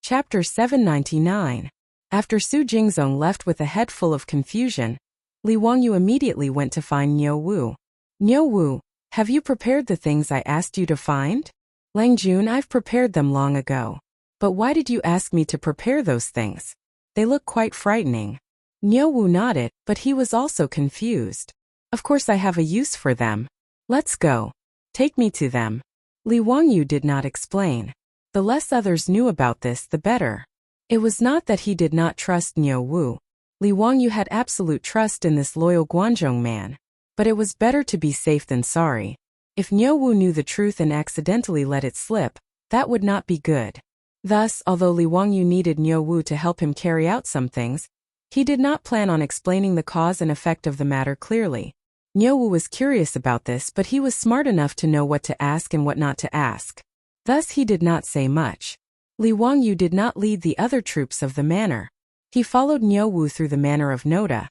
Chapter 799. After Su Jingzong left with a head full of confusion, Li Wangyu immediately went to find Niu Wu. "Niu Wu, have you prepared the things I asked you to find?" "Lang Jun, I've prepared them long ago. But why did you ask me to prepare those things? They look quite frightening." Niu Wu nodded, but he was also confused. "Of course I have a use for them. Let's go. Take me to them." Li Wangyu did not explain. The less others knew about this, the better. It was not that he did not trust Niu Wu. Li Wangyu had absolute trust in this loyal Guanzhong man. But it was better to be safe than sorry. If Niu Wu knew the truth and accidentally let it slip, that would not be good. Thus, although Li Wangyu needed Niu Wu to help him carry out some things, he did not plan on explaining the cause and effect of the matter clearly. Niu Wu was curious about this, but he was smart enough to know what to ask and what not to ask. Thus he did not say much. Li Wangyu did not lead the other troops of the manor. He followed Niu Wu through the manor of Noda,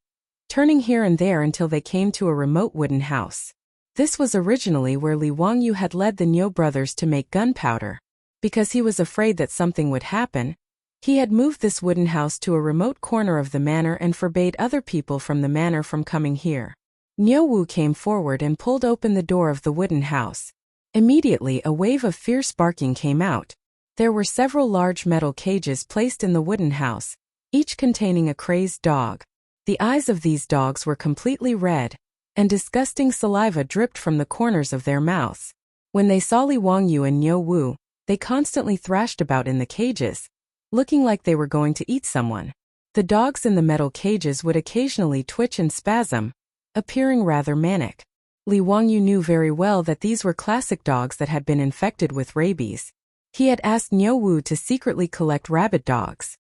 turning here and there until they came to a remote wooden house. This was originally where Li Wangyu had led the Niu brothers to make gunpowder. Because he was afraid that something would happen, he had moved this wooden house to a remote corner of the manor and forbade other people from the manor from coming here. Niu Wu came forward and pulled open the door of the wooden house. Immediately a wave of fierce barking came out. There were several large metal cages placed in the wooden house, each containing a crazed dog. The eyes of these dogs were completely red, and disgusting saliva dripped from the corners of their mouths. When they saw Li Wangyu and Niu Wu, they constantly thrashed about in the cages, looking like they were going to eat someone. The dogs in the metal cages would occasionally twitch and spasm, appearing rather manic. Li Wangyu knew very well that these were classic dogs that had been infected with rabies. He had asked Niu Wu to secretly collect rabid dogs.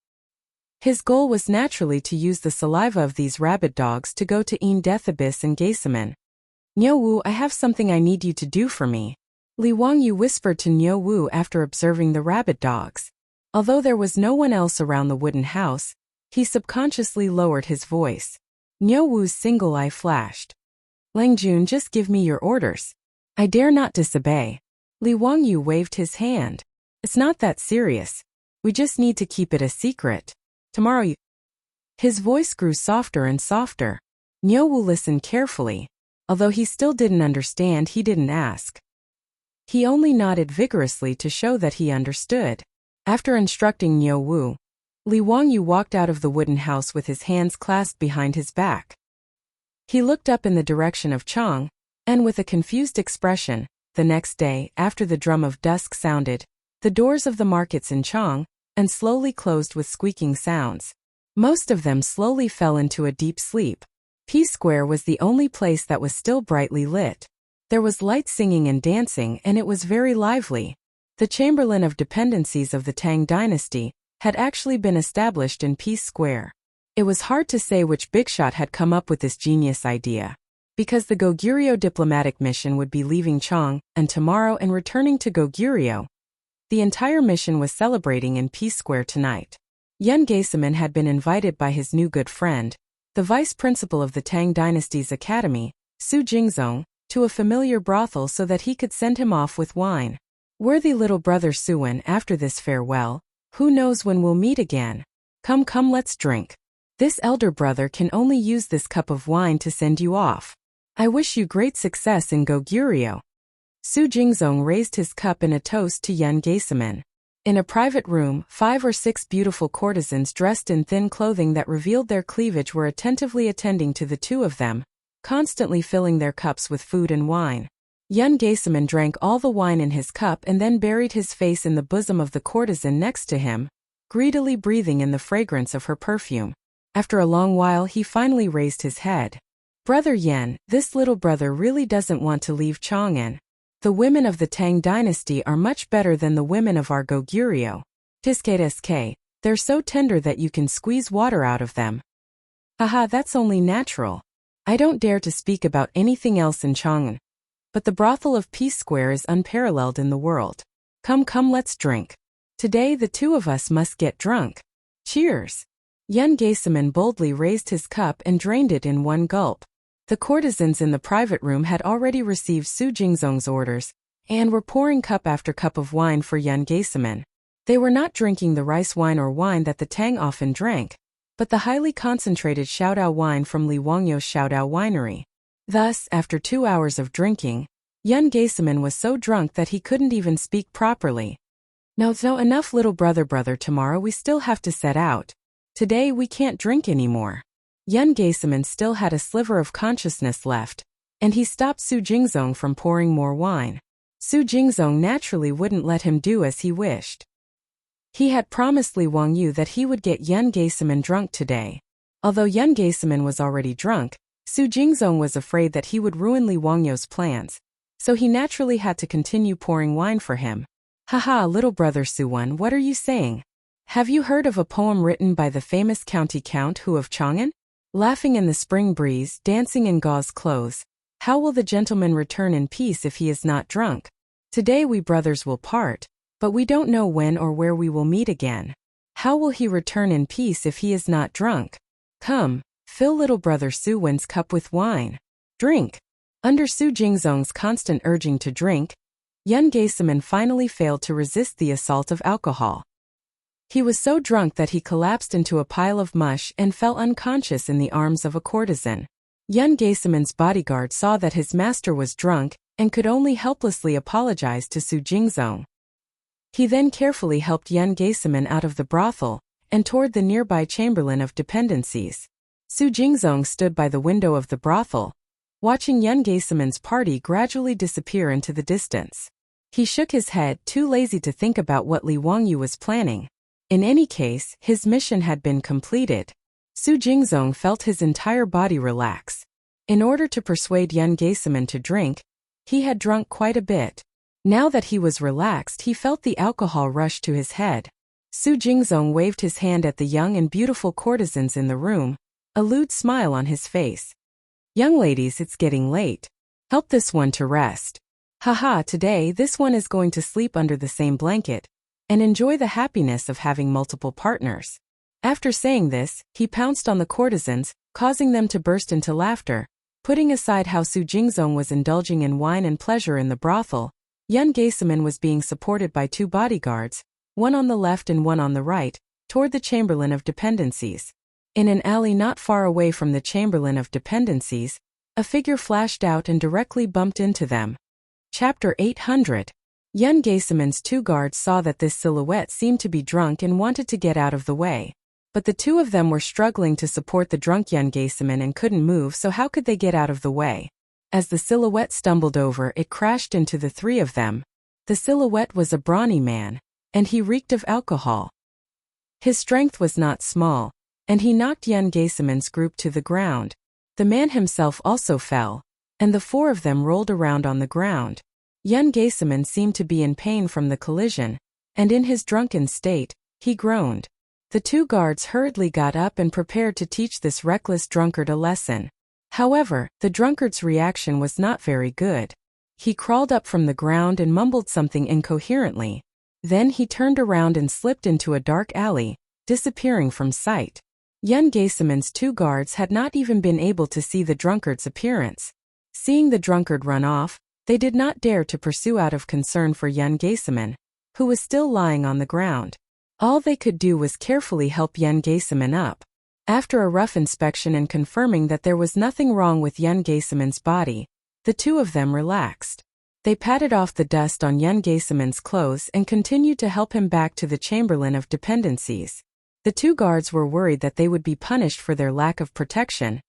His goal was naturally to use the saliva of these rabid dogs to go to Ein Death Abyss and Geisamen. "Niu Wu, I have something I need you to do for me," Li Wangyu whispered to Niu Wu after observing the rabid dogs. Although there was no one else around the wooden house, he subconsciously lowered his voice. Niu Wu's single eye flashed. "Lang Jun, just give me your orders. I dare not disobey." Li Wangyu waved his hand. "It's not that serious. We just need to keep it a secret. Tomorrow you..." His voice grew softer and softer. Niu Wu listened carefully. Although he still didn't understand, he didn't ask. He only nodded vigorously to show that he understood. After instructing Niu Wu, Li Wangyu walked out of the wooden house with his hands clasped behind his back. He looked up in the direction of Chang'an, and with a confused expression, the next day, after the drum of dusk sounded, the doors of the markets in Chang'an and slowly closed with squeaking sounds. Most of them slowly fell into a deep sleep. Peace Square was the only place that was still brightly lit. There was light singing and dancing, and it was very lively. The Chamberlain of Dependencies of the Tang Dynasty had actually been established in Peace Square. It was hard to say which bigshot had come up with this genius idea. Because the Goguryeo diplomatic mission would be leaving Chang'an tomorrow and returning to Goguryeo, the entire mission was celebrating in Peace Square tonight. Yun Geisamen had been invited by his new good friend, the vice principal of the Tang Dynasty's academy, Su Jingzong, to a familiar brothel so that he could send him off with wine. "Worthy little brother Suwen, after this farewell, who knows when we'll meet again? Come, come, let's drink. This elder brother can only use this cup of wine to send you off. I wish you great success in Goguryeo." Su Jingzong raised his cup in a toast to Yun Geisamen. In a private room, 5 or 6 beautiful courtesans dressed in thin clothing that revealed their cleavage were attentively attending to the two of them, constantly filling their cups with food and wine. Yun Geisamen drank all the wine in his cup and then buried his face in the bosom of the courtesan next to him, greedily breathing in the fragrance of her perfume. After a long while he finally raised his head. "Brother Yen, this little brother really doesn't want to leave Chang'an. The women of the Tang Dynasty are much better than the women of our Goguryeo. Tiske, they're so tender that you can squeeze water out of them." "Haha, that's only natural. I don't dare to speak about anything else in Chang'an. But the brothel of Peace Square is unparalleled in the world. Come, come, let's drink. Today the two of us must get drunk. Cheers." Yun Geisamen boldly raised his cup and drained it in one gulp. The courtesans in the private room had already received Su Jingzong's orders, and were pouring cup after cup of wine for Yun Geisamen. They were not drinking the rice wine or wine that the Tang often drank, but the highly concentrated Xiaodao wine from Li Wangyu's Xiaodao winery. Thus, after 2 hours of drinking, Yun Geisaman was so drunk that he couldn't even speak properly. No, enough little brother, tomorrow we still have to set out. Today we can't drink anymore. Yun Geisaman still had a sliver of consciousness left, and he stopped Su Jingzong from pouring more wine. Su Jingzong naturally wouldn't let him do as he wished. He had promised Li Wangyu that he would get Yun Geisaman drunk today. Although Yun Geisaman was already drunk, Su Jingzong was afraid that he would ruin Li Wangyu's plans, so he naturally had to continue pouring wine for him. Haha, little brother Suwan, what are you saying? Have you heard of a poem written by the famous county count Hu of Chang'an? Laughing in the spring breeze, dancing in gauze clothes, how will the gentleman return in peace if he is not drunk? Today we brothers will part, but we don't know when or where we will meet again. How will he return in peace if he is not drunk? Come, fill little brother Su Wen's cup with wine. Drink. Under Su Jingzong's constant urging to drink, Yun Geisaman finally failed to resist the assault of alcohol. He was so drunk that he collapsed into a pile of mush and fell unconscious in the arms of a courtesan. Yun Geisaman's bodyguard saw that his master was drunk and could only helplessly apologize to Su Jingzong. He then carefully helped Yun Geisaman out of the brothel and toward the nearby chamberlain of dependencies. Su Jingzong stood by the window of the brothel, watching Yun Geisaman's party gradually disappear into the distance. He shook his head, too lazy to think about what Li Wangyu was planning. In any case, his mission had been completed. Su Jingzong felt his entire body relax. In order to persuade Yun Geisaman to drink, he had drunk quite a bit. Now that he was relaxed, he felt the alcohol rush to his head. Su Jingzong waved his hand at the young and beautiful courtesans in the room, a lewd smile on his face. Young ladies, it's getting late. Help this one to rest. Haha, today this one is going to sleep under the same blanket and enjoy the happiness of having multiple partners. After saying this, he pounced on the courtesans, causing them to burst into laughter. Putting aside how Su Jingzong was indulging in wine and pleasure in the brothel, Yun Geisaman was being supported by 2 bodyguards, one on the left and one on the right, toward the chamberlain of dependencies. In an alley not far away from the chamberlain of dependencies, a figure flashed out and directly bumped into them. Chapter 800. Yun Geisaman's 2 guards saw that this silhouette seemed to be drunk and wanted to get out of the way. But the 2 of them were struggling to support the drunk Yun Geisaman and couldn't move, so how could they get out of the way? As the silhouette stumbled over, it crashed into the 3 of them. The silhouette was a brawny man, and he reeked of alcohol. His strength was not small, and he knocked Yun Geisaman's group to the ground. The man himself also fell, and the 4 of them rolled around on the ground. Yun Geisaman seemed to be in pain from the collision, and in his drunken state, he groaned. The 2 guards hurriedly got up and prepared to teach this reckless drunkard a lesson. However, the drunkard's reaction was not very good. He crawled up from the ground and mumbled something incoherently. Then he turned around and slipped into a dark alley, disappearing from sight. Yun Geisaman's 2 guards had not even been able to see the drunkard's appearance. Seeing the drunkard run off, they did not dare to pursue out of concern for Yun Geisaman, who was still lying on the ground. All they could do was carefully help Yun Geisaman up. After a rough inspection and confirming that there was nothing wrong with Yun Geisaman's body, the 2 of them relaxed. They patted off the dust on Yun Geisaman's clothes and continued to help him back to the chamberlain of dependencies. The 2 guards were worried that they would be punished for their lack of protection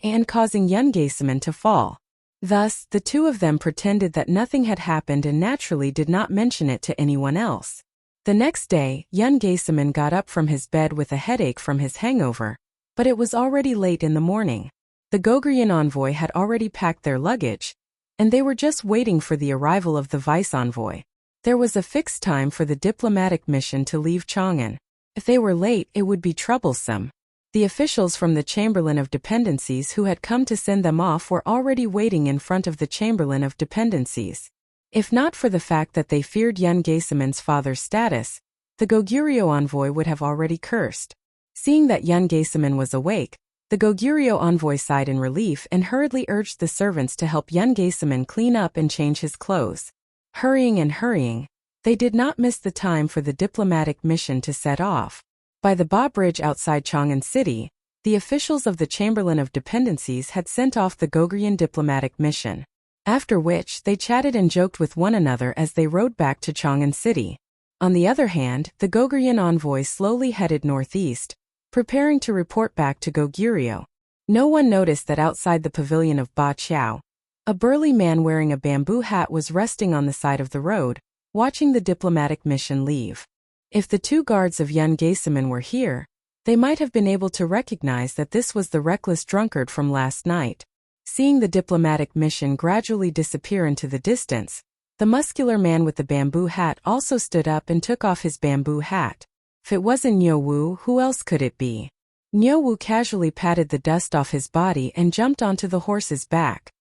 and causing Yun Geisaman to fall. Thus, the 2 of them pretended that nothing had happened and naturally did not mention it to anyone else. The next day, Yun Geisaman got up from his bed with a headache from his hangover, but it was already late in the morning. The Goguryeo envoy had already packed their luggage, and they were just waiting for the arrival of the vice envoy. There was a fixed time for the diplomatic mission to leave Chang'an. If they were late, it would be troublesome. The officials from the Chamberlain of Dependencies who had come to send them off were already waiting in front of the Chamberlain of Dependencies. If not for the fact that they feared Yun Geisaman's father's status, the Goguryeo envoy would have already cursed. Seeing that Yun Geisaman was awake, the Goguryeo envoy sighed in relief and hurriedly urged the servants to help Yun Geisaman clean up and change his clothes. Hurrying, They did not miss the time for the diplomatic mission to set off. By the Ba Bridge outside Chang'an City, the officials of the Chamberlain of Dependencies had sent off the Goguryeo diplomatic mission. After which, they chatted and joked with one another as they rode back to Chang'an City. On the other hand, the Goguryeo envoy slowly headed northeast, preparing to report back to Goguryeo. No one noticed that outside the pavilion of Ba Qiao, a burly man wearing a bamboo hat was resting on the side of the road, watching the diplomatic mission leave. If the two guards of Yan Geiseman were here, they might have been able to recognize that this was the reckless drunkard from last night. Seeing the diplomatic mission gradually disappear into the distance, the muscular man with the bamboo hat also stood up and took off his bamboo hat. If it wasn't Niu Wu, who else could it be? Niu Wu casually patted the dust off his body and jumped onto the horse's back.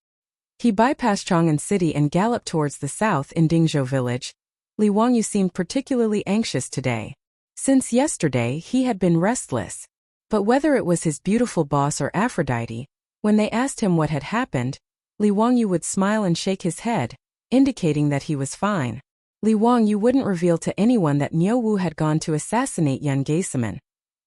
He bypassed Chang'an City and galloped towards the south in Dingzhou village. Li Wangyu seemed particularly anxious today. Since yesterday he had been restless. But whether it was his beautiful boss or Aphrodite, when they asked him what had happened, Li Wangyu would smile and shake his head, indicating that he was fine. Li Wangyu wouldn't reveal to anyone that Niu Wu had gone to assassinate Yan Geiseman,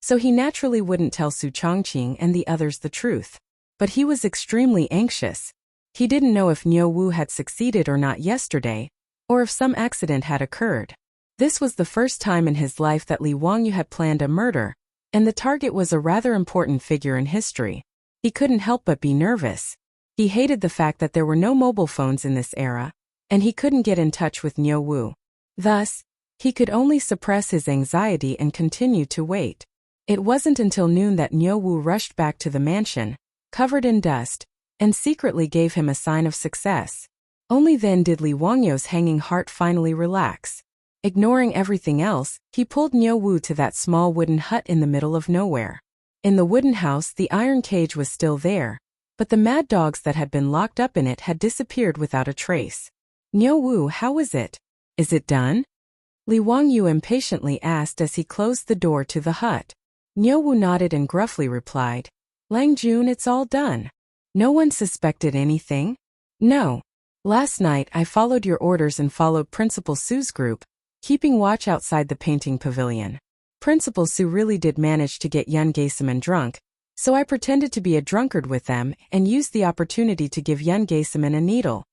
so he naturally wouldn't tell Su Chongqing and the others the truth. But he was extremely anxious. He didn't know if Niu Wu had succeeded or not yesterday, or if some accident had occurred. This was the first time in his life that Li Wangyu had planned a murder, and the target was a rather important figure in history. He couldn't help but be nervous. He hated the fact that there were no mobile phones in this era, and he couldn't get in touch with Niu Wu. Thus, he could only suppress his anxiety and continue to wait. It wasn't until noon that Niu Wu rushed back to the mansion, covered in dust, and secretly gave him a sign of success. Only then did Li Wangyu's hanging heart finally relax. Ignoring everything else, he pulled Niu Wu to that small wooden hut in the middle of nowhere. In the wooden house, the iron cage was still there, but the mad dogs that had been locked up in it had disappeared without a trace. Niu Wu, how is it? Is it done? Li Wangyu impatiently asked as he closed the door to the hut. Niu Wu nodded and gruffly replied, Lang Jun, it's all done. No one suspected anything? No. Last night I followed your orders and followed Principal Su's group, keeping watch outside the painting pavilion. Principal Su really did manage to get Yan Geiseman drunk, so I pretended to be a drunkard with them and used the opportunity to give Yan Geiseman a needle.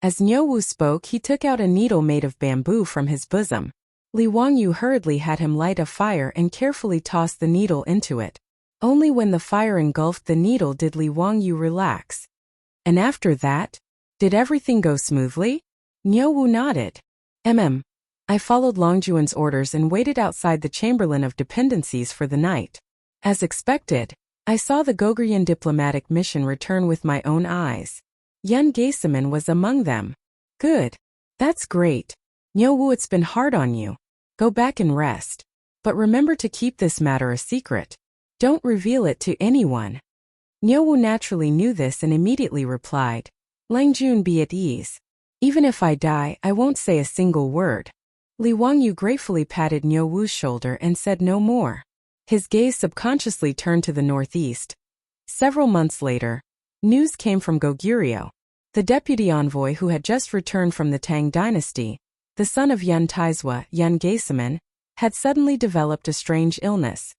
As Niu Wu spoke, he took out a needle made of bamboo from his bosom. Li Wangyu hurriedly had him light a fire and carefully tossed the needle into it. Only when the fire engulfed the needle did Li Wangyu relax. And after that? Did everything go smoothly? Niu Wu nodded. I followed Longjuan's orders and waited outside the Chamberlain of Dependencies for the night. As expected, I saw the Goguryeo diplomatic mission return with my own eyes. Yan Geiseman was among them. Good. That's great. Niu Wu, it's been hard on you. Go back and rest. But remember to keep this matter a secret. Don't reveal it to anyone. Niu Wu naturally knew this and immediately replied, Lang Jun, be at ease. Even if I die, I won't say a single word. Li Wangyu gratefully patted Niu Wu's shoulder and said no more. His gaze subconsciously turned to the northeast. Several months later, news came from Goguryeo. The deputy envoy who had just returned from the Tang dynasty, the son of Yan Taizwa, Yan Geiseman, had suddenly developed a strange illness.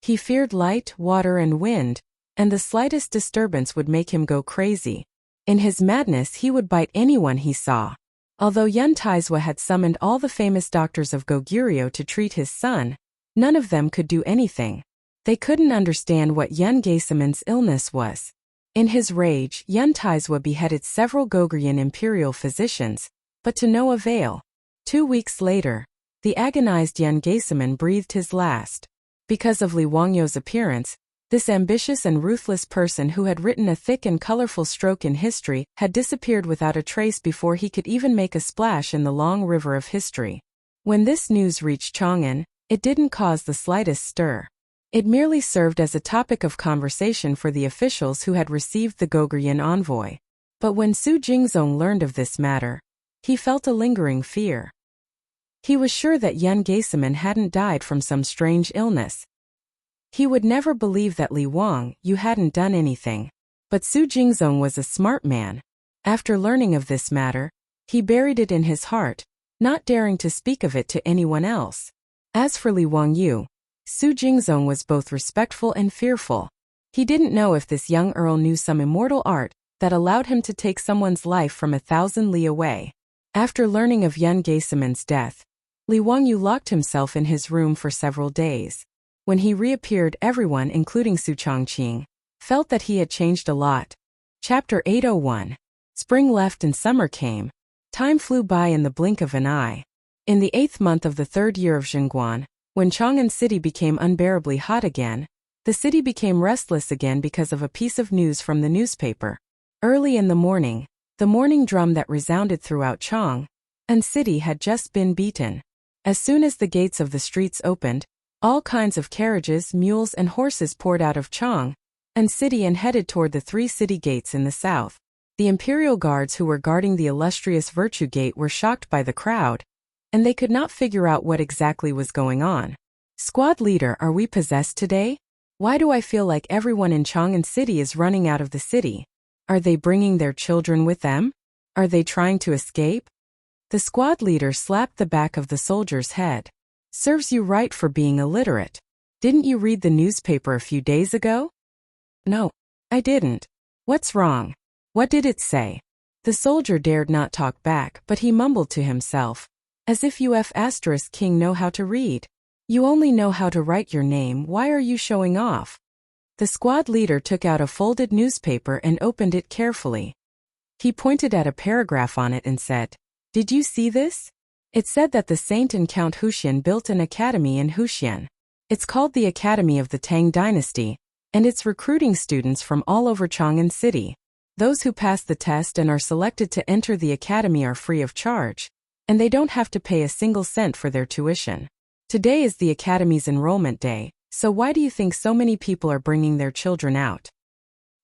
He feared light, water and wind, and the slightest disturbance would make him go crazy. In his madness he would bite anyone he saw. Although Yan Taizwa had summoned all the famous doctors of Goguryeo to treat his son, none of them could do anything. They couldn't understand what Yan Geiseman's illness was. In his rage, Yan Taizwa beheaded several Goguryeo imperial physicians, but to no avail. 2 weeks later, the agonized Yan Geiseman breathed his last. Because of Li Wangyu's appearance, this ambitious and ruthless person who had written a thick and colorful stroke in history had disappeared without a trace before he could even make a splash in the long river of history. When this news reached Chang'an, it didn't cause the slightest stir. It merely served as a topic of conversation for the officials who had received the Goguryeo envoy. But when Su Jingzong learned of this matter, he felt a lingering fear. He was sure that Yan Geiseman hadn't died from some strange illness. He would never believe that Li Wangyu hadn't done anything. But Su Jingzong was a smart man. After learning of this matter, he buried it in his heart, not daring to speak of it to anyone else. As for Li Wangyu, Su Jingzong was both respectful and fearful. He didn't know if this young earl knew some immortal art that allowed him to take someone's life from 1,000 li away. After learning of Yun Geiseman's death, Li Wangyu locked himself in his room for several days. When he reappeared, everyone, including Su Changqing, felt that he had changed a lot. Chapter 801. Spring left and summer came. Time flew by in the blink of an eye. In the 8th month of the 3rd year of Zhenguan, when Chang'an city became unbearably hot again, the city became restless again because of a piece of news from the newspaper. Early in the morning drum that resounded throughout Chang'an city had just been beaten. As soon as the gates of the streets opened, all kinds of carriages, mules, and horses poured out of Chang'an city and headed toward the 3 city gates in the south. The imperial guards who were guarding the illustrious Virtue Gate were shocked by the crowd, and they could not figure out what exactly was going on. Squad leader, are we possessed today? Why do I feel like everyone in Chang'an city is running out of the city? Are they bringing their children with them? Are they trying to escape? The squad leader slapped the back of the soldier's head. Serves you right for being illiterate. Didn't you read the newspaper a few days ago? No, I didn't. What's wrong? What did it say? The soldier dared not talk back, but he mumbled to himself. As if King know how to read. You only know how to write your name, why are you showing off? The squad leader took out a folded newspaper and opened it carefully. He pointed at a paragraph on it and said, "Did you see this? It said that the Saint and Count Huxian built an academy in Huxian. It's called the Academy of the Tang Dynasty, and it's recruiting students from all over Chang'an city. Those who pass the test and are selected to enter the academy are free of charge, and they don't have to pay a single cent for their tuition. Today is the academy's enrollment day, so why do you think so many people are bringing their children out?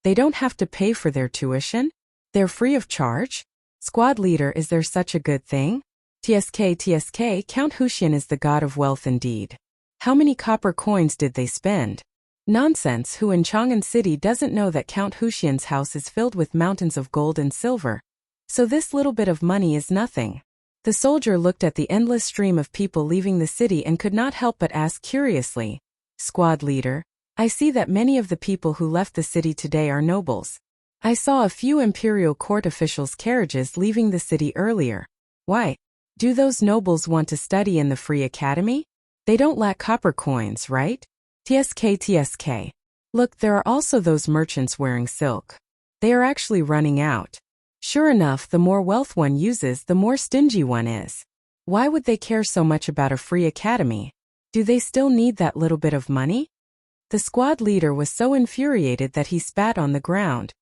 They don't have to pay for their tuition? They're free of charge? Squad leader, is there such a good thing? TSK, Count Huxian is the god of wealth indeed. How many copper coins did they spend? Nonsense, who in Chang'an city doesn't know that Count Huxian's house is filled with mountains of gold and silver? So this little bit of money is nothing." The soldier looked at the endless stream of people leaving the city and could not help but ask curiously, "Squad leader, I see that many of the people who left the city today are nobles. I saw a few imperial court officials' carriages leaving the city earlier. Why? Do those nobles want to study in the free academy? They don't lack copper coins, right? TSK. Look, there are also those merchants wearing silk. They are actually running out. Sure enough, the more wealth one uses, the more stingy one is. Why would they care so much about a free academy? Do they still need that little bit of money?" The squad leader was so infuriated that he spat on the ground.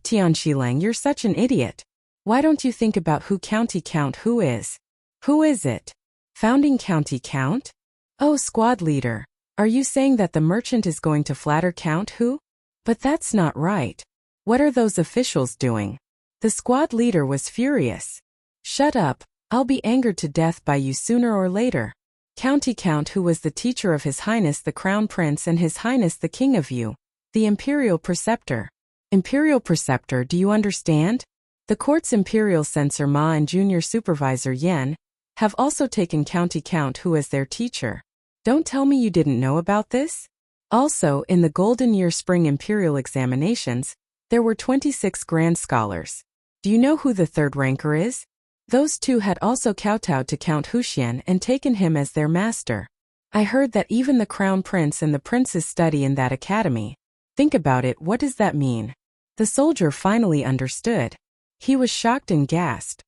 "Tianqilang, you're such an idiot. Why don't you think about who County Count Who is? Who is it? Founding County Count? Oh, squad leader, are you saying that the merchant is going to flatter Count Who? But that's not right. What are those officials doing?" The squad leader was furious. "Shut up, I'll be angered to death by you sooner or later. County Count Who was the teacher of His Highness the Crown Prince and His Highness the King of Yu, the Imperial Preceptor. Imperial Preceptor, do you understand? The court's Imperial Censor Ma and Junior Supervisor Yen have also taken County Count Who as their teacher. Don't tell me you didn't know about this? Also, in the Golden Year Spring Imperial Examinations, there were 26 Grand Scholars. Do you know who the third ranker is? Those two had also kowtowed to Count Huxian and taken him as their master. I heard that even the Crown Prince and the princes study in that academy. Think about it, what does that mean?" The soldier finally understood. He was shocked and gasped.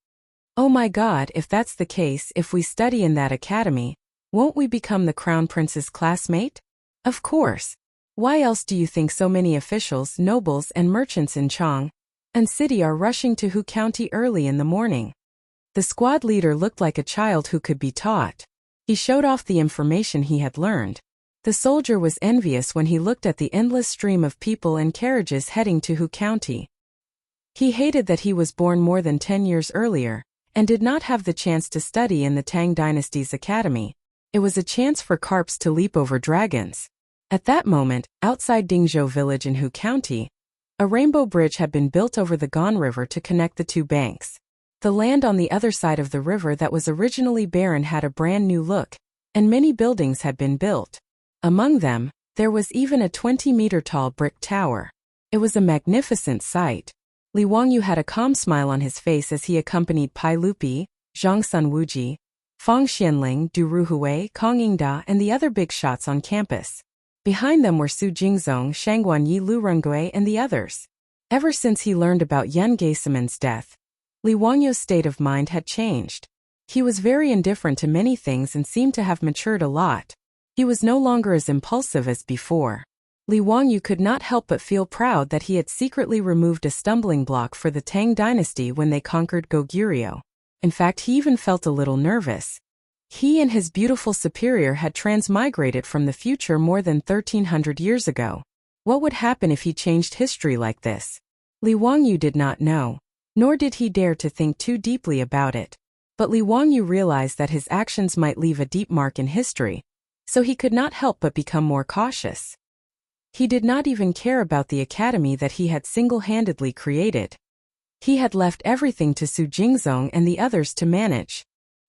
"Oh my God, if that's the case, if we study in that academy, won't we become the Crown Prince's classmate? Of course. Why else do you think so many officials, nobles, and merchants in Chang'an city are rushing to Hu County early in the morning?" The squad leader looked like a child who could be taught. He showed off the information he had learned. The soldier was envious when he looked at the endless stream of people and carriages heading to Hu County. He hated that he was born more than 10 years earlier, and did not have the chance to study in the Tang Dynasty's academy. It was a chance for carps to leap over dragons. At that moment, outside Dingzhou village in Hu County, a rainbow bridge had been built over the Gan River to connect the two banks. The land on the other side of the river that was originally barren had a brand new look, and many buildings had been built. Among them, there was even a 20-meter-tall brick tower. It was a magnificent sight. Li Wangyu had a calm smile on his face as he accompanied Pai Lupi, Zhang Sunwuji, Fang Xianling, Du Ruhui, Kong Yingda, and the other big shots on campus. Behind them were Su Jingzong, Shangguan Yi, Lu Rengui, and the others. Ever since he learned about Yun Geiseman's death, Li Wangyu's state of mind had changed. He was very indifferent to many things and seemed to have matured a lot. He was no longer as impulsive as before. Li Wangyu could not help but feel proud that he had secretly removed a stumbling block for the Tang dynasty when they conquered Goguryeo. In fact, he even felt a little nervous. He and his beautiful superior had transmigrated from the future more than 1300 years ago. What would happen if he changed history like this? Li Wangyu did not know, nor did he dare to think too deeply about it. But Li Wangyu realized that his actions might leave a deep mark in history, so he could not help but become more cautious. He did not even care about the academy that he had single-handedly created. He had left everything to Su Jingzong and the others to manage.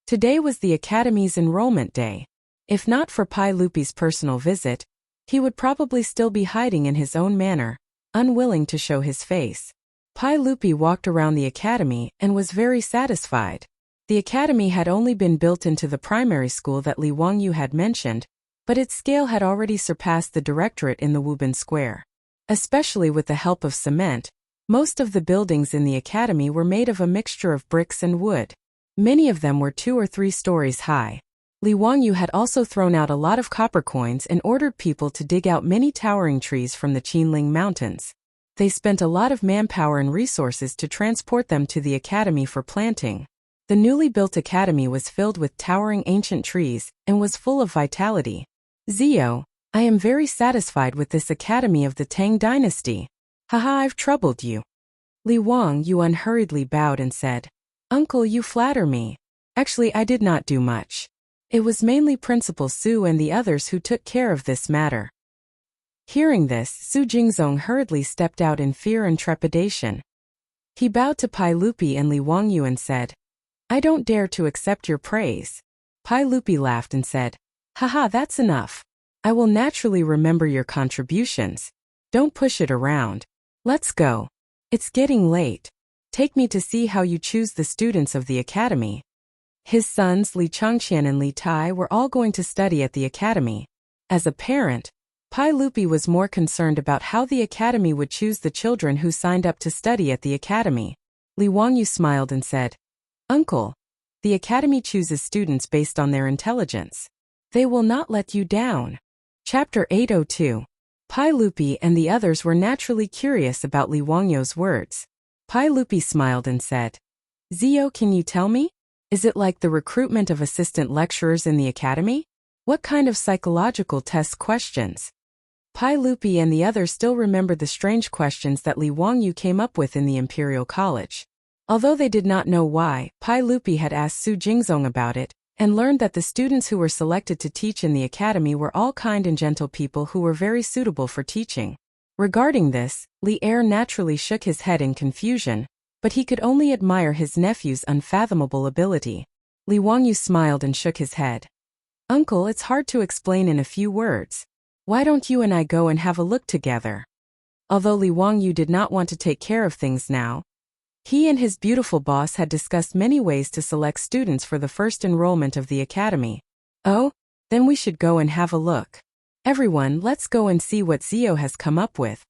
Today was the academy's enrollment day. If not for Pai Lupi's personal visit, he would probably still be hiding in his own manner, unwilling to show his face. Pai Lupi walked around the academy and was very satisfied. The academy had only been built into the primary school that Li Wangyu had mentioned, but its scale had already surpassed the directorate in the Wubin Square. Especially with the help of cement, most of the buildings in the academy were made of a mixture of bricks and wood. Many of them were 2 or 3 stories high. Li Wangyu had also thrown out a lot of copper coins and ordered people to dig out many towering trees from the Qinling Mountains. They spent a lot of manpower and resources to transport them to the academy for planting. The newly built academy was filled with towering ancient trees and was full of vitality. Zio, I am very satisfied with this academy of the Tang dynasty. Haha, I've troubled you. Li Wangyu unhurriedly bowed and said, Uncle, you flatter me. Actually, I did not do much. It was mainly Principal Su and the others who took care of this matter. Hearing this, Su Jingzong hurriedly stepped out in fear and trepidation. He bowed to Pai Lupi and Li Wangyu and said, I don't dare to accept your praise. Pai Lupi laughed and said, Haha, that's enough. I will naturally remember your contributions. Don't push it around. Let's go. It's getting late. Take me to see how you choose the students of the academy. His sons Li Changqian and Li Tai were all going to study at the academy. As a parent, Pai Lupi was more concerned about how the academy would choose the children who signed up to study at the academy. Li Wangyu smiled and said, Uncle, the academy chooses students based on their intelligence. They will not let you down. Chapter 802. Pai Lupi and the others were naturally curious about Li Wangyu's words. Pai Lupi smiled and said, Zio, can you tell me? Is it like the recruitment of assistant lecturers in the academy? What kind of psychological test questions? Pai Lupi and the others still remembered the strange questions that Li Wangyu came up with in the Imperial College. Although they did not know why, Pai Lupi had asked Su Jingzong about it, and learned that the students who were selected to teach in the academy were all kind and gentle people who were very suitable for teaching. Regarding this, Li Er naturally shook his head in confusion, but he could only admire his nephew's unfathomable ability. Li Wangyu smiled and shook his head. Uncle, it's hard to explain in a few words. Why don't you and I go and have a look together? Although Li Wangyu did not want to take care of things now, he and his beautiful boss had discussed many ways to select students for the first enrollment of the academy. Oh, then we should go and have a look. Everyone, let's go and see what Zio has come up with.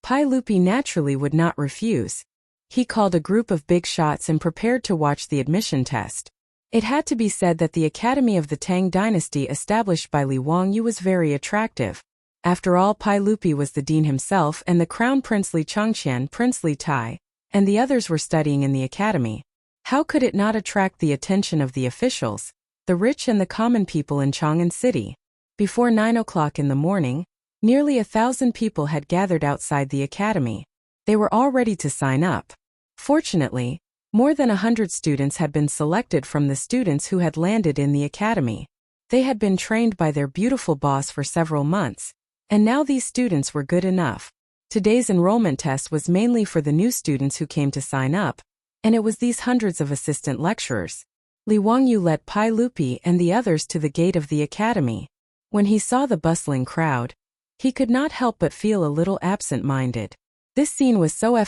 Pai Lupi naturally would not refuse. He called a group of big shots and prepared to watch the admission test. It had to be said that the academy of the Tang dynasty established by Li Wangyu was very attractive. After all, Pai Lupi was the dean himself and the crown prince Li Changqian, Prince Li Tai, and the others were studying in the academy. How could it not attract the attention of the officials, the rich and the common people in Chang'an City? Before 9 o'clock in the morning, nearly 1,000 people had gathered outside the academy. They were all ready to sign up. Fortunately, more than 100 students had been selected from the students who had landed in the academy. They had been trained by their beautiful boss for several months, and now these students were good enough. Today's enrollment test was mainly for the new students who came to sign up, and it was these hundreds of assistant lecturers. Li Wangyu led Pai Lupi and the others to the gate of the academy. When he saw the bustling crowd, he could not help but feel a little absent-minded. This scene was so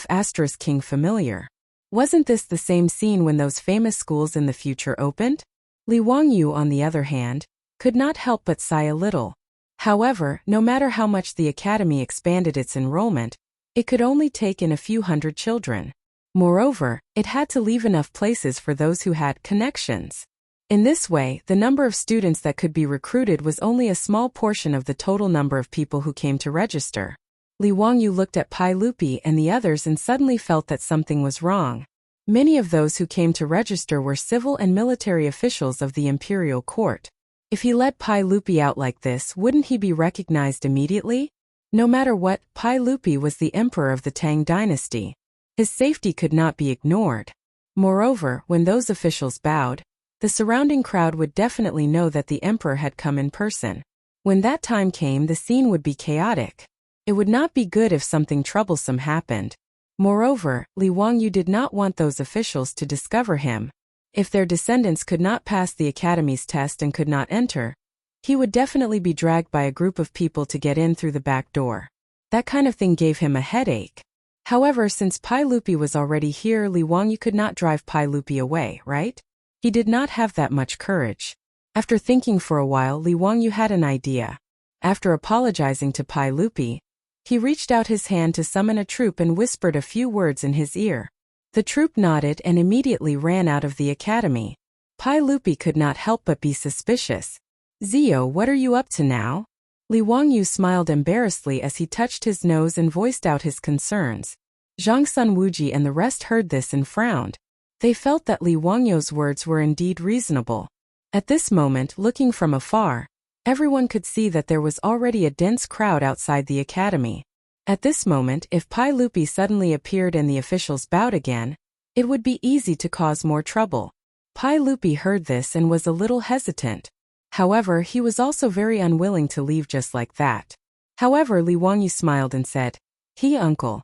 King familiar. Wasn't this the same scene when those famous schools in the future opened? Li Wangyu, on the other hand, could not help but sigh a little. However, no matter how much the academy expanded its enrollment, it could only take in a few hundred children. Moreover, it had to leave enough places for those who had connections. In this way, the number of students that could be recruited was only a small portion of the total number of people who came to register. Li Wangyu looked at Pai Lupi and the others and suddenly felt that something was wrong. Many of those who came to register were civil and military officials of the imperial court. If he let Pai Lupi out like this, wouldn't he be recognized immediately? No matter what, Pai Lupi was the emperor of the Tang dynasty. His safety could not be ignored. Moreover, when those officials bowed, the surrounding crowd would definitely know that the emperor had come in person. When that time came, the scene would be chaotic. It would not be good if something troublesome happened. Moreover, Li Wangyu did not want those officials to discover him. If their descendants could not pass the academy's test and could not enter, he would definitely be dragged by a group of people to get in through the back door. That kind of thing gave him a headache. However, since Pai Lupi was already here, Li Wangyu could not drive Pai Lupi away, right? He did not have that much courage. After thinking for a while, Li Wangyu had an idea. After apologizing to Pai Lupi, he reached out his hand to summon a troop and whispered a few words in his ear. The troop nodded and immediately ran out of the academy. Pai Lupi could not help but be suspicious. "Zio, what are you up to now?" Li Wangyu smiled embarrassedly as he touched his nose and voiced out his concerns. Zhang Sun Wuji and the rest heard this and frowned. They felt that Li Wangyu's words were indeed reasonable. At this moment, looking from afar, everyone could see that there was already a dense crowd outside the academy. At this moment, if Pai Lupi suddenly appeared and the officials bowed again, it would be easy to cause more trouble. Pai Lupi heard this and was a little hesitant. However, he was also very unwilling to leave just like that. However, Li Wangyu smiled and said, Uncle.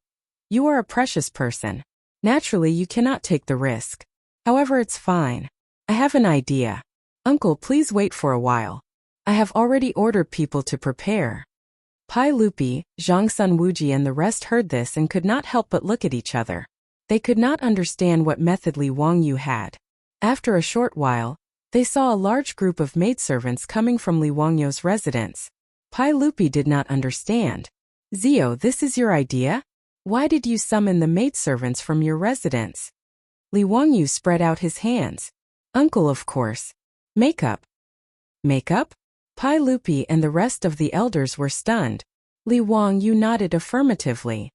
You are a precious person. Naturally, you cannot take the risk. However, it's fine. I have an idea. Uncle, please wait for a while. I have already ordered people to prepare." Pai Lupi, Zhang Sun Wuji and the rest heard this and could not help but look at each other. They could not understand what method Li Wangyu had. After a short while, they saw a large group of maidservants coming from Li Wangyu's residence. Pai Lupi did not understand. "Zio, this is your idea? Why did you summon the maidservants from your residence?" Li Wangyu spread out his hands. "Uncle, of course. Makeup." "Makeup?" Pai Lupi and the rest of the elders were stunned. Li Wangyu nodded affirmatively.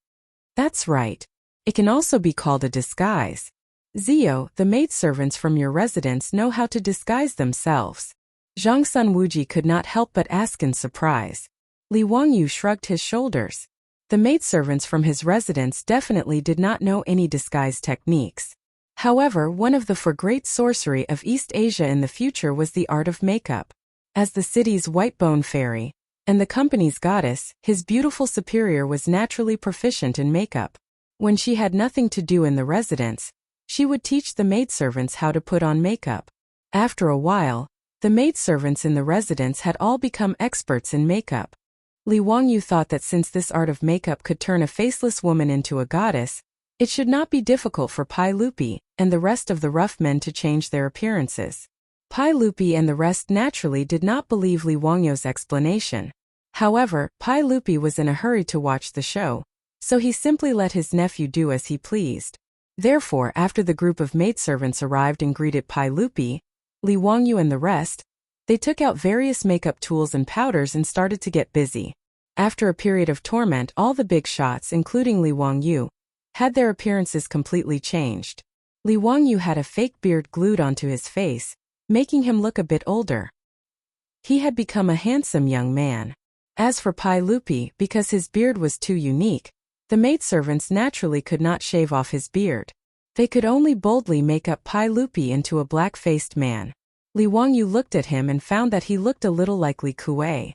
"That's right. It can also be called a disguise. Zio, the maidservants from your residence know how to disguise themselves." Zhang Sun Wuji could not help but ask in surprise. Li Wangyu shrugged his shoulders. The maidservants from his residence definitely did not know any disguise techniques. However, one of the four great sorcery of East Asia in the future was the art of makeup. As the city's white-bone fairy, and the company's goddess, his beautiful superior was naturally proficient in makeup. When she had nothing to do in the residence, she would teach the maidservants how to put on makeup. After a while, the maidservants in the residence had all become experts in makeup. Li Wangyu thought that since this art of makeup could turn a faceless woman into a goddess, it should not be difficult for Pai Lupi and the rest of the rough men to change their appearances. Pai Lupi and the rest naturally did not believe Li Wangyu's explanation. However, Pai Lupi was in a hurry to watch the show, so he simply let his nephew do as he pleased. Therefore, after the group of maidservants arrived and greeted Pai Lupi, Li Wangyu and the rest, they took out various makeup tools and powders and started to get busy. After a period of torment, all the big shots, including Li Wangyu, had their appearances completely changed. Li Wangyu had a fake beard glued onto his face, making him look a bit older. He had become a handsome young man. As for Pai Lupi, because his beard was too unique, the maidservants naturally could not shave off his beard. They could only boldly make up Pai Lupi into a black-faced man. Li Wangyu looked at him and found that he looked a little like Li Kuei.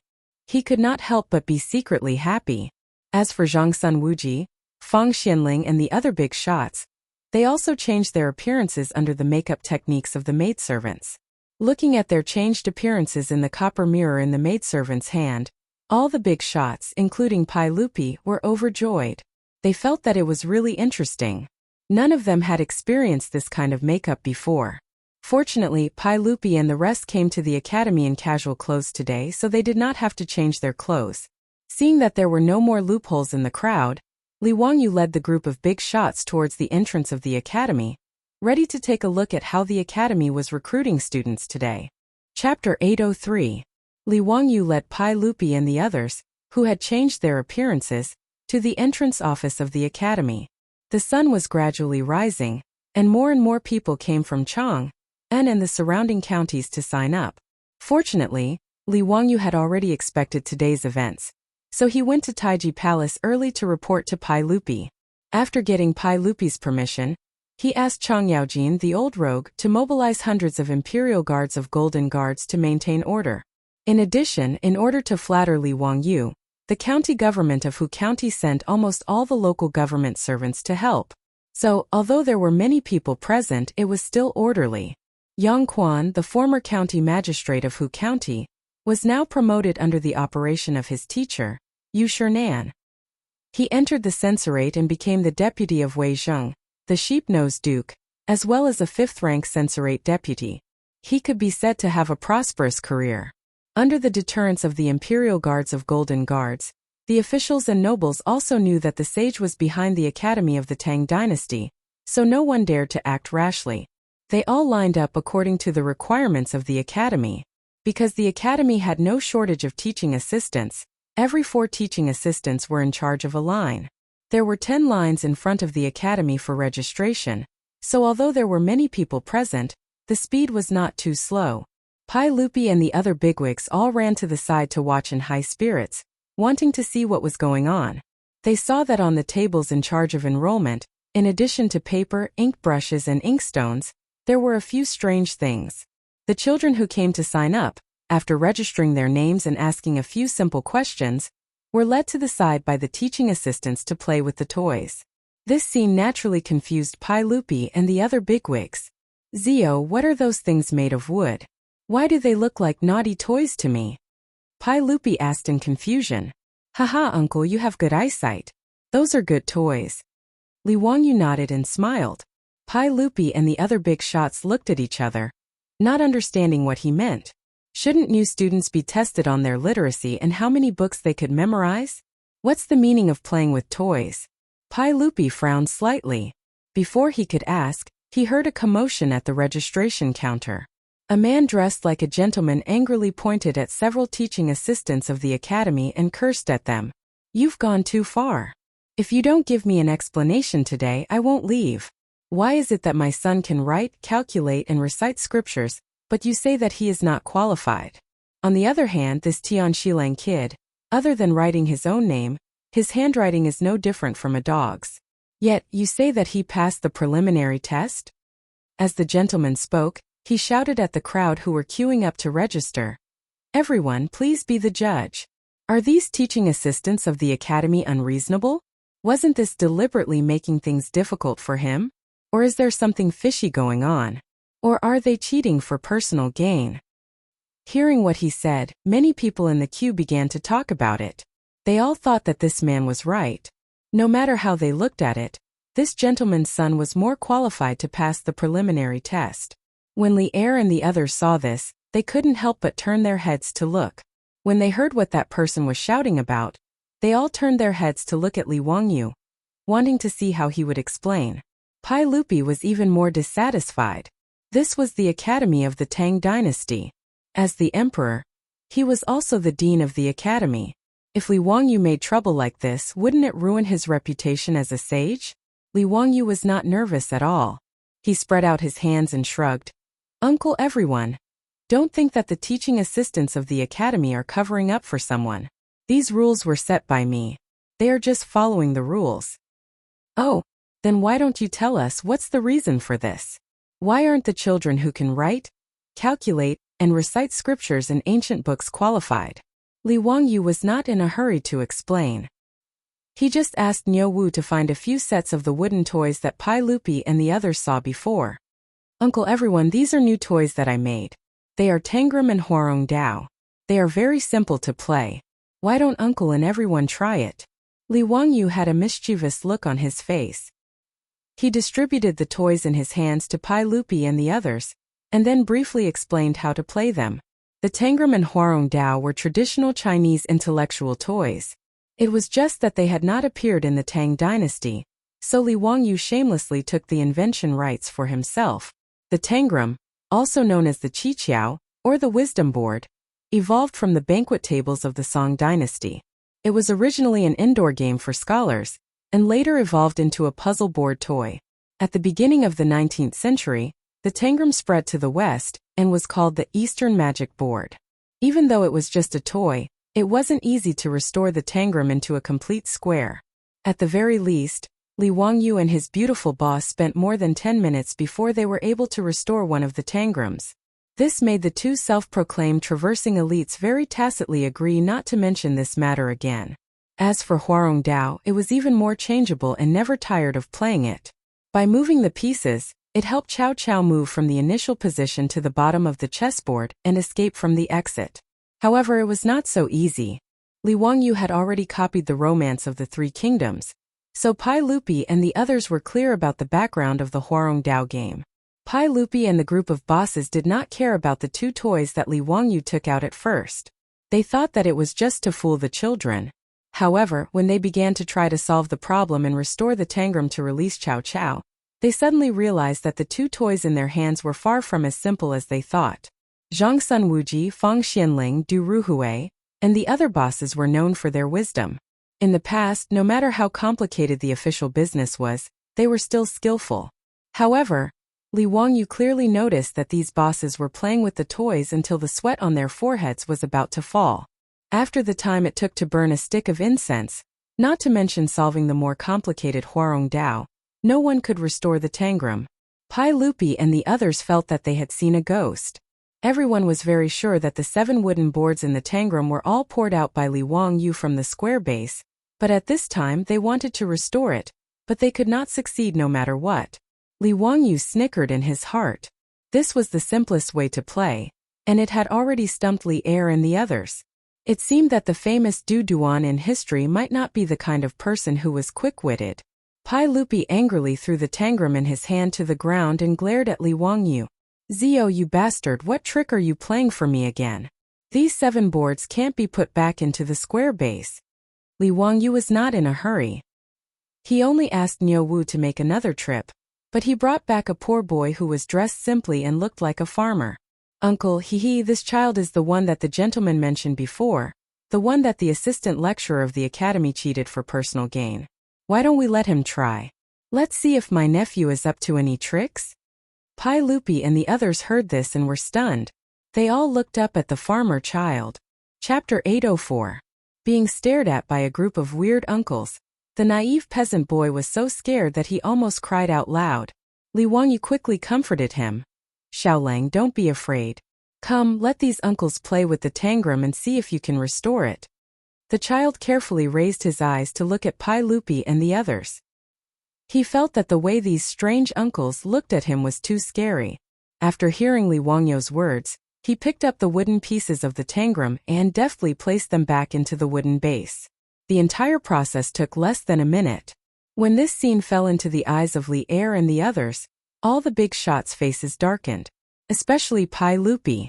He could not help but be secretly happy. As for Zhang Sun Wuji, Fang Xianling and the other big shots, They also changed their appearances under the makeup techniques of the maidservants. Looking at their changed appearances in the copper mirror in the maidservant's hand, all the big shots, including Pai Lupi, were overjoyed. They felt that it was really interesting. None of them had experienced this kind of makeup before. Fortunately, Pai Lupi and the rest came to the academy in casual clothes today, so they did not have to change their clothes. Seeing that there were no more loopholes in the crowd, Li Wangyu led the group of big shots towards the entrance of the academy, ready to take a look at how the academy was recruiting students today. Chapter 803. Li Wangyu led Pai Lupi and the others, who had changed their appearances, to the entrance office of the academy. The sun was gradually rising, and more people came from Chang'an and the surrounding counties to sign up. Fortunately, Li Wangyu had already expected today's events, so he went to Taiji Palace early to report to Pai Lupi. After getting Pai Lupi's permission, he asked Chang Yaojin, the old rogue, to mobilize hundreds of imperial guards of golden guards to maintain order. In addition, in order to flatter Li Wangyu, the county government of Hu County sent almost all the local government servants to help. So, although there were many people present, it was still orderly. Yang Quan, the former county magistrate of Hu County, was now promoted under the operation of his teacher, Yu Shinan. He entered the censorate and became the deputy of Wei Zheng, the sheep-nosed duke, as well as a fifth-rank censorate deputy. He could be said to have a prosperous career. Under the deterrence of the imperial guards of golden guards, the officials and nobles also knew that the sage was behind the academy of the Tang dynasty, so no one dared to act rashly. They all lined up according to the requirements of the academy. Because the academy had no shortage of teaching assistants, every 4 teaching assistants were in charge of a line. There were 10 lines in front of the academy for registration, so although there were many people present, the speed was not too slow. Pai Lupi and the other bigwigs all ran to the side to watch in high spirits, wanting to see what was going on. They saw that on the tables in charge of enrollment, in addition to paper, ink brushes and inkstones, there were a few strange things. The children who came to sign up, after registering their names and asking a few simple questions, were led to the side by the teaching assistants to play with the toys. This scene naturally confused Pai Lupi and the other bigwigs. "Zio, what are those things made of wood? Why do they look like naughty toys to me?" Pai Lupi asked in confusion. "Haha, uncle, you have good eyesight. Those are good toys." Li Wangyu nodded and smiled. Pai Lupi and the other big shots looked at each other, not understanding what he meant. Shouldn't new students be tested on their literacy and how many books they could memorize? What's the meaning of playing with toys? Pai Lupi frowned slightly. Before he could ask, he heard a commotion at the registration counter. A man dressed like a gentleman angrily pointed at several teaching assistants of the academy and cursed at them. "You've gone too far. If you don't give me an explanation today, I won't leave. Why is it that my son can write, calculate and recite scriptures, but you say that he is not qualified? On the other hand, this Tian Shilang kid, other than writing his own name, his handwriting is no different from a dog's. Yet, you say that he passed the preliminary test?" As the gentleman spoke, he shouted at the crowd who were queuing up to register. "Everyone, please be the judge. Are these teaching assistants of the academy unreasonable? Wasn't this deliberately making things difficult for him? Or is there something fishy going on? Or are they cheating for personal gain?" Hearing what he said, many people in the queue began to talk about it. They all thought that this man was right. No matter how they looked at it, this gentleman's son was more qualified to pass the preliminary test. When Li Er and the others saw this, they couldn't help but turn their heads to look. When they heard what that person was shouting about, they all turned their heads to look at Li Wangyu, wanting to see how he would explain. Pai Lupi was even more dissatisfied. This was the academy of the Tang dynasty. As the emperor, he was also the dean of the academy. If Li Wangyu made trouble like this, wouldn't it ruin his reputation as a sage? Li Wangyu was not nervous at all. He spread out his hands and shrugged. "Uncle, everyone, don't think that the teaching assistants of the academy are covering up for someone. These rules were set by me. They are just following the rules." "Oh, then why don't you tell us what's the reason for this? Why aren't the children who can write, calculate, and recite scriptures in ancient books qualified?" Li Wangyu was not in a hurry to explain. He just asked Niu Wu to find a few sets of the wooden toys that Pai Lupi and the others saw before. Uncle everyone, these are new toys that I made. They are Tangram and Huarong Dao. They are very simple to play. Why don't Uncle and everyone try it? Li Wangyu had a mischievous look on his face. He distributed the toys in his hands to Pai Lupi and the others, and then briefly explained how to play them. The Tangram and Huarong Dao were traditional Chinese intellectual toys. It was just that they had not appeared in the Tang dynasty, so Li Wangyu shamelessly took the invention rights for himself. The Tangram, also known as the Qiqiao, or the Wisdom Board, evolved from the banquet tables of the Song dynasty. It was originally an indoor game for scholars, and later evolved into a puzzle board toy. At the beginning of the 19th century, the Tangram spread to the west and was called the Eastern Magic Board. Even though it was just a toy, it wasn't easy to restore the Tangram into a complete square. At the very least, Li Wangyu and his beautiful boss spent more than 10 minutes before they were able to restore one of the Tangrams. This made the two self-proclaimed traversing elites very tacitly agree not to mention this matter again. As for Huarong Dao, it was even more changeable and never tired of playing it. By moving the pieces, it helped Cao Cao move from the initial position to the bottom of the chessboard and escape from the exit. However, it was not so easy. Li Wangyu had already copied the Romance of the Three Kingdoms, so Pai Lupi and the others were clear about the background of the Huarong Dao game. Pai Lupi and the group of bosses did not care about the two toys that Li Wangyu took out at first. They thought that it was just to fool the children. However, when they began to try to solve the problem and restore the Tangram to release Cao Cao, they suddenly realized that the two toys in their hands were far from as simple as they thought. Zhang Sun Wuji, Fang Xianling, Du Ruhui, and the other bosses were known for their wisdom. In the past, no matter how complicated the official business was, they were still skillful. However, Li Wangyu clearly noticed that these bosses were playing with the toys until the sweat on their foreheads was about to fall. After the time it took to burn a stick of incense, not to mention solving the more complicated Huarong Dao, no one could restore the Tangram. Pai Lupi and the others felt that they had seen a ghost. Everyone was very sure that the 7 wooden boards in the Tangram were all poured out by Li Wangyu from the square base, but at this time they wanted to restore it, but they could not succeed no matter what. Li Wangyu snickered in his heart. This was the simplest way to play, and it had already stumped Li Er and the others. It seemed that the famous Du Duan in history might not be the kind of person who was quick-witted. Pai Lupi angrily threw the Tangram in his hand to the ground and glared at Li Wangyu. "Zio, you bastard, what trick are you playing for me again? These 7 boards can't be put back into the square base." Li Wangyu was not in a hurry. He only asked Niu Wu to make another trip, but he brought back a poor boy who was dressed simply and looked like a farmer. "Uncle, this child is the one that the gentleman mentioned before, the one that the assistant lecturer of the academy cheated for personal gain. Why don't we let him try? Let's see if my nephew is up to any tricks?" Pai Lupi and the others heard this and were stunned. They all looked up at the farmer child. Chapter 804. Being stared at by a group of weird uncles. The naive peasant boy was so scared that he almost cried out loud. Li Wangyu quickly comforted him. "Xiaolang, don't be afraid. Come, let these uncles play with the Tangram and see if you can restore it." The child carefully raised his eyes to look at Pai Lupi and the others. He felt that the way these strange uncles looked at him was too scary. After hearing Li Wangyu's words, he picked up the wooden pieces of the Tangram and deftly placed them back into the wooden base. The entire process took less than a minute. When this scene fell into the eyes of Li Er and the others, all the big shots' faces darkened, especially Pai Lupi.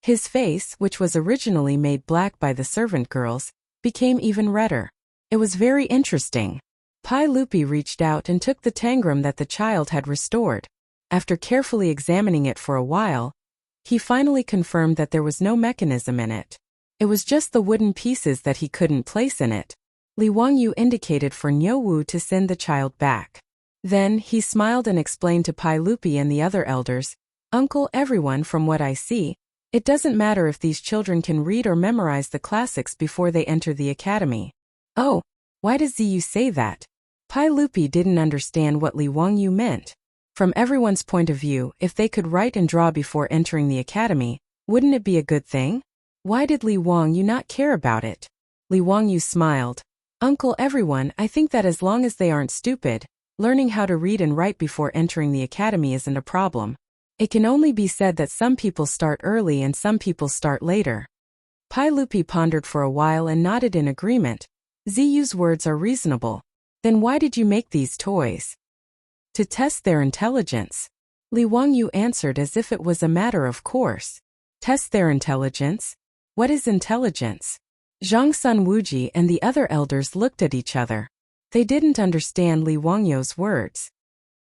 His face, which was originally made black by the servant girls, became even redder. It was very interesting. Pai Lupi reached out and took the Tangram that the child had restored. After carefully examining it for a while, he finally confirmed that there was no mechanism in it. It was just the wooden pieces that he couldn't place in it. Li Wangyu indicated for Niu Wu to send the child back. Then, he smiled and explained to Pai Lupi and the other elders, "Uncle, everyone, from what I see, it doesn't matter if these children can read or memorize the classics before they enter the academy." "Oh, why does you say that?" Pai Lupi didn't understand what Li Wangyu meant. From everyone's point of view, if they could write and draw before entering the academy, wouldn't it be a good thing? Why did Li Wangyu not care about it? Li Wangyu smiled. Uncle everyone, I think that as long as they aren't stupid, learning how to read and write before entering the academy isn't a problem. It can only be said that some people start early and some people start later. Pai Lupi pondered for a while and nodded in agreement. Ziyu's words are reasonable. Then why did you make these toys? To test their intelligence. Li Wangyu answered as if it was a matter of course. Test their intelligence? What is intelligence? Zhang Sun Wuji and the other elders looked at each other. They didn't understand Li Wangyu's words.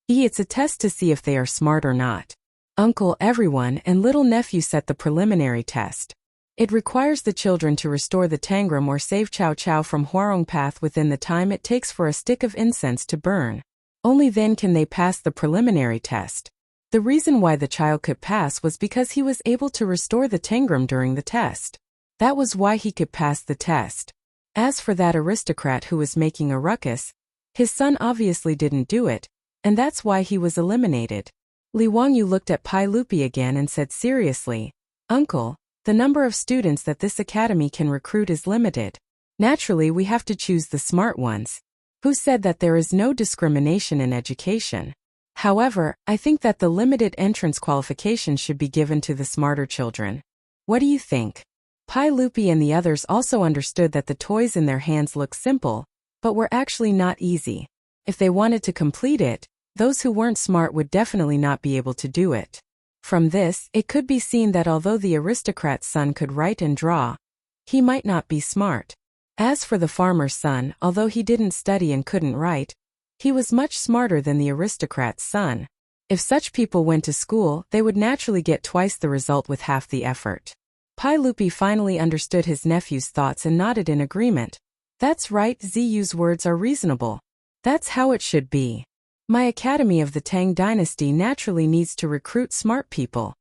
It's a test to see if they are smart or not. Uncle everyone and little nephew set the preliminary test. It requires the children to restore the tangram or save Chow Chow from Huarong path within the time it takes for a stick of incense to burn. Only then can they pass the preliminary test. The reason why the child could pass was because he was able to restore the tangram during the test. That was why he could pass the test. As for that aristocrat who was making a ruckus, his son obviously didn't do it, and that's why he was eliminated. Li Wangyu looked at Pai Lupi again and said seriously, Uncle, the number of students that this academy can recruit is limited. Naturally we have to choose the smart ones. Who said that there is no discrimination in education? However, I think that the limited entrance qualification should be given to the smarter children. What do you think? Pai Lupi and the others also understood that the toys in their hands looked simple, but were actually not easy. If they wanted to complete it, those who weren't smart would definitely not be able to do it. From this, it could be seen that although the aristocrat's son could write and draw, he might not be smart. As for the farmer's son, although he didn't study and couldn't write, he was much smarter than the aristocrat's son. If such people went to school, they would naturally get twice the result with half the effort. Pai Lupi finally understood his nephew's thoughts and nodded in agreement. That's right, Ziyu's words are reasonable. That's how it should be. My academy of the Tang dynasty naturally needs to recruit smart people.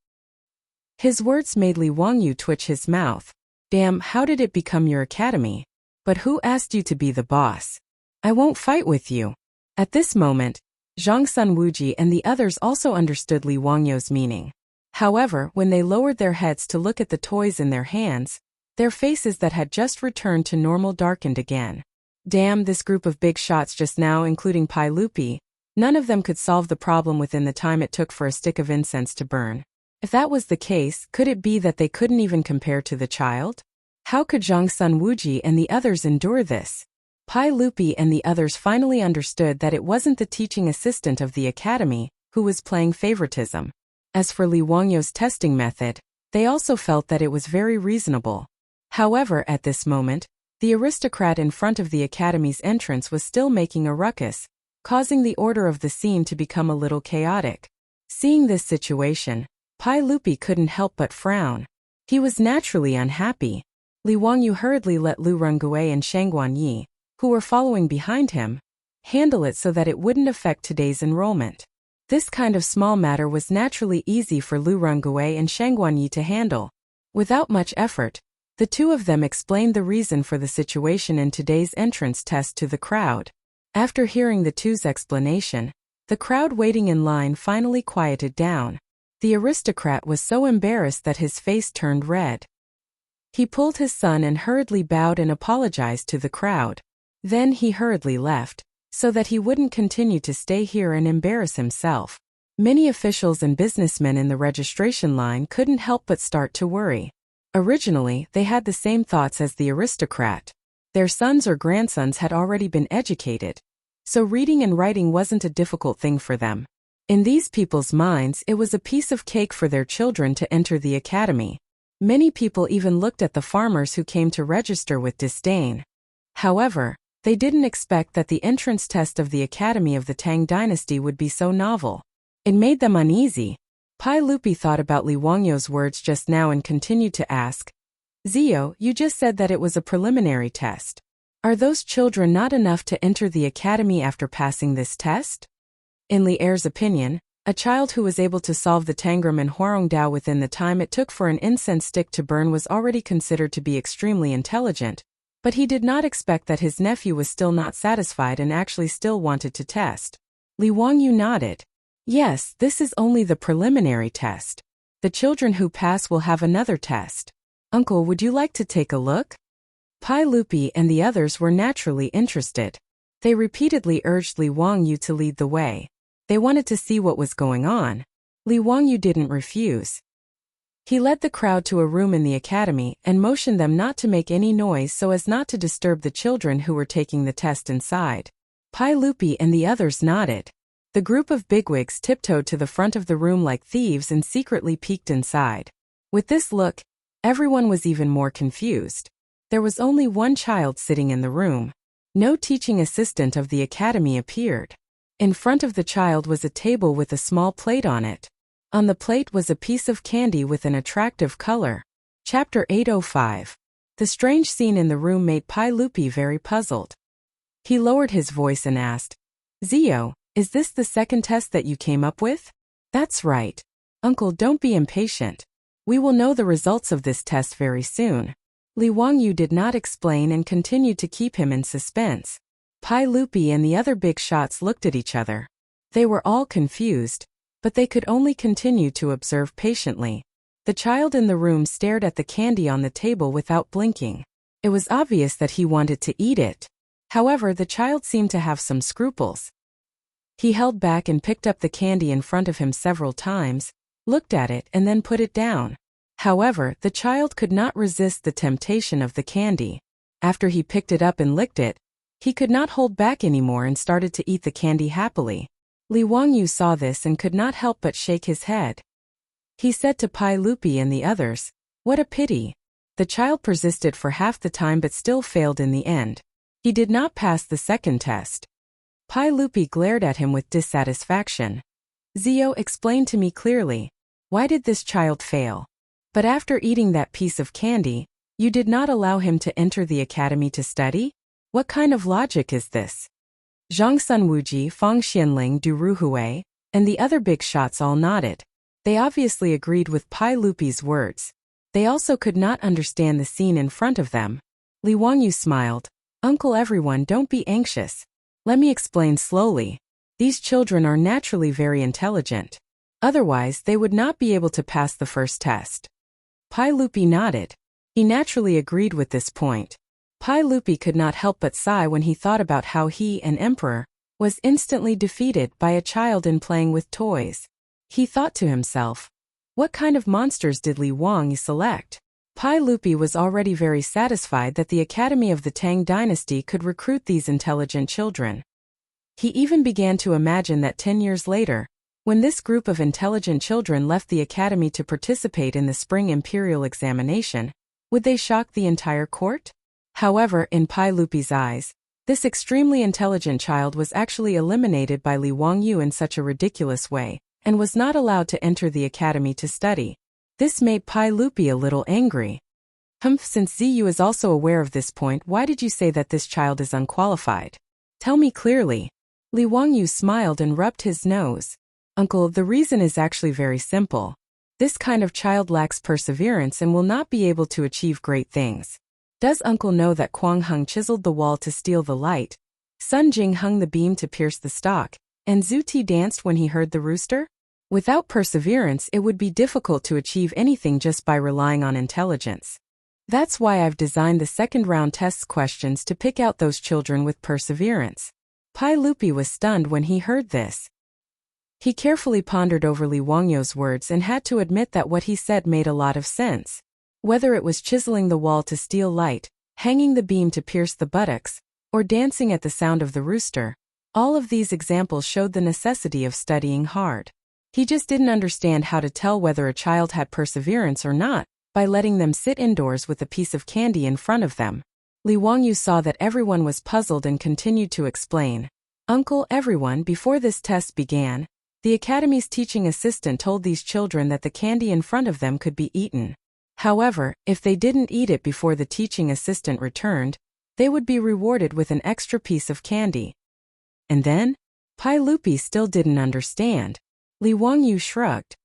His words made Li Wangyu twitch his mouth. Damn, how did it become your academy? But who asked you to be the boss? I won't fight with you. At this moment, Zhang Sun Wuji and the others also understood Li Wangyu's meaning. However, when they lowered their heads to look at the toys in their hands, their faces that had just returned to normal darkened again. Damn, this group of big shots just now, including Pai Lupi, none of them could solve the problem within the time it took for a stick of incense to burn. If that was the case, could it be that they couldn't even compare to the child? How could Zhang Sun Wuji and the others endure this? Pai Lupi and the others finally understood that it wasn't the teaching assistant of the academy who was playing favoritism. As for Li Wangyu's testing method, they also felt that it was very reasonable. However, at this moment, the aristocrat in front of the academy's entrance was still making a ruckus, causing the order of the scene to become a little chaotic. Seeing this situation, Pai Lupi couldn't help but frown. He was naturally unhappy. Li Wangyu hurriedly let Lu Rungue and Shangguan Yi, who were following behind him, handle it so that it wouldn't affect today's enrollment. This kind of small matter was naturally easy for Lu Rungue and Shangguan Yi to handle. Without much effort, the two of them explained the reason for the situation in today's entrance test to the crowd. After hearing the two's explanation, the crowd waiting in line finally quieted down. The aristocrat was so embarrassed that his face turned red. He pulled his son and hurriedly bowed and apologized to the crowd. Then he hurriedly left, so that he wouldn't continue to stay here and embarrass himself. Many officials and businessmen in the registration line couldn't help but start to worry. Originally, they had the same thoughts as the aristocrat. Their sons or grandsons had already been educated, so reading and writing wasn't a difficult thing for them. In these people's minds, it was a piece of cake for their children to enter the academy. Many people even looked at the farmers who came to register with disdain. However, they didn't expect that the entrance test of the Academy of the Tang Dynasty would be so novel. It made them uneasy. Pai Lupi thought about Li Wangyu's words just now and continued to ask, Zio, you just said that it was a preliminary test. Are those children not enough to enter the academy after passing this test? In Li Er's opinion, a child who was able to solve the tangram and Huarong Dao within the time it took for an incense stick to burn was already considered to be extremely intelligent, but he did not expect that his nephew was still not satisfied and actually still wanted to test. Li Wangyu nodded. Yes, this is only the preliminary test. The children who pass will have another test. Uncle, would you like to take a look? Pai Lupi and the others were naturally interested. They repeatedly urged Li Wangyu to lead the way. They wanted to see what was going on. Li Wangyu didn't refuse. He led the crowd to a room in the academy and motioned them not to make any noise so as not to disturb the children who were taking the test inside. Pai Lupi and the others nodded. The group of bigwigs tiptoed to the front of the room like thieves and secretly peeked inside. With this look, everyone was even more confused. There was only one child sitting in the room. No teaching assistant of the academy appeared. In front of the child was a table with a small plate on it. On the plate was a piece of candy with an attractive color. Chapter 805. The strange scene in the room made Pai Lupi very puzzled. He lowered his voice and asked, "Zio, is this the second test that you came up with?" "That's right. Uncle, don't be impatient. We will know the results of this test very soon." Li Wangyu did not explain and continued to keep him in suspense. Pai Lupi and the other big shots looked at each other. They were all confused, but they could only continue to observe patiently. The child in the room stared at the candy on the table without blinking. It was obvious that he wanted to eat it. However, the child seemed to have some scruples. He held back and picked up the candy in front of him several times, looked at it and then put it down. However, the child could not resist the temptation of the candy. After he picked it up and licked it, he could not hold back anymore and started to eat the candy happily. Li Wangyu saw this and could not help but shake his head. He said to Pai Lupi and the others, "What a pity." The child persisted for half the time but still failed in the end. He did not pass the second test. Pai Lupi glared at him with dissatisfaction. "Zio, explain to me clearly. Why did this child fail? But after eating that piece of candy, you did not allow him to enter the academy to study? What kind of logic is this?" Zhang Sunwuji, Fang Xianling, Du Ruhui, and the other big shots all nodded. They obviously agreed with Pai Lupi's words. They also could not understand the scene in front of them. Li Wangyu smiled. "Uncle, everyone, don't be anxious. Let me explain slowly. These children are naturally very intelligent. Otherwise, they would not be able to pass the first test." Pai Lupi nodded. He naturally agreed with this point. Pai Lupi could not help but sigh when he thought about how he, an emperor, was instantly defeated by a child in playing with toys. He thought to himself, what kind of monsters did Li Wangyu select? Pai Lupi was already very satisfied that the Academy of the Tang Dynasty could recruit these intelligent children. He even began to imagine that 10 years later, when this group of intelligent children left the academy to participate in the spring imperial examination, would they shock the entire court? However, in Pai Lupi's eyes, this extremely intelligent child was actually eliminated by Li Wangyu in such a ridiculous way, and was not allowed to enter the academy to study. This made Pai Lupi a little angry. Since Ziyu is also aware of this point, why did you say that this child is unqualified? Tell me clearly. Li Wangyu smiled and rubbed his nose. Uncle, the reason is actually very simple. This kind of child lacks perseverance and will not be able to achieve great things. Does Uncle know that Kuang Heng chiseled the wall to steal the light, Sun Jing hung the beam to pierce the stalk, and Zhu Ti danced when he heard the rooster? Without perseverance, it would be difficult to achieve anything just by relying on intelligence. That's why I've designed the second round tests questions to pick out those children with perseverance. Pai Lupi was stunned when he heard this. He carefully pondered over Li Wangyu's words and had to admit that what he said made a lot of sense. Whether it was chiseling the wall to steal light, hanging the beam to pierce the buttocks, or dancing at the sound of the rooster, all of these examples showed the necessity of studying hard. He just didn't understand how to tell whether a child had perseverance or not by letting them sit indoors with a piece of candy in front of them. Li Wangyu saw that everyone was puzzled and continued to explain. Uncle, everyone, before this test began, the academy's teaching assistant told these children that the candy in front of them could be eaten. However, if they didn't eat it before the teaching assistant returned, they would be rewarded with an extra piece of candy. And then? Pai Lupi still didn't understand. Li Wangyu shrugged.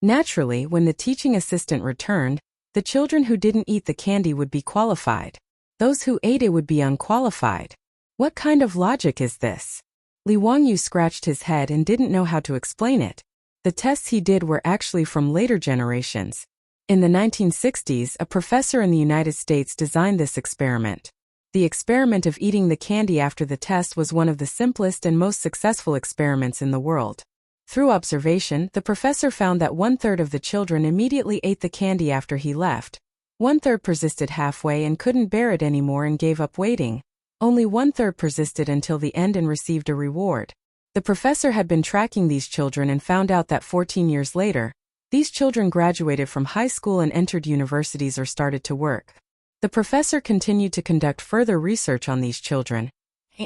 Naturally, when the teaching assistant returned, the children who didn't eat the candy would be qualified. Those who ate it would be unqualified. What kind of logic is this? Li Wangyu scratched his head and didn't know how to explain it. The tests he did were actually from later generations. In the 1960s, a professor in the United States designed this experiment. The experiment of eating the candy after the test was one of the simplest and most successful experiments in the world. Through observation, the professor found that 1/3 of the children immediately ate the candy after he left. 1/3 persisted halfway and couldn't bear it anymore and gave up waiting. Only 1/3 persisted until the end and received a reward. The professor had been tracking these children and found out that 14 years later, these children graduated from high school and entered universities or started to work. The professor continued to conduct further research on these children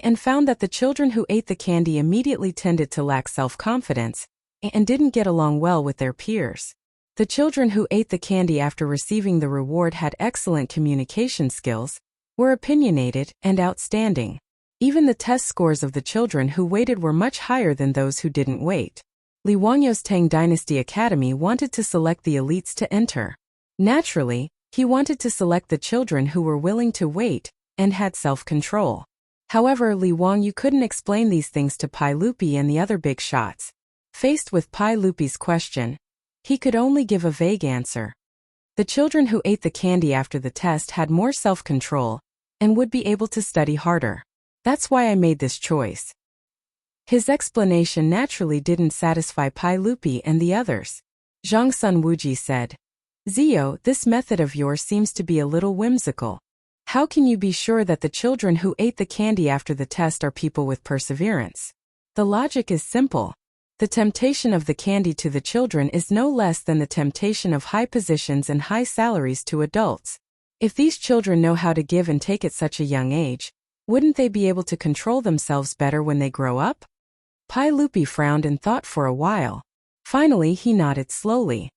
and found that the children who ate the candy immediately tended to lack self-confidence and didn't get along well with their peers. The children who ate the candy after receiving the reward had excellent communication skills, were opinionated, and outstanding. Even the test scores of the children who waited were much higher than those who didn't wait. Li Wangyo's Tang Dynasty Academy wanted to select the elites to enter. Naturally, he wanted to select the children who were willing to wait and had self-control. However, Li Wangyu couldn't explain these things to Pai Lupi and the other big shots. Faced with Pai Lupi's question, he could only give a vague answer. The children who ate the candy after the test had more self-control and would be able to study harder. That's why I made this choice. His explanation naturally didn't satisfy Pai Lupi and the others. Zhang Sun Wuji said, "Zio, this method of yours seems to be a little whimsical. How can you be sure that the children who ate the candy after the test are people with perseverance? The logic is simple. The temptation of the candy to the children is no less than the temptation of high positions and high salaries to adults. If these children know how to give and take at such a young age, wouldn't they be able to control themselves better when they grow up?" Pai Lupi frowned and thought for a while. Finally, he nodded slowly.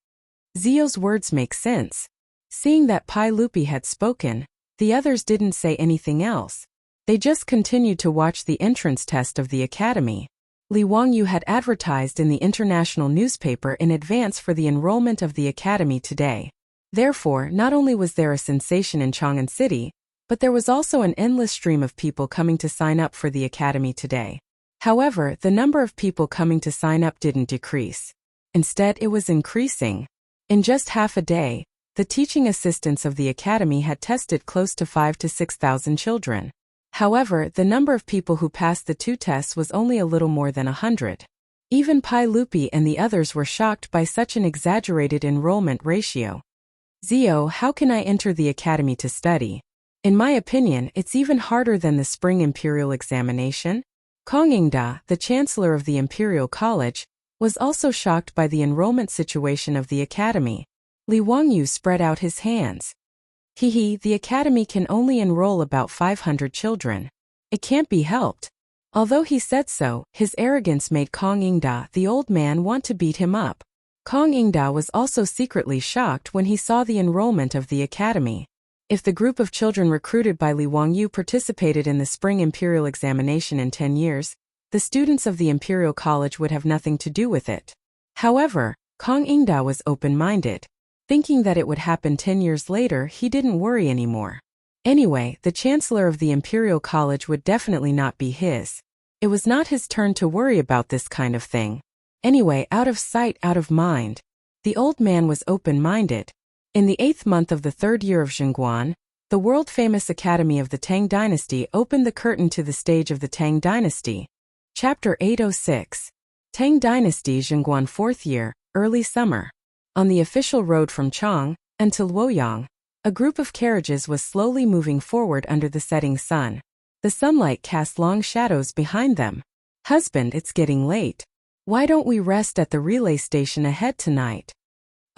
Zio's words make sense. Seeing that Pai Lupi had spoken, the others didn't say anything else. They just continued to watch the entrance test of the academy. Li Wangyu had advertised in the international newspaper in advance for the enrollment of the academy today. Therefore, not only was there a sensation in Chang'an City, but there was also an endless stream of people coming to sign up for the academy today. However, the number of people coming to sign up didn't decrease. Instead, it was increasing. In just half a day, the teaching assistants of the academy had tested close to 5,000 to 6,000 children. However, the number of people who passed the 2 tests was only a little more than 100. Even Pai Lupi and the others were shocked by such an exaggerated enrollment ratio. "Zio, how can I enter the academy to study? In my opinion, it's even harder than the spring imperial examination." Kong Yingda, the chancellor of the Imperial College, was also shocked by the enrollment situation of the academy. Li Wangyu spread out his hands. The academy can only enroll about 500 children. It can't be helped." Although he said so, his arrogance made Kong Yingda, the old man, want to beat him up. Kong Yingda was also secretly shocked when he saw the enrollment of the academy. If the group of children recruited by Li Wangyu participated in the spring imperial examination in 10 years, the students of the Imperial College would have nothing to do with it. However, Kong Yingda was open-minded. Thinking that it would happen 10 years later, he didn't worry anymore. Anyway, the chancellor of the Imperial College would definitely not be his. It was not his turn to worry about this kind of thing. Anyway, out of sight, out of mind. The old man was open-minded. In the 8th month of the 3rd year of Zhengguan, the world-famous Academy of the Tang Dynasty opened the curtain to the stage of the Tang Dynasty. Chapter 806. Tang Dynasty Zhengguan 4th year, early summer. On the official road from Chang'an to Luoyang, a group of carriages was slowly moving forward under the setting sun. The sunlight cast long shadows behind them. "Husband, it's getting late. Why don't we rest at the relay station ahead tonight?"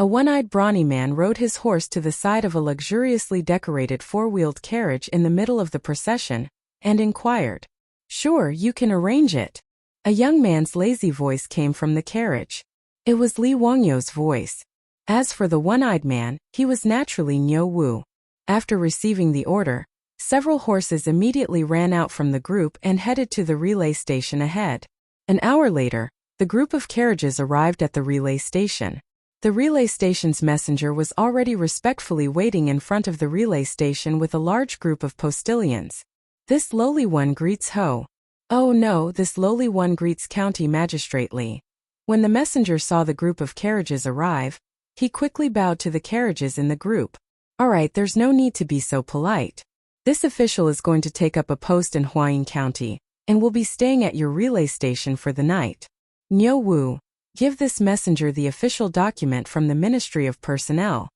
A one-eyed brawny man rode his horse to the side of a luxuriously decorated four-wheeled carriage in the middle of the procession, and inquired. "Sure, you can arrange it." A young man's lazy voice came from the carriage. It was Li Wangyo's voice. As for the one-eyed man, he was naturally Niu Wu. After receiving the order, several horses immediately ran out from the group and headed to the relay station ahead. An hour later, the group of carriages arrived at the relay station. The relay station's messenger was already respectfully waiting in front of the relay station with a large group of postilions. "This lowly one greets Ho." "Oh no, this lowly one greets County Magistrate Li." When the messenger saw the group of carriages arrive, He quickly bowed to the carriages in the group. All right, there's no need to be so polite. This official is going to take up a post in Huayin County, and will be staying at your relay station for the night. Niu Wu, give this messenger the official document from the Ministry of Personnel.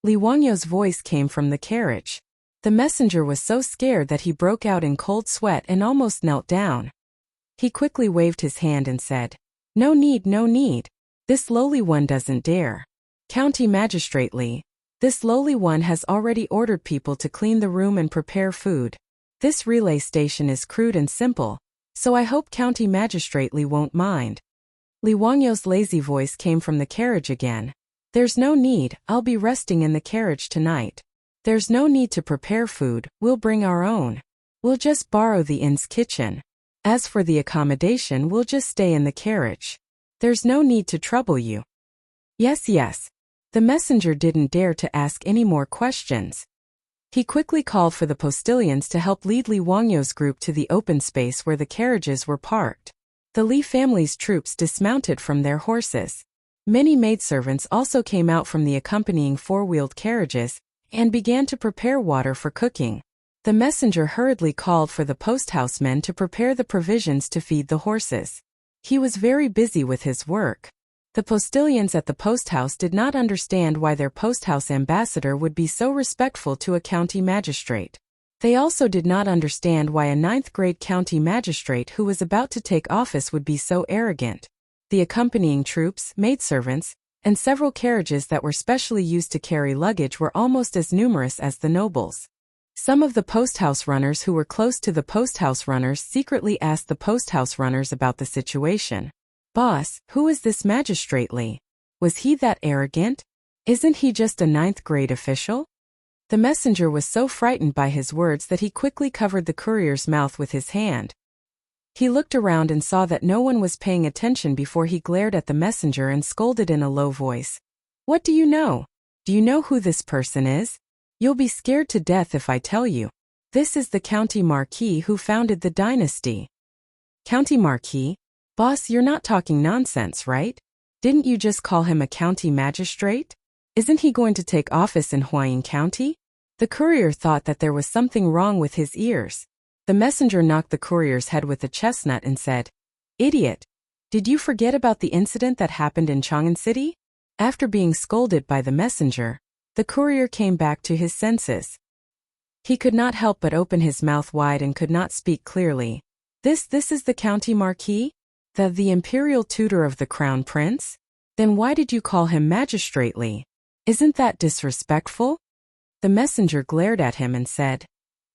Li Wangyou's voice came from the carriage. The messenger was so scared that he broke out in cold sweat and almost knelt down. He quickly waved his hand and said, No need, no need. This lowly one doesn't dare. County Magistrate Li, this lowly one has already ordered people to clean the room and prepare food. This relay station is crude and simple, so I hope County Magistrate Li won't mind. Li Wangyou's lazy voice came from the carriage again. There's no need, I'll be resting in the carriage tonight. There's no need to prepare food, we'll bring our own. We'll just borrow the inn's kitchen. As for the accommodation, we'll just stay in the carriage. There's no need to trouble you. Yes, yes. The messenger didn't dare to ask any more questions. He quickly called for the postilions to help lead Li Wangyou's group to the open space where the carriages were parked. The Li family's troops dismounted from their horses. Many maidservants also came out from the accompanying four-wheeled carriages and began to prepare water for cooking. The messenger hurriedly called for the posthouse men to prepare the provisions to feed the horses. He was very busy with his work. The postilions at the posthouse did not understand why their posthouse ambassador would be so respectful to a county magistrate. They also did not understand why a ninth-grade county magistrate who was about to take office would be so arrogant. The accompanying troops, maidservants, and several carriages that were specially used to carry luggage were almost as numerous as the nobles. Some of the posthouse runners who were close to the posthouse runners secretly asked the posthouse runners about the situation. Boss, who is this magistrate Li? Was he that arrogant? Isn't he just a ninth-grade official? The messenger was so frightened by his words that he quickly covered the courier's mouth with his hand. He looked around and saw that no one was paying attention before he glared at the messenger and scolded in a low voice. What do you know? Do you know who this person is? You'll be scared to death if I tell you. This is the county marquis who founded the dynasty. County marquis? Boss, you're not talking nonsense, right? Didn't you just call him a county magistrate? Isn't he going to take office in Huayin County? The courier thought that there was something wrong with his ears. The messenger knocked the courier's head with a chestnut and said, Idiot! Did you forget about the incident that happened in Chang'an City? After being scolded by the messenger, the courier came back to his senses. He could not help but open his mouth wide and could not speak clearly. This is the county marquis? The imperial tutor of the crown prince? Then why did you call him Magistrate Li? Isn't that disrespectful? The messenger glared at him and said,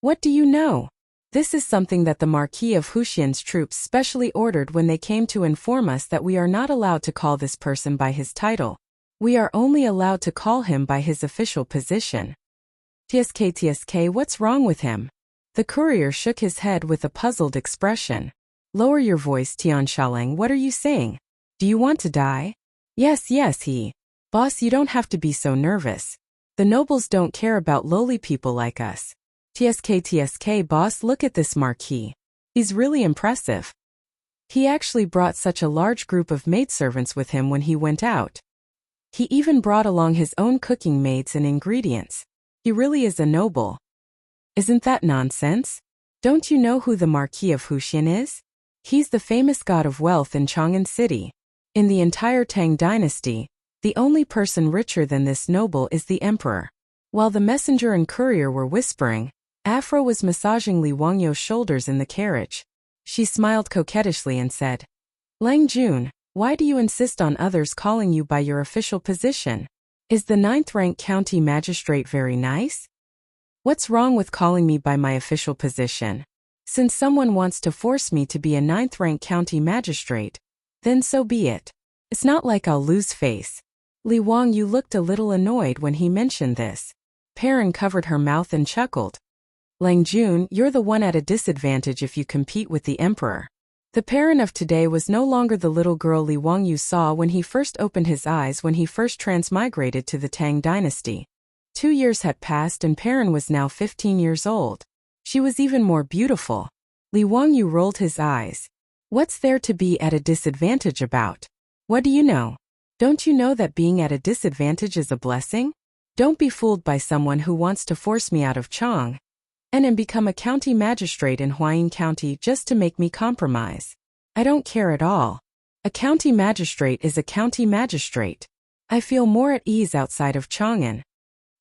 What do you know? This is something that the Marquis of Huxian's troops specially ordered when they came to inform us that we are not allowed to call this person by his title. We are only allowed to call him by his official position. TSK, what's wrong with him? The courier shook his head with a puzzled expression. Lower your voice, Tian Shalang, what are you saying? Do you want to die? Yes, Boss, you don't have to be so nervous. The nobles don't care about lowly people like us. TSK, boss, look at this marquis. He's really impressive. He actually brought such a large group of maidservants with him when he went out. He even brought along his own cooking maids and ingredients. He really is a noble. Isn't that nonsense? Don't you know who the Marquis of Huxian is? He's the famous god of wealth in Chang'an City. In the entire Tang dynasty, the only person richer than this noble is the emperor. While the messenger and courier were whispering, Afro was massaging Li Wangyou's shoulders in the carriage. She smiled coquettishly and said, Lang Jun, why do you insist on others calling you by your official position? Is the ninth-rank county magistrate very nice? What's wrong with calling me by my official position? Since someone wants to force me to be a ninth-rank county magistrate, then so be it. It's not like I'll lose face. Li Wangyou looked a little annoyed when he mentioned this. Perrin covered her mouth and chuckled. Lang Jun, you're the one at a disadvantage if you compete with the emperor. The Perrin of today was no longer the little girl Li Wangyou saw when he first opened his eyes when he first transmigrated to the Tang dynasty. 2 years had passed and Perrin was now 15 years old. She was even more beautiful. Li Wangyou rolled his eyes. What's there to be at a disadvantage about? What do you know? Don't you know that being at a disadvantage is a blessing? Don't be fooled by someone who wants to force me out of Chang'an and become a county magistrate in Huayin County just to make me compromise. I don't care at all. A county magistrate is a county magistrate. I feel more at ease outside of Chang'an.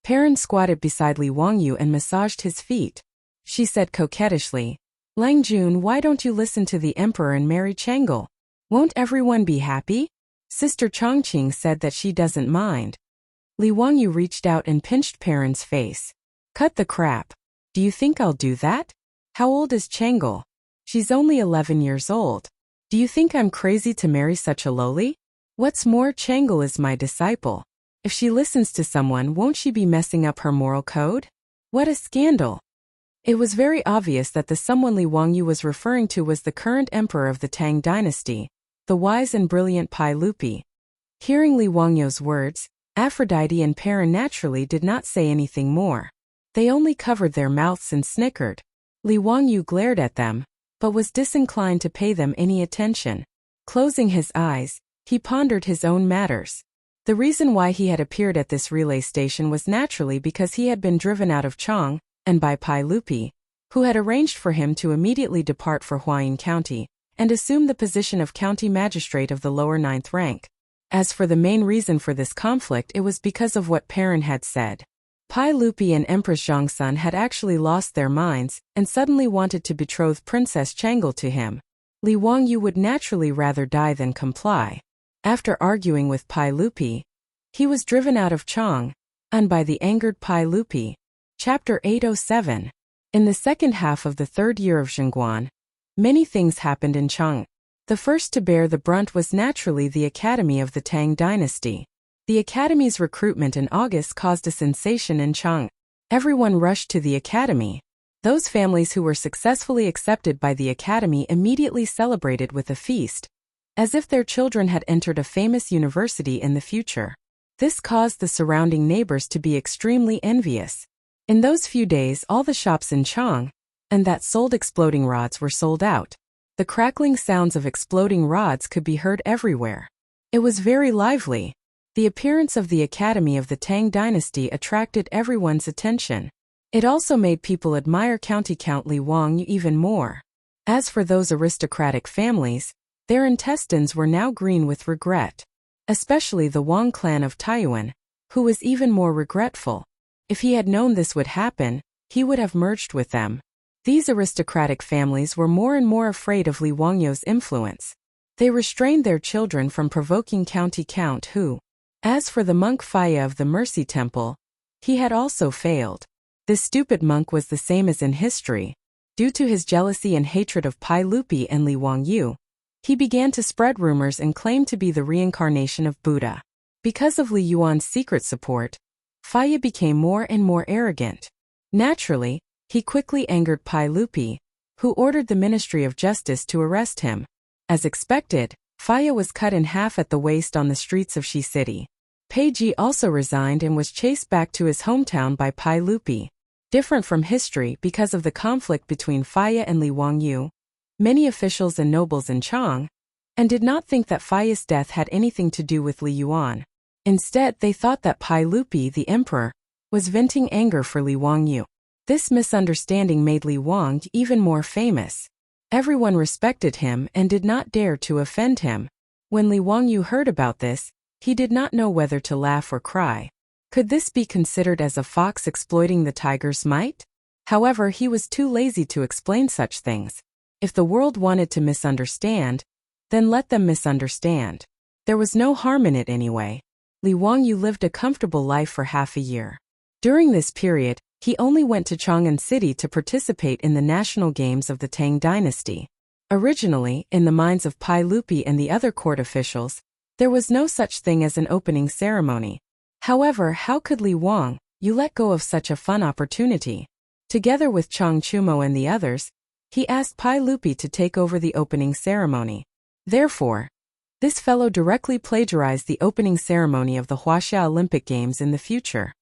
Perrin squatted beside Li Wangyu and massaged his feet. She said coquettishly, Lang Jun, why don't you listen to the emperor and marry Chang'an? Won't everyone be happy? Sister Chongqing said that she doesn't mind. Li Wangyu reached out and pinched Perrin's face. Cut the crap. Do you think I'll do that? How old is Chang'an? She's only 11 years old. Do you think I'm crazy to marry such a lowly? What's more, Chang'an is my disciple. If she listens to someone, won't she be messing up her moral code? What a scandal. It was very obvious that the someone Li Wangyu was referring to was the current emperor of the Tang dynasty, the wise and brilliant Pai Lupi. Hearing Li Wangyu's words, Aphrodite and Perrin naturally did not say anything more. They only covered their mouths and snickered. Li Wangyu glared at them, but was disinclined to pay them any attention. Closing his eyes, he pondered his own matters. The reason why he had appeared at this relay station was naturally because he had been driven out of Chang'an and by Pai Lupi, who had arranged for him to immediately depart for Huayin County and assume the position of county magistrate of the lower 9th rank. As for the main reason for this conflict, it was because of what Perrin had said. Pai Lupi and Empress Zhongsun had actually lost their minds and suddenly wanted to betroth Princess Chang'an to him. Li Wangyu would naturally rather die than comply. After arguing with Pai Lupi, he was driven out of Chang'an and by the angered Pai Lupi. Chapter 807. In the second half of the third year of Zhengguan, many things happened in Chang'an. The first to bear the brunt was naturally the Academy of the Tang dynasty. The Academy's recruitment in August caused a sensation in Chang'an. Everyone rushed to the Academy. Those families who were successfully accepted by the Academy immediately celebrated with a feast, as if their children had entered a famous university in the future. This caused the surrounding neighbors to be extremely envious. In those few days, all the shops in Chang'an and that sold exploding rods were sold out. The crackling sounds of exploding rods could be heard everywhere. It was very lively. The appearance of the Academy of the Tang dynasty attracted everyone's attention. It also made people admire County Count Li Wangyu even more. As for those aristocratic families, their intestines were now green with regret. Especially the Wang clan of Taiyuan, who was even more regretful. If he had known this would happen, he would have merged with them. These aristocratic families were more and more afraid of Li Wangyu's influence. They restrained their children from provoking County Count who. As for the monk Faya of the Mercy Temple, he had also failed. This stupid monk was the same as in history. Due to his jealousy and hatred of Pai Lupi and Li Wangyu, he began to spread rumors and claimed to be the reincarnation of Buddha. Because of Li Yuan's secret support, Faya became more and more arrogant. Naturally, he quickly angered Pai Lupi, who ordered the Ministry of Justice to arrest him. As expected, Faya was cut in half at the waist on the streets of Shi City. Pei Ji also resigned and was chased back to his hometown by Pai Lupi. Different from history because of the conflict between Faya and Li Wangyu, many officials and nobles in Chang'an and did not think that Faya's death had anything to do with Li Yuan. Instead, they thought that Pai Lupi, the emperor, was venting anger for Li Wangyu. This misunderstanding made Li Wangyu even more famous. Everyone respected him and did not dare to offend him. When Li Wangyu heard about this, he did not know whether to laugh or cry. Could this be considered as a fox exploiting the tiger's might? However, he was too lazy to explain such things. If the world wanted to misunderstand, then let them misunderstand. There was no harm in it anyway. Li Wangyu lived a comfortable life for half a year. During this period, he only went to Chang'an City to participate in the national games of the Tang dynasty. Originally, in the minds of Pai Lupi and the other court officials, there was no such thing as an opening ceremony. However, how could Li Wangyu let go of such a fun opportunity? Together with Chang Chumo and the others, he asked Pai Lupi to take over the opening ceremony. Therefore, this fellow directly plagiarized the opening ceremony of the Wuxia Olympic Games in the future.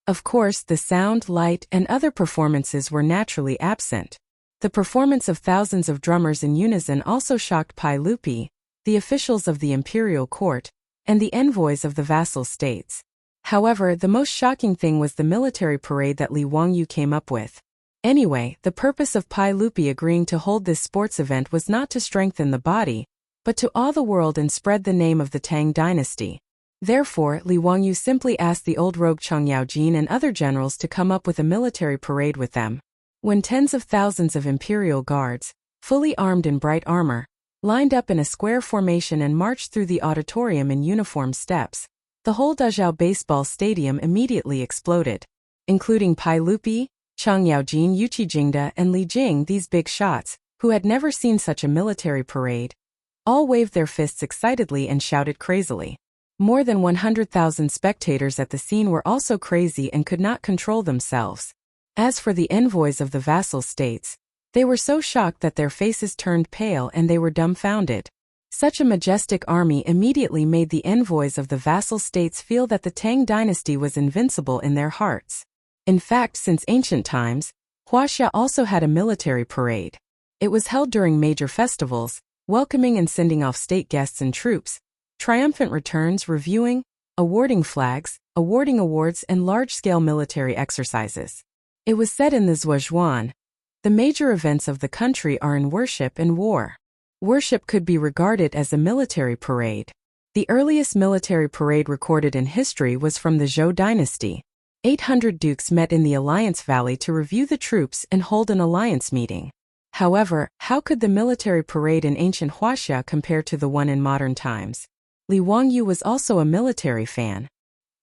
Of course, the sound, light, and other performances were naturally absent. The performance of thousands of drummers in unison also shocked Pai Lupi, the officials of the imperial court, and the envoys of the vassal states. However, the most shocking thing was the military parade that Li Wangyu came up with. Anyway, the purpose of Pai Lupi agreeing to hold this sports event was not to strengthen the body, but to awe the world and spread the name of the Tang dynasty. Therefore, Li Wangyu simply asked the old rogue Chang Yaojin and other generals to come up with a military parade with them. When tens of thousands of imperial guards, fully armed in bright armor, lined up in a square formation and marched through the auditorium in uniform steps, the whole Dazhao baseball stadium immediately exploded. Including Pai Lupi, Chang Yaojin, Yuqi Jingde, and Li Jing, these big shots, who had never seen such a military parade, all waved their fists excitedly and shouted crazily. More than 100,000 spectators at the scene were also crazy and could not control themselves. As for the envoys of the vassal states, they were so shocked that their faces turned pale and they were dumbfounded. Such a majestic army immediately made the envoys of the vassal states feel that the Tang dynasty was invincible in their hearts. In fact, since ancient times, Wuxia also had a military parade. It was held during major festivals, welcoming and sending off state guests and troops, triumphant returns, reviewing, awarding flags, awarding awards, and large-scale military exercises. It was said in the Zhuozhuan, the major events of the country are in worship and war. Worship could be regarded as a military parade. The earliest military parade recorded in history was from the Zhou dynasty. 800 dukes met in the Alliance Valley to review the troops and hold an alliance meeting. However, how could the military parade in ancient Wuxia compare to the one in modern times? Li Wangyu was also a military fan.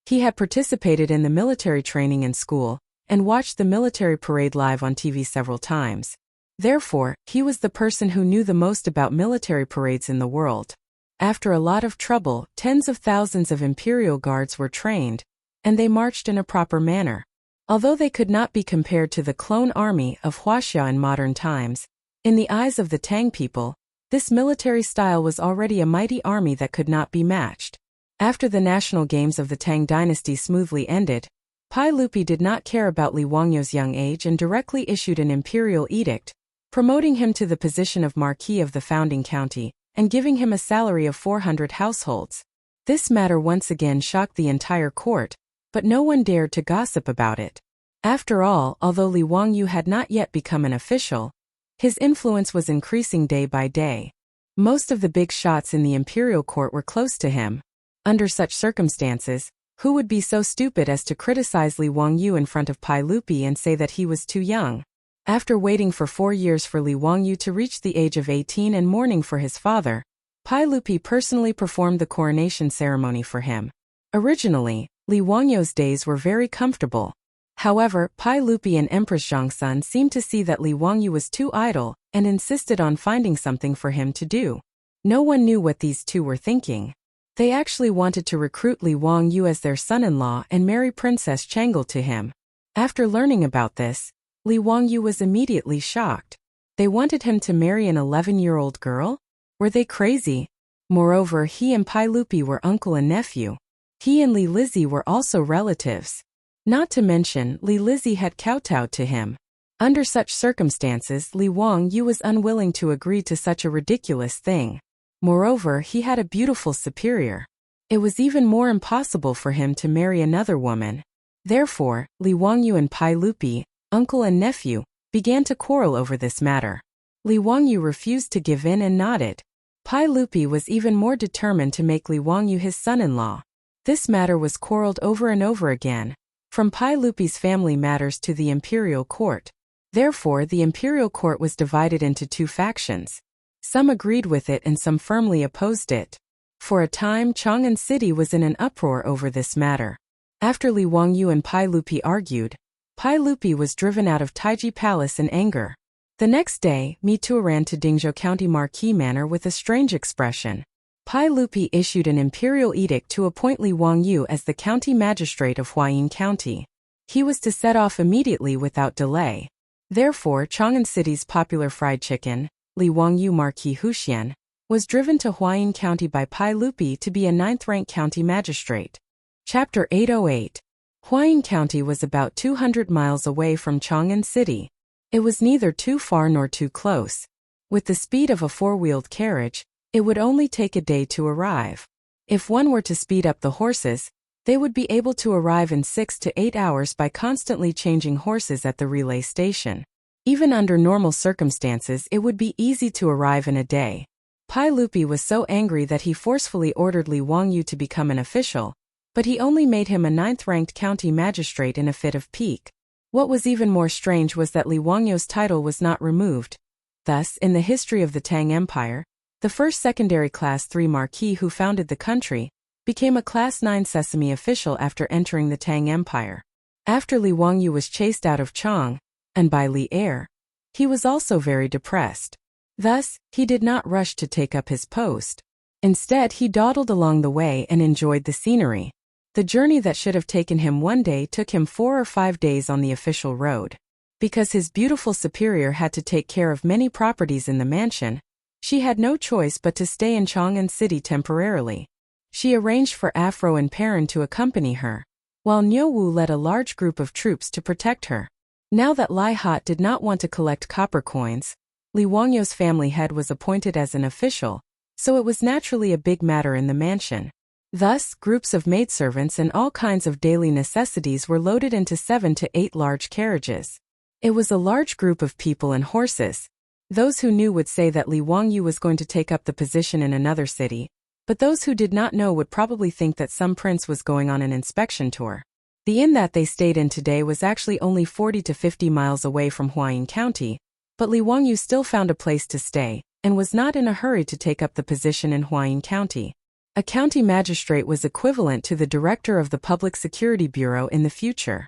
He had participated in the military training in school and watched the military parade live on TV several times. Therefore, he was the person who knew the most about military parades in the world. After a lot of trouble, tens of thousands of imperial guards were trained, and they marched in a proper manner. Although they could not be compared to the clone army of Wuxia in modern times, in the eyes of the Tang people, this military style was already a mighty army that could not be matched. After the national games of the Tang dynasty smoothly ended, Pai Lupi did not care about Li Wangyu's young age and directly issued an imperial edict, promoting him to the position of Marquis of the founding county, and giving him a salary of 400 households. This matter once again shocked the entire court, but no one dared to gossip about it. After all, although Li Wangyu had not yet become an official, his influence was increasing day by day. Most of the big shots in the imperial court were close to him. Under such circumstances, who would be so stupid as to criticize Li Wangyu in front of Pai Lupi and say that he was too young? After waiting for 4 years for Li Wangyu to reach the age of 18 and mourning for his father, Pai Lupi personally performed the coronation ceremony for him. Originally, Li Wangyu's days were very comfortable. However, Pai Lupi and Empress Zhongsun seemed to see that Li Wangyu was too idle and insisted on finding something for him to do. No one knew what these two were thinking. They actually wanted to recruit Li Wangyu as their son-in-law and marry Princess Chang'an to him. After learning about this, Li Wangyu was immediately shocked. They wanted him to marry an 11-year-old girl? Were they crazy? Moreover, he and Pai Lupi were uncle and nephew. He and Li Lizzie were also relatives. Not to mention, Li Lizzie had kowtowed to him. Under such circumstances, Li Wangyu was unwilling to agree to such a ridiculous thing. Moreover, he had a beautiful superior. It was even more impossible for him to marry another woman. Therefore, Li Wangyu and Pai Lupi, uncle and nephew, began to quarrel over this matter. Li Wangyu refused to give in and nodded. Pai Lupi was even more determined to make Li Wangyu his son-in-law. This matter was quarreled over and over again, from Pai Lupi's family matters to the imperial court. Therefore, the imperial court was divided into two factions. Some agreed with it and some firmly opposed it. For a time, Chang'an city was in an uproar over this matter. After Li Wangyu and Pai Lupi argued, Pai Lupi was driven out of Taiji Palace in anger. The next day, Mitu ran to Dingzhou County Marquis Manor with a strange expression. Pai Lupi issued an imperial edict to appoint Li Wangyu as the county magistrate of Huayin County. He was to set off immediately without delay. Therefore, Chang'an City's popular fried chicken, Li Wangyu Marquis Huxian, was driven to Huayin County by Pai Lupi to be a 9th-rank county magistrate. Chapter 808. Huayin County was about 200 miles away from Chang'an City. It was neither too far nor too close. With the speed of a four-wheeled carriage, it would only take a day to arrive. If one were to speed up the horses, they would be able to arrive in 6 to 8 hours by constantly changing horses at the relay station. Even under normal circumstances, it would be easy to arrive in a day. Pai Lupi was so angry that he forcefully ordered Li Wangyu to become an official, but he only made him a 9th-ranked county magistrate in a fit of pique. What was even more strange was that Li Wangyu's title was not removed. Thus, in the history of the Tang Empire, the first secondary Class 3 marquis who founded the country became a Class 9 sesame official after entering the Tang Empire. After Li Wangyu was chased out of Chang'an, and by Li Heir, he was also very depressed. Thus, he did not rush to take up his post. Instead, he dawdled along the way and enjoyed the scenery. The journey that should have taken him one day took him 4 or 5 days on the official road. Because his beautiful superior had to take care of many properties in the mansion, she had no choice but to stay in Chang'an City temporarily. She arranged for Afro and Perrin to accompany her, while Niu Wu led a large group of troops to protect her. Now that Lai Hot did not want to collect copper coins, Li Wangyu's family head was appointed as an official, so it was naturally a big matter in the mansion. Thus, groups of maidservants and all kinds of daily necessities were loaded into 7 to 8 large carriages. It was a large group of people and horses. Those who knew would say that Li Wangyu was going to take up the position in another city, but those who did not know would probably think that some prince was going on an inspection tour. The inn that they stayed in today was actually only 40 to 50 miles away from Huayin County, but Li Wangyu still found a place to stay, and was not in a hurry to take up the position in Huayin County. A county magistrate was equivalent to the director of the Public Security Bureau in the future.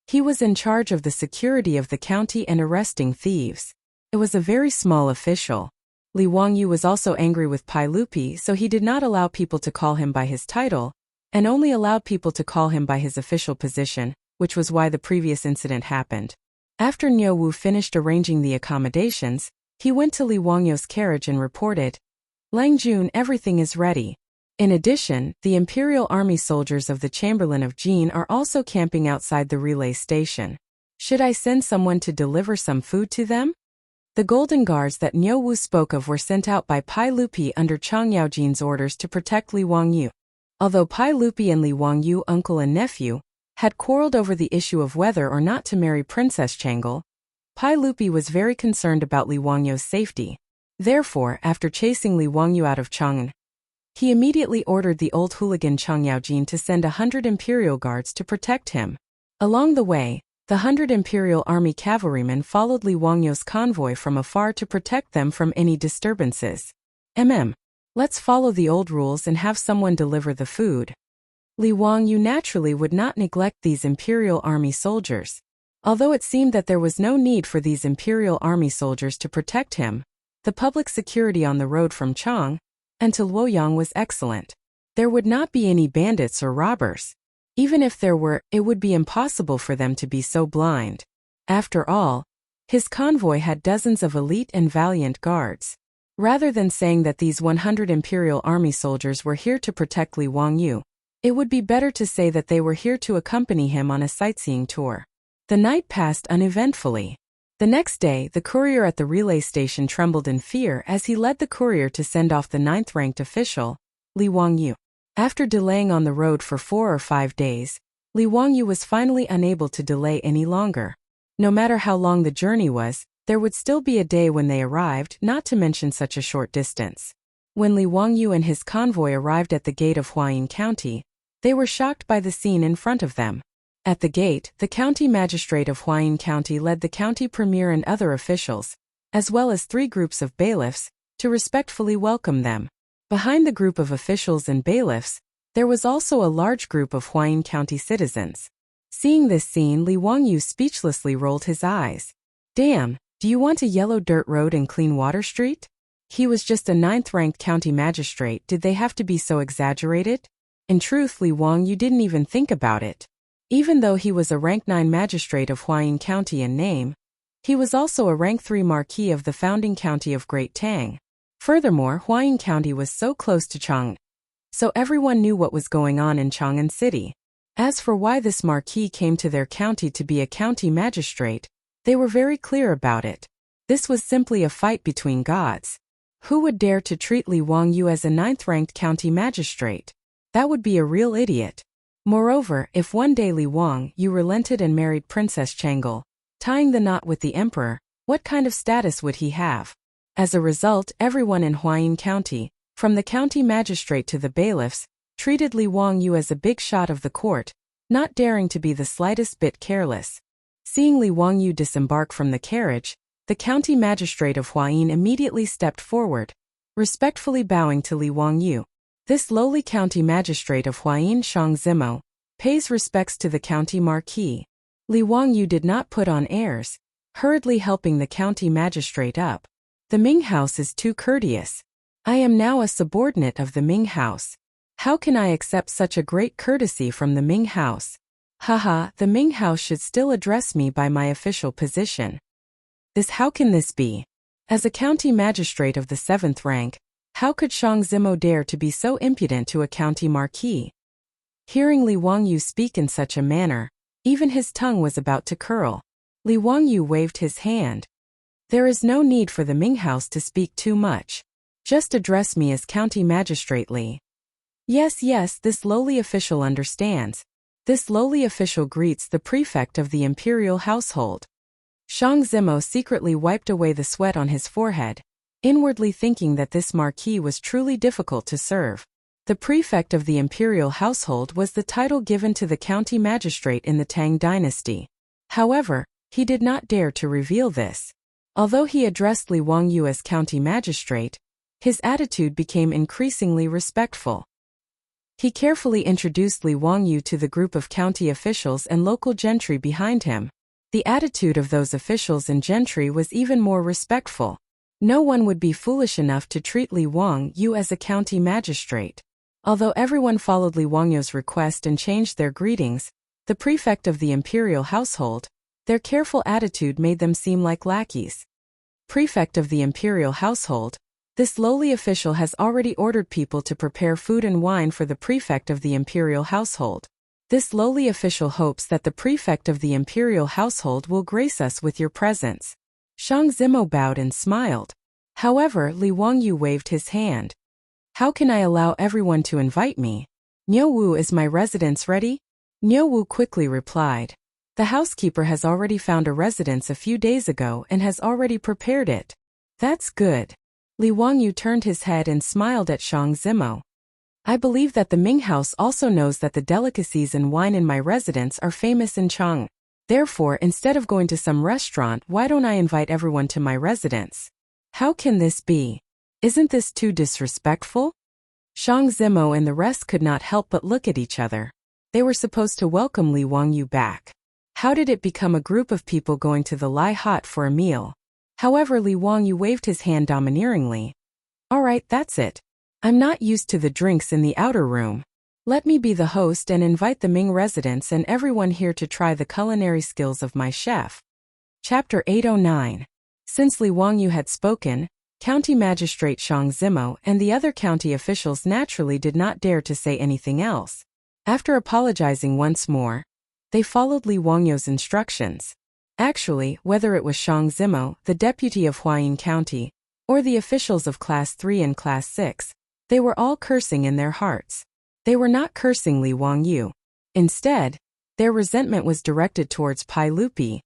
He was in charge of the security of the county and arresting thieves. It was a very small official. Li Wangyu was also angry with Pai Lupi, so he did not allow people to call him by his title, and only allowed people to call him by his official position, which was why the previous incident happened. After Niu Wu finished arranging the accommodations, he went to Li Wangyu's carriage and reported, "Lang Jun, everything is ready." In addition, the Imperial Army soldiers of the Chamberlain of Jin are also camping outside the relay station. Should I send someone to deliver some food to them? The golden guards that Niu Wu spoke of were sent out by Pai Lupi under Chang Yaojin's orders to protect Li Wangyu. Although Pai Lupi and Li Wangyu, uncle and nephew, had quarreled over the issue of whether or not to marry Princess Chang'an, Pai Lupi was very concerned about Li Wangyu's safety. Therefore, after chasing Li Wangyu out of Chang'an, he immediately ordered the old hooligan Chang Yaojin to send 100 imperial guards to protect him. Along the way, the 100 Imperial Army cavalrymen followed Li Wangyu's convoy from afar to protect them from any disturbances. Let's follow the old rules and have someone deliver the food. Li Wangyu naturally would not neglect these Imperial Army soldiers. Although it seemed that there was no need for these Imperial Army soldiers to protect him, the public security on the road from Chang'an to Luoyang was excellent. There would not be any bandits or robbers. Even if there were, it would be impossible for them to be so blind. After all, his convoy had dozens of elite and valiant guards. Rather than saying that these 100 Imperial Army soldiers were here to protect Li Wangyu, it would be better to say that they were here to accompany him on a sightseeing tour. The night passed uneventfully. The next day, the courier at the relay station trembled in fear as he led the courier to send off the 9th-ranked official, Li Wangyu. After delaying on the road for 4 or 5 days, Li Wangyu was finally unable to delay any longer. No matter how long the journey was, there would still be a day when they arrived, not to mention such a short distance. When Li Wangyu and his convoy arrived at the gate of Huayin County, they were shocked by the scene in front of them. At the gate, the county magistrate of Huayin County led the county premier and other officials, as well as 3 groups of bailiffs, to respectfully welcome them. Behind the group of officials and bailiffs, there was also a large group of Huayin County citizens. Seeing this scene, Li Wangyu speechlessly rolled his eyes. Damn, do you want a yellow dirt road and clean water street? He was just a 9th-ranked county magistrate. Did they have to be so exaggerated? In truth, Li Wangyu didn't even think about it. Even though he was a rank 9 magistrate of Huayin County in name, he was also a rank 3 marquis of the founding county of Great Tang. Furthermore, Huayin County was so close to Chang'an, so everyone knew what was going on in Chang'an City. As for why this marquis came to their county to be a county magistrate, they were very clear about it. This was simply a fight between gods. Who would dare to treat Li Wangyu as a ninth-ranked county magistrate? That would be a real idiot. Moreover, if one day Li Wangyu relented and married Princess Chang'an, tying the knot with the emperor, what kind of status would he have? As a result, everyone in Huayin County, from the county magistrate to the bailiffs, treated Li Wangyu as a big shot of the court, not daring to be the slightest bit careless. Seeing Li Wangyu disembark from the carriage, the county magistrate of Huayin immediately stepped forward, respectfully bowing to Li Wangyu. This lowly county magistrate of Huayin Shangzimo pays respects to the county marquis. Li Wangyu did not put on airs, hurriedly helping the county magistrate up. The Ming House is too courteous. I am now a subordinate of the Ming House. How can I accept such a great courtesy from the Ming House? Haha, the Ming House should still address me by my official position. How can this be? As a county magistrate of the 7th rank, how could Shangzimo dare to be so impudent to a county marquis? Hearing Li Wangyu speak in such a manner, even his tongue was about to curl. Li Wangyu waved his hand. There is no need for the Ming House to speak too much. Just address me as county magistrate Li. Yes, this lowly official understands. This lowly official greets the prefect of the imperial household. Shangzimo secretly wiped away the sweat on his forehead, inwardly thinking that this marquis was truly difficult to serve. The prefect of the imperial household was the title given to the county magistrate in the Tang dynasty. However, he did not dare to reveal this. Although he addressed Li Wangyu as county magistrate, his attitude became increasingly respectful. He carefully introduced Li Wangyu to the group of county officials and local gentry behind him. The attitude of those officials and gentry was even more respectful. No one would be foolish enough to treat Li Wangyu as a county magistrate. Although everyone followed Li Wangyu's request and changed their greetings, the prefect of the imperial household, their careful attitude made them seem like lackeys. Prefect of the imperial household, this lowly official has already ordered people to prepare food and wine for the prefect of the imperial household. This lowly official hopes that the prefect of the imperial household will grace us with your presence. Shangzimo bowed and smiled. However, Li Wangyu waved his hand. How can I allow everyone to invite me? Niuwu, is my residence ready? Niuwu quickly replied. The housekeeper has already found a residence a few days ago and has already prepared it. That's good. Li Wangyu turned his head and smiled at Shangzimo. I believe that the Ming House also knows that the delicacies and wine in my residence are famous in Chang'an. Therefore, instead of going to some restaurant, why don't I invite everyone to my residence? How can this be? Isn't this too disrespectful? Shangzimo and the rest could not help but look at each other. They were supposed to welcome Li Wangyu back. How did it become a group of people going to the Lai Hut for a meal? However, Li Wangyu waved his hand domineeringly. All right, that's it. I'm not used to the drinks in the outer room. Let me be the host and invite the Ming residents and everyone here to try the culinary skills of my chef. Chapter 809. Since Li Wangyu had spoken, County Magistrate Shangzimo and the other county officials naturally did not dare to say anything else. After apologizing once more, they followed Li Wangyu's instructions. Actually, whether it was Shangzimo, the deputy of Huayin County, or the officials of Class 3 and Class 6, they were all cursing in their hearts. They were not cursing Li Wangyu. Instead, their resentment was directed towards Pai Lupi,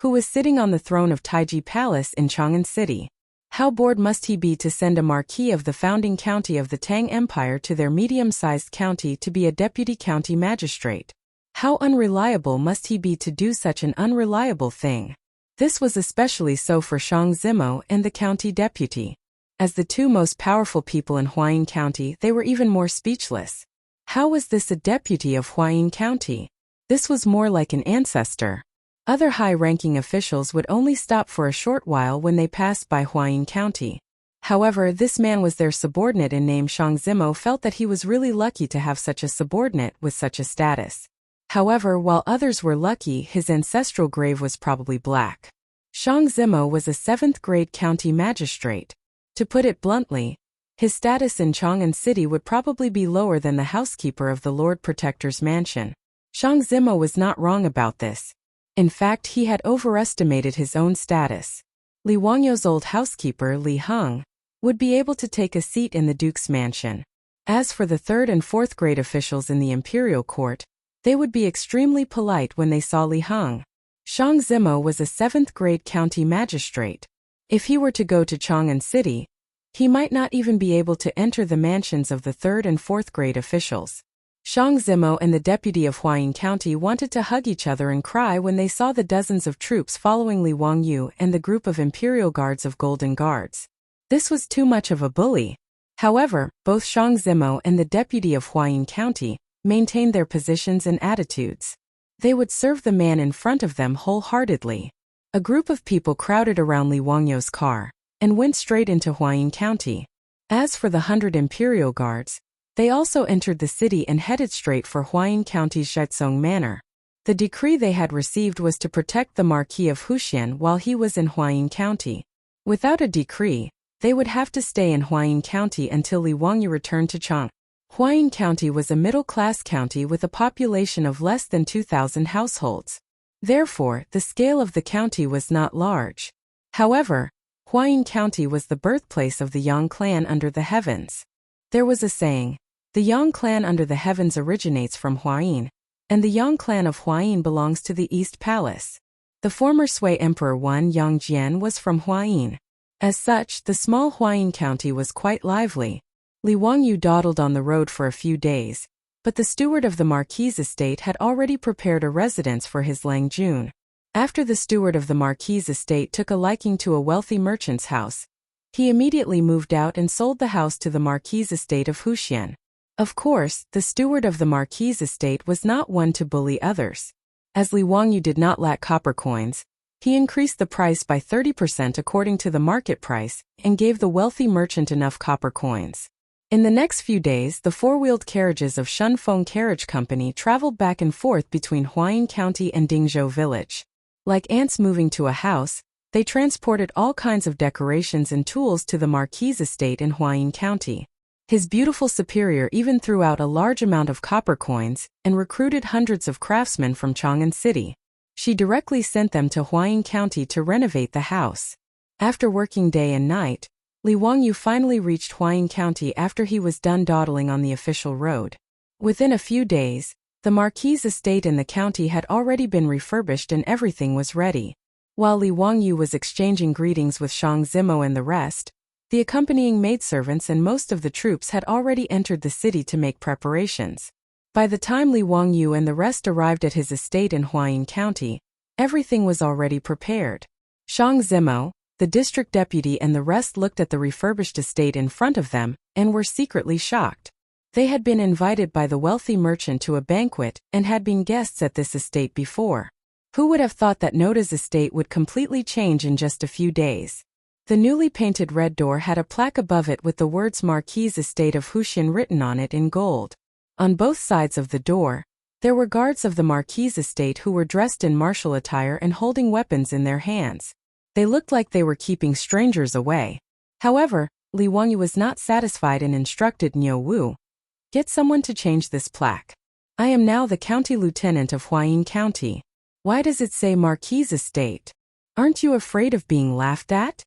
who was sitting on the throne of Taiji Palace in Chang'an City. How bored must he be to send a marquis of the founding county of the Tang Empire to their medium-sized county to be a deputy county magistrate? How unreliable must he be to do such an unreliable thing? This was especially so for Shangzimo and the county deputy. As the two most powerful people in Huayin County, they were even more speechless. How was this a deputy of Huayin County? This was more like an ancestor. Other high-ranking officials would only stop for a short while when they passed by Huayin County. However, this man was their subordinate and named Shangzimo felt that he was really lucky to have such a subordinate with such a status. However, while others were lucky, his ancestral grave was probably black. Shangzimo was a 7th-grade county magistrate. To put it bluntly, his status in Chang'an City would probably be lower than the housekeeper of the Lord Protector's mansion. Shangzimo was not wrong about this. In fact, he had overestimated his own status. Li Wangyu's old housekeeper, Li Heng, would be able to take a seat in the duke's mansion. As for the 3rd and 4th grade officials in the imperial court, they would be extremely polite when they saw Li Heng. Shang Zimo was a 7th grade county magistrate. If he were to go to Chang'an City, he might not even be able to enter the mansions of the 3rd and 4th grade officials. Shang Zimo and the deputy of Huayin County wanted to hug each other and cry when they saw the dozens of troops following Li Wangyu and the group of imperial guards of Golden Guards. This was too much of a bully. However, both Shang Zimo and the deputy of Huayin County maintained their positions and attitudes. They would serve the man in front of them wholeheartedly. A group of people crowded around Li Wangyu's car and went straight into Huayin County. As for the 100 imperial guards, they also entered the city and headed straight for Huayin County's Shizong Manor. The decree they had received was to protect the Marquis of Wuxia while he was in Huayin County. Without a decree, they would have to stay in Huayin County until Li Wangyu returned to Chang'an. Huayin County was a middle-class county with a population of less than 2,000 households. Therefore, the scale of the county was not large. However, Huayin County was the birthplace of the Yang clan under the heavens. There was a saying, the Yang clan under the heavens originates from Huayin, and the Yang clan of Huayin belongs to the East Palace. The former Sui Emperor Wan Yongjian was from Huayin. As such, the small Huayin County was quite lively. Li Wangyu dawdled on the road for a few days, but the steward of the Marquis' estate had already prepared a residence for his Lang Jun. After the steward of the Marquis' estate took a liking to a wealthy merchant's house, he immediately moved out and sold the house to the Marquis' estate of Wuxia. Of course, the steward of the Marquis' estate was not one to bully others. As Li Wangyu did not lack copper coins, he increased the price by 30% according to the market price and gave the wealthy merchant enough copper coins. In the next few days, the four-wheeled carriages of Shunfeng Carriage Company traveled back and forth between Huayin County and Dingzhou Village. Like ants moving to a house, they transported all kinds of decorations and tools to the Marquis' estate in Huayin County. His beautiful superior even threw out a large amount of copper coins and recruited hundreds of craftsmen from Chang'an City. She directly sent them to Huayin County to renovate the house. After working day and night, Li Wangyu finally reached Huayin County after he was done dawdling on the official road. Within a few days, the Marquis' estate in the county had already been refurbished and everything was ready. While Li Wangyu was exchanging greetings with Shang Zimo and the rest, the accompanying maidservants and most of the troops had already entered the city to make preparations. By the time Li Wangyu and the rest arrived at his estate in Huayin County, everything was already prepared. Shang Zimo, the district deputy and the rest looked at the refurbished estate in front of them and were secretly shocked. They had been invited by the wealthy merchant to a banquet and had been guests at this estate before. Who would have thought that Noda's estate would completely change in just a few days? The newly painted red door had a plaque above it with the words Marquis' Estate of Wuxia written on it in gold. On both sides of the door, there were guards of the Marquis' estate who were dressed in martial attire and holding weapons in their hands. They looked like they were keeping strangers away. However, Li Wangyu was not satisfied and instructed Niu Wu, "Get someone to change this plaque. I am now the county lieutenant of Huayin County. Why does it say Marquis' estate? Aren't you afraid of being laughed at?"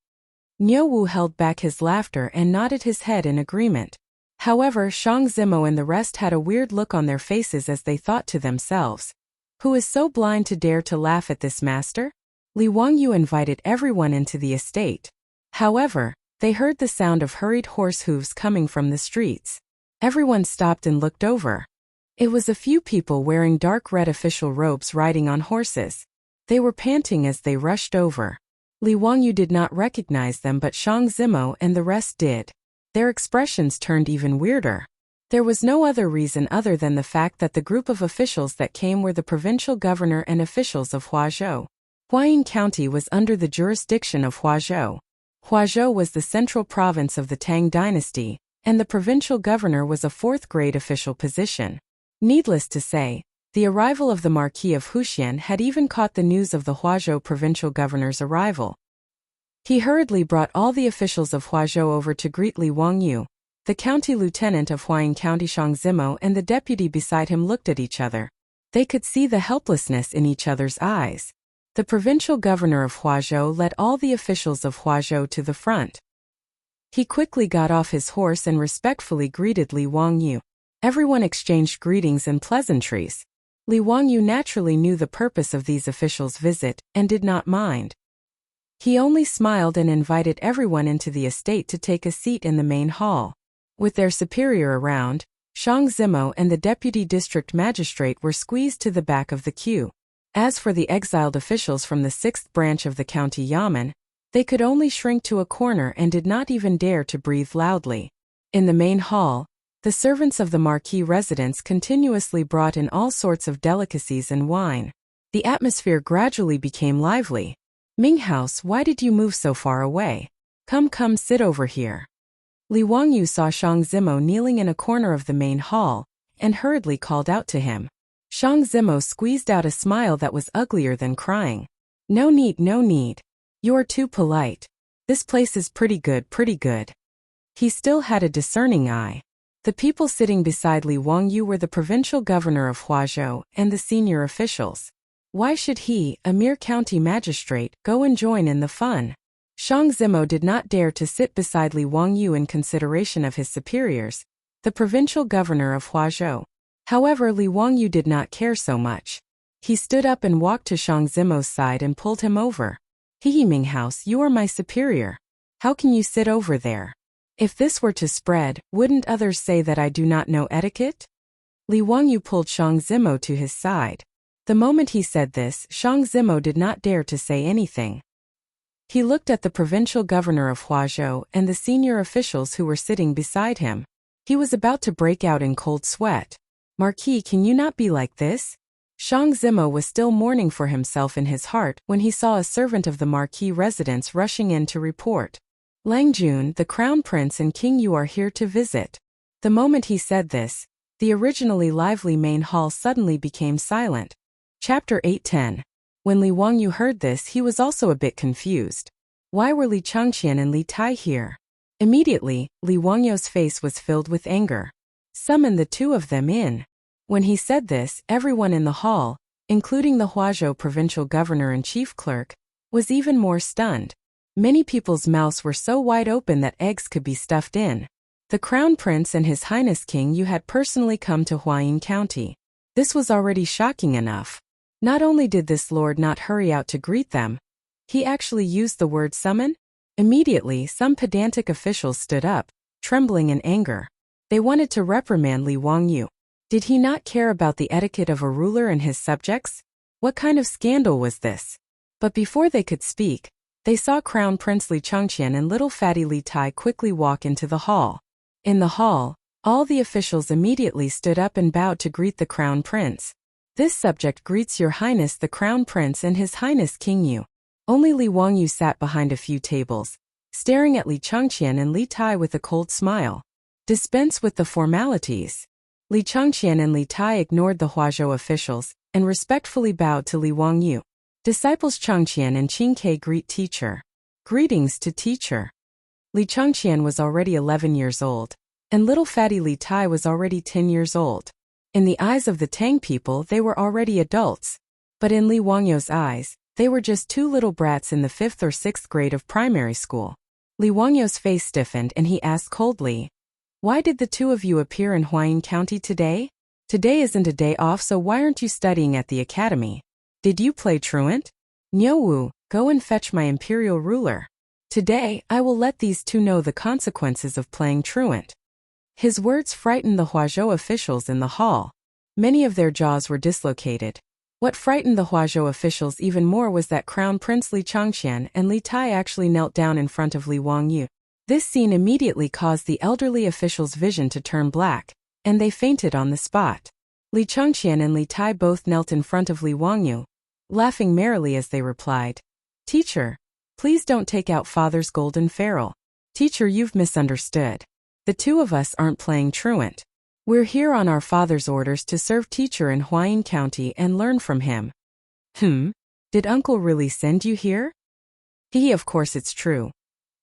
Niu Wu held back his laughter and nodded his head in agreement. However, Shang Zimo and the rest had a weird look on their faces as they thought to themselves, "Who is so blind to dare to laugh at this master?" Li Wangyu invited everyone into the estate. However, they heard the sound of hurried horse hooves coming from the streets. Everyone stopped and looked over. It was a few people wearing dark red official robes riding on horses. They were panting as they rushed over. Li Wangyu did not recognize them, but Shang Zimo and the rest did. Their expressions turned even weirder. There was no other reason other than the fact that the group of officials that came were the provincial governor and officials of Huazhou. Huayin County was under the jurisdiction of Huazhou. Huazhou was the central province of the Tang dynasty, and the provincial governor was a fourth-grade official position. Needless to say, the arrival of the Marquis of Wuxia had even caught the news of the Huazhou provincial governor's arrival. He hurriedly brought all the officials of Huazhou over to greet Li Wangyu. The county lieutenant of Huayin County Shang Zimo and the deputy beside him looked at each other. They could see the helplessness in each other's eyes. The provincial governor of Huazhou led all the officials of Huazhou to the front. He quickly got off his horse and respectfully greeted Li Wangyu. Everyone exchanged greetings and pleasantries. Li Wangyu naturally knew the purpose of these officials' visit and did not mind. He only smiled and invited everyone into the estate to take a seat in the main hall. With their superior around, Shang Zimo and the deputy district magistrate were squeezed to the back of the queue. As for the exiled officials from the 6th branch of the county Yamen, they could only shrink to a corner and did not even dare to breathe loudly. In the main hall, the servants of the marquis residence continuously brought in all sorts of delicacies and wine. The atmosphere gradually became lively. "Ming House, why did you move so far away? Come, sit over here." Li Wangyu saw Shang Zimo kneeling in a corner of the main hall, and hurriedly called out to him. Shang Zimo squeezed out a smile that was uglier than crying. No need. You're too polite. This place is pretty good. He still had a discerning eye. The people sitting beside Li Wangyu were the provincial governor of Huazhou and the senior officials. Why should he, a mere county magistrate, go and join in the fun? Shang Zimo did not dare to sit beside Li Wangyu in consideration of his superiors, the provincial governor of Huazhou. However, Li Wangyu did not care so much. He stood up and walked to Shang Zimo's side and pulled him over. Ming House, you are my superior. How can you sit over there? If this were to spread, wouldn't others say that I do not know etiquette? Li Wangyu pulled Shang Zimo to his side. The moment he said this, Shang Zimo did not dare to say anything. He looked at the provincial governor of Huazhou and the senior officials who were sitting beside him. He was about to break out in cold sweat. Marquis, can you not be like this? Shang Zimo was still mourning for himself in his heart when he saw a servant of the marquis residence rushing in to report. Lang Jun, the crown prince and king, you are here to visit. The moment he said this, the originally lively main hall suddenly became silent. Chapter 8:10. When Li Wangyu heard this, he was also a bit confused. Why were Li Changqian and Li Tai here? Immediately, Li Wangyu's face was filled with anger. Summon the two of them in. When he said this, everyone in the hall, including the Huazhou provincial governor and chief clerk, was even more stunned. Many people's mouths were so wide open that eggs could be stuffed in. The crown prince and his highness king Yu had personally come to Huayin County. This was already shocking enough. Not only did this lord not hurry out to greet them, he actually used the word summon. Immediately, some pedantic officials stood up, trembling in anger. They wanted to reprimand Li Wangyu. Did he not care about the etiquette of a ruler and his subjects? What kind of scandal was this? But before they could speak, they saw Crown Prince Li Changqian and little fatty Li Tai quickly walk into the hall. In the hall, all the officials immediately stood up and bowed to greet the Crown Prince. This subject greets Your Highness the Crown Prince and His Highness King Yu. Only Li Wangyu sat behind a few tables, staring at Li Changqian and Li Tai with a cold smile. Dispense with the formalities. Li Changqian and Li Tai ignored the Huazhou officials and respectfully bowed to Li Wangyu. Disciples Changqian and Qingke greet teacher. Greetings to teacher. Li Changqian was already 11 years old, and little fatty Li Tai was already 10 years old. In the eyes of the Tang people, they were already adults. But in Li Wangyu's eyes, they were just two little brats in the 5th or 6th grade of primary school. Li Wangyu's face stiffened and he asked coldly, "Why did the two of you appear in Huayin County today? Today isn't a day off, so why aren't you studying at the academy? Did you play truant? Niuwu, go and fetch my imperial ruler. Today, I will let these two know the consequences of playing truant." His words frightened the Huazhou officials in the hall. Many of their jaws were dislocated. What frightened the Huazhou officials even more was that Crown Prince Li Changqian and Li Tai actually knelt down in front of Li Wangyu. This scene immediately caused the elderly official's vision to turn black, and they fainted on the spot. Li Changqian and Li Tai both knelt in front of Li Wangyu, laughing merrily as they replied, "Teacher, please don't take out father's golden ferrule. Teacher, you've misunderstood. The two of us aren't playing truant. We're here on our father's orders to serve teacher in Huayin County and learn from him." Did uncle really send you here? Of course it's true.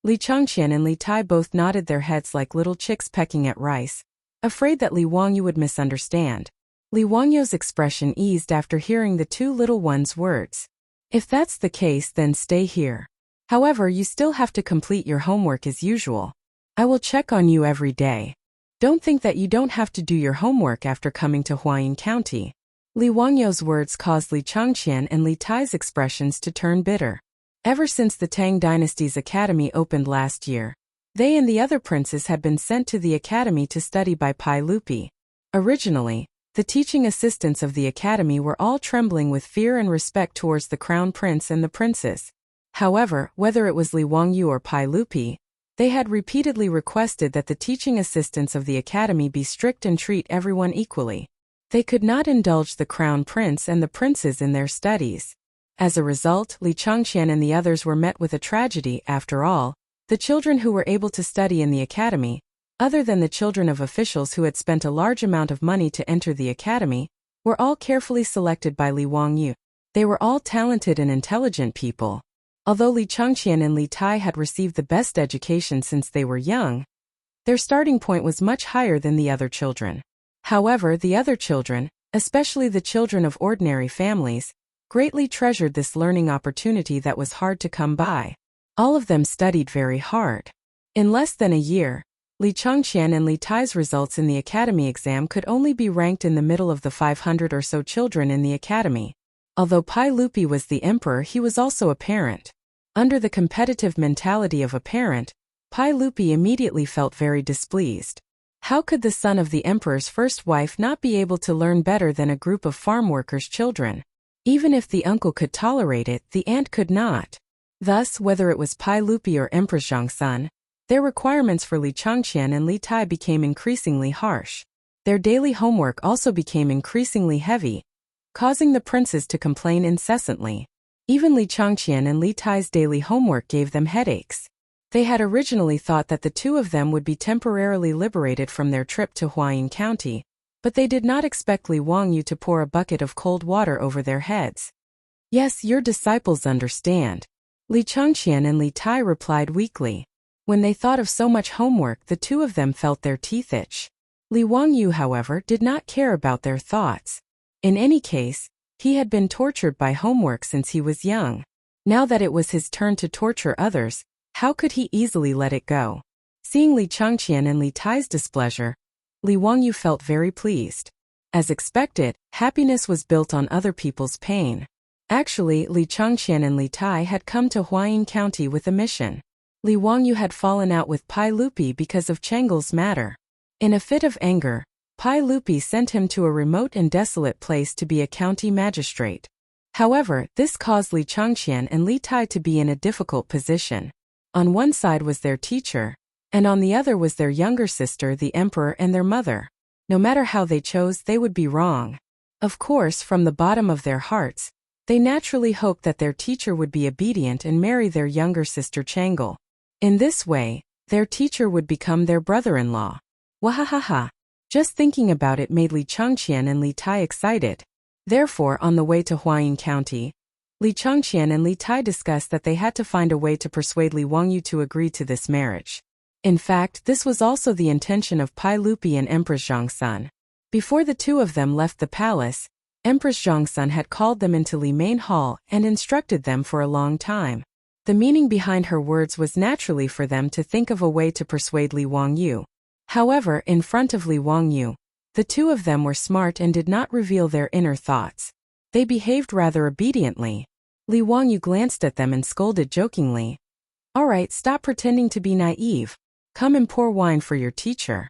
Li Changqian and Li Tai both nodded their heads like little chicks pecking at rice, afraid that Li Wangyu would misunderstand. Li Wangyu's expression eased after hearing the two little ones' words. "If that's the case, then stay here. However, you still have to complete your homework as usual." I will check on you every day. Don't think that you don't have to do your homework after coming to Huayin County. Li Wangyu's words caused Li Changqian and Li Tai's expressions to turn bitter. Ever since the Tang dynasty's academy opened last year, they and the other princes had been sent to the academy to study by Pai Lupi. Originally, the teaching assistants of the academy were all trembling with fear and respect towards the crown prince and the princes. However, whether it was Li Wangyu or Pai Lupi, they had repeatedly requested that the teaching assistants of the academy be strict and treat everyone equally. They could not indulge the crown prince and the princes in their studies. As a result, Li Changqian and the others were met with a tragedy. After all, the children who were able to study in the academy, other than the children of officials who had spent a large amount of money to enter the academy, were all carefully selected by Li Wangyu. They were all talented and intelligent people. Although Li Changqian and Li Tai had received the best education since they were young, their starting point was much higher than the other children. However, the other children, especially the children of ordinary families, greatly treasured this learning opportunity that was hard to come by. All of them studied very hard. In less than a year, Li Changqian and Li Tai's results in the academy exam could only be ranked in the middle of the 500 or so children in the academy. Although Pai Lupi was the emperor, he was also a parent. Under the competitive mentality of a parent, Pai Lupi immediately felt very displeased. How could the son of the emperor's first wife not be able to learn better than a group of farm workers' children? Even if the uncle could tolerate it, the aunt could not. Thus, whether it was Pai Lupi or Empress Zhongsun, their requirements for Li Changqian and Li Tai became increasingly harsh. Their daily homework also became increasingly heavy, causing the princes to complain incessantly. Even Li Changqian and Li Tai's daily homework gave them headaches. They had originally thought that the two of them would be temporarily liberated from their trip to Huayin County, but they did not expect Li Wangyu to pour a bucket of cold water over their heads. Yes, your disciples understand. Li Changqian and Li Tai replied weakly. When they thought of so much homework, the two of them felt their teeth itch. Li Wangyu, however, did not care about their thoughts. In any case, he had been tortured by homework since he was young. Now that it was his turn to torture others, how could he easily let it go? Seeing Li Changqian and Li Tai's displeasure, Li Wangyu felt very pleased. As expected, happiness was built on other people's pain. Actually, Li Changqian and Li Tai had come to Huayin County with a mission. Li Wangyu had fallen out with Pai Lupi because of Chang'an's matter. In a fit of anger, Pai Lupi sent him to a remote and desolate place to be a county magistrate. However, this caused Li Changqian and Li Tai to be in a difficult position. On one side was their teacher, and on the other was their younger sister, the emperor, and their mother. No matter how they chose, they would be wrong. Of course, from the bottom of their hearts, they naturally hoped that their teacher would be obedient and marry their younger sister Chang'an. In this way, their teacher would become their brother-in-law. Wahahaha. Just thinking about it made Li Changqian and Li Tai excited. Therefore, on the way to Huayin County, Li Changqian and Li Tai discussed that they had to find a way to persuade Li Wangyu to agree to this marriage. In fact, this was also the intention of Pai Lupi and Empress Zhongsun. Before the two of them left the palace, Empress Zhongsun had called them into Li Main Hall and instructed them for a long time. The meaning behind her words was naturally for them to think of a way to persuade Li Wangyu. However, in front of Li Wangyu, the two of them were smart and did not reveal their inner thoughts. They behaved rather obediently. Li Wangyu glanced at them and scolded jokingly. All right, stop pretending to be naive. Come and pour wine for your teacher.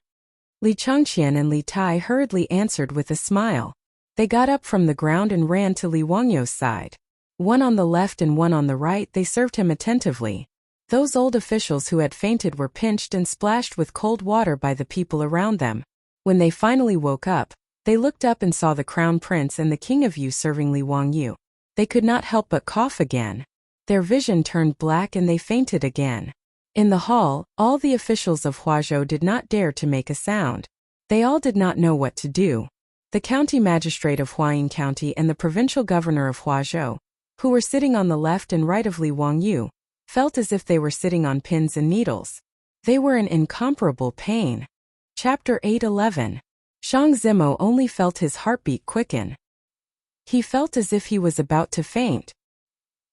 Li Changqian and Li Tai hurriedly answered with a smile. They got up from the ground and ran to Li Wangyu's side. One on the left and one on the right, they served him attentively. Those old officials who had fainted were pinched and splashed with cold water by the people around them. When they finally woke up, they looked up and saw the crown prince and the king of Yu serving Li Wangyu. They could not help but cough again. Their vision turned black and they fainted again. In the hall, all the officials of Huazhou did not dare to make a sound. They all did not know what to do. The county magistrate of Huayin County and the provincial governor of Huazhou, who were sitting on the left and right of Li Wangyu, felt as if they were sitting on pins and needles. They were in incomparable pain. Chapter 8:11. Shang Zimo only felt his heartbeat quicken. He felt as if he was about to faint.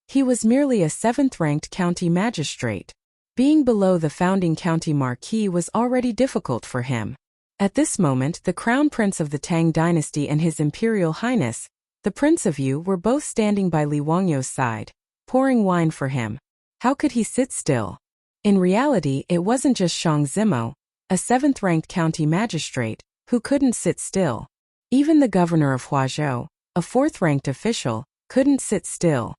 He was merely a 7th-ranked county magistrate. Being below the founding county marquis was already difficult for him. At this moment, the crown prince of the Tang dynasty and His Imperial Highness, the Prince of Yu, were both standing by Li Wangyu's side, pouring wine for him. How could he sit still? In reality, it wasn't just Shang Zimo, a 7th-ranked county magistrate, who couldn't sit still. Even the governor of Huazhou, a 4th-ranked official, couldn't sit still.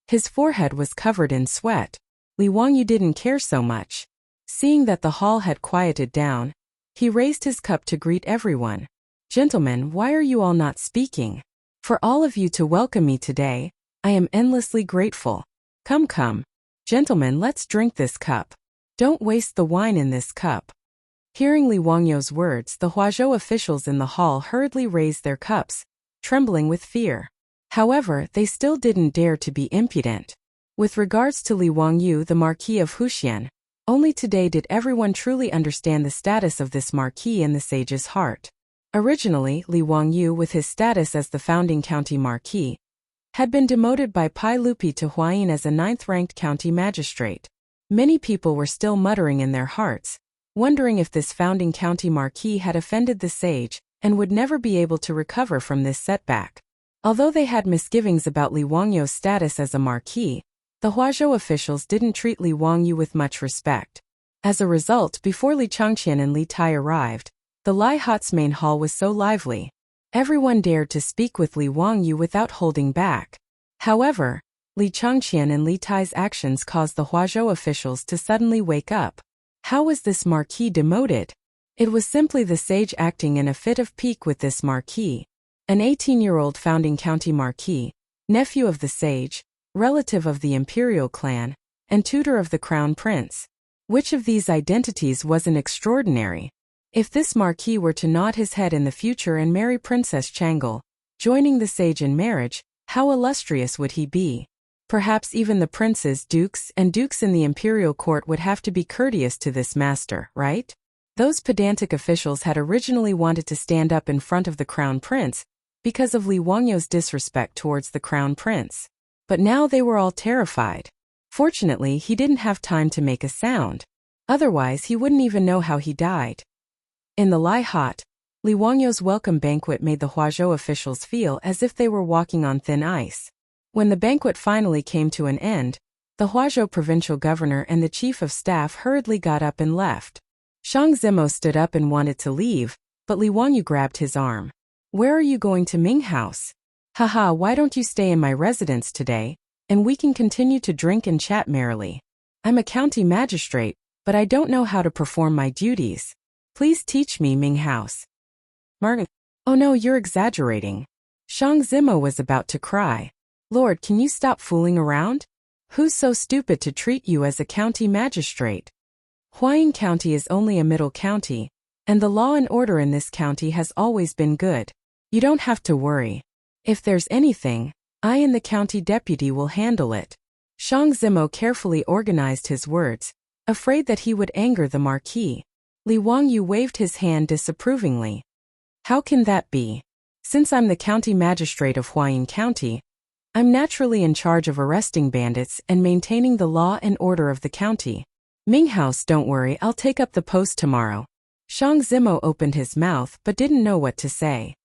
His forehead was covered in sweat. Li Wangyu didn't care so much. Seeing that the hall had quieted down, he raised his cup to greet everyone. Gentlemen, why are you all not speaking? For all of you to welcome me today, I am endlessly grateful. Come, come. Gentlemen, let's drink this cup. Don't waste the wine in this cup. Hearing Li Wangyu's words, the Huazhou officials in the hall hurriedly raised their cups, trembling with fear. However, they still didn't dare to be impudent. With regards to Li Wangyu, the Marquis of Wuxia, only today did everyone truly understand the status of this marquis in the sage's heart. Originally, Li Wangyu, with his status as the founding county marquis, had been demoted by Pai Lupi to Huayin as a 9th-ranked county magistrate. Many people were still muttering in their hearts, wondering if this founding county marquis had offended the sage and would never be able to recover from this setback. Although they had misgivings about Li Wangyu's status as a marquis, the Huazhou officials didn't treat Li Wangyu with much respect. As a result, before Li Chang'an and Li Tai arrived, the Lai Hot's main hall was so lively. Everyone dared to speak with Li Wangyu without holding back. However, Li Chang'an and Li Tai's actions caused the Huazhou officials to suddenly wake up. How was this marquis demoted? It was simply the sage acting in a fit of pique with this marquis. An 18-year-old founding county marquis, nephew of the sage, relative of the imperial clan, and tutor of the crown prince. Which of these identities wasn't extraordinary? If this marquis were to nod his head in the future and marry Princess Chang'an, joining the sage in marriage, how illustrious would he be? Perhaps even the princes, dukes, and dukes in the imperial court would have to be courteous to this master, right? Those pedantic officials had originally wanted to stand up in front of the crown prince because of Li Wangyu's disrespect towards the crown prince. But now they were all terrified. Fortunately, he didn't have time to make a sound. Otherwise, he wouldn't even know how he died. In the Lai Hot, Li Wangyu's welcome banquet made the Huazhou officials feel as if they were walking on thin ice. When the banquet finally came to an end, the Huazhou provincial governor and the chief of staff hurriedly got up and left. Shang Zimo stood up and wanted to leave, but Li Wangyu grabbed his arm. Where are you going to Ming House? Haha, why don't you stay in my residence today, and we can continue to drink and chat merrily. I'm a county magistrate, but I don't know how to perform my duties. Please teach me, Ming House. Martin. Oh no, you're exaggerating. Shang Zimo was about to cry. Lord, can you stop fooling around? Who's so stupid to treat you as a county magistrate? Huayin County is only a middle county, and the law and order in this county has always been good. You don't have to worry. If there's anything, I and the county deputy will handle it. Shang Zimo carefully organized his words, afraid that he would anger the marquis. Li Wangyu waved his hand disapprovingly. How can that be? Since I'm the county magistrate of Huayin County, I'm naturally in charge of arresting bandits and maintaining the law and order of the county. Ming House, don't worry, I'll take up the post tomorrow. Shang Zimo opened his mouth but didn't know what to say.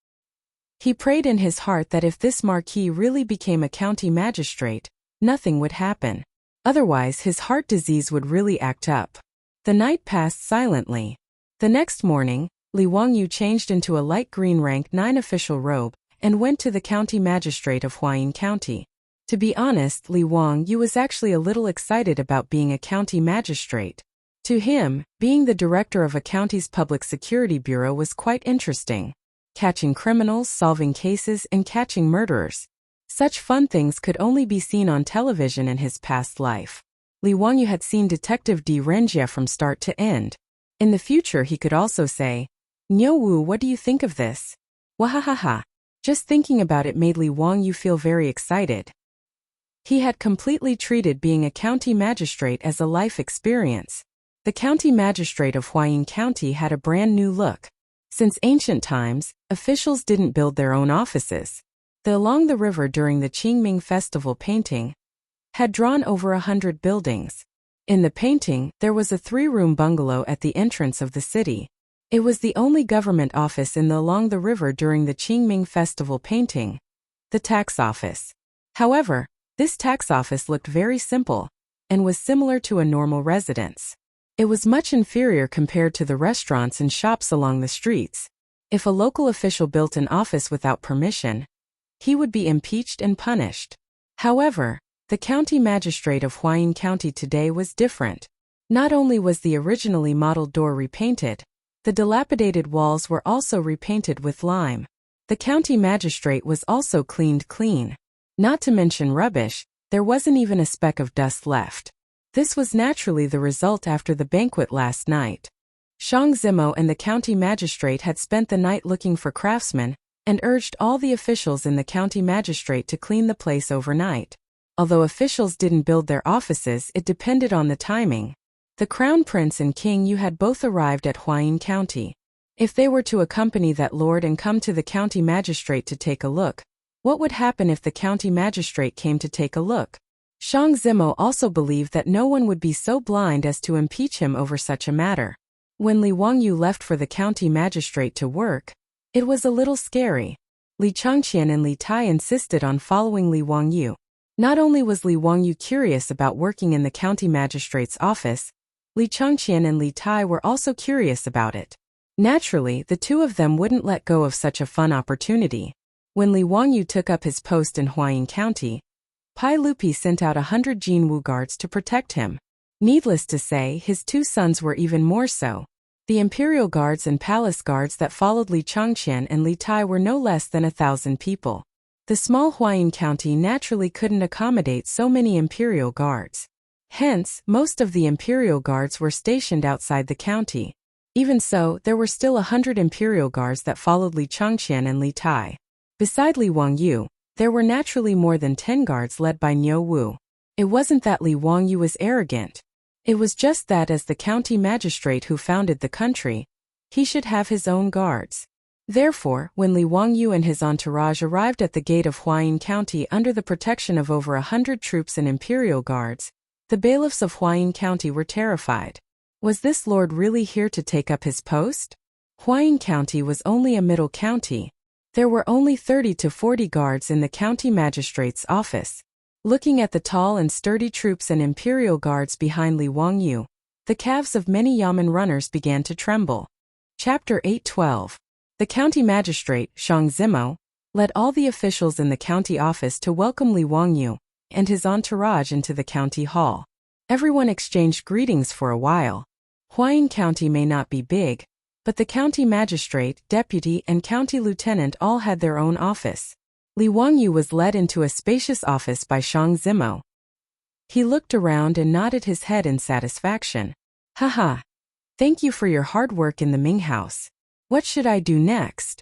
He prayed in his heart that if this marquis really became a county magistrate, nothing would happen. Otherwise, his heart disease would really act up. The night passed silently. The next morning, Li Wangyu changed into a light green rank 9 official robe and went to the county magistrate of Huayin County. To be honest, Li Wangyu was actually a little excited about being a county magistrate. To him, being the director of a county's public security bureau was quite interesting. Catching criminals, solving cases, and catching murderers. Such fun things could only be seen on television in his past life. Li Wangyu had seen Detective D. Renjia from start to end. In the future he could also say, Niu Wu, what do you think of this? Wahahaha. Just thinking about it made Li Wangyu feel very excited. He had completely treated being a county magistrate as a life experience. The county magistrate of Huayin County had a brand new look. Since ancient times, officials didn't build their own offices. The Along the River during the Qingming festival painting had drawn over 100 buildings. In the painting, there was a 3-room bungalow at the entrance of the city. It was the only government office along the river during the Qingming festival painting, the tax office. However, this tax office looked very simple and was similar to a normal residence. It was much inferior compared to the restaurants and shops along the streets. If a local official built an office without permission, he would be impeached and punished. However, the county magistrate of Huayin County today was different. Not only was the originally modeled door repainted, the dilapidated walls were also repainted with lime. The county magistrate was also cleaned clean. Not to mention rubbish, there wasn't even a speck of dust left. This was naturally the result after the banquet last night. Shang Zimo and the county magistrate had spent the night looking for craftsmen and urged all the officials in the county magistrate to clean the place overnight. Although officials didn't build their offices, it depended on the timing. The Crown Prince and King Yu had both arrived at Huayin County. If they were to accompany that lord and come to the county magistrate to take a look, what would happen if the county magistrate came to take a look? Shang Zimo also believed that no one would be so blind as to impeach him over such a matter. When Li Wangyu left for the county magistrate to work, it was a little scary. Li Changqian and Li Tai insisted on following Li Wangyu. Not only was Li Wangyu curious about working in the county magistrate's office, Li Changqian and Li Tai were also curious about it. Naturally, the two of them wouldn't let go of such a fun opportunity. When Li Wangyu took up his post in Huayin County, Pai Lupi sent out 100 Jinwu guards to protect him. Needless to say, his 2 sons were even more so. The imperial guards and palace guards that followed Li Changqian and Li Tai were no less than 1,000 people. The small Huayin County naturally couldn't accommodate so many imperial guards. Hence, most of the imperial guards were stationed outside the county. Even so, there were still 100 imperial guards that followed Li Changqian and Li Tai. Beside Li Wangyu, there were naturally more than 10 guards led by Niu Wu. It wasn't that Li Wangyu was arrogant. It was just that as the county magistrate who founded the country, he should have his own guards. Therefore, when Li Wangyu and his entourage arrived at the gate of Huayin County under the protection of over 100 troops and imperial guards, the bailiffs of Huayin County were terrified. Was this lord really here to take up his post? Huayin County was only a middle county. There were only 30 to 40 guards in the county magistrate's office. Looking at the tall and sturdy troops and imperial guards behind Li Wangyu, the calves of many yamen runners began to tremble. Chapter 8:12. The county magistrate, Shang Zimo, led all the officials in the county office to welcome Li Wangyu and his entourage into the county hall. Everyone exchanged greetings for a while. Huayin County may not be big, but the county magistrate, deputy, and county lieutenant all had their own office. Li Wangyu was led into a spacious office by Shang Zimo. He looked around and nodded his head in satisfaction. Haha. Thank you for your hard work in the Ming house. What should I do next?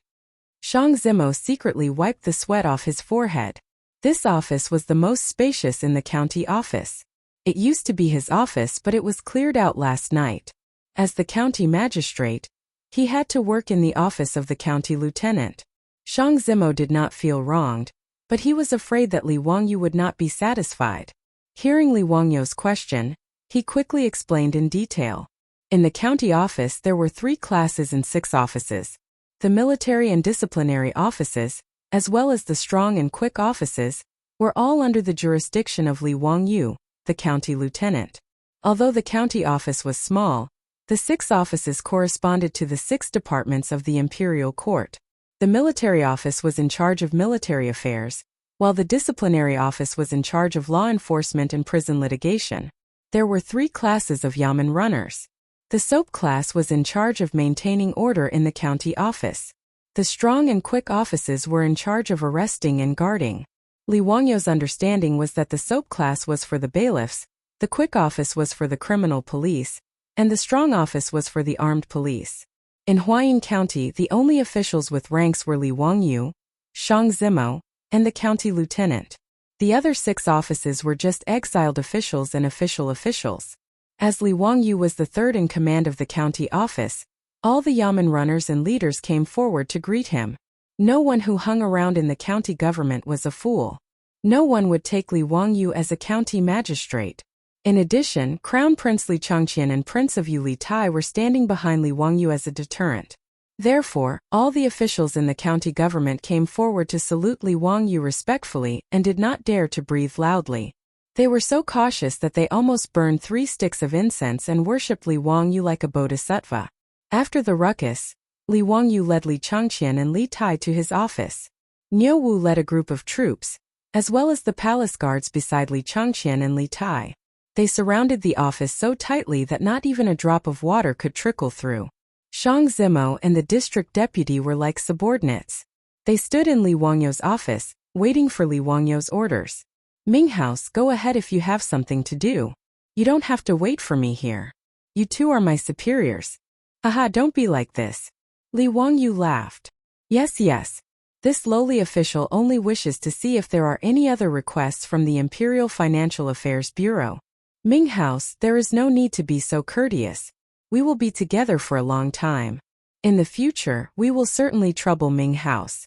Shang Zimo secretly wiped the sweat off his forehead. This office was the most spacious in the county office. It used to be his office, but it was cleared out last night. As the county magistrate, he had to work in the office of the county lieutenant. Shang Zimo did not feel wronged, but he was afraid that Li Wangyu would not be satisfied. Hearing Li Wangyu's question, he quickly explained in detail. In the county office there were 3 classes and 6 offices. The military and disciplinary offices, as well as the strong and quick offices, were all under the jurisdiction of Li Wangyu, the county lieutenant. Although the county office was small, the 6 offices corresponded to the 6 departments of the imperial court. The military office was in charge of military affairs, while the disciplinary office was in charge of law enforcement and prison litigation. There were 3 classes of yamen runners. The soap class was in charge of maintaining order in the county office. The strong and quick offices were in charge of arresting and guarding. Li Wangyu's understanding was that the soap class was for the bailiffs, the quick office was for the criminal police, and the strong office was for the armed police. In Huayin County, the only officials with ranks were Li Wangyu, Shang Zimo, and the county lieutenant. The other 6 offices were just exiled officials and official officials. As Li Wangyu was the 3rd in command of the county office, all the yamen runners and leaders came forward to greet him. No one who hung around in the county government was a fool. No one would take Li Wangyu as a county magistrate. In addition, Crown Prince Li Changqian and Prince of Yu Li Tai were standing behind Li Wangyu as a deterrent. Therefore, all the officials in the county government came forward to salute Li Wangyu respectfully and did not dare to breathe loudly. They were so cautious that they almost burned 3 sticks of incense and worshipped Li Wangyu like a bodhisattva. After the ruckus, Li Wangyu led Li Changqian and Li Tai to his office. Niu Wu led a group of troops, as well as the palace guards beside Li Changqian and Li Tai. They surrounded the office so tightly that not even a drop of water could trickle through. Shang Zimo and the district deputy were like subordinates. They stood in Li Wangyu's office, waiting for Li Wangyu's orders. Ming House, go ahead if you have something to do. You don't have to wait for me here. You two are my superiors. Haha, don't be like this. Li Wangyu laughed. Yes. This lowly official only wishes to see if there are any other requests from the Imperial Financial Affairs Bureau. Ming House, there is no need to be so courteous. We will be together for a long time. In the future, we will certainly trouble Ming House.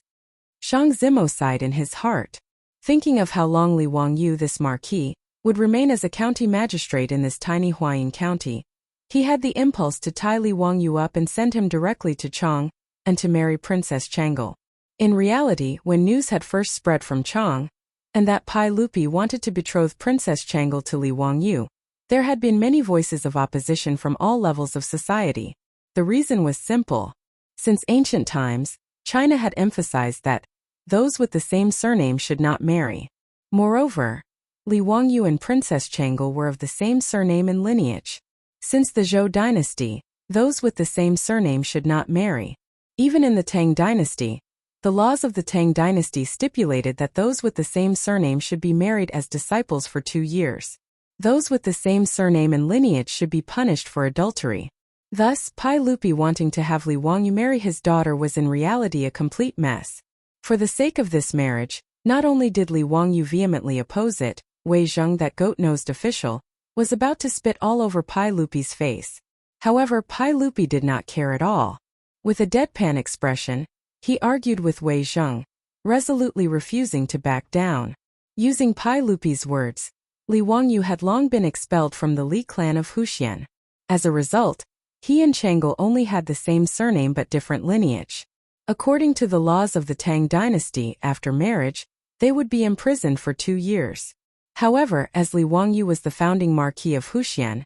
Shang Zimo sighed in his heart. Thinking of how long Li Wangyu, this marquis, would remain as a county magistrate in this tiny Huayin county, he had the impulse to tie Li Wangyu up and send him directly to Chang'an and to marry Princess Chang'an. In reality, when news had first spread from Chang'an, and that Pai Lupi wanted to betroth Princess Chang'an to Li Wangyu, there had been many voices of opposition from all levels of society. The reason was simple. Since ancient times, China had emphasized that those with the same surname should not marry. Moreover, Li Wangyu and Princess Chang'an were of the same surname and lineage. Since the Zhou dynasty, those with the same surname should not marry. Even in the Tang dynasty, the laws of the Tang dynasty stipulated that those with the same surname should be married as disciples for 2 years. Those with the same surname and lineage should be punished for adultery. Thus, Pai Lupi wanting to have Li Wangyu marry his daughter was in reality a complete mess. For the sake of this marriage, not only did Li Wangyu vehemently oppose it, Wei Zheng, that goat-nosed official, was about to spit all over Pai Lupi's face. However, Pai Lupi did not care at all. With a deadpan expression, he argued with Wei Zheng, resolutely refusing to back down. Using Pai Lupi's words, Li Wangyu had long been expelled from the Li clan of Wuxia. As a result, he and Chang'an only had the same surname but different lineage. According to the laws of the Tang dynasty, after marriage, they would be imprisoned for 2 years. However, as Li Wangyu was the founding marquis of Wuxia,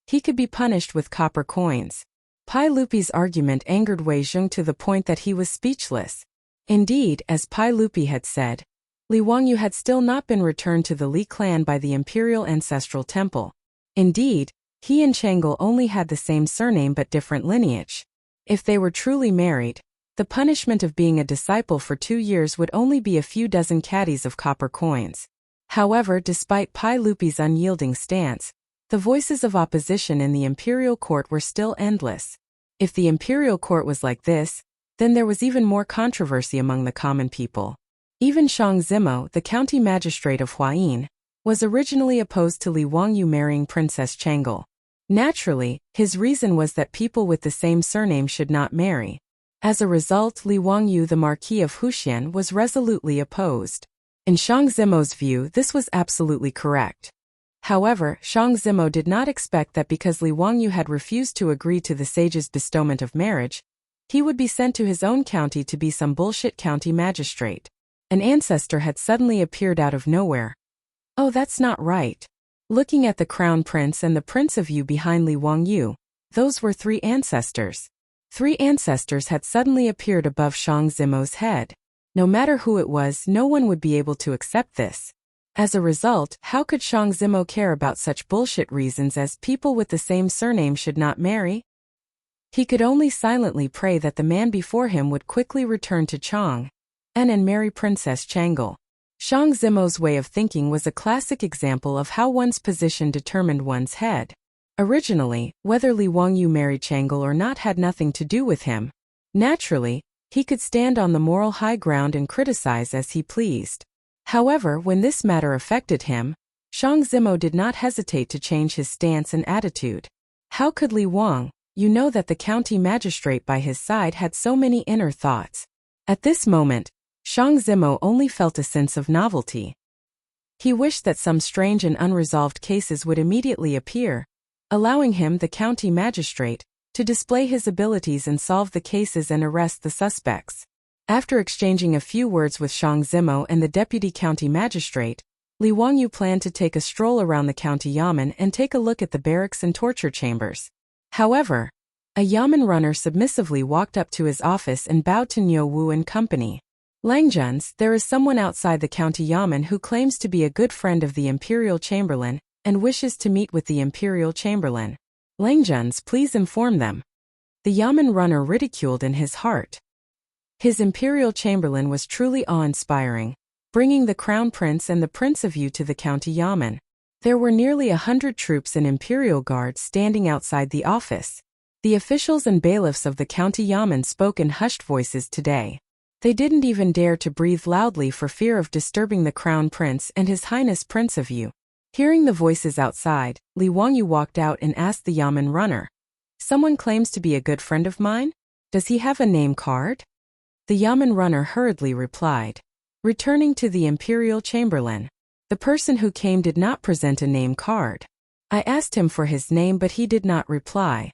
he could be punished with copper coins. Pai Lupi's argument angered Wei Zheng to the point that he was speechless. Indeed, as Pai Lupi had said, Li Wangyu had still not been returned to the Li clan by the Imperial Ancestral Temple. Indeed, he and Chang'an only had the same surname but different lineage. If they were truly married, the punishment of being a disciple for 2 years would only be a few dozen caddies of copper coins. However, despite Pai Lupi's unyielding stance, the voices of opposition in the imperial court were still endless. If the imperial court was like this, then there was even more controversy among the common people. Even Shang Zimo, the county magistrate of Huayin, was originally opposed to Li Wangyu marrying Princess Chang'an. Naturally, his reason was that people with the same surname should not marry. As a result, Li Wangyu, the Marquis of Wuxia, was resolutely opposed. In Shang Zimo's view, this was absolutely correct. However, Shang Zimo did not expect that because Li Wangyu had refused to agree to the sage's bestowment of marriage, he would be sent to his own county to be some bullshit county magistrate. An ancestor had suddenly appeared out of nowhere. Oh, that's not right. Looking at the crown prince and the prince of Yu behind Li Wangyu, those were 3 ancestors. 3 ancestors had suddenly appeared above Shang Zimo's head. No matter who it was, no one would be able to accept this. As a result, how could Shang Zimo care about such bullshit reasons as people with the same surname should not marry? He could only silently pray that the man before him would quickly return to Chang'an and marry Princess Chang'an. Shang Zimo's way of thinking was a classic example of how one's position determined one's head. Originally, whether Li Wangyu married Chang'an or not had nothing to do with him. Naturally, he could stand on the moral high ground and criticize as he pleased. However, when this matter affected him, Shang Zimo did not hesitate to change his stance and attitude. How could Li Wang, you know that the county magistrate by his side had so many inner thoughts. At this moment, Shang Zimo only felt a sense of novelty. He wished that some strange and unresolved cases would immediately appear, allowing him, the county magistrate, to display his abilities and solve the cases and arrest the suspects. After exchanging a few words with Shang Zimo and the deputy county magistrate, Li Wangyu planned to take a stroll around the county yamen and take a look at the barracks and torture chambers. However, a yamen runner submissively walked up to his office and bowed to Niu Wu and company. Langjuns, there is someone outside the county yamen who claims to be a good friend of the imperial chamberlain and wishes to meet with the imperial chamberlain. Langjuns, please inform them. The yamen runner ridiculed in his heart. His imperial chamberlain was truly awe-inspiring, bringing the crown prince and the prince of Yu to the county yamen. There were nearly 100 troops and imperial guards standing outside the office. The officials and bailiffs of the county yamen spoke in hushed voices today. They didn't even dare to breathe loudly for fear of disturbing the crown prince and his highness prince of Yu. Hearing the voices outside, Li Wangyu walked out and asked the yamen runner, "Someone claims to be a good friend of mine? Does he have a name card?" The yamen runner hurriedly replied, "Returning to the imperial chamberlain. The person who came did not present a name card. I asked him for his name but he did not reply."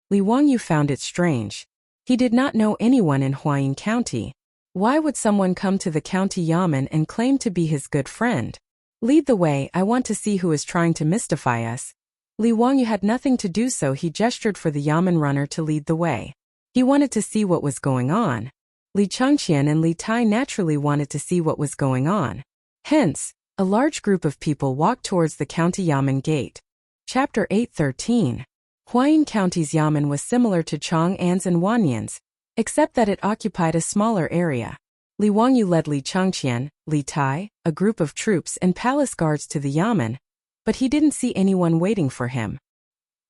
Li Wangyu found it strange. He did not know anyone in Huayin County. Why would someone come to the county yamen and claim to be his good friend? "Lead the way, I want to see who is trying to mystify us." Li Wangyu had nothing to do, so he gestured for the yamen runner to lead the way. He wanted to see what was going on. Li Changqian and Li Tai naturally wanted to see what was going on. Hence, a large group of people walked towards the county yamen gate. Chapter 8:13. Huayin County's yamen was similar to Chang'an's and Wanyan's, except that it occupied a smaller area. Li Wangyu led Li Changqian, Li Tai, a group of troops and palace guards to the yamen, but he didn't see anyone waiting for him.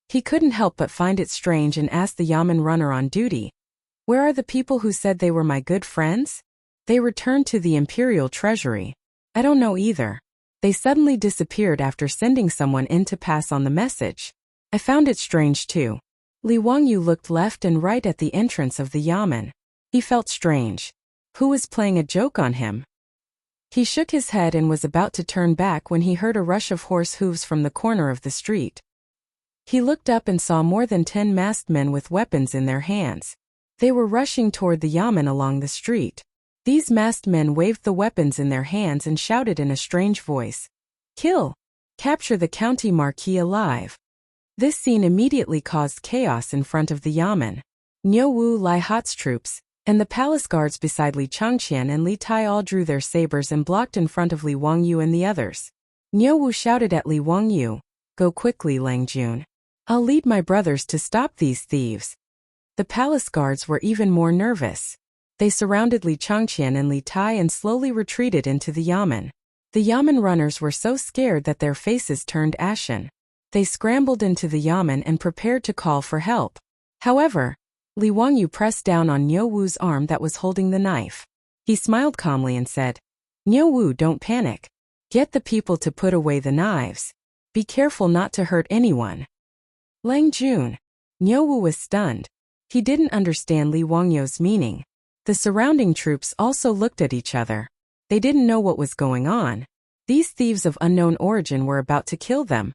He couldn't help but find it strange and asked the yamen runner on duty, "Where are the people who said they were my good friends?" "They returned to the imperial treasury." "I don't know either. They suddenly disappeared after sending someone in to pass on the message." I found it strange too. Li Wangyu looked left and right at the entrance of the yamen. He felt strange. Who was playing a joke on him? He shook his head and was about to turn back when he heard a rush of horse hooves from the corner of the street. He looked up and saw more than 10 masked men with weapons in their hands. They were rushing toward the yamen along the street. These masked men waved the weapons in their hands and shouted in a strange voice, "Kill! Capture the county marquis alive!" This scene immediately caused chaos in front of the yamen. Niu Wu, Lai Hat's troops, and the palace guards beside Li Changqian and Li Tai all drew their sabers and blocked in front of Li Wangyu and the others. Niu Wu shouted at Li Wangyu, "Go quickly, Lang Jun. I'll lead my brothers to stop these thieves." The palace guards were even more nervous. They surrounded Li Changqian and Li Tai and slowly retreated into the yamen. The yamen runners were so scared that their faces turned ashen. They scrambled into the yamen and prepared to call for help. However, Li Wangyu pressed down on Niu Wu's arm that was holding the knife. He smiled calmly and said, "Niu Wu, don't panic. Get the people to put away the knives. Be careful not to hurt anyone." Lang Jun. Niu Wu was stunned. He didn't understand Li Wangyu's meaning. The surrounding troops also looked at each other. They didn't know what was going on. These thieves of unknown origin were about to kill them.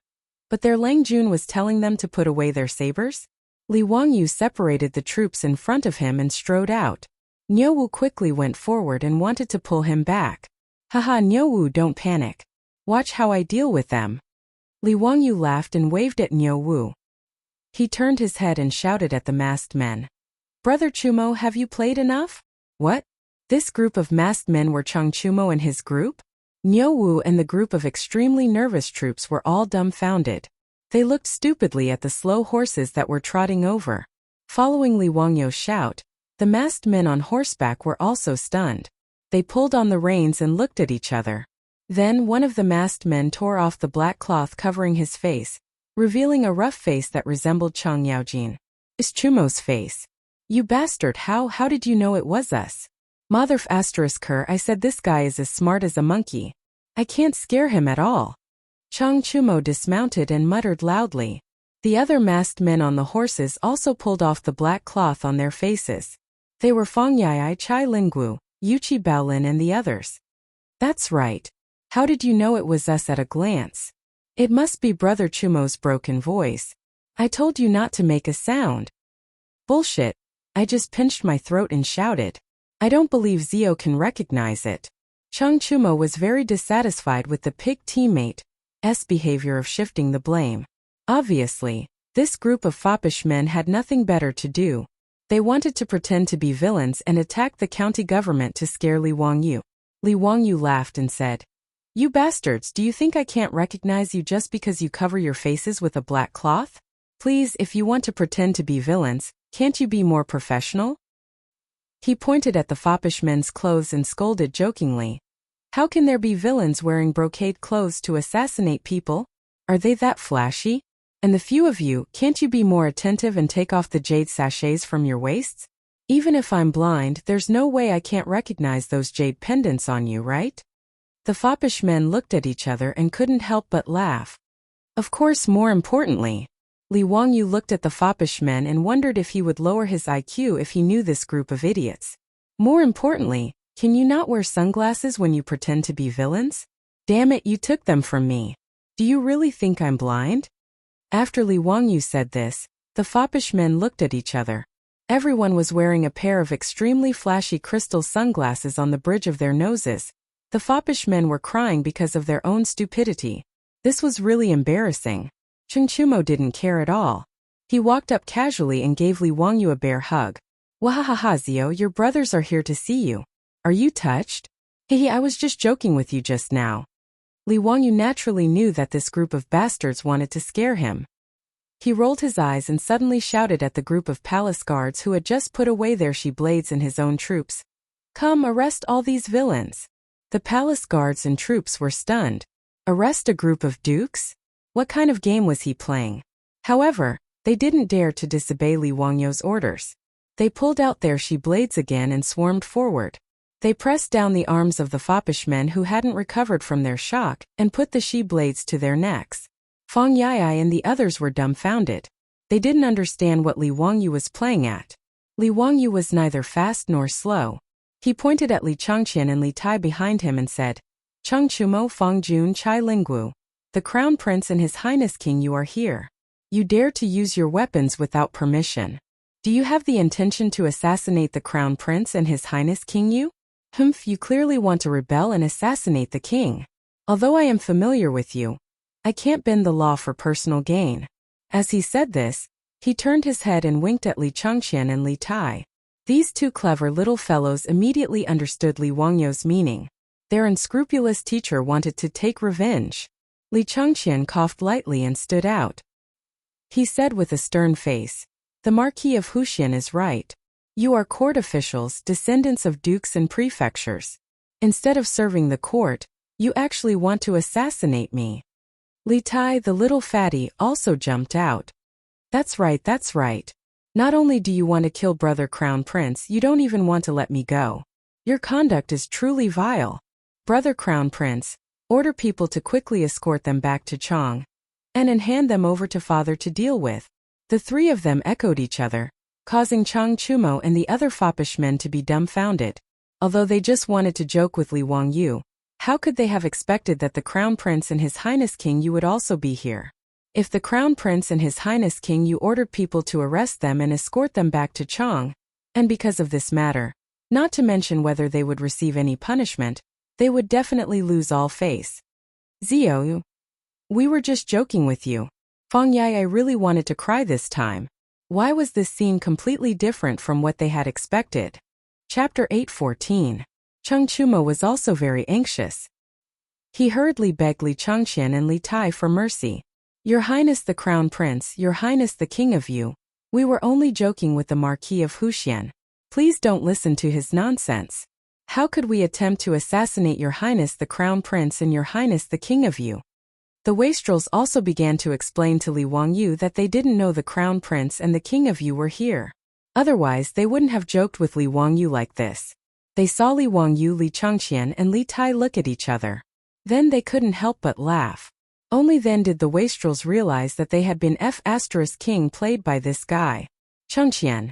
But their Lang Jun was telling them to put away their sabers? Li Wangyu separated the troops in front of him and strode out. Niu Wu quickly went forward and wanted to pull him back. "Haha, Niu Wu, don't panic. Watch how I deal with them." Li Wangyu laughed and waved at Niu Wu. He turned his head and shouted at the masked men, "Brother Chumo, have you played enough?" "What? This group of masked men were Chang Chumo and his group?" Niu Wu and the group of extremely nervous troops were all dumbfounded. They looked stupidly at the slow horses that were trotting over. Following Li Wangyu's shout, the masked men on horseback were also stunned. They pulled on the reins and looked at each other. Then one of the masked men tore off the black cloth covering his face, revealing a rough face that resembled Chang Yaojin. "It's Chumo's face." "You bastard, how did you know it was us?" "Motherf *her, I said this guy is as smart as a monkey. I can't scare him at all." Chang Chumo dismounted and muttered loudly. The other masked men on the horses also pulled off the black cloth on their faces. They were Fang Yai, Chai Linggu, Yuchi Baolin and the others. "That's right. How did you know it was us at a glance? It must be Brother Chumo's broken voice. I told you not to make a sound. Bullshit. I just pinched my throat and shouted. I don't believe Zio can recognize it. Chang Chumo was very dissatisfied with the pig teammate's behavior of shifting the blame. Obviously, this group of foppish men had nothing better to do. They wanted to pretend to be villains and attack the county government to scare Li Wangyu. Li Wangyu laughed and said, "You bastards, do you think I can't recognize you just because you cover your faces with a black cloth? Please, if you want to pretend to be villains, can't you be more professional?" He pointed at the foppish men's clothes and scolded jokingly. How can there be villains wearing brocade clothes to assassinate people? Are they that flashy? And the few of you, can't you be more attentive and take off the jade sachets from your waists? Even if I'm blind, there's no way I can't recognize those jade pendants on you, right? The foppish men looked at each other and couldn't help but laugh. Of course, more importantly, Li Wangyu looked at the foppish men and wondered if he would lower his IQ if he knew this group of idiots. More importantly, can you not wear sunglasses when you pretend to be villains? Damn it, you took them from me. Do you really think I'm blind? After Li Wangyu said this, the foppish men looked at each other. Everyone was wearing a pair of extremely flashy crystal sunglasses on the bridge of their noses. The foppish men were crying because of their own stupidity. This was really embarrassing. Chang Chumo didn't care at all. He walked up casually and gave Li Wangyu a bear hug. Wahahaha, Zio, your brothers are here to see you. Are you touched? Hehe, I was just joking with you just now. Li Wangyu naturally knew that this group of bastards wanted to scare him. He rolled his eyes and suddenly shouted at the group of palace guards who had just put away their she-blades and his own troops. Come, arrest all these villains. The palace guards and troops were stunned. Arrest a group of dukes? What kind of game was he playing? However, they didn't dare to disobey Li Wangyu's orders. They pulled out their she-blades again and swarmed forward. They pressed down the arms of the foppish men who hadn't recovered from their shock and put the she-blades to their necks. Fang Yai and the others were dumbfounded. They didn't understand what Li Wangyu was playing at. Li Wangyu was neither fast nor slow. He pointed at Li Changqian and Li Tai behind him and said, Chang Chumo Fang Jun Chai Linggu. The Crown Prince and His Highness King, you are here. You dare to use your weapons without permission. Do you have the intention to assassinate the Crown Prince and His Highness King you? Humph, you clearly want to rebel and assassinate the king. Although I am familiar with you, I can't bend the law for personal gain. As he said this, he turned his head and winked at Li Changqian and Li Tai. These two clever little fellows immediately understood Li Wangyu's meaning. Their unscrupulous teacher wanted to take revenge. Li Changqian coughed lightly and stood out. He said with a stern face, "The Marquis of Wuxia is right. You are court officials, descendants of dukes and prefectures. Instead of serving the court, you actually want to assassinate me." Li Tai, the little fatty, also jumped out. That's right, that's right. Not only do you want to kill Brother Crown Prince, you don't even want to let me go. Your conduct is truly vile. Brother Crown Prince, order people to quickly escort them back to Chang'an and hand them over to Father to deal with. The three of them echoed each other, causing Chang Chumo and the other foppish men to be dumbfounded. Although they just wanted to joke with Li Wangyu, how could they have expected that the Crown Prince and His Highness King you would also be here? If the Crown Prince and His Highness King you ordered people to arrest them and escort them back to Chang'an, and because of this matter, not to mention whether they would receive any punishment, they would definitely lose all face. Zio, we were just joking with you. Fang Yai really wanted to cry this time. Why was this scene completely different from what they had expected? Chapter 8:14. Chang Chumo was also very anxious. He hurriedly begged Li Changqian and Li Tai for mercy. Your Highness the Crown Prince, Your Highness the King of you, we were only joking with the Marquis of Wuxia. Please don't listen to his nonsense. How could we attempt to assassinate Your Highness the Crown Prince and Your Highness the King of you? The wastrels also began to explain to Li Wangyu that they didn't know the Crown Prince and the King of you were here. Otherwise, they wouldn't have joked with Li Wangyu like this. They saw Li Wangyu, Li Changqian, and Li Tai look at each other. Then they couldn't help but laugh. Only then did the wastrels realize that they had been King played by this guy. Changqian,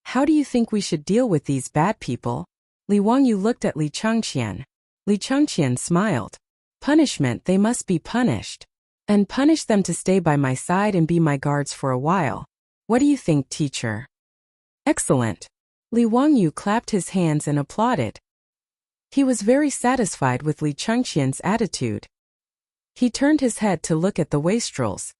how do you think we should deal with these bad people? Li Wangyu looked at Li Changqian. Li Changqian smiled. Punishment, they must be punished. And punish them to stay by my side and be my guards for a while. What do you think, teacher? Excellent. Li Wangyu clapped his hands and applauded. He was very satisfied with Li Changqian's attitude. He turned his head to look at the wastrels.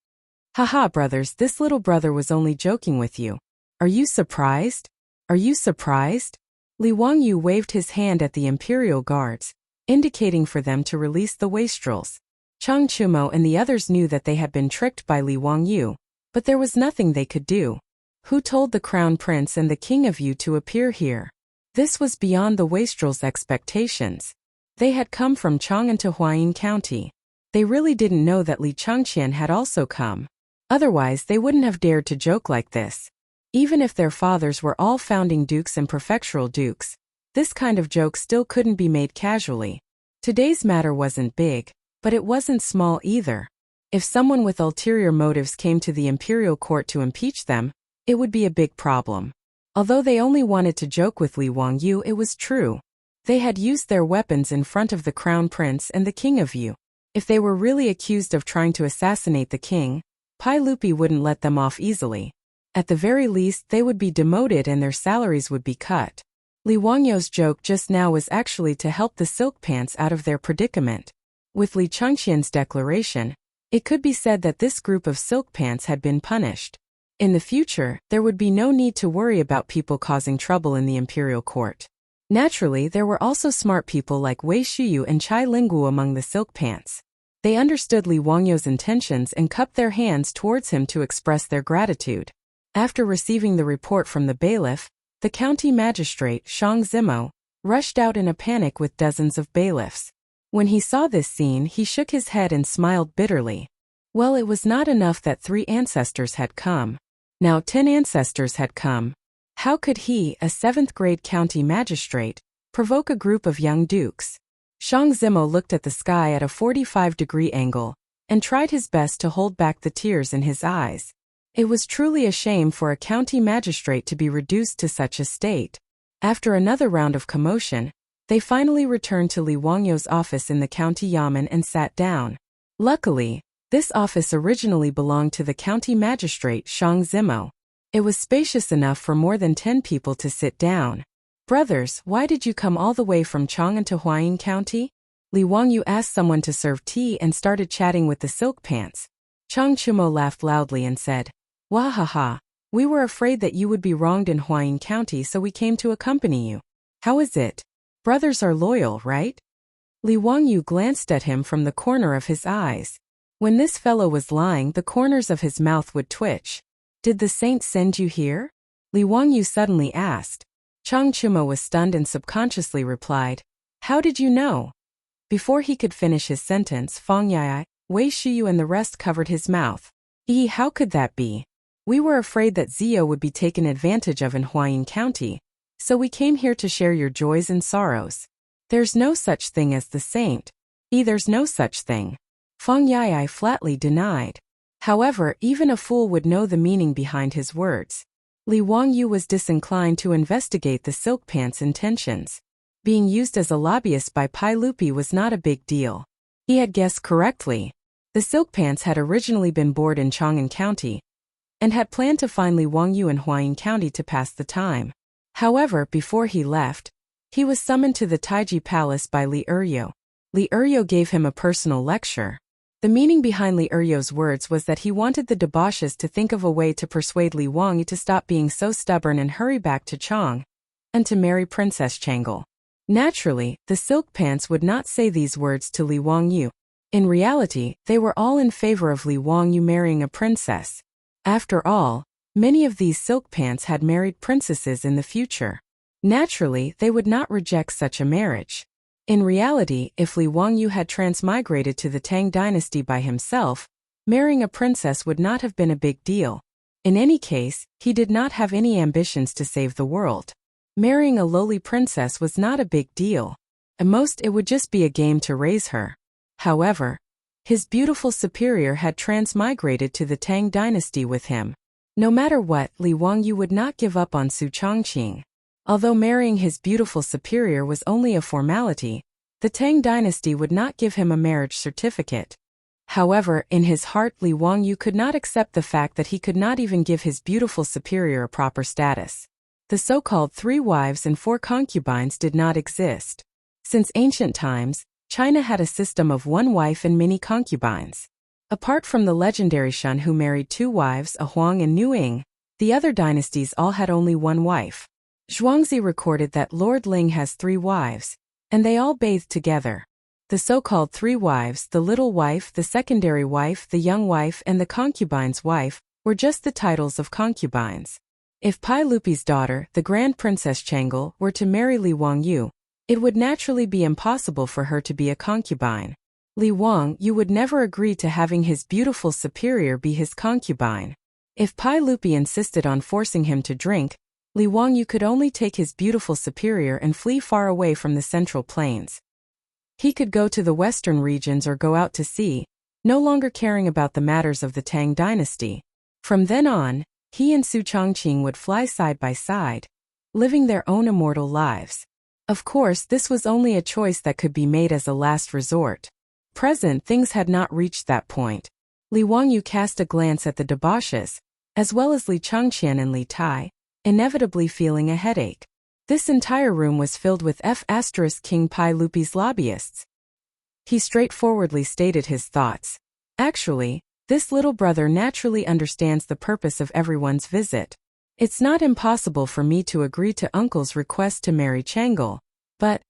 Haha, brothers, this little brother was only joking with you. Are you surprised? Are you surprised? Li Wangyu waved his hand at the imperial guards, indicating for them to release the wastrels. Chang Chumo and the others knew that they had been tricked by Li Wangyu, but there was nothing they could do. Who told the crown prince and the king of you to appear here? This was beyond the wastrels' expectations. They had come from Chang'an to Huayin County. They really didn't know that Li Changqian had also come. Otherwise, they wouldn't have dared to joke like this. Even if their fathers were all founding dukes and prefectural dukes, this kind of joke still couldn't be made casually. Today's matter wasn't big, but it wasn't small either. If someone with ulterior motives came to the imperial court to impeach them, it would be a big problem. Although they only wanted to joke with Li Wangyu, it was true. They had used their weapons in front of the crown prince and the king of Yu. If they were really accused of trying to assassinate the king, Pai Lupi wouldn't let them off easily. At the very least, they would be demoted and their salaries would be cut. Li Wangyu's joke just now was actually to help the silk pants out of their predicament. With Li Changqian's declaration, it could be said that this group of silk pants had been punished. In the future, there would be no need to worry about people causing trouble in the imperial court. Naturally, there were also smart people like Wei Shuyu and Chai Lingguo among the silk pants. They understood Li Wangyu's intentions and cupped their hands towards him to express their gratitude. After receiving the report from the bailiff, the county magistrate, Shang Zimo, rushed out in a panic with dozens of bailiffs. When he saw this scene, he shook his head and smiled bitterly. Well, it was not enough that 3 ancestors had come. Now 10 ancestors had come. How could he, a 7th-grade county magistrate, provoke a group of young dukes? Shang Zimo looked at the sky at a 45-degree angle and tried his best to hold back the tears in his eyes. It was truly a shame for a county magistrate to be reduced to such a state. After another round of commotion, they finally returned to Li Wangyu's office in the county yamen and sat down. Luckily, this office originally belonged to the county magistrate Shang Zimo. It was spacious enough for more than 10 people to sit down. Brothers, why did you come all the way from Chang'an to Huayin County? Li Wangyu asked someone to serve tea and started chatting with the silk pants. Chang Chumo laughed loudly and said, Wahaha, we were afraid that you would be wronged in Huayin County, so we came to accompany you. How is it? Brothers are loyal, right? Li Wangyu glanced at him from the corner of his eyes. When this fellow was lying, the corners of his mouth would twitch. Did the saint send you here? Li Wangyu suddenly asked. Chang Chumo was stunned and subconsciously replied, How did you know? Before he could finish his sentence, Fang Yai, Wei Shuyu and the rest covered his mouth. How could that be? We were afraid that Zio would be taken advantage of in Huayin County, so we came here to share your joys and sorrows. There's no such thing as the saint. There's no such thing. Fang Yai flatly denied. However, even a fool would know the meaning behind his words. Li Wangyu was disinclined to investigate the silk pants' intentions. Being used as a lobbyist by Pai Lupi was not a big deal. He had guessed correctly. The silk pants had originally been born in Chang'an County and had planned to find Li Wangyu in Huayin County to pass the time. However, before he left, he was summoned to the Taiji Palace by Li Eryo. Li Eryo gave him a personal lecture. The meaning behind Li Eryo's words was that he wanted the debauches to think of a way to persuade Li Wangyu to stop being so stubborn and hurry back to Chang and to marry Princess Chang'an. Naturally, the silk pants would not say these words to Li Wangyu. In reality, they were all in favor of Li Wangyu marrying a princess. After all, many of these silk pants had married princesses in the future. Naturally, they would not reject such a marriage. In reality, if Li Wangyu had transmigrated to the Tang dynasty by himself, marrying a princess would not have been a big deal. In any case, he did not have any ambitions to save the world. Marrying a lowly princess was not a big deal. At most, it would just be a game to raise her. However, his beautiful superior had transmigrated to the Tang dynasty with him. No matter what, Li Wangyu would not give up on Su Chongqing. Although marrying his beautiful superior was only a formality, The Tang dynasty would not give him a marriage certificate. However, in his heart Li Wangyu could not accept the fact that he could not even give his beautiful superior a proper status. The so-called 3 wives and 4 concubines did not exist. Since ancient times, China had a system of 1 wife and many concubines. Apart from the legendary Shun who married 2 wives, a Huang and Nuing, the other dynasties all had only 1 wife. Zhuangzi recorded that Lord Ling has 3 wives, and they all bathed together. The so-called 3 wives, the little wife, the secondary wife, the young wife, and the concubine's wife, were just the titles of concubines. If Pai Lupi's daughter, the Grand Princess Chang'an, were to marry Li Wangyu, it would naturally be impossible for her to be a concubine. Li Wangyu would never agree to having his beautiful superior be his concubine. If Pai Lupi insisted on forcing him to drink, Li Wangyu could only take his beautiful superior and flee far away from the central plains. He could go to the western regions or go out to sea, no longer caring about the matters of the Tang dynasty. From then on, he and Su Chongqing would fly side by side, living their own immortal lives. Of course, this was only a choice that could be made as a last resort. Present things had not reached that point. Li Wangyu cast a glance at the debauches, as well as Li Changqian and Li Tai, inevitably feeling a headache. This entire room was filled with King Pai Lupi's lobbyists. He straightforwardly stated his thoughts. Actually, this little brother naturally understands the purpose of everyone's visit. It's not impossible for me to agree to uncle's request to marry Chang'an. But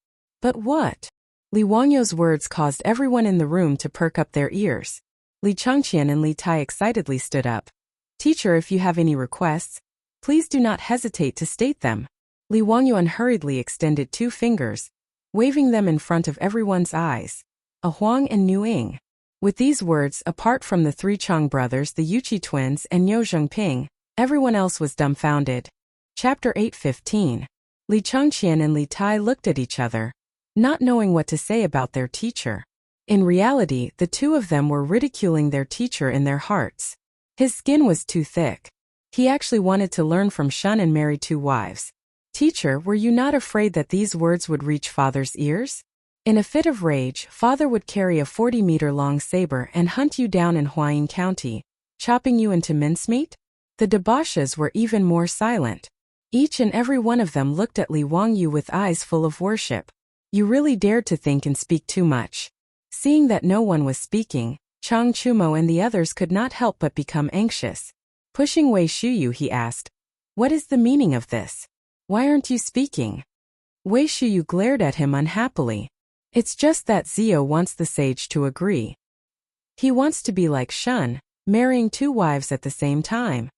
what? Li Wangyu's words caused everyone in the room to perk up their ears. Li Changqian and Li Tai excitedly stood up. Teacher, if you have any requests, please do not hesitate to state them. Li Wangyu unhurriedly extended 2 fingers, waving them in front of everyone's eyes. A Huang and Nuing. With these words, apart from the 3 Chang brothers, the Yuqi twins, and Niu Zhengping, everyone else was dumbfounded. Chapter 8:15. Li Changqian and Li Tai looked at each other, not knowing what to say about their teacher. In reality, the 2 of them were ridiculing their teacher in their hearts. His skin was too thick. He actually wanted to learn from Shun and marry 2 wives. Teacher, were you not afraid that these words would reach father's ears? In a fit of rage, father would carry a 40-meter-long saber and hunt you down in Huayin County, chopping you into mincemeat? The debauches were even more silent. Each and every one of them looked at Li Wangyu with eyes full of worship. You really dared to think and speak too much. Seeing that no one was speaking, Chang Chumo and the others could not help but become anxious. Pushing Wei Shuyu, he asked, "What is the meaning of this? Why aren't you speaking?" Wei Shuyu glared at him unhappily. It's just that Zio wants the sage to agree. He wants to be like Shun, marrying 2 wives at the same time.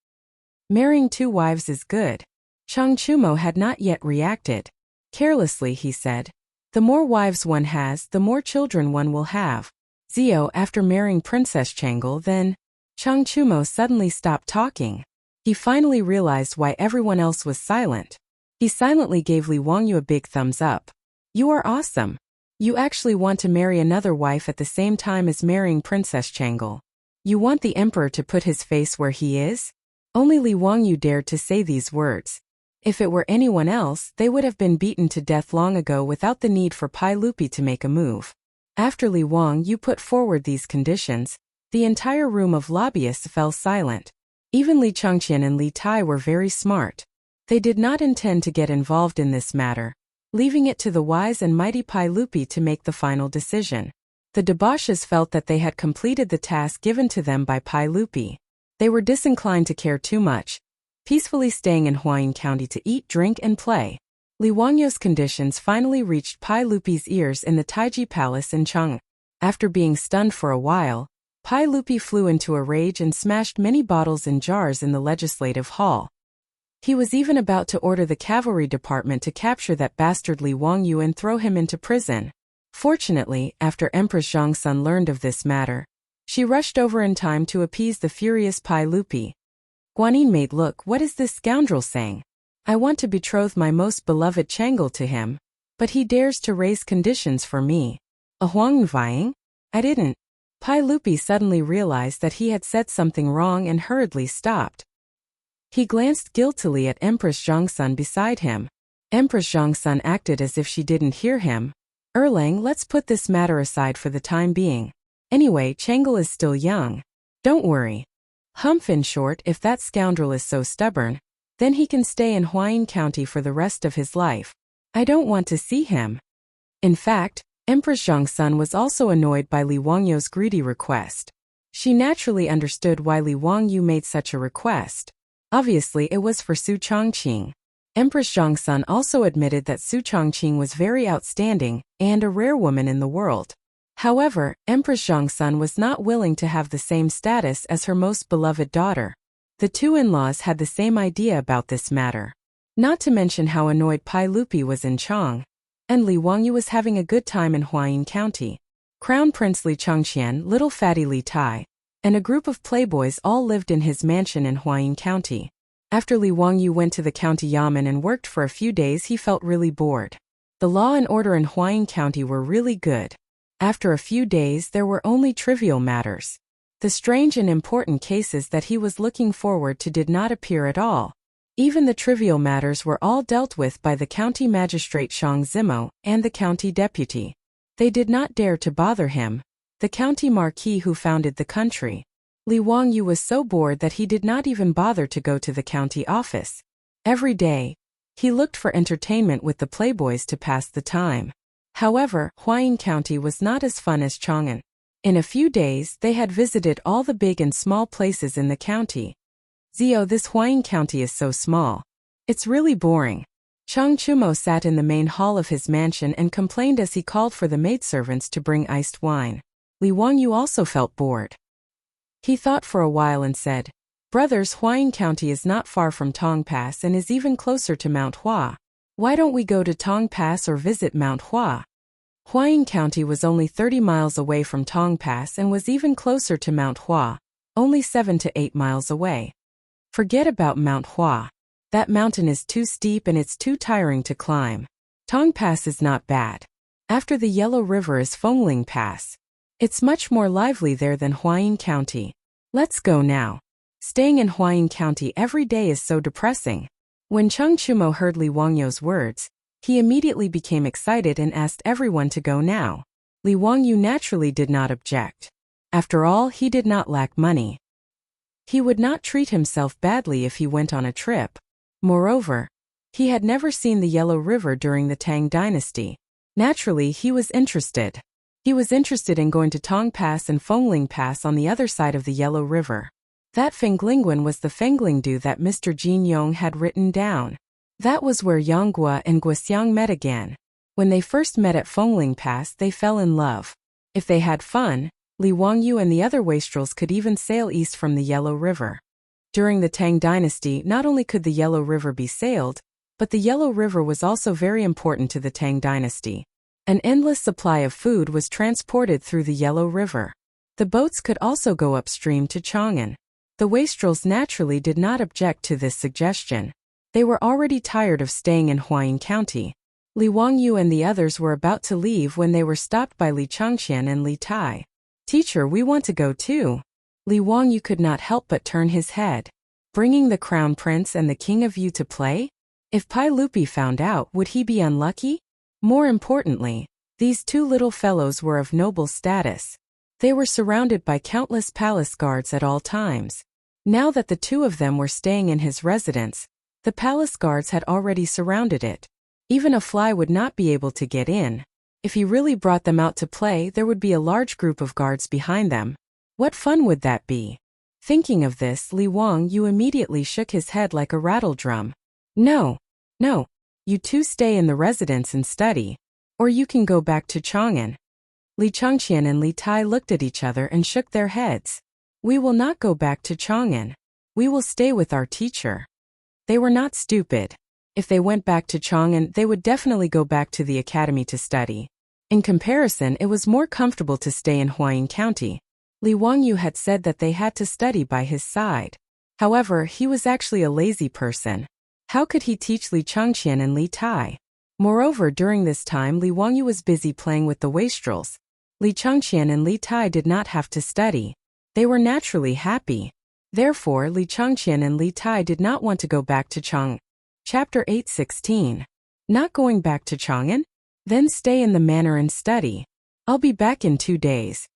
Marrying 2 wives is good. Chang Chumo had not yet reacted. Carelessly, he said, "The more wives one has, the more children one will have." Zio, after marrying Princess Chang'an, then... Chang Chumo suddenly stopped talking. He finally realized why everyone else was silent. He silently gave Li Wangyu a big thumbs up. "You are awesome. You actually want to marry another wife at the same time as marrying Princess Chang'an. You want the emperor to put his face where he is?" Only Li Wangyu dared to say these words. If it were anyone else, they would have been beaten to death long ago without the need for Pai Lupi to make a move. After Li Wangyu put forward these conditions, the entire room of lobbyists fell silent. Even Li Changqian and Li Tai were very smart. They did not intend to get involved in this matter, leaving it to the wise and mighty Pai Lupi to make the final decision. The debauches felt that they had completed the task given to them by Pai Lupi. They were disinclined to care too much, peacefully staying in Huayin County to eat, drink, and play. Li Wangyu's conditions finally reached Pai Lupi's ears in the Taiji Palace in Chang'an. After being stunned for a while, Pai Lupi flew into a rage and smashed many bottles and jars in the legislative hall. He was even about to order the cavalry department to capture that bastard Li Wangyu and throw him into prison. Fortunately, after Empress Zhongsun learned of this matter, she rushed over in time to appease the furious Pai Lupi. Guanyin made, "Look, what is this scoundrel saying? I want to betroth my most beloved Chang'an to him, but he dares to raise conditions for me. A Huang vying? I didn't." Pai Lupi suddenly realized that he had said something wrong and hurriedly stopped. He glanced guiltily at Empress Zhongsun beside him. Empress Zhongsun acted as if she didn't hear him. Erlang, let's put this matter aside for the time being. Anyway, Chang'an is still young. Don't worry. Humph, in short, if that scoundrel is so stubborn, then he can stay in Huayin County for the rest of his life. I don't want to see him. In fact, Empress Zhongsun was also annoyed by Li Wangyu's greedy request. She naturally understood why Li Wangyu made such a request. Obviously, it was for Su Chongqing. Empress Zhongsun also admitted that Su Chongqing was very outstanding and a rare woman in the world. However, Empress Zhongsun was not willing to have the same status as her most beloved daughter. The two in-laws had the same idea about this matter. Not to mention how annoyed Pai Lupi was in Chang, and Li Wangyu was having a good time in Huayin County. Crown Prince Li Changqian, little fatty Li Tai, and a group of playboys all lived in his mansion in Huayin County. After Li Wangyu went to the county yamen and worked for a few days, he felt really bored. The law and order in Huayin County were really good. After a few days, there were only trivial matters. The strange and important cases that he was looking forward to did not appear at all. Even the trivial matters were all dealt with by the county magistrate Shang Zimo and the county deputy. They did not dare to bother him, the county marquis who founded the country. Li Wangyu was so bored that he did not even bother to go to the county office. Every day, he looked for entertainment with the playboys to pass the time. However, Huayin County was not as fun as Chang'an. In a few days, they had visited all the big and small places in the county. Zio, this Huayin County is so small. It's really boring. Chang Chumo sat in the main hall of his mansion and complained as he called for the maidservants to bring iced wine. Li Wangyu also felt bored. He thought for a while and said, "Brothers, Huayin County is not far from Tong Pass and is even closer to Mount Hua. Why don't we go to Tong Pass or visit Mount Hua?" Huayin County was only 30 miles away from Tong Pass and was even closer to Mount Hua, only 7 to 8 miles away. Forget about Mount Hua. That mountain is too steep and it's too tiring to climb. Tong Pass is not bad. After the Yellow River is Fengling Pass. It's much more lively there than Huayin County. Let's go now. Staying in Huayin County every day is so depressing. When Cheng Chumo heard Li Wangyu's words, he immediately became excited and asked everyone to go now. Li Wangyu naturally did not object. After all, he did not lack money. He would not treat himself badly if he went on a trip. Moreover, he had never seen the Yellow River during the Tang Dynasty. Naturally, he was interested. He was interested in going to Tong Pass and Fengling Pass on the other side of the Yellow River. That Fenglingguan was the Fenglingdu that Mr. Jin Yong had written down. That was where Yonggua and Guoxiang met again. When they first met at Fengling Pass, they fell in love. If they had fun, Li Wangyu and the other wastrels could even sail east from the Yellow River. During the Tang Dynasty, not only could the Yellow River be sailed, but the Yellow River was also very important to the Tang Dynasty. An endless supply of food was transported through the Yellow River. The boats could also go upstream to Chang'an. The wastrels naturally did not object to this suggestion. They were already tired of staying in Huayin County. Li Wangyu and the others were about to leave when they were stopped by Li Changqian and Li Tai. "Teacher, we want to go too." Li Wangyu could not help but turn his head. Bringing the Crown Prince and the King of Yu to play? If Pai Lupi found out, would he be unlucky? More importantly, these two little fellows were of noble status. They were surrounded by countless palace guards at all times. Now that the two of them were staying in his residence, the palace guards had already surrounded it. Even a fly would not be able to get in. If he really brought them out to play, there would be a large group of guards behind them. What fun would that be? Thinking of this, Li Wangyu immediately shook his head like a rattle drum. No. You two stay in the residence and study. Or you can go back to Chang'an." Li Changqian and Li Tai looked at each other and shook their heads. "We will not go back to Chang'an. We will stay with our teacher." They were not stupid. If they went back to Chang'an, they would definitely go back to the academy to study. In comparison, it was more comfortable to stay in Huayin County. Li Wangyu had said that they had to study by his side. However, he was actually a lazy person. How could he teach Li Changqian and Li Tai? Moreover, during this time, Li Wangyu was busy playing with the wastrels. Li Changqian and Li Tai did not have to study. They were naturally happy. Therefore, Li Changqian and Li Tai did not want to go back to Chang'an. Chapter 8:16. Not going back to Chang'an? Then stay in the manor and study. I'll be back in 2 days.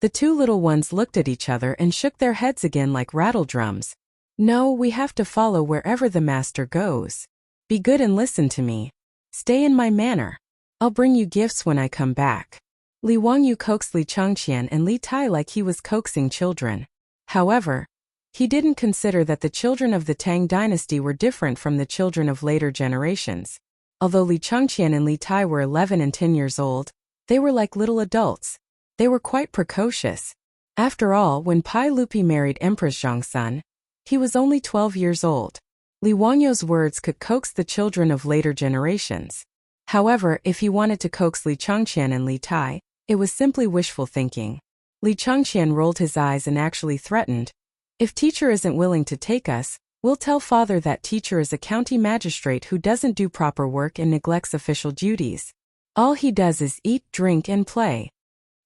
The two little ones looked at each other and shook their heads again like rattledrums. No, we have to follow wherever the master goes. Be good and listen to me. Stay in my manor. I'll bring you gifts when I come back. Li Wangyu coaxed Li Changqian and Li Tai like he was coaxing children. However, he didn't consider that the children of the Tang dynasty were different from the children of later generations. Although Li Changqian and Li Tai were 11 and 10 years old, they were like little adults. They were quite precocious. After all, when Pai Lupi married Empress Zhongsun, he was only 12 years old. Li Wangyu's words could coax the children of later generations. However, if he wanted to coax Li Changqian and Li Tai, it was simply wishful thinking. Li Changqian rolled his eyes and actually threatened, "If teacher isn't willing to take us, we'll tell father that teacher is a county magistrate who doesn't do proper work and neglects official duties. All he does is eat, drink, and play."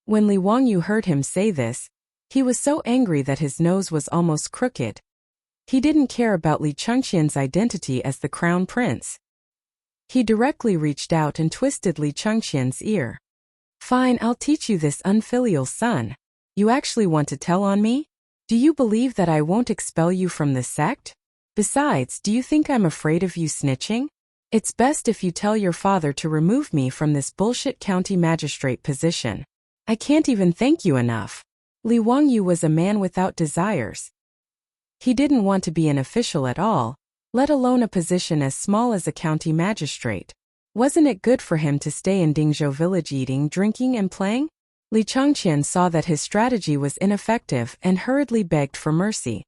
When Li Wangyu heard him say this, he was so angry that his nose was almost crooked. He didn't care about Li Changqian's identity as the crown prince. He directly reached out and twisted Li Changqian's ear. "Fine, I'll teach you this, unfilial son. You actually want to tell on me? Do you believe that I won't expel you from the sect? Besides, do you think I'm afraid of you snitching? It's best if you tell your father to remove me from this bullshit county magistrate position. I can't even thank you enough." Li Wangyu was a man without desires. He didn't want to be an official at all, let alone a position as small as a county magistrate. Wasn't it good for him to stay in Dingzhou village eating, drinking, and playing? Li Changqian saw that his strategy was ineffective and hurriedly begged for mercy.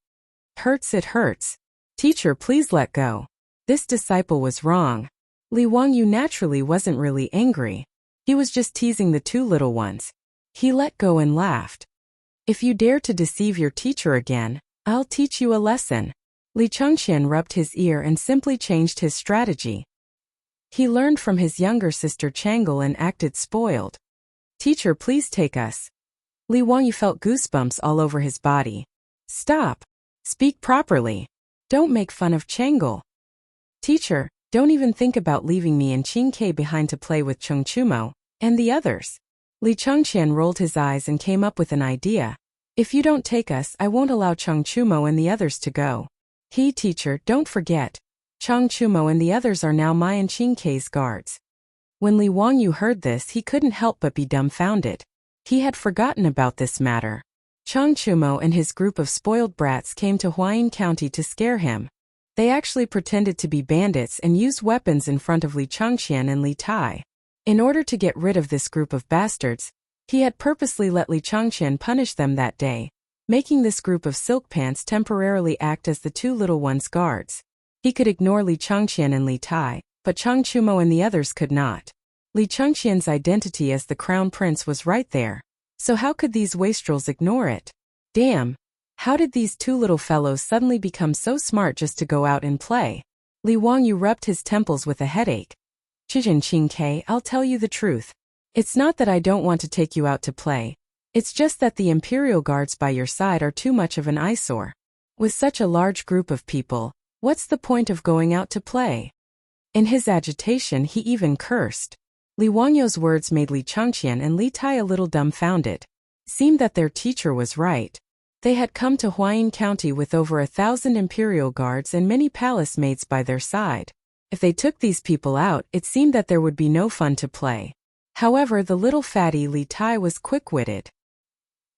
"Hurts, it hurts. Teacher, please let go." This disciple was wrong. Li Wangyu naturally wasn't really angry. He was just teasing the two little ones. He let go and laughed. "If you dare to deceive your teacher again, I'll teach you a lesson." Li Changqian rubbed his ear and simply changed his strategy. He learned from his younger sister Chang'an and acted spoiled. "Teacher, please take us." Li Wangyu felt goosebumps all over his body. "Stop. Speak properly. Don't make fun of Chang'an." "Teacher, don't even think about leaving me and Qingke behind to play with Chengchumo and the others." Li Changqian rolled his eyes and came up with an idea. "If you don't take us, I won't allow Chengchumo and the others to go." Teacher, don't forget. Chengchumo and the others are now my and Qingke's guards." When Li Wangyu heard this, he couldn't help but be dumbfounded. He had forgotten about this matter. Chengchumo and his group of spoiled brats came to Huayin County to scare him. They actually pretended to be bandits and used weapons in front of Li Changqian and Li Tai. In order to get rid of this group of bastards, he had purposely let Li Changqian punish them that day, making this group of silk pants temporarily act as the two little ones' guards. He could ignore Li Changqian and Li Tai, but Chengchumo and the others could not. Li Changqian's identity as the crown prince was right there, so how could these wastrels ignore it? Damn! How did these two little fellows suddenly become so smart just to go out and play? Li Wangyu rubbed his temples with a headache. "Chijin Qingke, I'll tell you the truth. It's not that I don't want to take you out to play. It's just that the imperial guards by your side are too much of an eyesore. With such a large group of people, what's the point of going out to play?" In his agitation, he even cursed. Li Wangyu's words made Li Changqian and Li Tai a little dumbfounded. Seemed that their teacher was right. They had come to Huayin County with over 1,000 imperial guards and many palace maids by their side. If they took these people out, it seemed that there would be no fun to play. However, the little fatty Li Tai was quick-witted.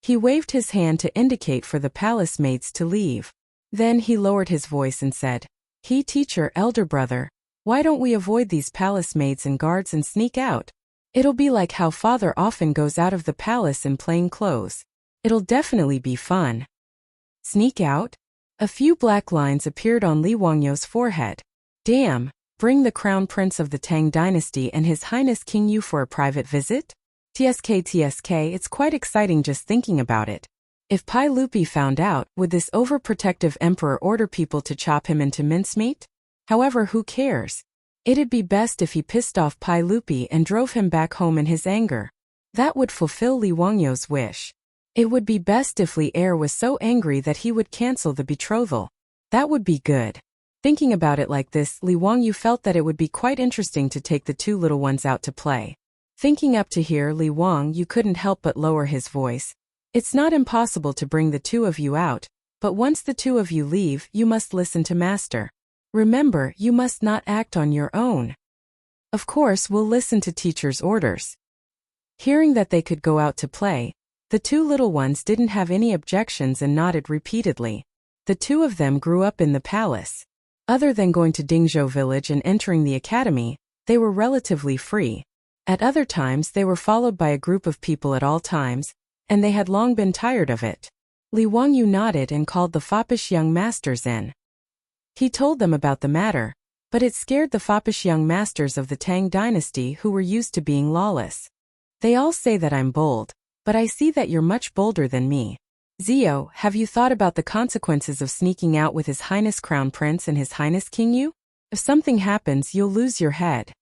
He waved his hand to indicate for the palace maids to leave. Then he lowered his voice and said, Teacher, elder brother, why don't we avoid these palace maids and guards and sneak out? It'll be like how father often goes out of the palace in plain clothes. It'll definitely be fun." "Sneak out?" A few black lines appeared on Li Wangyu's forehead. "Damn, bring the crown prince of the Tang dynasty and his highness King Yu for a private visit? TSK, it's quite exciting just thinking about it. If Pai Lupi found out, would this overprotective emperor order people to chop him into mincemeat? However, who cares? It'd be best if he pissed off Pai Lupi and drove him back home in his anger. That would fulfill Li Wangyu's wish. It would be best if Li Heir was so angry that he would cancel the betrothal. That would be good. Thinking about it like this, Li Wangyu felt that it would be quite interesting to take the two little ones out to play. Thinking up to here, Li Wangyu couldn't help but lower his voice. It's not impossible to bring the two of you out, but once the two of you leave, you must listen to Master. Remember, you must not act on your own. Of course, we'll listen to teacher's orders. Hearing that they could go out to play, the two little ones didn't have any objections and nodded repeatedly. The two of them grew up in the palace. Other than going to Dingzhou village and entering the academy, they were relatively free. At other times they were followed by a group of people at all times, and they had long been tired of it. Li Wangyu nodded and called the foppish young masters in. He told them about the matter, but it scared the foppish young masters of the Tang dynasty who were used to being lawless. They all say that I'm bold, but I see that you're much bolder than me. Zio, have you thought about the consequences of sneaking out with His Highness Crown Prince and His Highness King Yu? If something happens, you'll lose your head.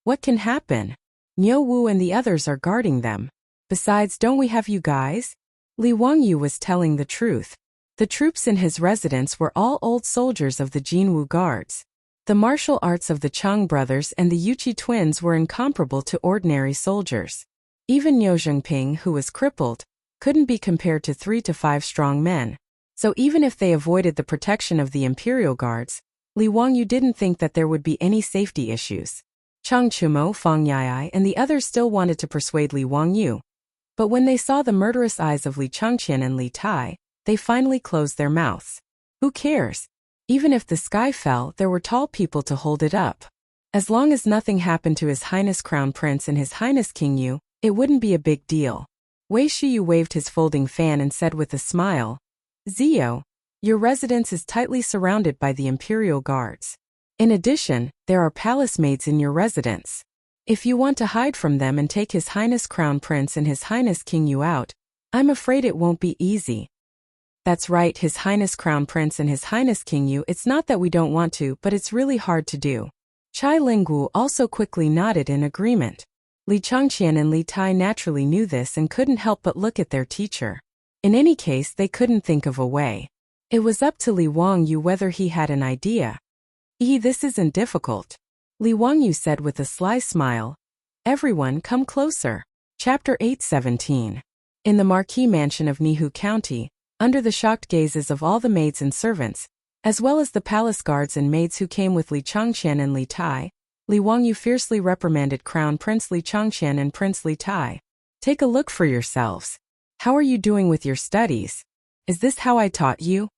What can happen? Niu Wu and the others are guarding them. Besides, don't we have you guys? Li Wangyu was telling the truth. The troops in his residence were all old soldiers of the Jinwu Guards. The martial arts of the Chang brothers and the Yuqi twins were incomparable to ordinary soldiers. Even Niu Zhengping, who was crippled, couldn't be compared to 3 to 5 strong men. So even if they avoided the protection of the Imperial Guards, Li Wangyu didn't think that there would be any safety issues. Chang Chumo, Fang Yai, and the others still wanted to persuade Li Wangyu. But when they saw the murderous eyes of Li Changqian and Li Tai, they finally closed their mouths. Who cares? Even if the sky fell, there were tall people to hold it up. As long as nothing happened to His Highness Crown Prince and His Highness King Yu, it wouldn't be a big deal. Wei Shiyu waved his folding fan and said with a smile, Zio, your residence is tightly surrounded by the Imperial Guards. In addition, there are palace maids in your residence. If you want to hide from them and take His Highness Crown Prince and His Highness King Yu out, I'm afraid it won't be easy. That's right, His Highness Crown Prince and His Highness King Yu, it's not that we don't want to, but it's really hard to do. Chai Linggu also quickly nodded in agreement. Li Changqian and Li Tai naturally knew this and couldn't help but look at their teacher. In any case, they couldn't think of a way. It was up to Li Wangyu whether he had an idea. This isn't difficult. Li Wangyu said with a sly smile. Everyone come closer. Chapter 8:17. In the Marquis Mansion of Nihu County, under the shocked gazes of all the maids and servants, as well as the palace guards and maids who came with Li Changqian and Li Tai, Li Wangyu fiercely reprimanded Crown Prince Li Changqian and Prince Li Tai. Take a look for yourselves. How are you doing with your studies? Is this how I taught you?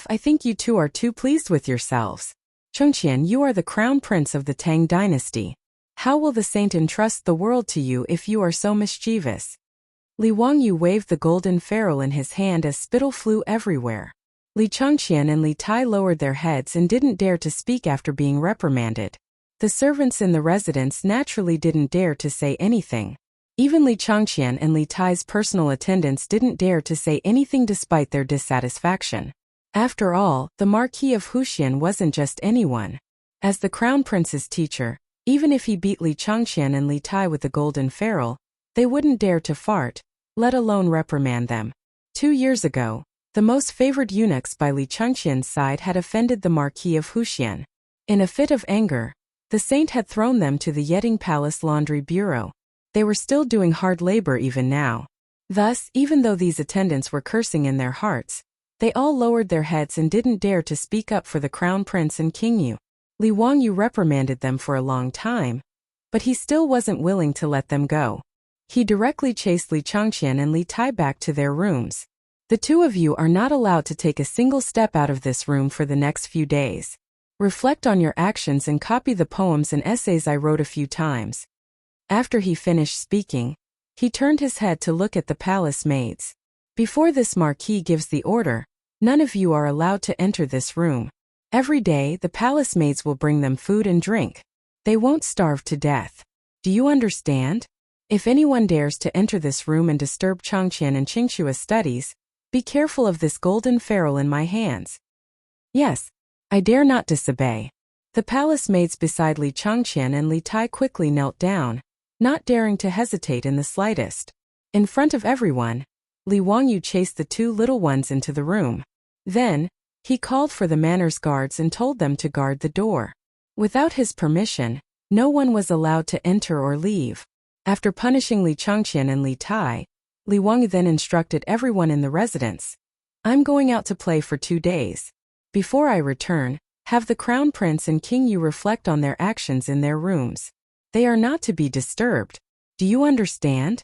I think you two are too pleased with yourselves. Changqian, you are the Crown Prince of the Tang dynasty. How will the saint entrust the world to you if you are so mischievous? Li Wangyu waved the golden ferrule in his hand as spittle flew everywhere. Li Changqian and Li Tai lowered their heads and didn't dare to speak after being reprimanded. The servants in the residence naturally didn't dare to say anything. Even Li Changqian and Li Tai's personal attendants didn't dare to say anything despite their dissatisfaction. After all, the Marquis of Huxian wasn't just anyone. As the Crown Prince's teacher, even if he beat Li Changqian and Li Tai with the golden ferrule, they wouldn't dare to fart, let alone reprimand them. 2 years ago, the most favored eunuchs by Li Changqian's side had offended the Marquis of Huxian. In a fit of anger, the saint had thrown them to the Yeting Palace Laundry Bureau. They were still doing hard labor even now. Thus, even though these attendants were cursing in their hearts, they all lowered their heads and didn't dare to speak up for the Crown Prince and King Yu. Li Wangyu reprimanded them for a long time, but he still wasn't willing to let them go. He directly chased Li Changqian and Li Tai back to their rooms. The two of you are not allowed to take a single step out of this room for the next few days. Reflect on your actions and copy the poems and essays I wrote a few times. After he finished speaking, he turned his head to look at the palace maids. Before this Marquis gives the order, none of you are allowed to enter this room. Every day, the palace maids will bring them food and drink. They won't starve to death. Do you understand? If anyone dares to enter this room and disturb Changqian and Qingshua's studies, be careful of this golden ferrule in my hands. Yes, I dare not disobey. The palace maids beside Li Changqian and Li Tai quickly knelt down, not daring to hesitate in the slightest. In front of everyone, Li Wangyu chased the two little ones into the room. Then, He called for the manners guards and told them to guard the door. Without his permission, no one was allowed to enter or leave. After punishing Li Changqian and Li Tai, Li Wangyu then instructed everyone in the residence. I'm going out to play for 2 days. Before I return, have the Crown Prince and King Yu reflect on their actions in their rooms. They are not to be disturbed. Do you understand?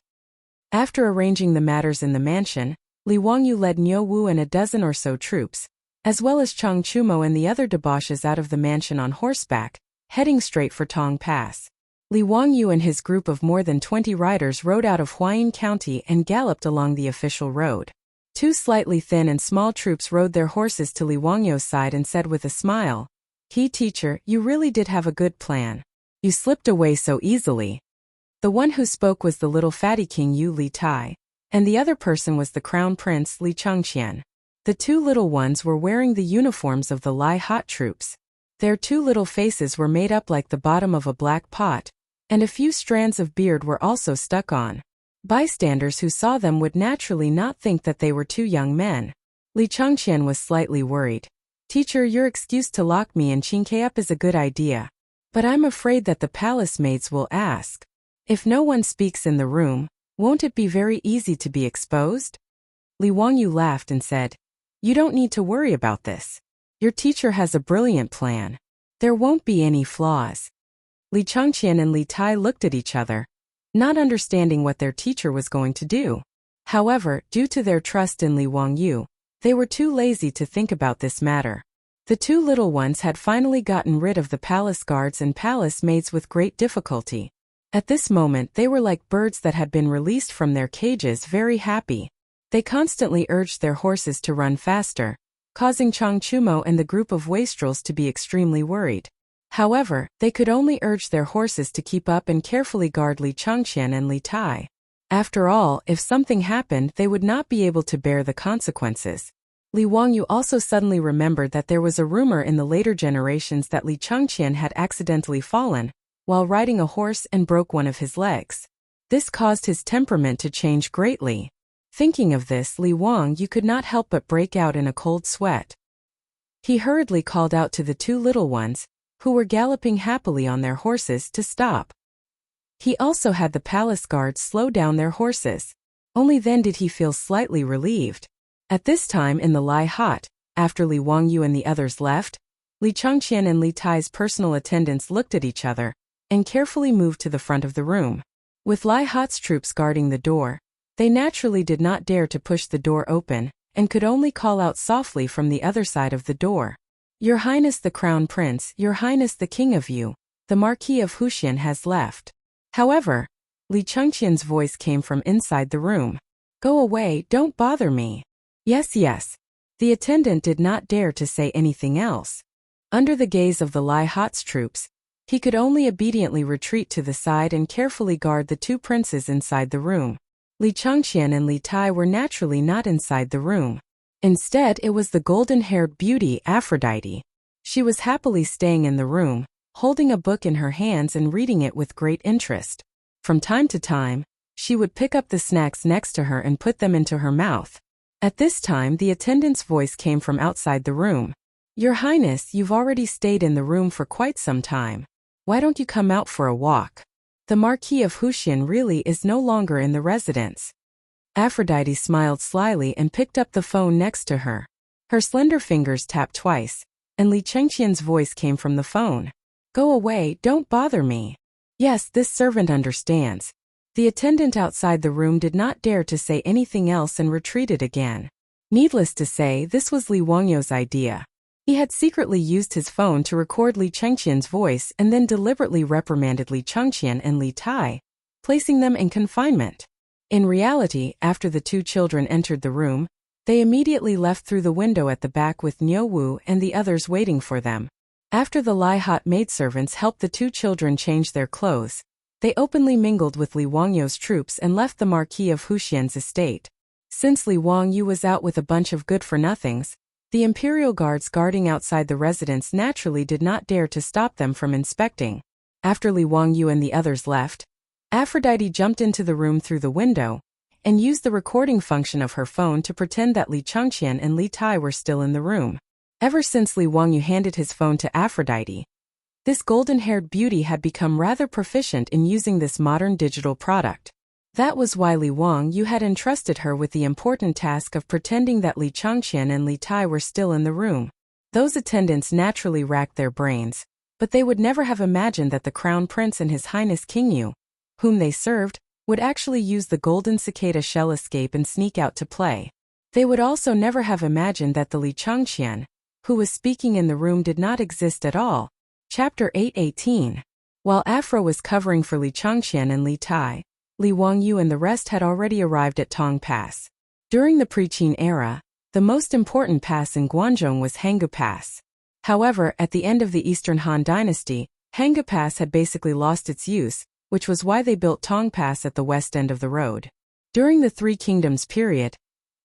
After arranging the matters in the mansion, Li Wangyu led Niu Wu and a dozen or so troops, as well as Chang Chumo and the other debauches out of the mansion on horseback, heading straight for Tong Pass. Li Wangyu and his group of more than 20 riders rode out of Huayin County and galloped along the official road. 2 slightly thin and small troops rode their horses to Li Wangyu's side and said with a smile, "He teacher, you really did have a good plan. You slipped away so easily." The one who spoke was the little fatty King Yu Li Tai, and the other person was the Crown Prince Li Changqian. The 2 little ones were wearing the uniforms of the Lai Hot troops. Their 2 little faces were made up like the bottom of a black pot, and a few strands of beard were also stuck on. Bystanders who saw them would naturally not think that they were 2 young men. Li Changqian was slightly worried. "Teacher, your excuse to lock me in Qingke is a good idea. But I'm afraid that the palace maids will ask. If no one speaks in the room, won't it be very easy to be exposed?" Li Wangyu laughed and said, "You don't need to worry about this. Your teacher has a brilliant plan. There won't be any flaws." Li Changqian and Li Tai looked at each other, not understanding what their teacher was going to do. However, due to their trust in Li Wangyu, they were too lazy to think about this matter. The 2 little ones had finally gotten rid of the palace guards and palace maids with great difficulty. At this moment they were like birds that had been released from their cages, very happy. They constantly urged their horses to run faster, causing Chang Chumo and the group of wastrels to be extremely worried. However, they could only urge their horses to keep up and carefully guard Li Changqian and Li Tai. After all, if something happened, they would not be able to bear the consequences. Li Wangyu also suddenly remembered that there was a rumor in the later generations that Li Changqian had accidentally fallen while riding a horse and broke one of his legs. This caused his temperament to change greatly. Thinking of this, Li Wangyu could not help but break out in a cold sweat. He hurriedly called out to the 2 little ones, who were galloping happily on their horses, to stop. He also had the palace guards slow down their horses. Only then did he feel slightly relieved. At this time in the Lai Hot, after Li Wangyu and the others left, Li Changqian and Li Tai's personal attendants looked at each other and carefully moved to the front of the room. With Lai Hot's troops guarding the door, they naturally did not dare to push the door open and could only call out softly from the other side of the door, "Your Highness the Crown Prince, Your Highness the King of Yu, the Marquis of Wuxia has left." However, Li Changqian's voice came from inside the room. "Go away, don't bother me." "Yes, yes." The attendant did not dare to say anything else. Under the gaze of the Lai Hot's troops, he could only obediently retreat to the side and carefully guard the 2 princes inside the room. Li Changqian and Li Tai were naturally not inside the room. Instead, it was the golden-haired beauty Aphrodite. She was happily staying in the room, holding a book in her hands and reading it with great interest. From time to time, she would pick up the snacks next to her and put them into her mouth. At this time, the attendant's voice came from outside the room. "Your Highness, you've already stayed in the room for quite some time. Why don't you come out for a walk? The Marquis of Wuxia really is no longer in the residence." Aphrodite smiled slyly and picked up the phone next to her. Her slender fingers tapped twice, and Li Changqian's voice came from the phone. "Go away, don't bother me." "Yes, this servant understands." The attendant outside the room did not dare to say anything else and retreated again. Needless to say, this was Li Wangyu's idea. He had secretly used his phone to record Li Changqian's voice and then deliberately reprimanded Li Changqian and Li Tai, placing them in confinement. In reality, after the 2 children entered the room, they immediately left through the window at the back with Niu Wu and the others waiting for them. After the Lai Hot maidservants helped the 2 children change their clothes, they openly mingled with Li Wangyu's troops and left the Marquis of Wuxia's estate. Since Li Wangyu was out with a bunch of good-for-nothings, the imperial guards guarding outside the residence naturally did not dare to stop them from inspecting. After Li Wangyu and the others left, Aphrodite jumped into the room through the window and used the recording function of her phone to pretend that Li Changqian and Li Tai were still in the room. Ever since Li Wangyu handed his phone to Aphrodite, this golden-haired beauty had become rather proficient in using this modern digital product. That was why Li Wangyu had entrusted her with the important task of pretending that Li Chang'an and Li Tai were still in the room. Those attendants naturally racked their brains, but they would never have imagined that the Crown Prince and His Highness King Yu, whom they served, would actually use the golden cicada shell escape and sneak out to play. They would also never have imagined that the Li Chang'an, who was speaking in the room, did not exist at all. Chapter 8:18. While Afro was covering for Li Chang'an and Li Tai, Li Wangyu and the rest had already arrived at Tong Pass. During the pre-Qin era, the most important pass in Guangzhou was Hanggu Pass. However, at the end of the Eastern Han Dynasty, Hanggu Pass had basically lost its use, which was why they built Tong Pass at the west end of the road. During the Three Kingdoms period,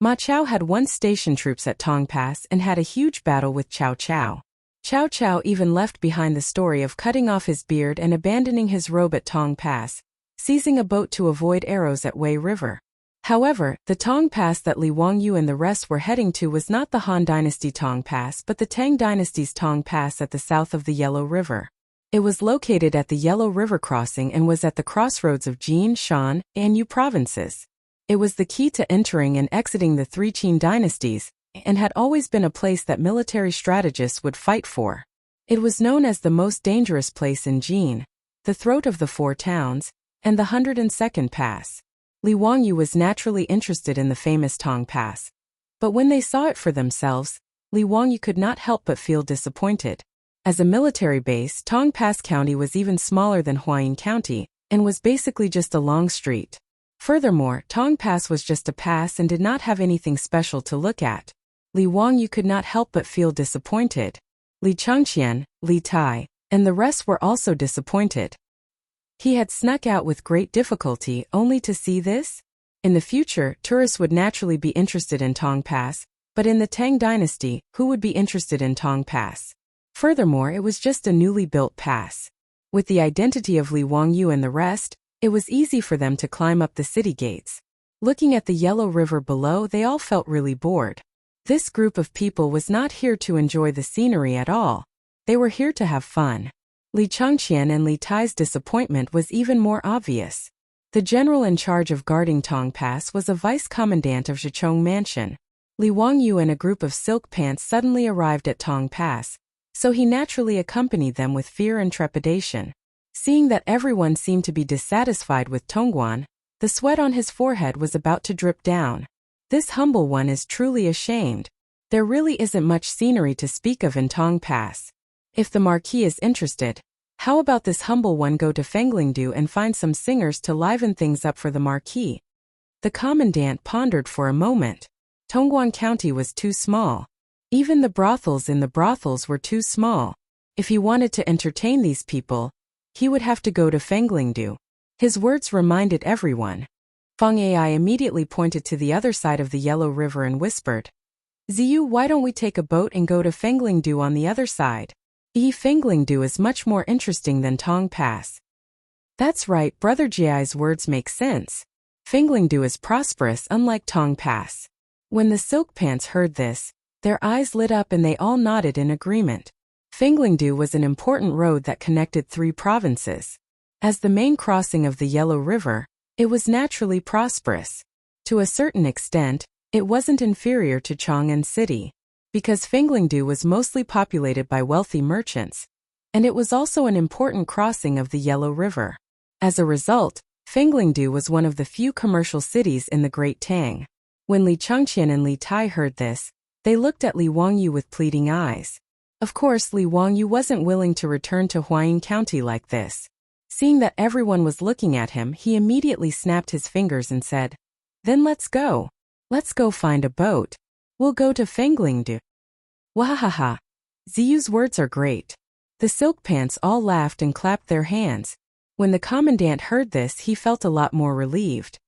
Ma Chao had once stationed troops at Tong Pass and had a huge battle with Cao Cao. Cao Cao even left behind the story of cutting off his beard and abandoning his robe at Tong Pass, seizing a boat to avoid arrows at Wei River. However, the Tong Pass that Li Wangyu and the rest were heading to was not the Han Dynasty Tong Pass but the Tang Dynasty's Tong Pass at the south of the Yellow River. It was located at the Yellow River crossing and was at the crossroads of Jin, Shan, and Yu provinces. It was the key to entering and exiting the three Qin dynasties, and had always been a place that military strategists would fight for. It was known as the most dangerous place in Jin, the throat of the four towns, and the 102nd Pass. Li Wangyu was naturally interested in the famous Tong Pass. But when they saw it for themselves, Li Wangyu could not help but feel disappointed. As a military base, Tong Pass County was even smaller than Huayin County, and was basically just a long street. Furthermore, Tong Pass was just a pass and did not have anything special to look at. Li Wangyu could not help but feel disappointed. Li Chang'an, Li Tai, and the rest were also disappointed. He had snuck out with great difficulty only to see this? In the future, tourists would naturally be interested in Tong Pass, but in the Tang Dynasty, who would be interested in Tong Pass? Furthermore, it was just a newly built pass. With the identity of Li Wangyu and the rest, it was easy for them to climb up the city gates. Looking at the Yellow River below, they all felt really bored. This group of people was not here to enjoy the scenery at all. They were here to have fun. Li Chang'an and Li Tai's disappointment was even more obvious. The general in charge of guarding Tong Pass was a vice-commandant of Zhichong Mansion. Li Wangyu and a group of silk pants suddenly arrived at Tong Pass, so he naturally accompanied them with fear and trepidation. Seeing that everyone seemed to be dissatisfied with Tongguan, the sweat on his forehead was about to drip down. This humble one is truly ashamed. There really isn't much scenery to speak of in Tong Pass. If the Marquis is interested, how about this humble one go to Fenglingdu and find some singers to liven things up for the Marquis? The commandant pondered for a moment. Tongguan County was too small. Even the brothels in the brothels were too small. If he wanted to entertain these people, he would have to go to Fenglingdu. His words reminded everyone. Feng Ai immediately pointed to the other side of the Yellow River and whispered, "Ziyu, why don't we take a boat and go to Fenglingdu on the other side? Fenglingdu is much more interesting than Tong Pass." That's right, Brother Jiai's words make sense. Fenglingdu is prosperous unlike Tong Pass. When the silk pants heard this, their eyes lit up and they all nodded in agreement. Fenglingdu was an important road that connected three provinces. As the main crossing of the Yellow River, it was naturally prosperous. To a certain extent, it wasn't inferior to Chang'an City, because Fenglingdu was mostly populated by wealthy merchants, and it was also an important crossing of the Yellow River. As a result, Fenglingdu was one of the few commercial cities in the Great Tang. When Li Chang'an and Li Tai heard this, they looked at Li Wangyu with pleading eyes. Of course, Li Wangyu wasn't willing to return to Huayin County like this. Seeing that everyone was looking at him, he immediately snapped his fingers and said, "Then let's go. Let's go find a boat. We'll go to Fenglingdu." Wahahaha. Ziyu's words are great. The silk pants all laughed and clapped their hands. When the commandant heard this, he felt a lot more relieved.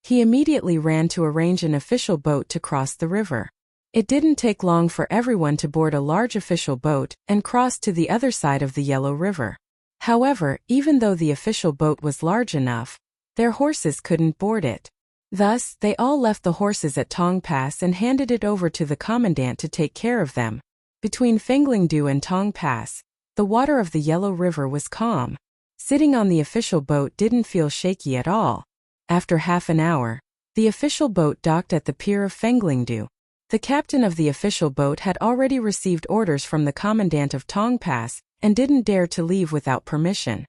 He immediately ran to arrange an official boat to cross the river. It didn't take long for everyone to board a large official boat and cross to the other side of the Yellow River. However, even though the official boat was large enough, their horses couldn't board it. Thus, they all left the horses at Tong Pass and handed it over to the commandant to take care of them. Between Fenglingdu and Tong Pass, the water of the Yellow River was calm. Sitting on the official boat didn't feel shaky at all. After half an hour, the official boat docked at the pier of Fenglingdu. The captain of the official boat had already received orders from the commandant of Tong Pass and didn't dare to leave without permission.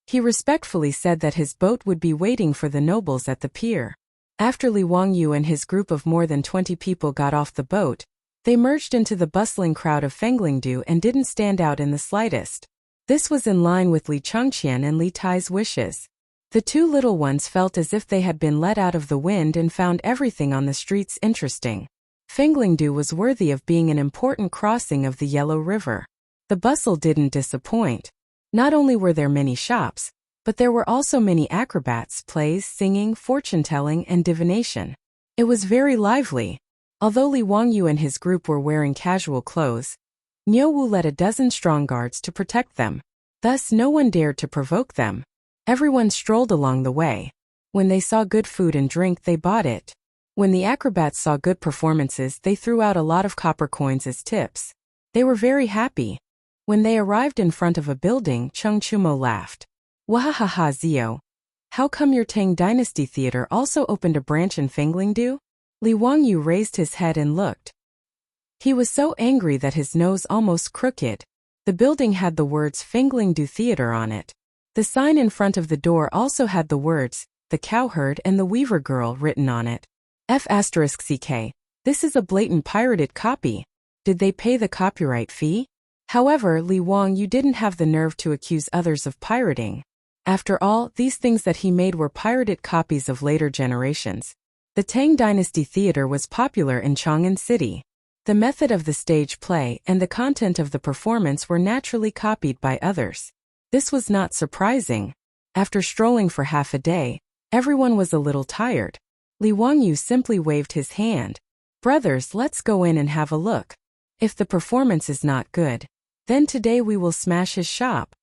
He respectfully said that his boat would be waiting for the nobles at the pier. After Li Wangyu and his group of more than 20 people got off the boat, they merged into the bustling crowd of Fenglingdu and didn't stand out in the slightest. This was in line with Li Changqian and Li Tai's wishes. The two little ones felt as if they had been let out of the wind and found everything on the streets interesting. Fenglingdu was worthy of being an important crossing of the Yellow River. The bustle didn't disappoint. Not only were there many shops, but there were also many acrobats, plays, singing, fortune-telling, and divination. It was very lively. Although Li Wangyu and his group were wearing casual clothes, Niu Wu led a dozen strong guards to protect them. Thus no one dared to provoke them. Everyone strolled along the way. When they saw good food and drink, they bought it. When the acrobats saw good performances, they threw out a lot of copper coins as tips. They were very happy. When they arrived in front of a building, Cheng Chumo laughed. Wahahaha, Zio. How come your Tang Dynasty Theater also opened a branch in Fenglingdu? Li Wangyu raised his head and looked. He was so angry that his nose almost crooked. The building had the words Fenglingdu Theater on it. The sign in front of the door also had the words, The Cowherd and the Weaver Girl written on it. F***CK. This is a blatant pirated copy. Did they pay the copyright fee? However, Li Wangyu didn't have the nerve to accuse others of pirating. After all, these things that he made were pirated copies of later generations. The Tang Dynasty Theater was popular in Chang'an City. The method of the stage play and the content of the performance were naturally copied by others. This was not surprising. After strolling for half a day, everyone was a little tired. Li Wangyu simply waved his hand. Brothers, let's go in and have a look. If the performance is not good, then today we will smash his shop.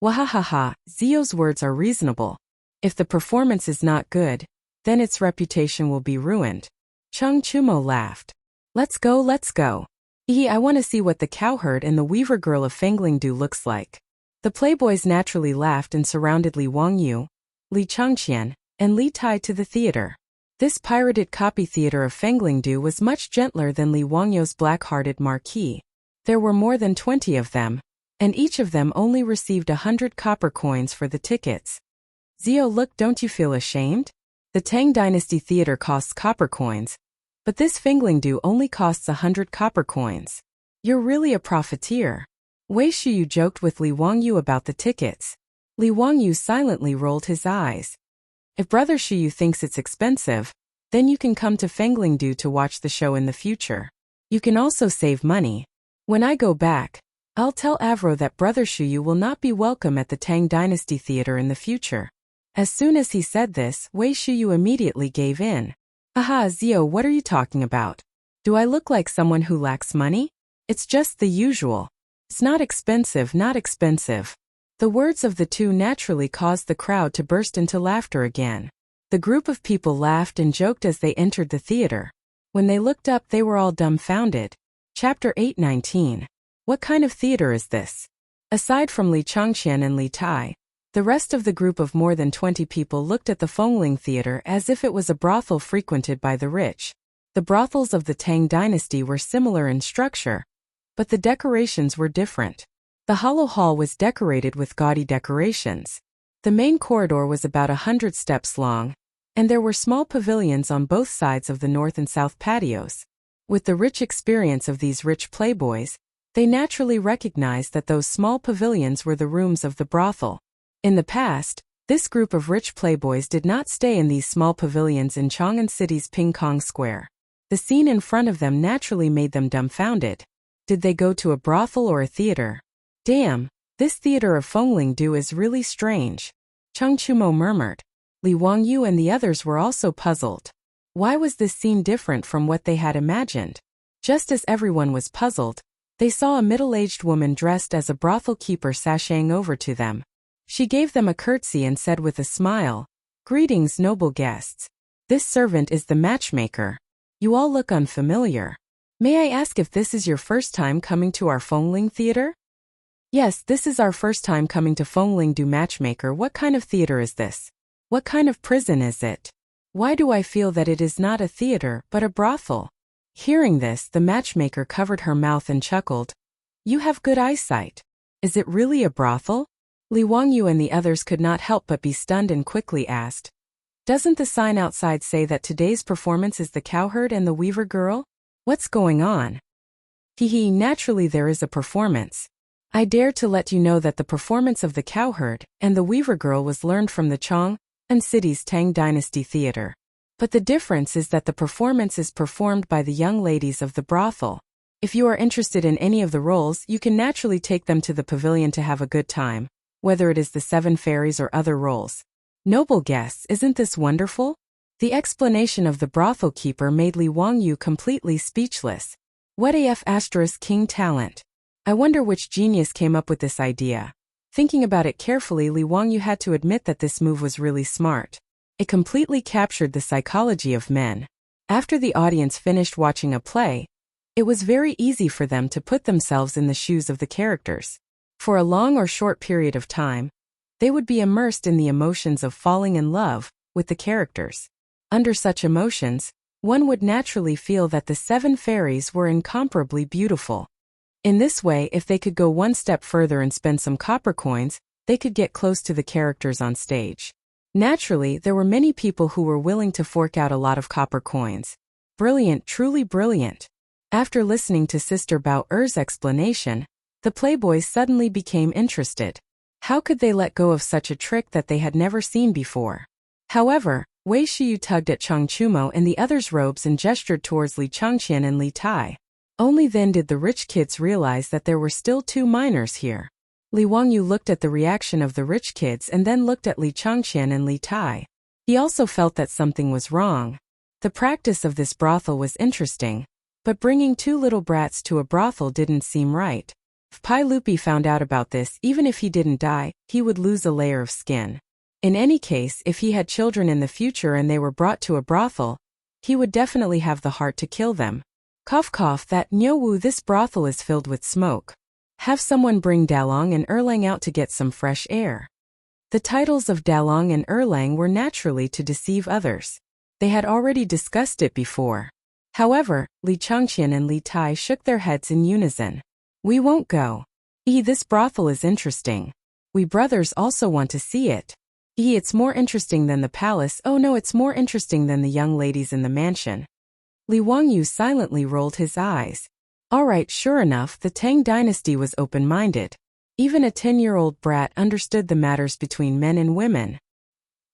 Wahahaha, Zio's words are reasonable. If the performance is not good, then its reputation will be ruined. Cheng Chumo laughed. Let's go, let's go. I want to see what the Cowherd and the Weaver Girl of Fenglingdu looks like. The playboys naturally laughed and surrounded Li Wangyu, Li Changqian, and Li Tai to the theater. This pirated copy theater of Fenglingdu was much gentler than Li Wangyu's black-hearted marquee. There were more than 20 of them, and each of them only received 100 copper coins for the tickets. Zio, look, don't you feel ashamed? The Tang Dynasty Theater costs copper coins, but this Fenglingdu only costs 100 copper coins. You're really a profiteer. Wei Shuyu joked with Li Wangyu about the tickets. Li Wangyu silently rolled his eyes. If Brother Shuyu thinks it's expensive, then you can come to Fenglingdu to watch the show in the future. You can also save money. When I go back, I'll tell Avro that Brother Shuyu will not be welcome at the Tang Dynasty Theater in the future. As soon as he said this, Wei Shuyu immediately gave in. Aha, Zio, what are you talking about? Do I look like someone who lacks money? It's just the usual. It's not expensive, not expensive. The words of the two naturally caused the crowd to burst into laughter again. The group of people laughed and joked as they entered the theater. When they looked up, they were all dumbfounded. Chapter 8:19. What kind of theater is this? Aside from Li Changqian and Li Tai, the rest of the group of more than 20 people looked at the Fengling Theater as if it was a brothel frequented by the rich. The brothels of the Tang Dynasty were similar in structure, but the decorations were different. The hollow hall was decorated with gaudy decorations. The main corridor was about 100 steps long, and there were small pavilions on both sides of the north and south patios. With the rich experience of these rich playboys, they naturally recognized that those small pavilions were the rooms of the brothel. In the past, this group of rich playboys did not stay in these small pavilions in Chang'an City's Ping Kong Square. The scene in front of them naturally made them dumbfounded. Did they go to a brothel or a theater? Damn, this theater of Fenglingdu is really strange. Cheng Chumo murmured. Li Wangyu and the others were also puzzled. Why was this scene different from what they had imagined? Just as everyone was puzzled, they saw a middle-aged woman dressed as a brothel keeper sashaying over to them. She gave them a curtsy and said with a smile, "Greetings, noble guests. This servant is the matchmaker. You all look unfamiliar. May I ask if this is your first time coming to our Fengling Theater? Yes, this is our first time coming to Fengling do Matchmaker. What kind of theater is this? What kind of prison is it? Why do I feel that it is not a theater, but a brothel? Hearing this, the matchmaker covered her mouth and chuckled. You have good eyesight. Is it really a brothel? Li Wangyu and the others could not help but be stunned and quickly asked. Doesn't the sign outside say that today's performance is the cowherd and the weaver girl? What's going on? Hee, naturally there is a performance. I dare to let you know that the performance of the cowherd and the weaver girl was learned from the Chang'an city's Tang Dynasty Theater. But the difference is that the performance is performed by the young ladies of the brothel. If you are interested in any of the roles, you can naturally take them to the pavilion to have a good time, whether it is the 7 fairies or other roles. Noble guests, isn't this wonderful? The explanation of the brothel keeper made Li Wangyu completely speechless. What AF * king talent. I wonder which genius came up with this idea. Thinking about it carefully, Li Wangyu had to admit that this move was really smart. It completely captured the psychology of men. After the audience finished watching a play, it was very easy for them to put themselves in the shoes of the characters. For a long or short period of time, they would be immersed in the emotions of falling in love with the characters. Under such emotions, one would naturally feel that the 7 fairies were incomparably beautiful. In this way, if they could go one step further and spend some copper coins, they could get close to the characters on stage. Naturally, there were many people who were willing to fork out a lot of copper coins. Brilliant, truly brilliant. After listening to Sister Bao Er's explanation, the playboys suddenly became interested. How could they let go of such a trick that they had never seen before? However, Wei Shiyu tugged at Chang Chumo and the others' robes and gestured towards Li Changqian and Li Tai. Only then did the rich kids realize that there were still 2 minors here. Li Wangyu looked at the reaction of the rich kids and then looked at Li Changqian and Li Tai. He also felt that something was wrong. The practice of this brothel was interesting, but bringing 2 little brats to a brothel didn't seem right. If Pai Lupi found out about this, even if he didn't die, he would lose a layer of skin. In any case, if he had children in the future and they were brought to a brothel, he would definitely have the heart to kill them. Cough cough, that Nyowu, this brothel is filled with smoke. Have someone bring Dalong and Erlang out to get some fresh air. The titles of Dalong and Erlang were naturally to deceive others. They had already discussed it before. However, Li Changqian and Li Tai shook their heads in unison. We won't go. This brothel is interesting. We brothers also want to see it. It's more interesting than the palace. Oh no, it's more interesting than the young ladies in the mansion. Li Wangyu silently rolled his eyes. Alright, sure enough, the Tang dynasty was open-minded. Even a 10-year-old brat understood the matters between men and women.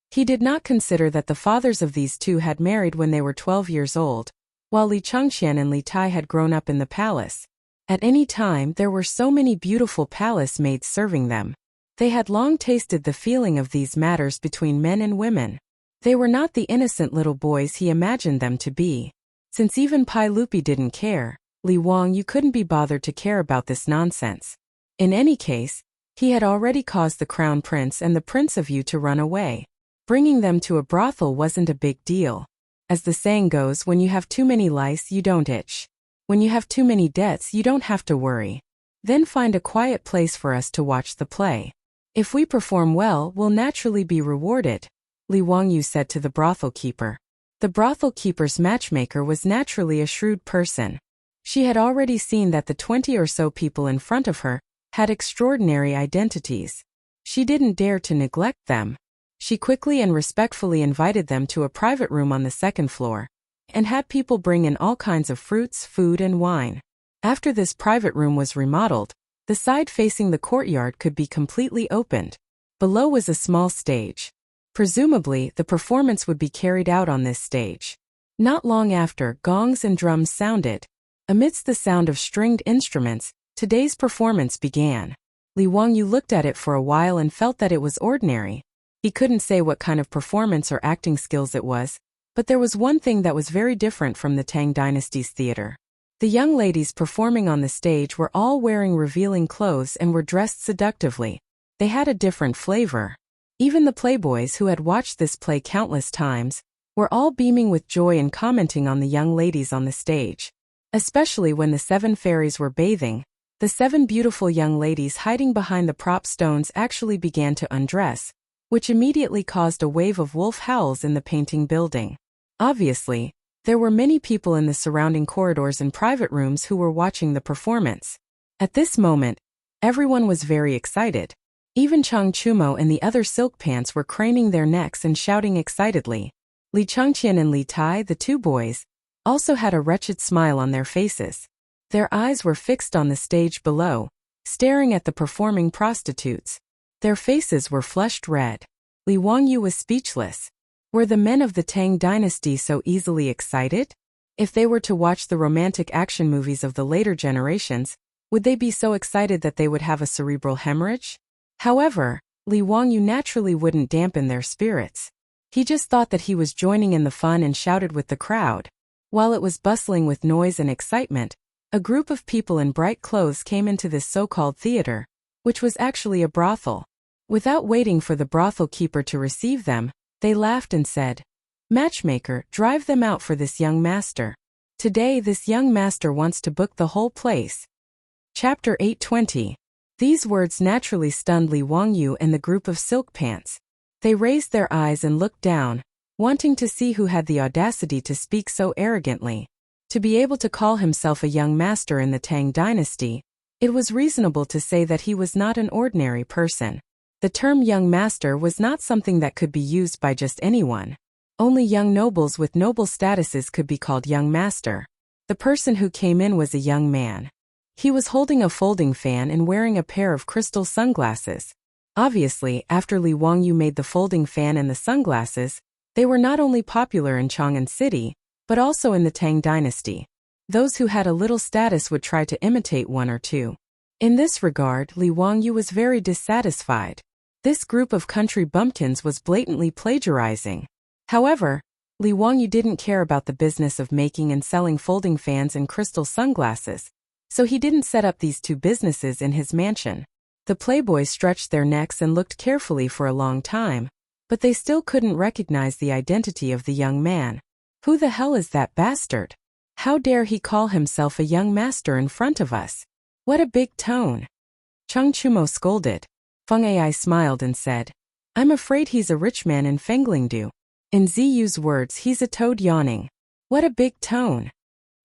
He did not consider that the fathers of these 2 had married when they were 12 years old, while Li Changqian and Li Tai had grown up in the palace. At any time, there were so many beautiful palace maids serving them. They had long tasted the feeling of these matters between men and women. They were not the innocent little boys he imagined them to be. Since even Pai Lupi didn't care, Li Wangyu couldn't be bothered to care about this nonsense. In any case, he had already caused the crown prince and the prince of Yu to run away. Bringing them to a brothel wasn't a big deal. As the saying goes, when you have too many lice, you don't itch. When you have too many debts, you don't have to worry. Then find a quiet place for us to watch the play. If we perform well, we'll naturally be rewarded, Li Wangyu said to the brothel keeper. The brothel keeper's matchmaker was naturally a shrewd person. She had already seen that the 20 or so people in front of her had extraordinary identities. She didn't dare to neglect them. She quickly and respectfully invited them to a private room on the 2nd floor, and had people bring in all kinds of fruits, food, and wine. After this private room was remodeled, the side facing the courtyard could be completely opened. Below was a small stage. Presumably, the performance would be carried out on this stage. Not long after, gongs and drums sounded. Amidst the sound of stringed instruments, today's performance began. Li Wangyu looked at it for a while and felt that it was ordinary. He couldn't say what kind of performance or acting skills it was, but there was one thing that was very different from the Tang Dynasty's theater. The young ladies performing on the stage were all wearing revealing clothes and were dressed seductively. They had a different flavor. Even the playboys who had watched this play countless times were all beaming with joy and commenting on the young ladies on the stage. Especially when the 7 fairies were bathing, the 7 beautiful young ladies hiding behind the prop stones actually began to undress, which immediately caused a wave of wolf howls in the painting building. Obviously, there were many people in the surrounding corridors and private rooms who were watching the performance. At this moment, everyone was very excited. Even Chang Chumo and the other silk pants were craning their necks and shouting excitedly. Li Changqian and Li Tai, the 2 boys, also had a wretched smile on their faces. Their eyes were fixed on the stage below, staring at the performing prostitutes. Their faces were flushed red. Li Wangyu was speechless. Were the men of the Tang dynasty so easily excited? If they were to watch the romantic action movies of the later generations, would they be so excited that they would have a cerebral hemorrhage? However, Li Wangyu naturally wouldn't dampen their spirits. He just thought that he was joining in the fun and shouted with the crowd. While it was bustling with noise and excitement, a group of people in bright clothes came into this so-called theater, which was actually a brothel. Without waiting for the brothel keeper to receive them, they laughed and said, "Matchmaker, drive them out for this young master. Today this young master wants to book the whole place." Chapter 820. These words naturally stunned Li Wangyu and the group of silk pants. They raised their eyes and looked down, wanting to see who had the audacity to speak so arrogantly. To be able to call himself a young master in the Tang dynasty, it was reasonable to say that he was not an ordinary person. The term young master was not something that could be used by just anyone. Only young nobles with noble statuses could be called young master. The person who came in was a young man. He was holding a folding fan and wearing a pair of crystal sunglasses. Obviously, after Li Wangyu made the folding fan and the sunglasses, they were not only popular in Chang'an City, but also in the Tang dynasty. Those who had a little status would try to imitate one or two. In this regard, Li Wangyu was very dissatisfied. This group of country bumpkins was blatantly plagiarizing. However, Li Wangyu didn't care about the business of making and selling folding fans and crystal sunglasses, so he didn't set up these 2 businesses in his mansion. The playboys stretched their necks and looked carefully for a long time, but they still couldn't recognize the identity of the young man. Who the hell is that bastard? How dare he call himself a young master in front of us? What a big tone! Chang Chumo scolded. Feng Ai smiled and said, "I'm afraid he's a rich man in Fenglingdu." In Ziyu's words, he's a toad yawning. What a big tone!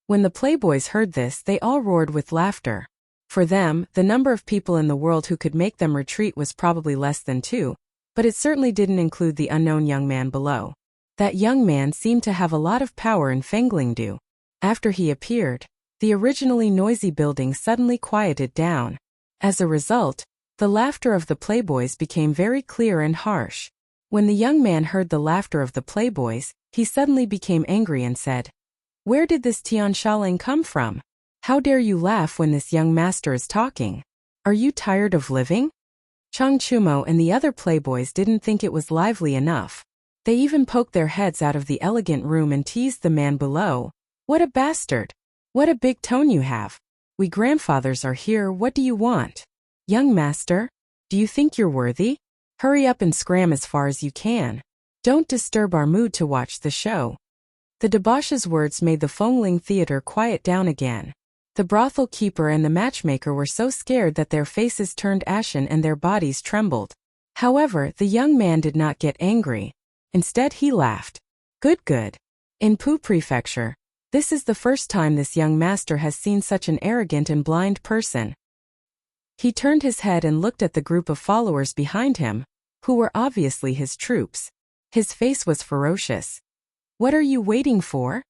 When the playboys heard this, they all roared with laughter. For them, the number of people in the world who could make them retreat was probably less than 2, but it certainly didn't include the unknown young man below. That young man seemed to have a lot of power in Fenglingdu. After he appeared, the originally noisy building suddenly quieted down. As a result, the laughter of the playboys became very clear and harsh. When the young man heard the laughter of the playboys, he suddenly became angry and said, "Where did this Tian Shaling come from? How dare you laugh when this young master is talking? Are you tired of living?" Chang Chumo and the other playboys didn't think it was lively enough. They even poked their heads out of the elegant room and teased the man below. "What a bastard! What a big tone you have! We grandfathers are here, what do you want? Young master, do you think you're worthy? Hurry up and scram as far as you can. Don't disturb our mood to watch the show." The debauch's words made the Fengling Theater quiet down again. The brothel keeper and the matchmaker were so scared that their faces turned ashen and their bodies trembled. However, the young man did not get angry. Instead, he laughed. Good. In Pu Prefecture, this is the first time this young master has seen such an arrogant and blind person. He turned his head and looked at the group of followers behind him, who were obviously his troops. His face was ferocious. "What are you waiting for?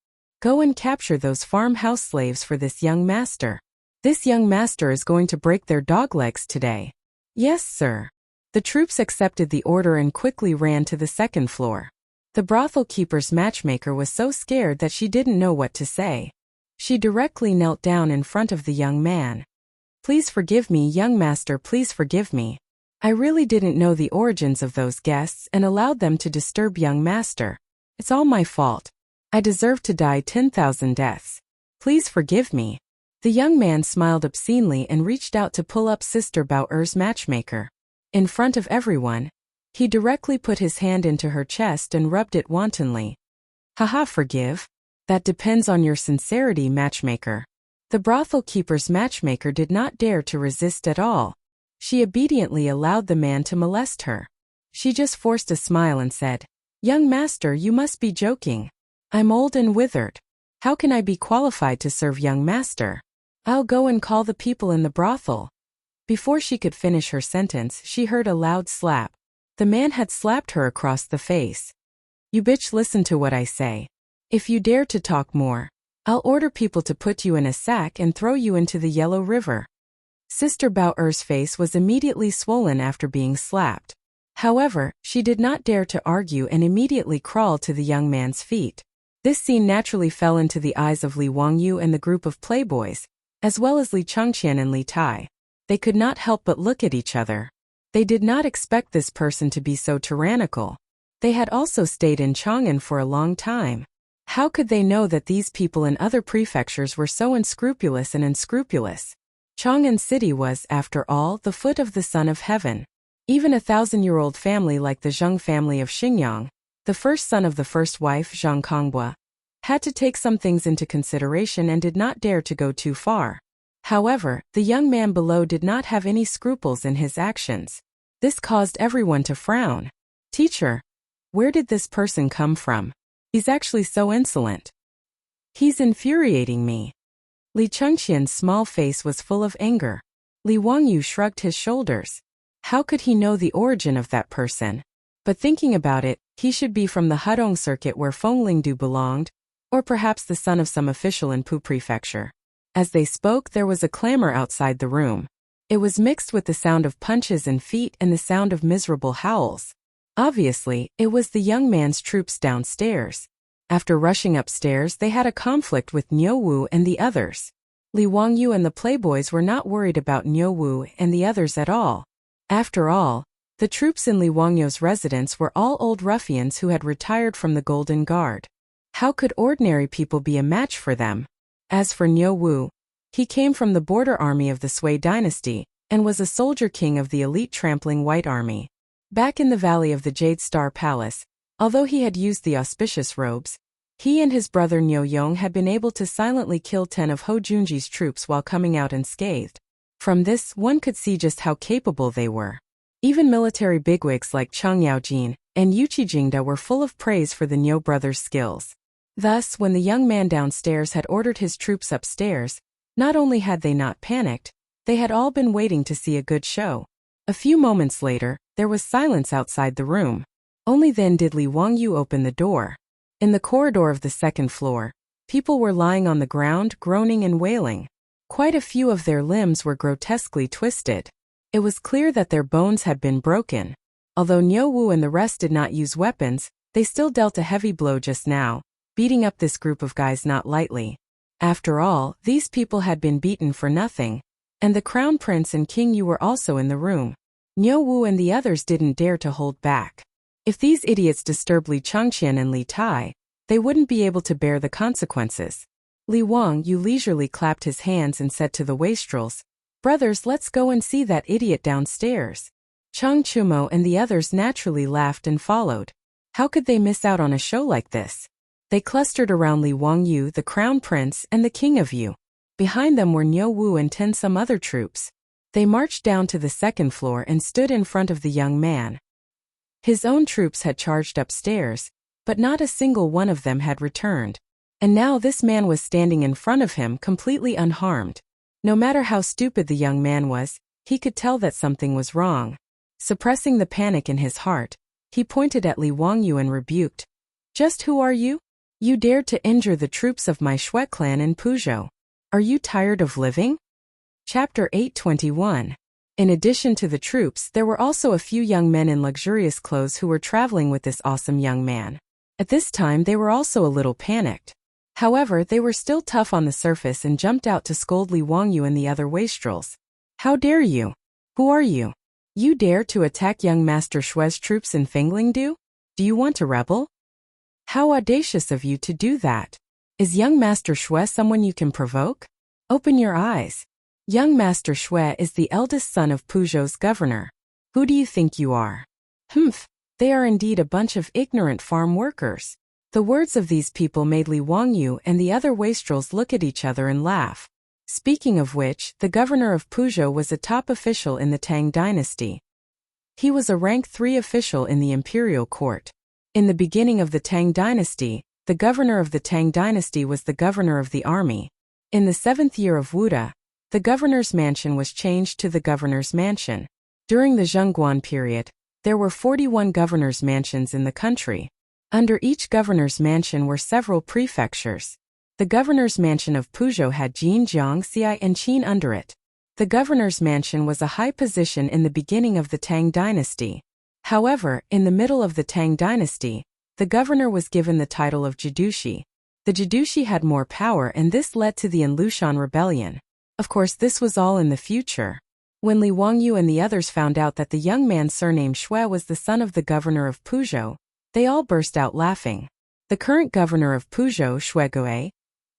Go and capture those farmhouse slaves for this young master. This young master is going to break their dog legs today." "Yes, sir." The troops accepted the order and quickly ran to the second floor. The brothel keeper's matchmaker was so scared that she didn't know what to say. She directly knelt down in front of the young man. "Please forgive me, young master, please forgive me. I really didn't know the origins of those guests and allowed them to disturb young master. It's all my fault. I deserve to die 10,000 deaths. Please forgive me." The young man smiled obscenely and reached out to pull up Sister Bao-er's matchmaker. In front of everyone, he directly put his hand into her chest and rubbed it wantonly. "Haha, forgive? That depends on your sincerity, matchmaker. The brothel keeper's matchmaker did not dare to resist at all. She obediently allowed the man to molest her. She just forced a smile and said, "Young master, you must be joking. I'm old and withered. How can I be qualified to serve young master? I'll go and call the people in the brothel." Before she could finish her sentence, she heard a loud slap. The man had slapped her across the face. "You bitch, listen to what I say. If you dare to talk more, I'll order people to put you in a sack and throw you into the Yellow River." Sister Bao-er's face was immediately swollen after being slapped. However, she did not dare to argue and immediately crawled to the young man's feet. This scene naturally fell into the eyes of Li Wangyu and the group of playboys, as well as Li Changqian and Li Tai. They could not help but look at each other. They did not expect this person to be so tyrannical. They had also stayed in Chang'an for a long time. How could they know that these people in other prefectures were so unscrupulous and unscrupulous? Chang'an City was, after all, the foot of the Son of Heaven. Even a 1,000-year-old family like the Zheng family of Xingyang, the first son of the first wife Zhang Kongbua, had to take some things into consideration and did not dare to go too far. However, the young man below did not have any scruples in his actions. This caused everyone to frown. "Teacher, where did this person come from? He's actually so insolent. He's infuriating me." Li Chengqian's small face was full of anger. Li Wangyu shrugged his shoulders. How could he know the origin of that person? But thinking about it, he should be from the Hudong circuit where Feng Lingdu belonged, or perhaps the son of some official in Pu Prefecture. As they spoke, there was a clamor outside the room. It was mixed with the sound of punches and feet and the sound of miserable howls. Obviously, it was the young man's troops downstairs. After rushing upstairs, they had a conflict with Niu Wu and the others. Li Wangyu and the playboys were not worried about Niu Wu and the others at all. After all, the troops in Li Wangyu's residence were all old ruffians who had retired from the Golden Guard. How could ordinary people be a match for them? As for Niu Wu, he came from the border army of the Sui dynasty, and was a soldier king of the elite trampling White Army. Back in the valley of the Jade Star Palace, although he had used the auspicious robes, he and his brother Niu Yong had been able to silently kill 10 of Ho Junji's troops while coming out unscathed. From this, one could see just how capable they were. Even military bigwigs like Cheng Yaojin and Yuqi Jingda were full of praise for the Niu brothers' skills. Thus, when the young man downstairs had ordered his troops upstairs, not only had they not panicked, they had all been waiting to see a good show. A few moments later, there was silence outside the room. Only then did Li Wangyu open the door. In the corridor of the second floor, people were lying on the ground, groaning and wailing. Quite a few of their limbs were grotesquely twisted. It was clear that their bones had been broken. Although Niu Wu and the rest did not use weapons, they still dealt a heavy blow just now, beating up this group of guys not lightly. After all, these people had been beaten for nothing. And the Crown Prince and King Yu were also in the room. Niu Wu and the others didn't dare to hold back. If these idiots disturbed Li Changqian and Li Tai, they wouldn't be able to bear the consequences. Li Wangyu leisurely clapped his hands and said to the wastrels, "Brothers, let's go and see that idiot downstairs." Chang Chumo and the others naturally laughed and followed. How could they miss out on a show like this? They clustered around Li Wangyu, the Crown Prince, and the King of Yu. Behind them were Niu Wu and 10 some other troops. They marched down to the second floor and stood in front of the young man. His own troops had charged upstairs, but not a single one of them had returned. And now this man was standing in front of him completely unharmed. No matter how stupid the young man was, he could tell that something was wrong. Suppressing the panic in his heart, he pointed at Li Wangyu and rebuked. "Just who are you? You dared to injure the troops of my Shui clan in Puzhou. Are you tired of living?" Chapter 821. In addition to the troops, there were also a few young men in luxurious clothes who were traveling with this awesome young man. At this time, they were also a little panicked. However, they were still tough on the surface and jumped out to scold Li Wangyu and the other wastrels. "How dare you? Who are you? You dare to attack young Master Shui's troops in Fenglingdu? Do you want to rebel? How audacious of you to do that. Is young Master Shui someone you can provoke? Open your eyes. Young Master Shui is the eldest son of Puzhou's governor. Who do you think you are? Humph, they are indeed a bunch of ignorant farm workers." The words of these people made Li Wangyu and the other wastrels look at each other and laugh. Speaking of which, the governor of Puzhou was a top official in the Tang dynasty. He was a rank 3 official in the imperial court. In the beginning of the Tang dynasty, the governor of the Tang dynasty was the governor of the army. In the 7th year of Wuda, the governor's mansion was changed to the governor's mansion. During the Zhengguan period, there were 41 governor's mansions in the country. Under each governor's mansion were several prefectures. The governor's mansion of Puzhou had Jin, Jiang, Xi, and Qin under it. The governor's mansion was a high position in the beginning of the Tang dynasty. However, in the middle of the Tang dynasty, the governor was given the title of Jidushi. The Jidushi had more power, and this led to the Anlushan rebellion. Of course, this was all in the future. When Li Wangyu and the others found out that the young man surnamed Shui was the son of the governor of Puzhou, they all burst out laughing. The current governor of Puzhou, Shui Gui,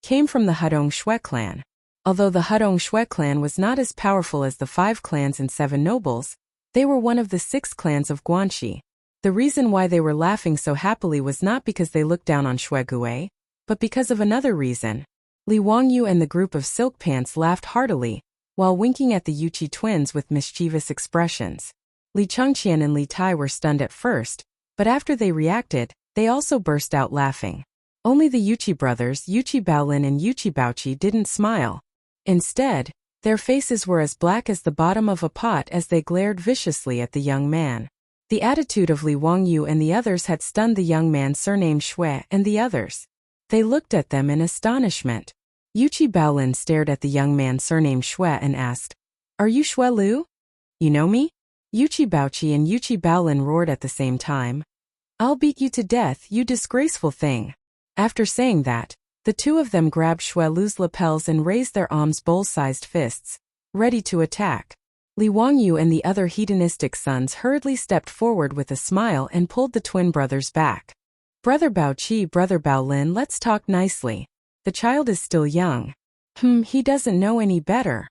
came from the Hudong Shui clan. Although the Hudong Shui clan was not as powerful as the 5 clans and 7 nobles, they were one of the 6 clans of Guanxi. The reason why they were laughing so happily was not because they looked down on Shui Gui, but because of another reason. Li Wangyu and the group of silk pants laughed heartily, while winking at the Yuqi twins with mischievous expressions. Li Chengqian and Li Tai were stunned at first, but after they reacted, they also burst out laughing. Only the Yuqi brothers, Yuqi Baolin and Yuqi Baoqi, didn't smile. Instead, their faces were as black as the bottom of a pot as they glared viciously at the young man. The attitude of Li Wangyu and the others had stunned the young man surnamed Shui and the others. They looked at them in astonishment. Yuqi Baolin stared at the young man surnamed Shui and asked, "Are you Shui Lu? You know me?" Yuqi Baoqi and Yuqi Baolin roared at the same time. "I'll beat you to death, you disgraceful thing." After saying that, the two of them grabbed Shui Lu's lapels and raised their alms bowl-sized fists, ready to attack. Li Wangyu and the other hedonistic sons hurriedly stepped forward with a smile and pulled the twin brothers back. "Brother Baoqi, Brother Baolin, let's talk nicely. The child is still young. He doesn't know any better."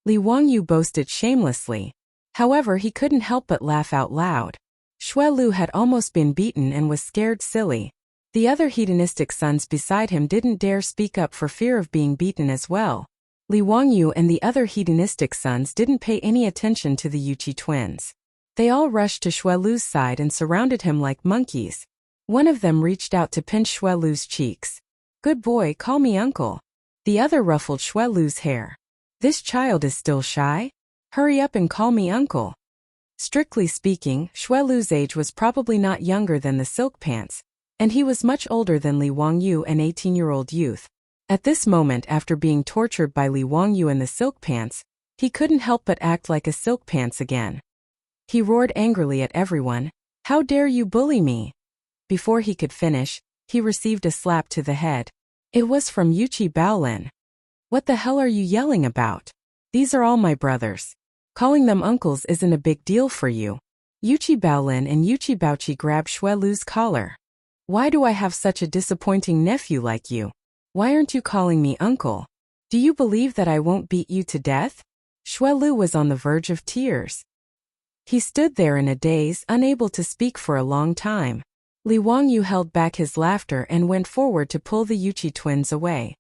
Li Wangyu boasted shamelessly. However, he couldn't help but laugh out loud. Shui Lu had almost been beaten and was scared silly. The other hedonistic sons beside him didn't dare speak up for fear of being beaten as well. Li Wangyu and the other hedonistic sons didn't pay any attention to the Yuqi twins. They all rushed to Shui Lu's side and surrounded him like monkeys. One of them reached out to pinch Shui Lu's cheeks. "Good boy, call me uncle." The other ruffled Shui Lu's hair. "This child is still shy? Hurry up and call me uncle." Strictly speaking, Shui Lu's age was probably not younger than the silk pants, and he was much older than Li Wangyu, an 18-year-old youth. At this moment, after being tortured by Li Wangyu and the silk pants, he couldn't help but act like a silk pants again. He roared angrily at everyone, "How dare you bully me?" Before he could finish, he received a slap to the head. It was from Yuqi Baolin. "What the hell are you yelling about? These are all my brothers. Calling them uncles isn't a big deal for you." Yuqi Baolin and Yuqi Baoqi grabbed Shui Lu's collar. "Why do I have such a disappointing nephew like you? Why aren't you calling me uncle? Do you believe that I won't beat you to death?" Shui Lu was on the verge of tears. He stood there in a daze, unable to speak for a long time. Li Wangyu held back his laughter and went forward to pull the Yuqi twins away.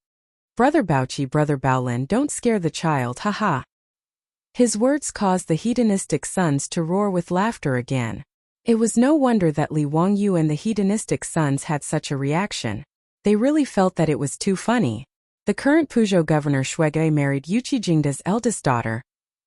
"Brother Baoqi, Brother Baolin, don't scare the child, haha." His words caused the hedonistic sons to roar with laughter again. It was no wonder that Li Wangyu and the hedonistic sons had such a reaction. They really felt that it was too funny. The current Puzhou governor Shui Gui married Yuqi Jingda's eldest daughter,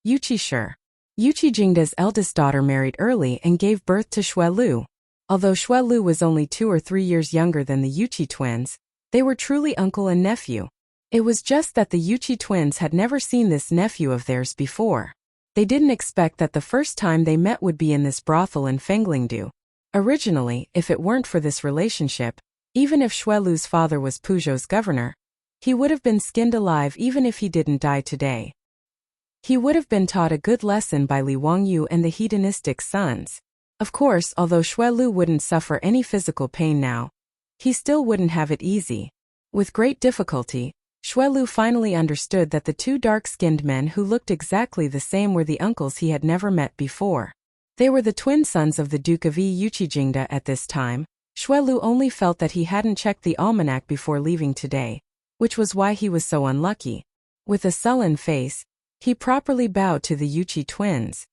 Yuqi Shi. Yuqi Jingda's eldest daughter married early and gave birth to Shui Lu. Although Shui Lu was only 2 or 3 years younger than the Yuqi twins, they were truly uncle and nephew. It was just that the Yuqi twins had never seen this nephew of theirs before. They didn't expect that the first time they met would be in this brothel in Fenglingdu. Originally, if it weren't for this relationship, even if Shui Lu's father was Puzhou's governor, he would have been skinned alive even if he didn't die today. He would have been taught a good lesson by Li Wangyu and the hedonistic sons. Of course, although Shui Lu wouldn't suffer any physical pain now, he still wouldn't have it easy. With great difficulty, Shui Lu finally understood that the 2 dark-skinned men who looked exactly the same were the uncles he had never met before. They were the twin sons of the Duke of Yuqi Jingda at this time. Shui Lu only felt that he hadn't checked the almanac before leaving today, which was why he was so unlucky. With a sullen face, he properly bowed to the Yuchi twins.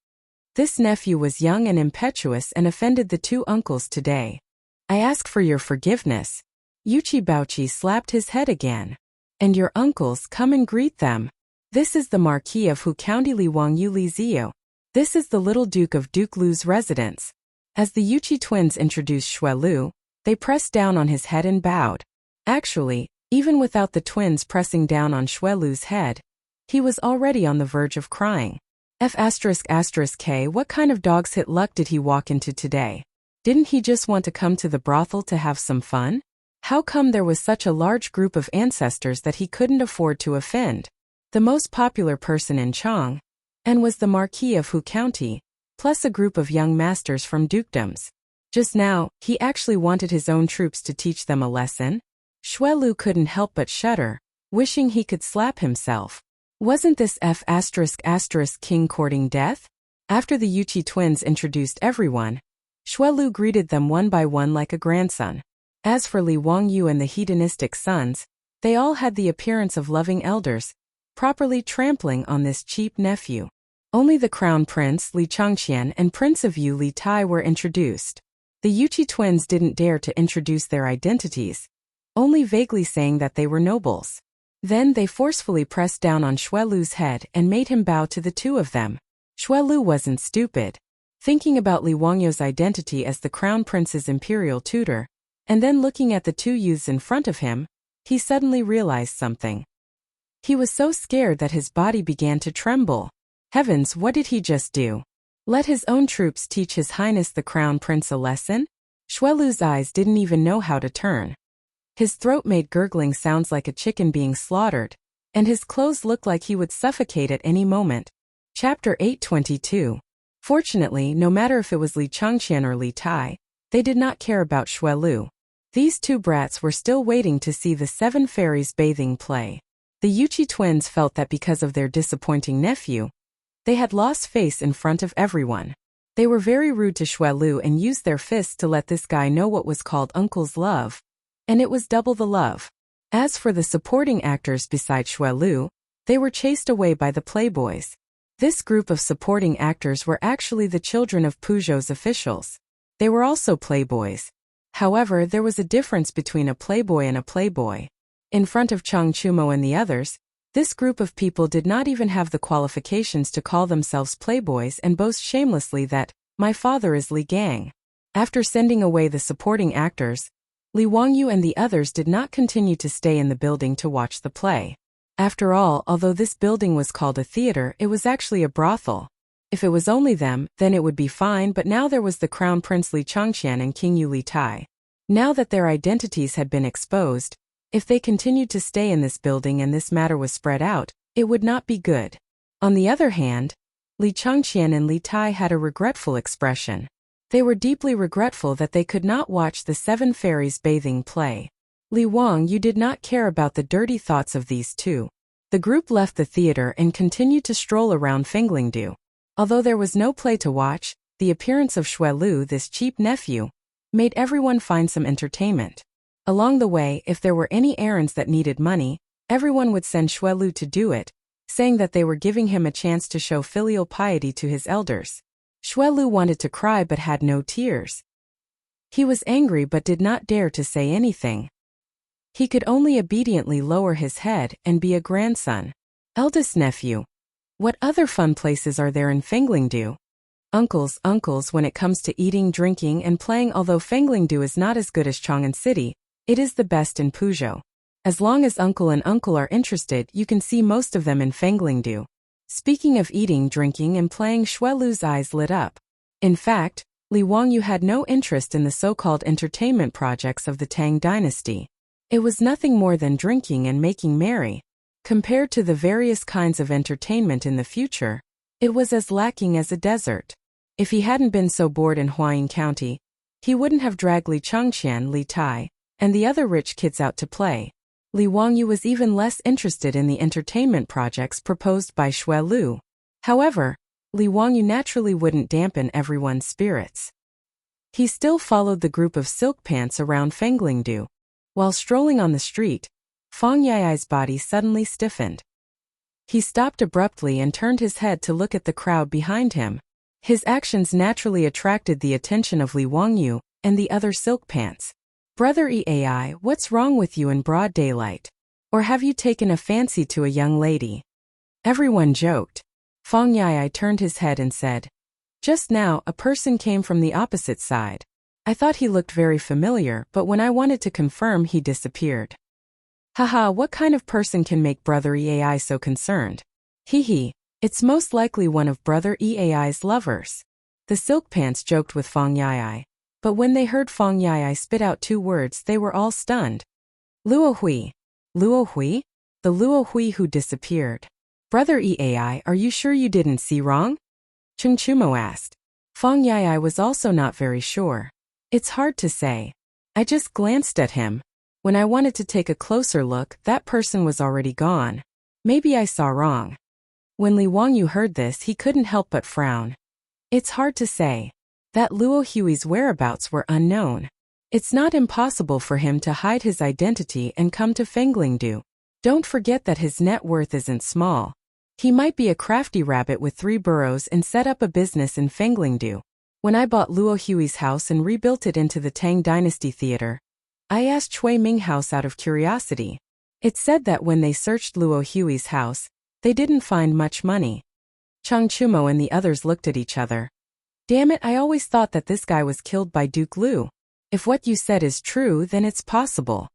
This nephew was young and impetuous and offended the two uncles today. I ask for your forgiveness. Yuchi Baochi slapped his head again. And your uncles, come and greet them. This is the Marquis of Hu County Li Wangyu Li Zio. This is the little Duke of Duke Lu's residence. As the Yuchi twins introduced Xue Lu, they pressed down on his head and bowed. Actually, even without the twins pressing down on Xue Lu's head, he was already on the verge of crying. K, what kind of dog's hit luck did he walk into today? Didn't he just want to come to the brothel to have some fun? How come there was such a large group of ancestors that he couldn't afford to offend? The most popular person in Chang'an was the Marquis of Hu County, plus a group of young masters from dukedoms. Just now, he actually wanted his own troops to teach them a lesson. Xue Lu couldn't help but shudder, wishing he could slap himself. Wasn't this king courting death? After the Yuchi twins introduced everyone, Xue Lu greeted them one by one like a grandson. As for Li Wangyu and the hedonistic sons, they all had the appearance of loving elders, properly trampling on this cheap nephew. Only the crown prince Li Changqian and Prince of Yu Li Tai were introduced. The Yuchi twins didn't dare to introduce their identities, only vaguely saying that they were nobles. Then they forcefully pressed down on Xue Lu's head and made him bow to the two of them. Xue Lu wasn't stupid. Thinking about Li Wangyu's identity as the crown prince's imperial tutor, and then looking at the two youths in front of him, he suddenly realized something. He was so scared that his body began to tremble. Heavens, what did he just do? Let his own troops teach His Highness the Crown Prince a lesson? Xue Lu's eyes didn't even know how to turn. His throat made gurgling sounds like a chicken being slaughtered, and his clothes looked like he would suffocate at any moment. Chapter 822. Fortunately, no matter if it was Li Changqian or Li Tai, they did not care about Xue Lu. These two brats were still waiting to see the Seven Fairies bathing play. The Yuchi twins felt that because of their disappointing nephew, they had lost face in front of everyone. They were very rude to Xue Lu and used their fists to let this guy know what was called uncle's love. And it was double the love. As for the supporting actors beside Xue Lu, they were chased away by the playboys. This group of supporting actors were actually the children of Peugeot's officials. They were also playboys. However, there was a difference between a playboy and a playboy. In front of Chang Chumo and the others, this group of people did not even have the qualifications to call themselves playboys and boast shamelessly that, "My father is Li Gang." After sending away the supporting actors, Li Wangyu and the others did not continue to stay in the building to watch the play. After all, although this building was called a theater, it was actually a brothel. If it was only them, then it would be fine, but now there was the Crown Prince Li Changqian and King Yu Li Tai. Now that their identities had been exposed, if they continued to stay in this building and this matter was spread out, it would not be good. On the other hand, Li Changqian and Li Tai had a regretful expression. They were deeply regretful that they could not watch the Seven Fairies bathing play. Li Wangyu did not care about the dirty thoughts of these two. The group left the theater and continued to stroll around Fenglingdu. Although there was no play to watch, the appearance of Xue Lu, this cheap nephew, made everyone find some entertainment. Along the way, if there were any errands that needed money, everyone would send Xue Lu to do it, saying that they were giving him a chance to show filial piety to his elders. Xue Lu wanted to cry but had no tears. He was angry but did not dare to say anything. He could only obediently lower his head and be a grandson. Eldest nephew. What other fun places are there in Fenglingdu? Uncles, when it comes to eating, drinking, and playing, although Fenglingdu is not as good as Chang'an City, it is the best in Peugeot. As long as uncle and uncle are interested, you can see most of them in Fenglingdu. Speaking of eating, drinking, and playing, Xue Lu's eyes lit up. In fact, Li Wangyu had no interest in the so-called entertainment projects of the Tang dynasty. It was nothing more than drinking and making merry. Compared to the various kinds of entertainment in the future, it was as lacking as a desert. If he hadn't been so bored in Huayin County, he wouldn't have dragged Li Changqian, Li Tai, and the other rich kids out to play. Li Wangyu was even less interested in the entertainment projects proposed by Xue Lu. However, Li Wangyu naturally wouldn't dampen everyone's spirits. He still followed the group of silk pants around Fenglingdu. While strolling on the street, Fang Yai's body suddenly stiffened. He stopped abruptly and turned his head to look at the crowd behind him. His actions naturally attracted the attention of Li Wangyu and the other silk pants. Brother Eai, what's wrong with you in broad daylight? Or have you taken a fancy to a young lady? Everyone joked. Fang Yai turned his head and said, just now, a person came from the opposite side. I thought he looked very familiar, but when I wanted to confirm, he disappeared. Haha, what kind of person can make Brother Eai so concerned? Hee, it's most likely one of Brother Eai's lovers. The silk pants joked with Fang Yai, but when they heard Fang Yai spit out 2 words, they were all stunned. Luo Hui. Luo Hui? The Luo Hui who disappeared. Brother Eai, are you sure you didn't see wrong? Chungchumo asked. Fang Yai was also not very sure. It's hard to say. I just glanced at him. When I wanted to take a closer look, that person was already gone. Maybe I saw wrong. When Li Wangyu heard this, he couldn't help but frown. It's hard to say. That Luo Hui's whereabouts were unknown. It's not impossible for him to hide his identity and come to Fenglingdu. Don't forget that his net worth isn't small. He might be a crafty rabbit with 3 burrows and set up a business in Fenglingdu. When I bought Luo Hui's house and rebuilt it into the Tang Dynasty Theater, I asked Chui Ming House out of curiosity. It said that when they searched Luo Hui's house, they didn't find much money. Chang Chumo and the others looked at each other. Damn it, I always thought that this guy was killed by Duke Lu. If what you said is true, then it's possible.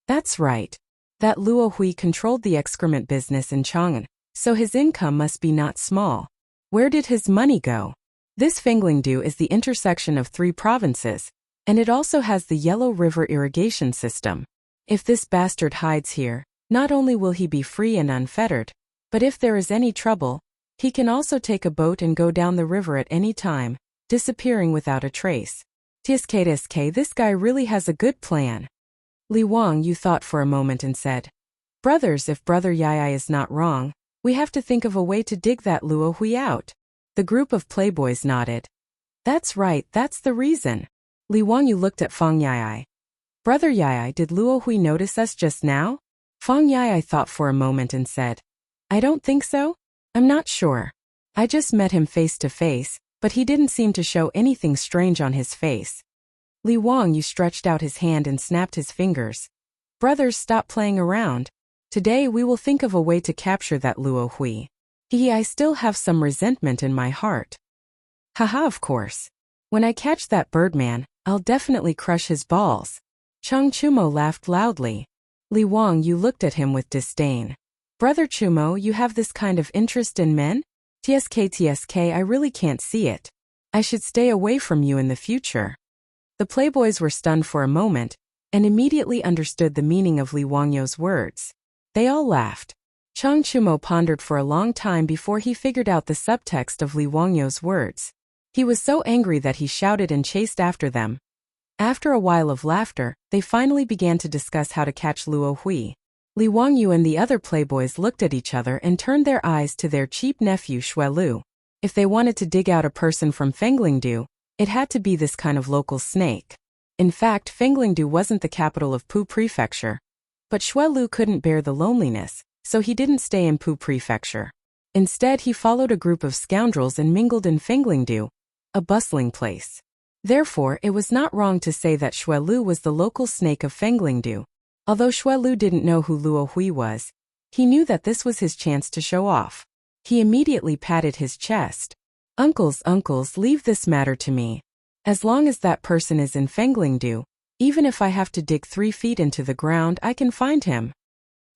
That's right. That Luo Hui controlled the excrement business in Chang'an, so his income must be not small. Where did his money go? This Fenglingdu is the intersection of 3 provinces, and it also has the Yellow River irrigation system. If this bastard hides here, not only will he be free and unfettered, but if there is any trouble, he can also take a boat and go down the river at any time, disappearing without a trace. Tsk, this guy really has a good plan. Li Wangyu thought for a moment and said, brothers, if Brother Yai is not wrong, we have to think of a way to dig that Luo Hui out. The group of playboys nodded. That's right, that's the reason. Li Wangyu looked at Fang Yai. Brother Yai, did Luo Hui notice us just now? Fang Yai thought for a moment and said, I don't think so. I'm not sure. I just met him face to face, but he didn't seem to show anything strange on his face. Li Wangyu stretched out his hand and snapped his fingers. Brothers, stop playing around. Today we will think of a way to capture that Luo Hui. I still have some resentment in my heart. Haha, of course. When I catch that birdman, I'll definitely crush his balls. Chang Chumo laughed loudly. Li Wangyu looked at him with disdain. Brother Chumo, you have this kind of interest in men? Tsk, I really can't see it. I should stay away from you in the future. The playboys were stunned for a moment, and immediately understood the meaning of Li Wangyu's words. They all laughed. Chang Chumo pondered for a long time before he figured out the subtext of Li Wangyu's words. He was so angry that he shouted and chased after them. After a while of laughter, they finally began to discuss how to catch Luo Hui. Li Wangyu and the other playboys looked at each other and turned their eyes to their cheap nephew Xue Lu. If they wanted to dig out a person from Fenglingdu, it had to be this kind of local snake. In fact, Fenglingdu wasn't the capital of Pu Prefecture. But Xue Lu couldn't bear the loneliness, so he didn't stay in Pu Prefecture. Instead, he followed a group of scoundrels and mingled in Fenglingdu, a bustling place. Therefore, it was not wrong to say that Xue Lu was the local snake of Fenglingdu. Although Xue Lu didn't know who Luo Hui was, he knew that this was his chance to show off. He immediately patted his chest. Uncles, leave this matter to me. As long as that person is in Fenglingdu, even if I have to dig 3 feet into the ground, I can find him.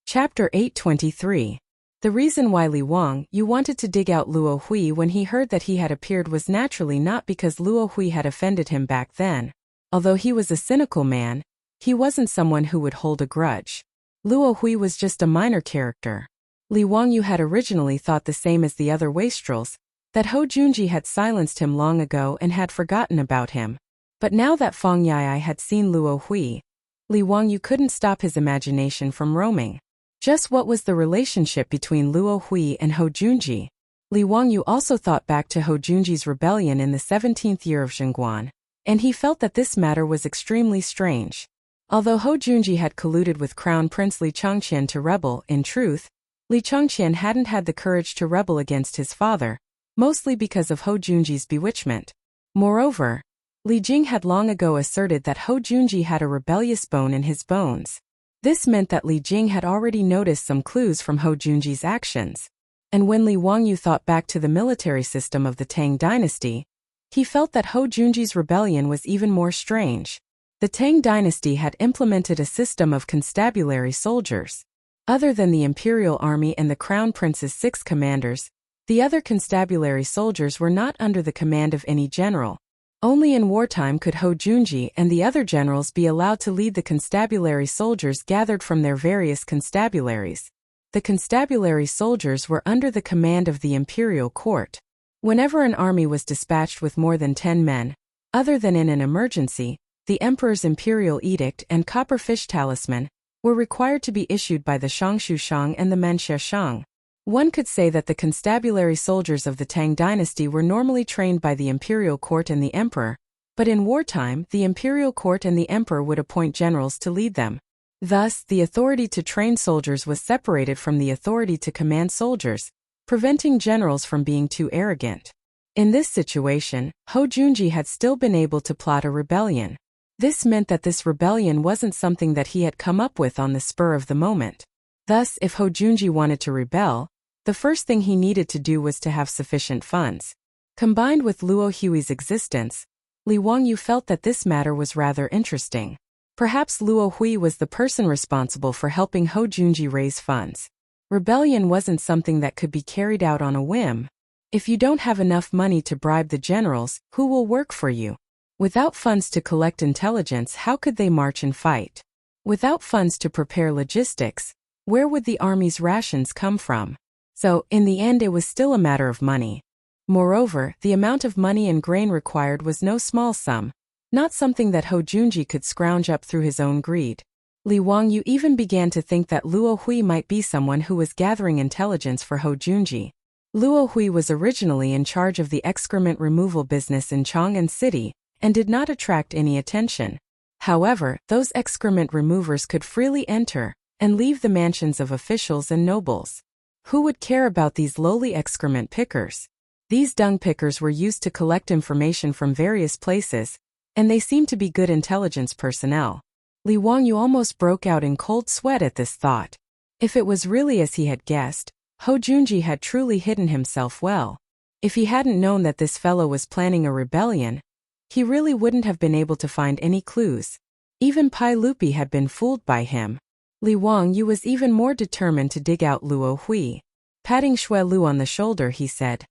Chapter 823. The reason why Li Wangyu wanted to dig out Luo Hui when he heard that he had appeared was naturally not because Luo Hui had offended him back then. Although he was a cynical man, he wasn't someone who would hold a grudge. Luo Hui was just a minor character. Li Wangyu had originally thought the same as the other wastrels, that Ho Junji had silenced him long ago and had forgotten about him. But now that Fang Yai had seen Luo Hui, Li Wangyu couldn't stop his imagination from roaming. Just what was the relationship between Luo Hui and Ho Junji? Li Wangyu also thought back to Ho Junji's rebellion in the 17th year of Chang'an, and he felt that this matter was extremely strange. Although Ho Junji had colluded with Crown Prince Li Changqian to rebel, in truth, Li Changqian hadn't had the courage to rebel against his father, mostly because of Hou Junji's bewitchment. Moreover, Li Jing had long ago asserted that Hou Junji had a rebellious bone in his bones. This meant that Li Jing had already noticed some clues from Hou Junji's actions. And when Li Wangyu thought back to the military system of the Tang dynasty, he felt that Hou Junji's rebellion was even more strange. The Tang dynasty had implemented a system of constabulary soldiers. Other than the imperial army and the crown prince's 6 commanders, the other constabulary soldiers were not under the command of any general. Only in wartime could Hou Junji and the other generals be allowed to lead the constabulary soldiers gathered from their various constabularies. The constabulary soldiers were under the command of the imperial court. Whenever an army was dispatched with more than 10 men, other than in an emergency, the emperor's imperial edict and copperfish talisman were required to be issued by the Shangshu Shang and the Menxia Shang. One could say that the constabulary soldiers of the Tang dynasty were normally trained by the imperial court and the emperor, but in wartime the imperial court and the emperor would appoint generals to lead them. Thus, the authority to train soldiers was separated from the authority to command soldiers, preventing generals from being too arrogant. In this situation, Hou Junji had still been able to plot a rebellion. This meant that this rebellion wasn't something that he had come up with on the spur of the moment. Thus, if Hou Junji wanted to rebel, the first thing he needed to do was to have sufficient funds. Combined with Luo Hui's existence, Li Wangyu felt that this matter was rather interesting. Perhaps Luo Hui was the person responsible for helping Hou Junji raise funds. Rebellion wasn't something that could be carried out on a whim. If you don't have enough money to bribe the generals, who will work for you? Without funds to collect intelligence, how could they march and fight? Without funds to prepare logistics, where would the army's rations come from? So, in the end, it was still a matter of money. Moreover, the amount of money and grain required was no small sum, not something that Hou Junji could scrounge up through his own greed. Li Wangyu even began to think that Luo Hui might be someone who was gathering intelligence for Hou Junji. Luo Hui was originally in charge of the excrement removal business in Chang'an City, and did not attract any attention. However, those excrement removers could freely enter and leave the mansions of officials and nobles. Who would care about these lowly excrement pickers? These dung pickers were used to collect information from various places, and they seemed to be good intelligence personnel. Li Wangyu almost broke out in cold sweat at this thought. If it was really as he had guessed, Hou Junji had truly hidden himself well. If he hadn't known that this fellow was planning a rebellion, he really wouldn't have been able to find any clues. Even Pai Lupi had been fooled by him. Li Wangyu was even more determined to dig out Luo Hui. Patting Xue Lu on the shoulder, he said,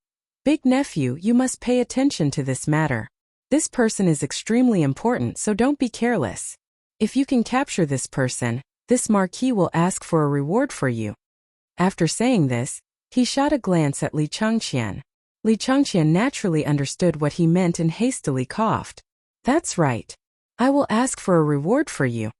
"Big nephew, you must pay attention to this matter. This person is extremely important, so don't be careless. If you can capture this person, this marquis will ask for a reward for you." After saying this, he shot a glance at Li Changqian. Li Changqian naturally understood what he meant and hastily coughed. "That's right. I will ask for a reward for you."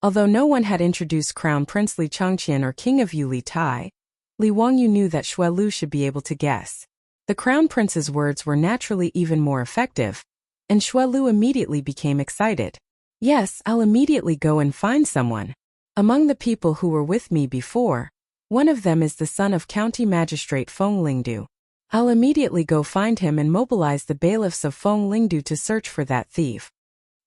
Although no one had introduced Crown Prince Li Changqian or King of Yu Li Tai, Li Wangyu knew that Xue Lu should be able to guess. The Crown Prince's words were naturally even more effective, and Xue Lu immediately became excited. "Yes, I'll immediately go and find someone. Among the people who were with me before, one of them is the son of County Magistrate Feng Lingdu. I'll immediately go find him and mobilize the bailiffs of Feng Lingdu to search for that thief."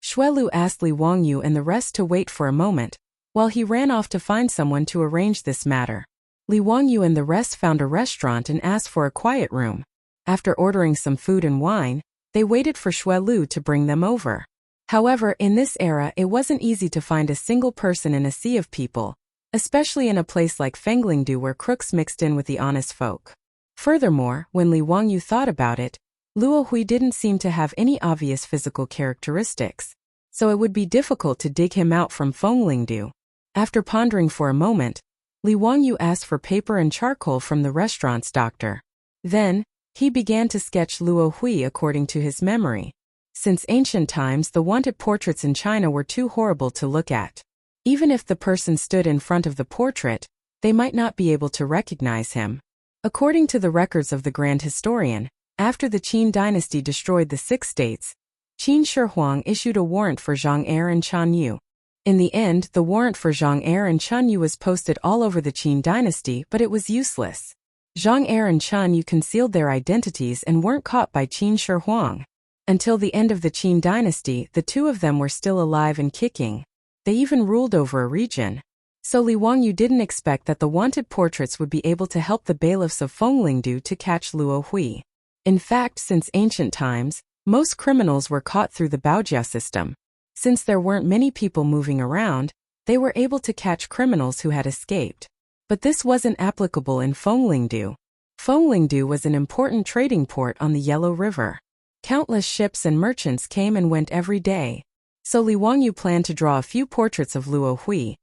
Xue Lu asked Li Wangyu and the rest to wait for a moment, while he ran off to find someone to arrange this matter. Li Wangyu and the rest found a restaurant and asked for a quiet room. After ordering some food and wine, they waited for Xue Lu to bring them over. However, in this era it wasn't easy to find a single person in a sea of people, especially in a place like Fenglingdu where crooks mixed in with the honest folk. Furthermore, when Li Wangyu thought about it, Luo Hui didn't seem to have any obvious physical characteristics, so it would be difficult to dig him out from Fenglingdu. After pondering for a moment, Li Wangyu asked for paper and charcoal from the restaurant's doctor. Then, he began to sketch Luo Hui according to his memory. Since ancient times, the wanted portraits in China were too horrible to look at. Even if the person stood in front of the portrait, they might not be able to recognize him. According to the records of the Grand Historian, after the Qin dynasty destroyed the 6 states, Qin Shi Huang issued a warrant for Zhang Er and Chan Yu. In the end, the warrant for Zhang Er and Chun Yu was posted all over the Qin dynasty, but it was useless. Zhang Er and Chun Yu concealed their identities and weren't caught by Qin Shi Huang. Until the end of the Qin dynasty, the two of them were still alive and kicking. They even ruled over a region. So Li Wangyu didn't expect that the wanted portraits would be able to help the bailiffs of Fenglingdu to catch Luo Hui. In fact, since ancient times, most criminals were caught through the Baojia system. Since there weren't many people moving around, they were able to catch criminals who had escaped. But this wasn't applicable in Fenglingdu. Fenglingdu was an important trading port on the Yellow River. Countless ships and merchants came and went every day. So Li Wangyu planned to draw a few portraits of Luo Hui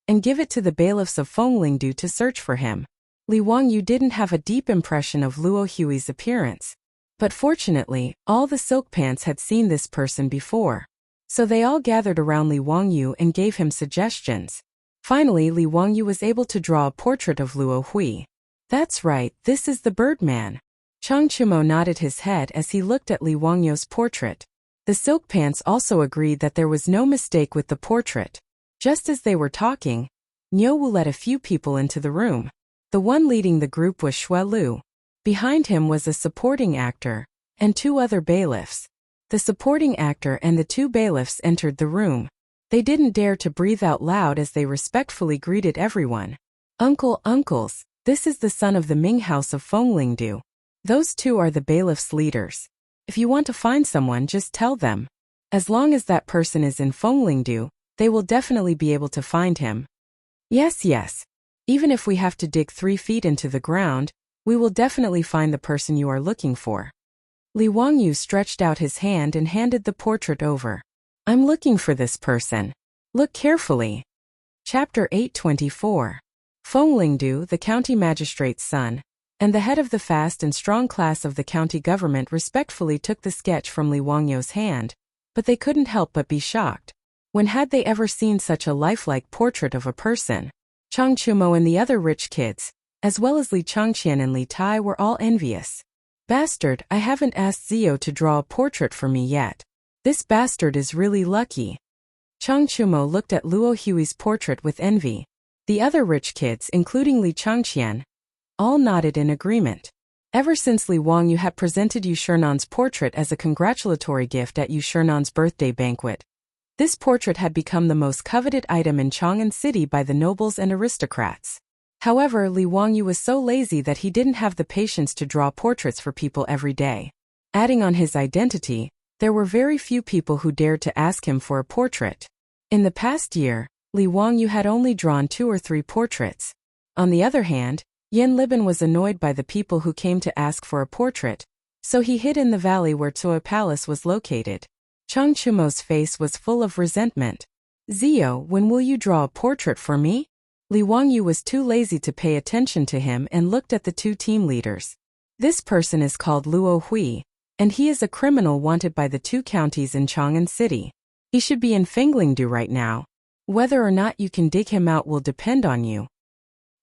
and give it to the bailiffs of Fenglingdu to search for him. Li Wangyu didn't have a deep impression of Luo Hui's appearance. But fortunately, all the silk pants had seen this person before. So they all gathered around Li Wangyu and gave him suggestions. Finally, Li Wangyu was able to draw a portrait of Luo Hui. That's right, this is the Birdman. Chang Chumo nodded his head as he looked at Li Wangyu's portrait. The silk pants also agreed that there was no mistake with the portrait. Just as they were talking, Niu Wu let a few people into the room. The one leading the group was Xue Lu. Behind him was a supporting actor and two other bailiffs. The supporting actor and the two bailiffs entered the room. They didn't dare to breathe out loud as they respectfully greeted everyone. Uncles, this is the son of the Ming House of Fenglingdu. Those two are the bailiffs' leaders. If you want to find someone, just tell them. As long as that person is in Fenglingdu, they will definitely be able to find him. Yes. Even if we have to dig 3 feet into the ground, we will definitely find the person you are looking for. Li Wangyu stretched out his hand and handed the portrait over. I'm looking for this person. Look carefully. Chapter 824. Fenglingdu, the county magistrate's son, and the head of the fast and strong class of the county government respectfully took the sketch from Li Wangyu's hand, but they couldn't help but be shocked. When had they ever seen such a lifelike portrait of a person? Chang Chumo and the other rich kids, as well as Li Changqian and Li Tai, were all envious. Bastard, I haven't asked Zio to draw a portrait for me yet. This bastard is really lucky. Chang Chumo looked at Luo Hui's portrait with envy. The other rich kids, including Li Changqian, all nodded in agreement. Ever since Li Wangyu had presented Yu Shernan's portrait as a congratulatory gift at Yu Shernan's birthday banquet, this portrait had become the most coveted item in Chang'an City by the nobles and aristocrats. However, Li Wangyu was so lazy that he didn't have the patience to draw portraits for people every day. Adding on his identity, there were very few people who dared to ask him for a portrait. In the past year, Li Wangyu had only drawn 2 or 3 portraits. On the other hand, Yen Liban was annoyed by the people who came to ask for a portrait, so he hid in the valley where Tsuo Palace was located. Chang Chumo's face was full of resentment. Zio, when will you draw a portrait for me? Li Wangyu was too lazy to pay attention to him and looked at the 2 team leaders. This person is called Luo Hui, and he is a criminal wanted by the 2 counties in Chang'an City. He should be in Fenglingdu right now. Whether or not you can dig him out will depend on you.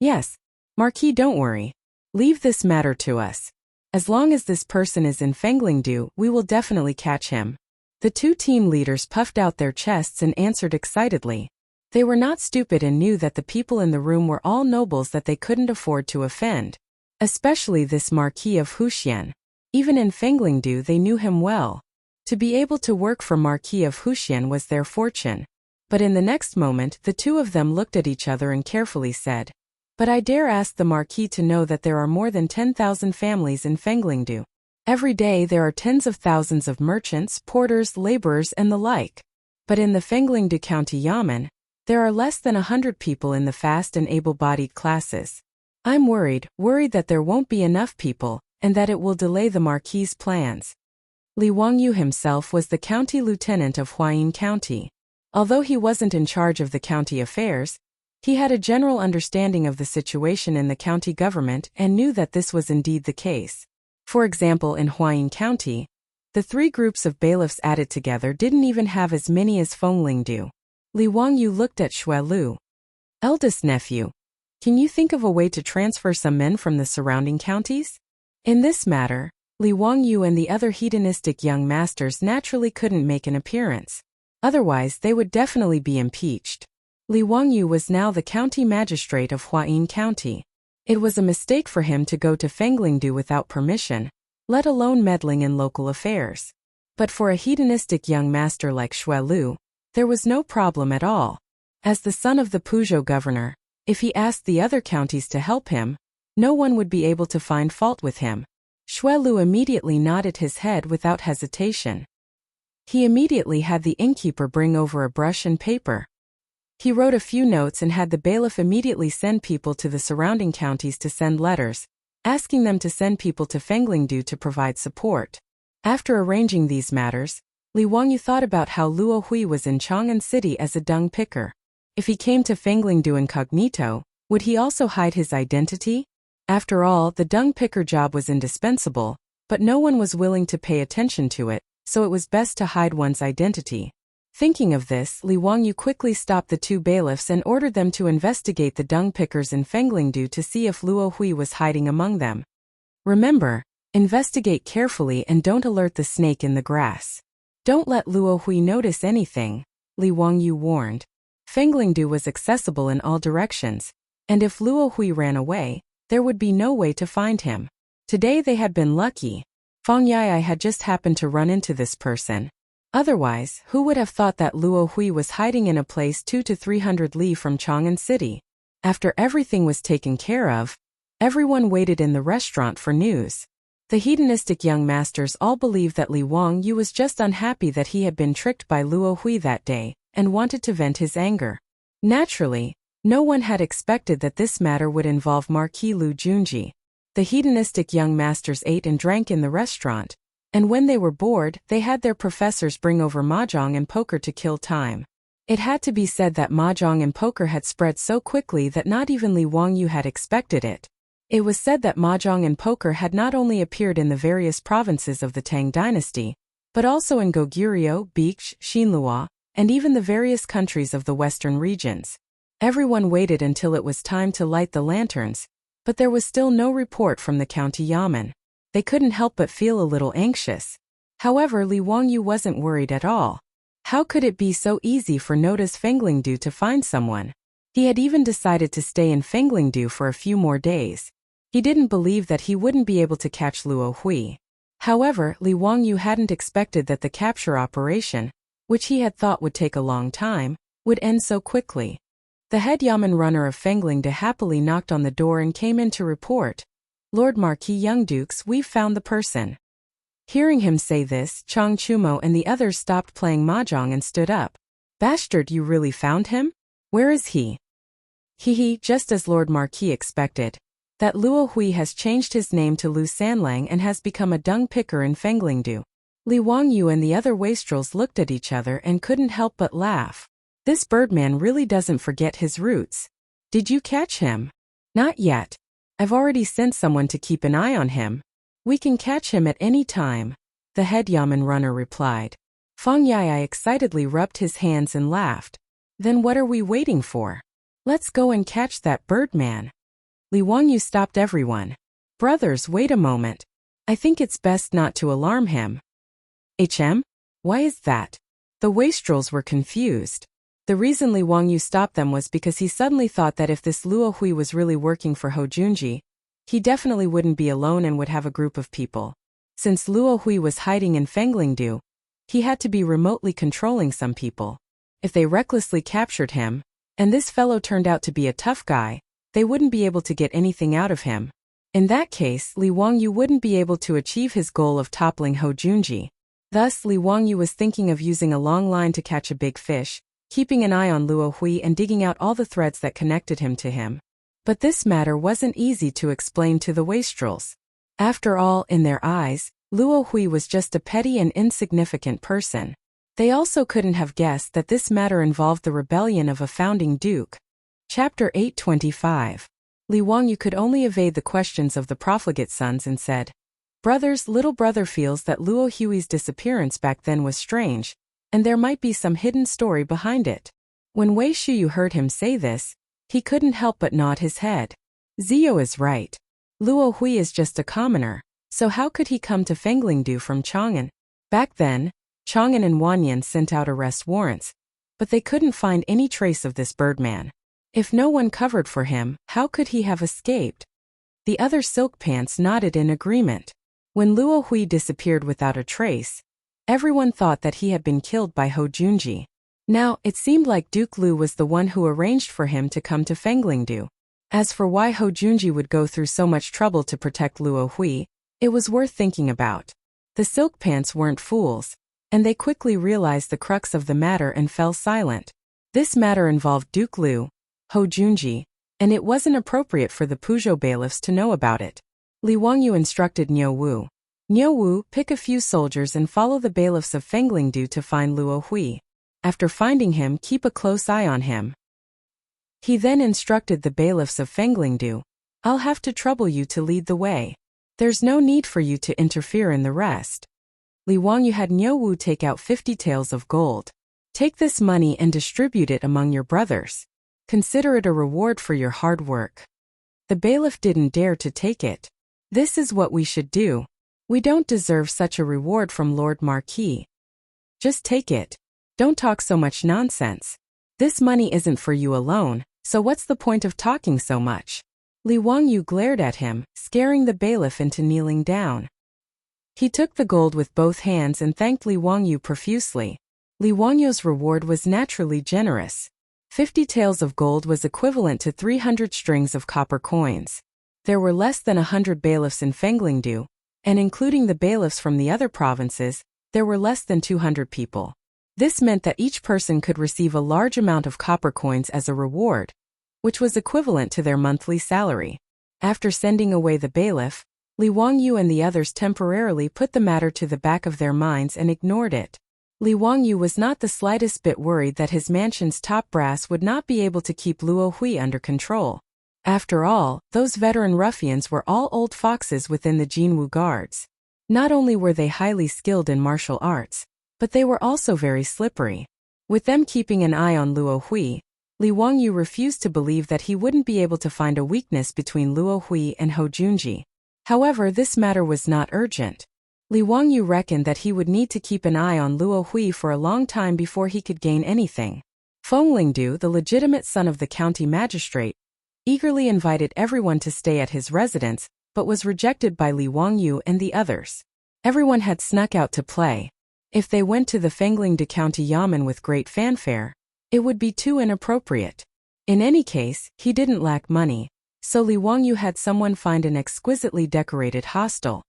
Yes, Marquis, don't worry. Leave this matter to us. As long as this person is in Fenglingdu, we will definitely catch him. The 2 team leaders puffed out their chests and answered excitedly. They were not stupid and knew that the people in the room were all nobles that they couldn't afford to offend. Especially this Marquis of Huxian. Even in Fenglingdu they knew him well. To be able to work for Marquis of Huxian was their fortune. But in the next moment the 2 of them looked at each other and carefully said, "But I dare ask the Marquis to know that there are more than 10,000 families in Fenglingdu. Every day there are tens of thousands of merchants, porters, laborers and the like. But in the Fenglingdu County Yamen, there are less than 100 people in the fast and able-bodied classes. I'm worried that there won't be enough people, and that it will delay the Marquis's plans." Li Wangyu himself was the county lieutenant of Huayin County. Although he wasn't in charge of the county affairs, he had a general understanding of the situation in the county government and knew that this was indeed the case. For example, in Huayin County, the 3 groups of bailiffs added together didn't even have as many as Fenglingdu. Li Wangyu looked at Xue Lu. "Eldest nephew, can you think of a way to transfer some men from the surrounding counties?" In this matter, Li Wangyu and the other hedonistic young masters naturally couldn't make an appearance. Otherwise, they would definitely be impeached. Li Wangyu was now the county magistrate of Huayin County. It was a mistake for him to go to Fenglingdu without permission, let alone meddling in local affairs. But for a hedonistic young master like Xue Lu, there was no problem at all. As the son of the Puzhou governor, if he asked the other counties to help him, no one would be able to find fault with him. Xue Lu immediately nodded his head without hesitation. He immediately had the innkeeper bring over a brush and paper. He wrote a few notes and had the bailiff immediately send people to the surrounding counties to send letters, asking them to send people to Fenglingdu to provide support. After arranging these matters, Li Wangyu thought about how Luo Hui was in Chang'an City as a dung picker. If he came to Fenglingdu incognito, would he also hide his identity? After all, the dung picker job was indispensable, but no one was willing to pay attention to it, so it was best to hide one's identity. Thinking of this, Li Wangyu quickly stopped the two bailiffs and ordered them to investigate the dung pickers in Fenglingdu to see if Luo Hui was hiding among them. Remember, investigate carefully and don't alert the snake in the grass. Don't let Luo Hui notice anything, Li Wangyu warned. Fenglingdu was accessible in all directions, and if Luo Hui ran away, there would be no way to find him. Today they had been lucky. Fang Yai had just happened to run into this person. Otherwise, who would have thought that Luo Hui was hiding in a place 200 to 300 li from Chang'an City? After everything was taken care of, everyone waited in the restaurant for news. The hedonistic young masters all believed that Li Wangyu was just unhappy that he had been tricked by Luo Hui that day, and wanted to vent his anger. Naturally, no one had expected that this matter would involve Marquis Lu Junji. The hedonistic young masters ate and drank in the restaurant, and when they were bored, they had their professors bring over mahjong and poker to kill time. It had to be said that mahjong and poker had spread so quickly that not even Li Wangyu had expected it. It was said that mahjong and poker had not only appeared in the various provinces of the Tang dynasty, but also in Goguryeo, Biche, Xinhua, and even the various countries of the western regions. Everyone waited until it was time to light the lanterns, but there was still no report from the county yamen. They couldn't help but feel a little anxious. However, Li Wangyu wasn't worried at all. How could it be so easy for Noda's Fenglingdu to find someone? He had even decided to stay in Fenglingdu for a few more days. He didn't believe that he wouldn't be able to catch Luo Hui. However, Li Wangyu hadn't expected that the capture operation, which he had thought would take a long time, would end so quickly. The head yamen runner of Fenglingdu happily knocked on the door and came in to report, "Lord Marquis Young Dukes, we've found the person." Hearing him say this, Chang Chumo and the others stopped playing mahjong and stood up. "Bastard, you really found him? Where is he?" "Hehe, just as Lord Marquis expected. That Luo Hui has changed his name to Lu Sanlang and has become a dung picker in Fenglingdu." Li Wangyu and the other wastrels looked at each other and couldn't help but laugh. This birdman really doesn't forget his roots. "Did you catch him?" "Not yet. I've already sent someone to keep an eye on him. We can catch him at any time," the head yamen runner replied. Fang Yai excitedly rubbed his hands and laughed. "Then what are we waiting for? Let's go and catch that birdman." Li Wangyu stopped everyone. "Brothers, wait a moment. I think it's best not to alarm him." Why is that?" The wastrels were confused. The reason Li Wangyu stopped them was because he suddenly thought that if this Luo Hui was really working for Ho Junji, he definitely wouldn't be alone and would have a group of people. Since Luo Hui was hiding in Fenglingdu, he had to be remotely controlling some people. If they recklessly captured him, and this fellow turned out to be a tough guy, they wouldn't be able to get anything out of him. In that case, Li Wangyu wouldn't be able to achieve his goal of toppling Ho Junji. Thus, Li Wangyu was thinking of using a long line to catch a big fish, keeping an eye on Luo Hui and digging out all the threads that connected him to him. But this matter wasn't easy to explain to the wastrels. After all, in their eyes, Luo Hui was just a petty and insignificant person. They also couldn't have guessed that this matter involved the rebellion of a founding duke. Chapter 825. Li Wangyu could only evade the questions of the profligate sons and said, "Brothers, little brother feels that Luo Hui's disappearance back then was strange, and there might be some hidden story behind it." When Wei Shuyu heard him say this, he couldn't help but nod his head. Zio is right. Luo Hui is just a commoner, so how could he come to Fenglingdu from Chang'an? Back then, Chang'an and Wanyan sent out arrest warrants, but they couldn't find any trace of this birdman. If no one covered for him, how could he have escaped? The other silk pants nodded in agreement. When Luo Hui disappeared without a trace, everyone thought that he had been killed by Ho Junji. Now, it seemed like Duke Lu was the one who arranged for him to come to Fenglingdu. As for why Ho Junji would go through so much trouble to protect Luo Hui, it was worth thinking about. The silk pants weren't fools, and they quickly realized the crux of the matter and fell silent. This matter involved Duke Lu, Ho Junji, and it wasn't appropriate for the Puzhou bailiffs to know about it. Li Wangyu instructed Niu Wu. Niu Wu, pick a few soldiers and follow the bailiffs of Fenglingdu to find Luo Hui. After finding him, keep a close eye on him. He then instructed the bailiffs of Fenglingdu, I'll have to trouble you to lead the way. There's no need for you to interfere in the rest. Li Wangyu had Niu Wu take out 50 taels of gold. Take this money and distribute it among your brothers. Consider it a reward for your hard work. The bailiff didn't dare to take it. This is what we should do. We don't deserve such a reward from Lord Marquis. Just take it. Don't talk so much nonsense. This money isn't for you alone, so what's the point of talking so much? Li Wangyu glared at him, scaring the bailiff into kneeling down. He took the gold with both hands and thanked Li Wangyu profusely. Li Wangyu's reward was naturally generous. 50 taels of gold was equivalent to 300 strings of copper coins. There were less than 100 bailiffs in Fenglingdu, and including the bailiffs from the other provinces, there were less than 200 people. This meant that each person could receive a large amount of copper coins as a reward, which was equivalent to their monthly salary. After sending away the bailiff, Li Wangyu and the others temporarily put the matter to the back of their minds and ignored it. Li Wangyu was not the slightest bit worried that his mansion's top brass would not be able to keep Luo Hui under control. After all, those veteran ruffians were all old foxes within the Jinwu guards. Not only were they highly skilled in martial arts, but they were also very slippery. With them keeping an eye on Luo Hui, Li Wangyu refused to believe that he wouldn't be able to find a weakness between Luo Hui and Ho Junji. However, this matter was not urgent. Li Wangyu reckoned that he would need to keep an eye on Luo Hui for a long time before he could gain anything. Fenglingdu, the legitimate son of the county magistrate, eagerly invited everyone to stay at his residence, but was rejected by Li Wangyu and the others. Everyone had snuck out to play. If they went to the Fenglingdu County Yamen with great fanfare, it would be too inappropriate. In any case, he didn't lack money, so Li Wangyu had someone find an exquisitely decorated hostel.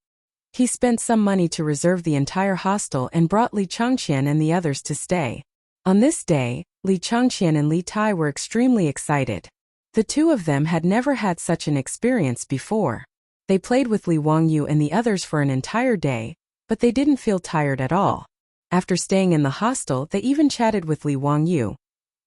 He spent some money to reserve the entire hostel and brought Li Changqian and the others to stay. On this day, Li Changqian and Li Tai were extremely excited. The two of them had never had such an experience before. They played with Li Wangyu and the others for an entire day, but they didn't feel tired at all. After staying in the hostel, they even chatted with Li Wangyu,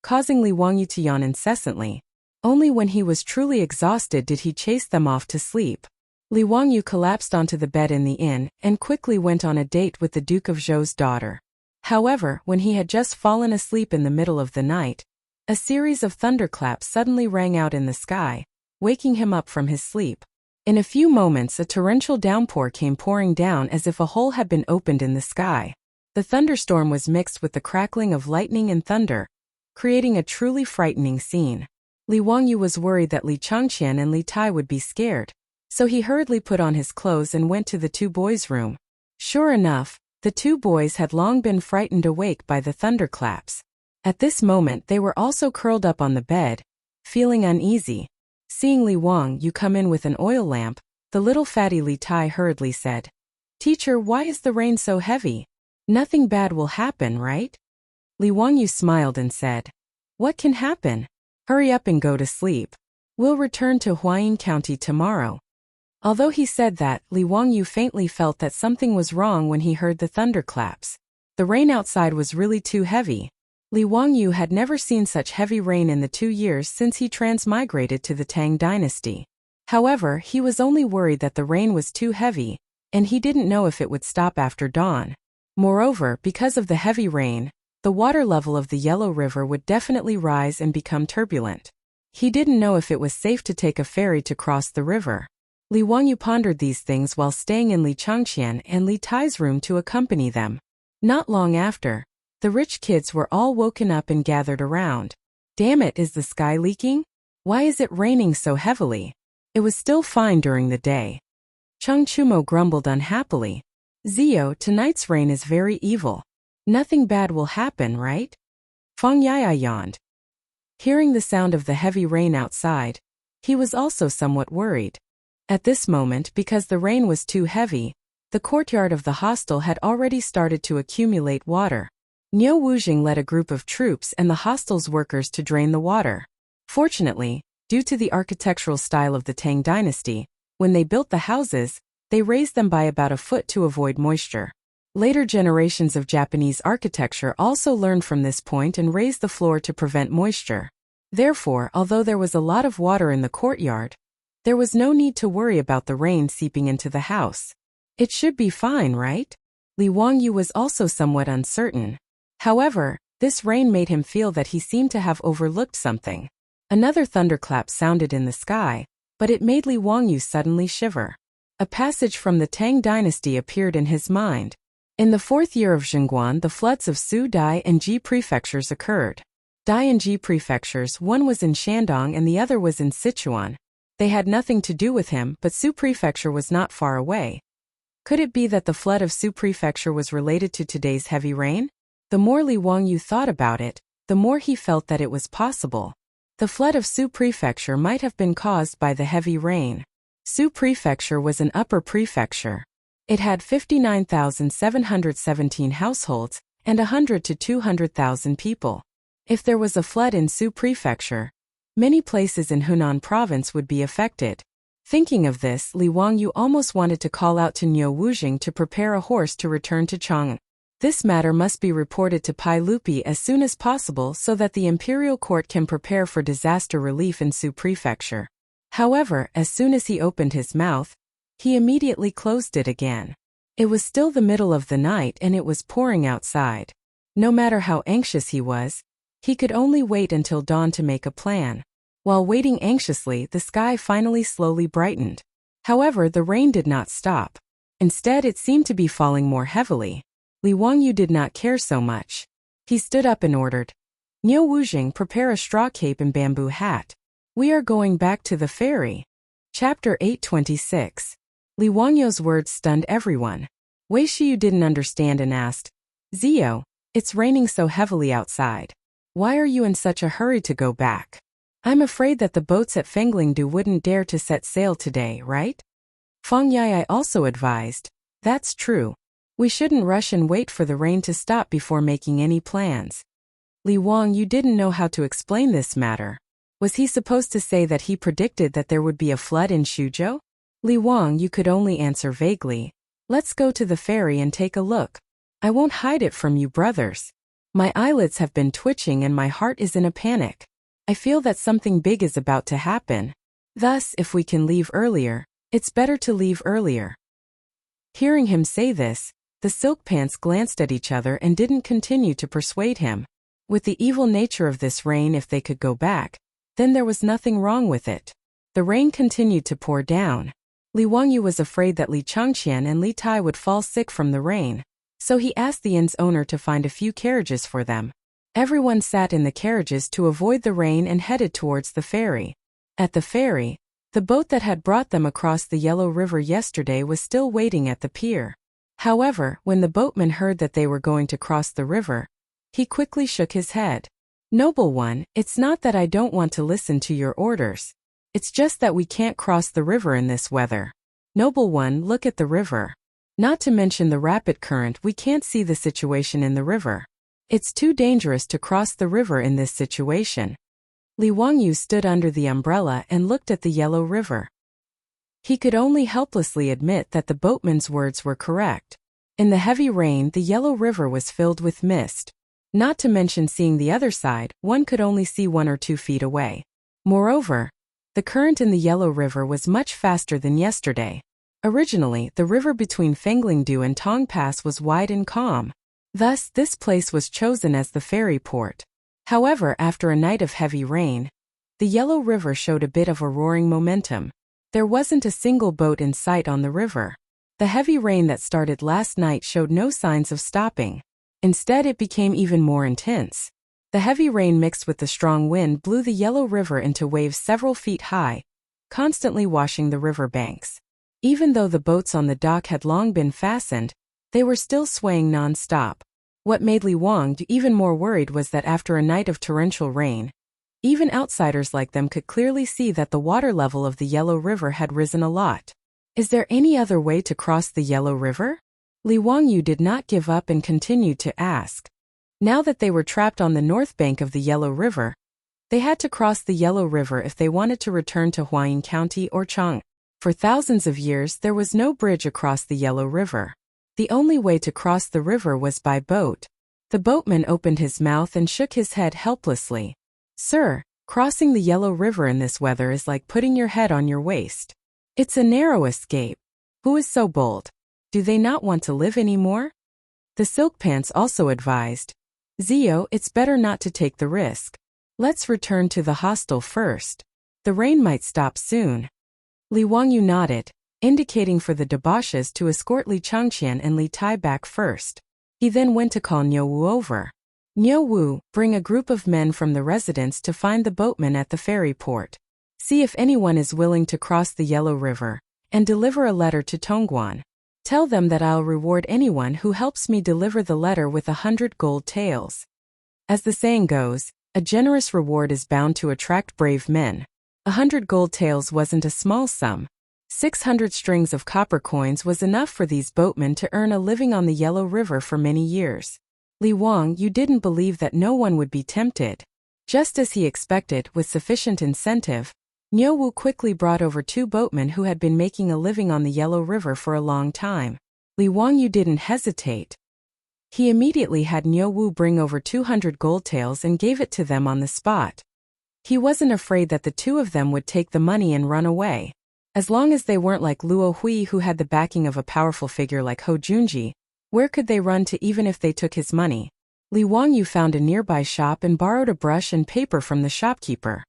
causing Li Wangyu to yawn incessantly. Only when he was truly exhausted did he chase them off to sleep. Li Wangyu collapsed onto the bed in the inn and quickly went on a date with the Duke of Zhou's daughter. However, when he had just fallen asleep in the middle of the night, a series of thunderclaps suddenly rang out in the sky, waking him up from his sleep. In a few moments, a torrential downpour came pouring down as if a hole had been opened in the sky. The thunderstorm was mixed with the crackling of lightning and thunder, creating a truly frightening scene. Li Wangyu was worried that Li Changqian and Li Tai would be scared, so he hurriedly put on his clothes and went to the two boys' room. Sure enough, the two boys had long been frightened awake by the thunderclaps. At this moment they were also curled up on the bed, feeling uneasy. Seeing Li Wangyu come in with an oil lamp, the little fatty Li Tai hurriedly said, "Teacher, why is the rain so heavy? Nothing bad will happen, right?" Li Wangyu smiled and said, "What can happen? Hurry up and go to sleep. We'll return to Huayin County tomorrow." Although he said that, Li Wangyu faintly felt that something was wrong when he heard the thunderclaps. The rain outside was really too heavy. Li Wangyu had never seen such heavy rain in the 2 years since he transmigrated to the Tang dynasty. However, he was only worried that the rain was too heavy, and he didn't know if it would stop after dawn. Moreover, because of the heavy rain, the water level of the Yellow River would definitely rise and become turbulent. He didn't know if it was safe to take a ferry to cross the river. Li Wangyu pondered these things while staying in Li Changqian and Li Tai's room to accompany them. Not long after, the rich kids were all woken up and gathered around. Damn it, is the sky leaking? Why is it raining so heavily? It was still fine during the day. Chung Chumo grumbled unhappily. Zio, tonight's rain is very evil. Nothing bad will happen, right? Feng Yaya yawned. Hearing the sound of the heavy rain outside, he was also somewhat worried. At this moment, because the rain was too heavy, the courtyard of the hostel had already started to accumulate water. Niu Wujing led a group of troops and the hostel's workers to drain the water. Fortunately, due to the architectural style of the Tang dynasty, when they built the houses, they raised them by about a foot to avoid moisture. Later generations of Japanese architecture also learned from this point and raised the floor to prevent moisture. Therefore, although there was a lot of water in the courtyard, there was no need to worry about the rain seeping into the house. It should be fine, right? Li Wangyu was also somewhat uncertain. However, this rain made him feel that he seemed to have overlooked something. Another thunderclap sounded in the sky, but it made Li Wangyu suddenly shiver. A passage from the Tang dynasty appeared in his mind. In the 4th year of Zhengguan, the floods of Su, Dai, and Ji prefectures occurred. Dai and Ji prefectures, one was in Shandong and the other was in Sichuan. They had nothing to do with him, but Su prefecture was not far away. Could it be that the flood of Su prefecture was related to today's heavy rain? The more Li Wangyu thought about it, the more he felt that it was possible. The flood of Su prefecture might have been caused by the heavy rain. Su prefecture was an upper prefecture. It had 59,717 households and 100 to 200,000 people. If there was a flood in Su prefecture, many places in Hunan province would be affected. Thinking of this, Li Wangyu almost wanted to call out to Niu Wujing to prepare a horse to return to Chang'an. This matter must be reported to Pai Lupi as soon as possible so that the imperial court can prepare for disaster relief in Su prefecture. However, as soon as he opened his mouth, he immediately closed it again. It was still the middle of the night and it was pouring outside. No matter how anxious he was, he could only wait until dawn to make a plan. While waiting anxiously, the sky finally slowly brightened. However, the rain did not stop. Instead, it seemed to be falling more heavily. Li Wangyu did not care so much. He stood up and ordered, "Niu Wujing, prepare a straw cape and bamboo hat. We are going back to the ferry." Chapter 826. Li Wangyu's words stunned everyone. Wei Shiyu didn't understand and asked, "Zio, it's raining so heavily outside. Why are you in such a hurry to go back? I'm afraid that the boats at Fenglingdu wouldn't dare to set sail today, right?" Feng Yai also advised, "That's true. We shouldn't rush and wait for the rain to stop before making any plans." Li Wangyu didn't know how to explain this matter. Was he supposed to say that he predicted that there would be a flood in Shuzhou? Li Wangyu could only answer vaguely, "Let's go to the ferry and take a look. I won't hide it from you brothers. My eyelids have been twitching and my heart is in a panic. I feel that something big is about to happen. Thus, if we can leave earlier, it's better to leave earlier." Hearing him say this, the silk pants glanced at each other and didn't continue to persuade him. With the evil nature of this rain, if they could go back, then there was nothing wrong with it. The rain continued to pour down. Li Wangyu was afraid that Li Changqian and Li Tai would fall sick from the rain, so he asked the inn's owner to find a few carriages for them. Everyone sat in the carriages to avoid the rain and headed towards the ferry. At the ferry, the boat that had brought them across the Yellow River yesterday was still waiting at the pier. However, when the boatman heard that they were going to cross the river, he quickly shook his head. "Noble one, it's not that I don't want to listen to your orders. It's just that we can't cross the river in this weather. Noble one, look at the river. Not to mention the rapid current, we can't see the situation in the river. It's too dangerous to cross the river in this situation." Li Wangyu stood under the umbrella and looked at the Yellow River. He could only helplessly admit that the boatman's words were correct. In the heavy rain, the Yellow River was filled with mist. Not to mention seeing the other side, one could only see 1 or 2 feet away. Moreover, the current in the Yellow River was much faster than yesterday. Originally, the river between Fenglingdu and Tong Pass was wide and calm. Thus, this place was chosen as the ferry port. However, after a night of heavy rain, the Yellow River showed a bit of a roaring momentum. There wasn't a single boat in sight on the river. The heavy rain that started last night showed no signs of stopping. Instead, it became even more intense. The heavy rain mixed with the strong wind blew the Yellow River into waves several feet high, constantly washing the river banks. Even though the boats on the dock had long been fastened, they were still swaying non-stop. What made Li Wang even more worried was that after a night of torrential rain, even outsiders like them could clearly see that the water level of the Yellow River had risen a lot. Is there any other way to cross the Yellow River? Li Wangyu did not give up and continued to ask. Now that they were trapped on the north bank of the Yellow River, they had to cross the Yellow River if they wanted to return to Huayin County or Chang'an. For thousands of years there was no bridge across the Yellow River. The only way to cross the river was by boat. The boatman opened his mouth and shook his head helplessly. Sir, crossing the Yellow River in this weather is like putting your head on your waist. It's a narrow escape. Who is so bold? Do they not want to live anymore? The Silk Pants also advised. Zio, it's better not to take the risk. Let's return to the hostel first. The rain might stop soon. Li Wangyu nodded, indicating for the debauches to escort Li Changqian and Li Tai back first. He then went to call Niu Wu over. Niu Wu, bring a group of men from the residence to find the boatman at the ferry port. See if anyone is willing to cross the Yellow River, and deliver a letter to Tongguan. Tell them that I'll reward anyone who helps me deliver the letter with 100 gold taels. As the saying goes, a generous reward is bound to attract brave men. 100 gold taels wasn't a small sum. 600 strings of copper coins was enough for these boatmen to earn a living on the Yellow River for many years. Li Wang, you didn't believe that no one would be tempted. Just as he expected, with sufficient incentive, Niu Wu quickly brought over 2 boatmen who had been making a living on the Yellow River for a long time. Li Wangyu didn't hesitate. He immediately had Niu Wu bring over 200 gold taels and gave it to them on the spot. He wasn't afraid that the 2 of them would take the money and run away. As long as they weren't like Luo Hui, who had the backing of a powerful figure like Ho Junji, where could they run to even if they took his money? Li Wangyu found a nearby shop and borrowed a brush and paper from the shopkeeper.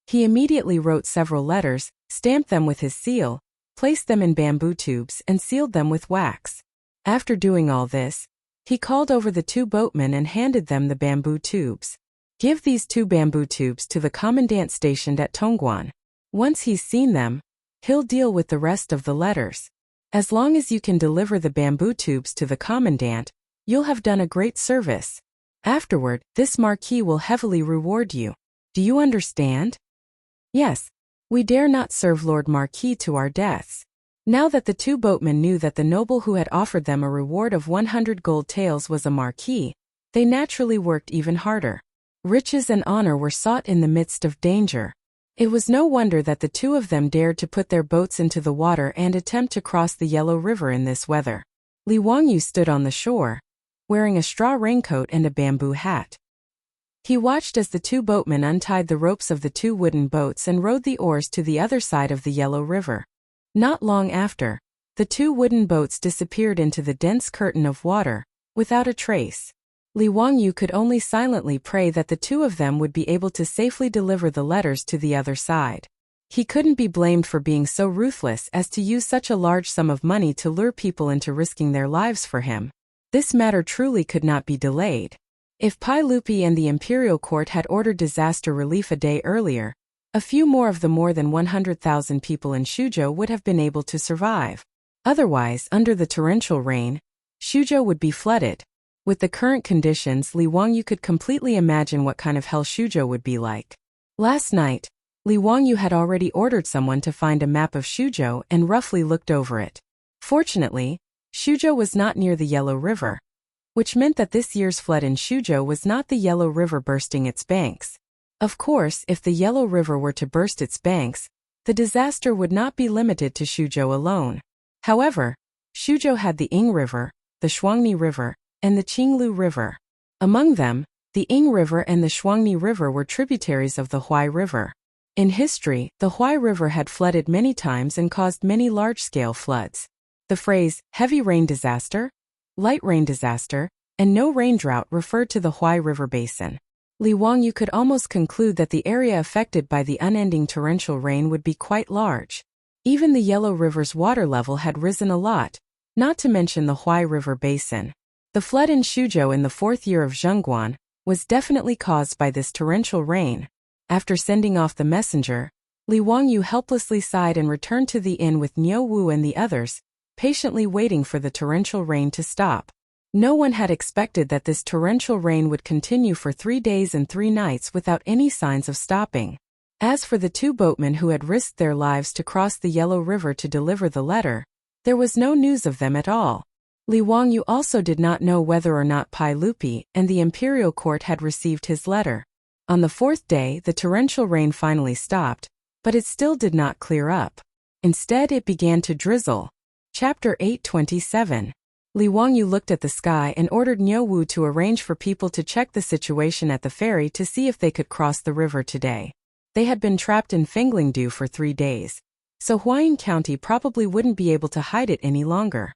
He immediately wrote several letters, stamped them with his seal, placed them in bamboo tubes and sealed them with wax. After doing all this, he called over the 2 boatmen and handed them the bamboo tubes. Give these 2 bamboo tubes to the commandant stationed at Tongguan. Once he's seen them, he'll deal with the rest of the letters. As long as you can deliver the bamboo tubes to the commandant, you'll have done a great service. Afterward, this marquis will heavily reward you. Do you understand? Yes. We dare not serve Lord Marquis to our deaths. Now that the 2 boatmen knew that the noble who had offered them a reward of 100 gold taels was a marquis, they naturally worked even harder. Riches and honor were sought in the midst of danger. It was no wonder that the 2 of them dared to put their boats into the water and attempt to cross the Yellow River in this weather. Li Wangyu stood on the shore, wearing a straw raincoat and a bamboo hat. He watched as the 2 boatmen untied the ropes of the 2 wooden boats and rowed the oars to the other side of the Yellow River. Not long after, the 2 wooden boats disappeared into the dense curtain of water, without a trace. Li Wangyu could only silently pray that the 2 of them would be able to safely deliver the letters to the other side. He couldn't be blamed for being so ruthless as to use such a large sum of money to lure people into risking their lives for him. This matter truly could not be delayed. If Pai Lupi and the imperial court had ordered disaster relief a day earlier, a few more of the more than 100,000 people in Shuzhou would have been able to survive. Otherwise, under the torrential rain, Shuzhou would be flooded. With the current conditions, Li Wangyu could completely imagine what kind of hell Shuzhou would be like. Last night, Li Wangyu had already ordered someone to find a map of Shuzhou and roughly looked over it. Fortunately, Shuzhou was not near the Yellow River, which meant that this year's flood in Shuzhou was not the Yellow River bursting its banks. Of course, if the Yellow River were to burst its banks, the disaster would not be limited to Shuzhou alone. However, Shuzhou had the Ing River, the Shuangni River, and the Qinglu River. Among them, the Ing River and the Shuangni River were tributaries of the Huai River. In history, the Huai River had flooded many times and caused many large-scale floods. The phrase, heavy rain disaster, light rain disaster, and no rain drought referred to the Huai River basin. Li Wangyu could almost conclude that the area affected by the unending torrential rain would be quite large. Even the Yellow River's water level had risen a lot, not to mention the Huai River basin. The flood in Shuzhou in the 4th year of Zhengguan was definitely caused by this torrential rain. After sending off the messenger, Li Wangyu helplessly sighed and returned to the inn with Niu Wu and the others, patiently waiting for the torrential rain to stop. No one had expected that this torrential rain would continue for 3 days and 3 nights without any signs of stopping. As for the 2 boatmen who had risked their lives to cross the Yellow River to deliver the letter, there was no news of them at all. Li Wangyu also did not know whether or not Pai Lupi and the imperial court had received his letter. On the 4th day, the torrential rain finally stopped, but it still did not clear up. Instead, it began to drizzle. Chapter 8:27. Li Wangyu looked at the sky and ordered Niu Wu to arrange for people to check the situation at the ferry to see if they could cross the river today. They had been trapped in Fenglingdu for 3 days, so Huayin County probably wouldn't be able to hide it any longer.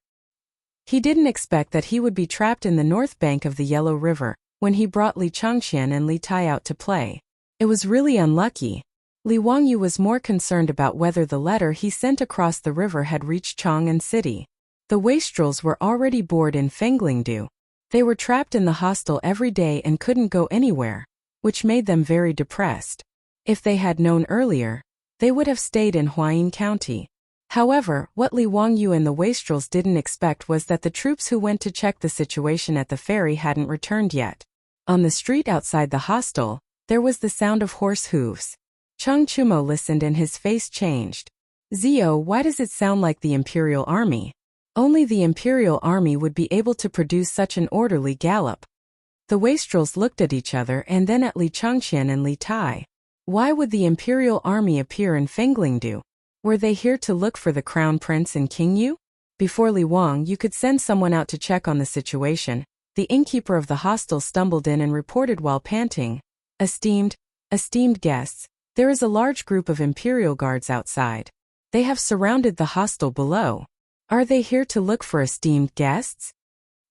He didn't expect that he would be trapped in the north bank of the Yellow River when he brought Li Chang'an and Li Tai out to play. It was really unlucky. Li Wangyu was more concerned about whether the letter he sent across the river had reached Chang'an City. The wastrels were already bored in Fenglingdu. They were trapped in the hostel every day and couldn't go anywhere, which made them very depressed. If they had known earlier, they would have stayed in Huayin County. However, what Li Wangyu and the wastrels didn't expect was that the troops who went to check the situation at the ferry hadn't returned yet. On the street outside the hostel, there was the sound of horse hooves. Cheng Chumo listened and his face changed. Zio, why does it sound like the Imperial Army? Only the Imperial Army would be able to produce such an orderly gallop. The wastrels looked at each other and then at Li Chang'an and Li Tai. Why would the Imperial Army appear in Fenglingdu? Were they here to look for the Crown Prince and King Yu? Before Li Wangyu could send someone out to check on the situation, the innkeeper of the hostel stumbled in and reported while panting, Esteemed guests, there is a large group of Imperial guards outside. They have surrounded the hostel below. Are they here to look for esteemed guests?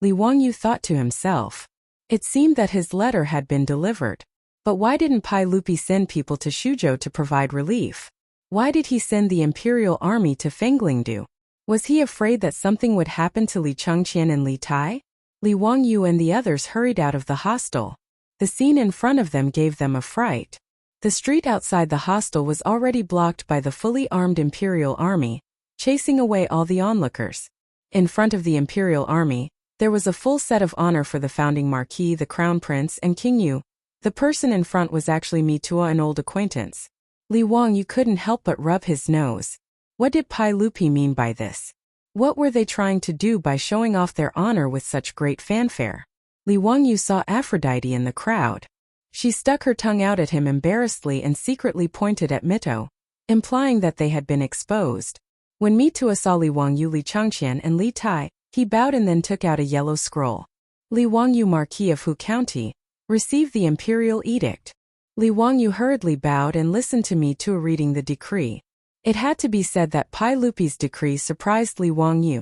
Li Wangyu thought to himself. It seemed that his letter had been delivered. But why didn't Pai Lupi send people to Shuzhou to provide relief? Why did he send the Imperial Army to Fenglingdu? Was he afraid that something would happen to Li Chang'an and Li Tai? Li Wangyu and the others hurried out of the hostel. The scene in front of them gave them a fright. The street outside the hostel was already blocked by the fully armed Imperial Army, chasing away all the onlookers. In front of the Imperial Army, there was a full set of honor for the founding Marquis, the Crown Prince, and King Yu. The person in front was actually Mitua, an old acquaintance. Li Wangyu couldn't help but rub his nose. What did Pai Lupi mean by this? What were they trying to do by showing off their honor with such great fanfare? Li Wangyu saw Aphrodite in the crowd. She stuck her tongue out at him embarrassedly and secretly pointed at Mito, implying that they had been exposed. When Mitua saw Li Wangyu, Li Chang'an, and Li Tai, he bowed and then took out a yellow scroll. Li Wangyu, Marquis of Hu County, received the imperial edict. Li Wangyu hurriedly bowed and listened to Mitua reading the decree. It had to be said that Pai Lupi's decree surprised Li Wangyu.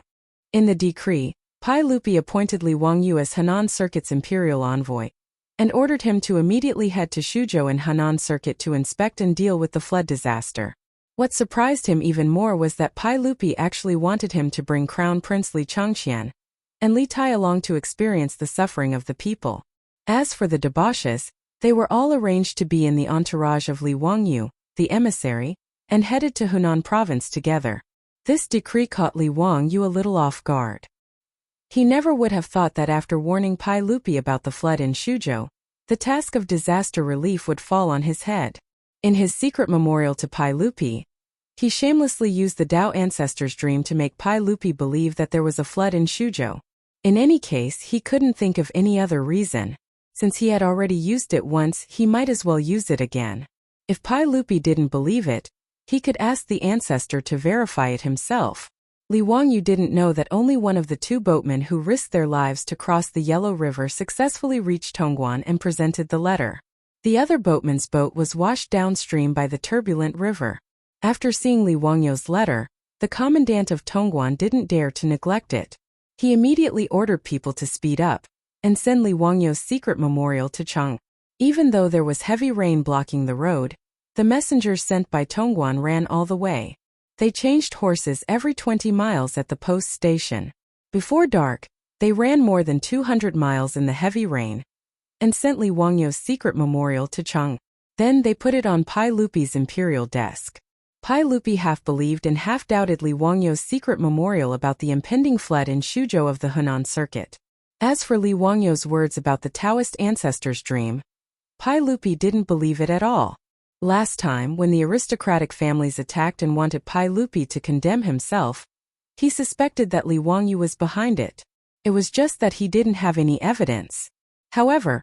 In the decree, Pai Lupi appointed Li Wangyu as Henan Circuit's imperial envoy, and ordered him to immediately head to Shuzhou and Henan Circuit to inspect and deal with the flood disaster. What surprised him even more was that Pai Lupi actually wanted him to bring Crown Prince Li Chang'an and Li Tai along to experience the suffering of the people. As for the debauches, they were all arranged to be in the entourage of Li Wangyu, the emissary, and headed to Hunan province together. This decree caught Li Wangyu a little off guard. He never would have thought that after warning Pai Lupi about the flood in Shuzhou, the task of disaster relief would fall on his head. In his secret memorial to Pai Lupi, he shamelessly used the Dao ancestor's dream to make Pai Lupi believe that there was a flood in Shuzhou. In any case, he couldn't think of any other reason. Since he had already used it once, he might as well use it again. If Pai Lupi didn't believe it, he could ask the ancestor to verify it himself. Li Wangyu didn't know that only one of the 2 boatmen who risked their lives to cross the Yellow River successfully reached Tongguan and presented the letter. The other boatman's boat was washed downstream by the turbulent river. After seeing Li Wangyu's letter, the commandant of Tongguan didn't dare to neglect it. He immediately ordered people to speed up and send Li Wangyu's secret memorial to Chang'an. Even though there was heavy rain blocking the road, the messengers sent by Tongguan ran all the way. They changed horses every 20 miles at the post station. Before dark, They ran more than 200 miles in the heavy rain and sent Li Wangyu's secret memorial to Chang'an. Then they put it on Pai Lupi's imperial desk. Pai Lupi half believed and half doubted Li Wangyu's secret memorial about the impending flood in Shuzhou of the Hunan circuit. As for Li Wangyu's words about the Taoist ancestor's dream, Pai Lupi didn't believe it at all. Last time, when the aristocratic families attacked and wanted Pai Lupi to condemn himself, he suspected that Li Wangyu was behind it. It was just that he didn't have any evidence. However,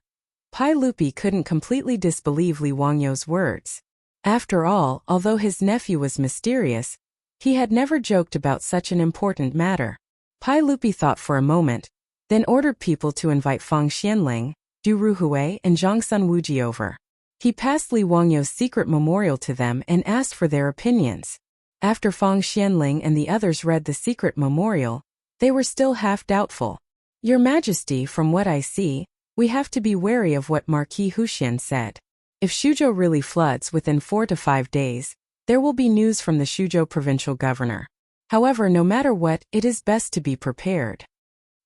Pai Lupi couldn't completely disbelieve Li Wangyu's words. After all, although his nephew was mysterious, he had never joked about such an important matter. Pai Lupi thought for a moment, then ordered people to invite Fang Xianling, Du Ruhui, and Zhongsun Wuji over. He passed Li Wangyu's secret memorial to them and asked for their opinions. After Fang Xianling and the others read the secret memorial, they were still half doubtful. Your Majesty, from what I see, we have to be wary of what Marquis Huxian said. If Shuzhou really floods within 4 to 5 days, there will be news from the Shuzhou provincial governor. However, no matter what, it is best to be prepared.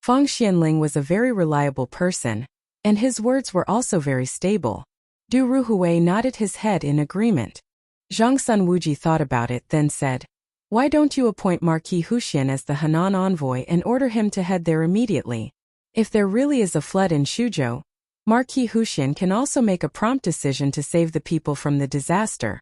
Fang Xianling was a very reliable person, and his words were also very stable. Du Ruhui nodded his head in agreement. Zhongsun Wuji thought about it, then said, "Why don't you appoint Marquis Huxian as the Henan envoy and order him to head there immediately? If there really is a flood in Shuzhou, Marquis Huxian can also make a prompt decision to save the people from the disaster."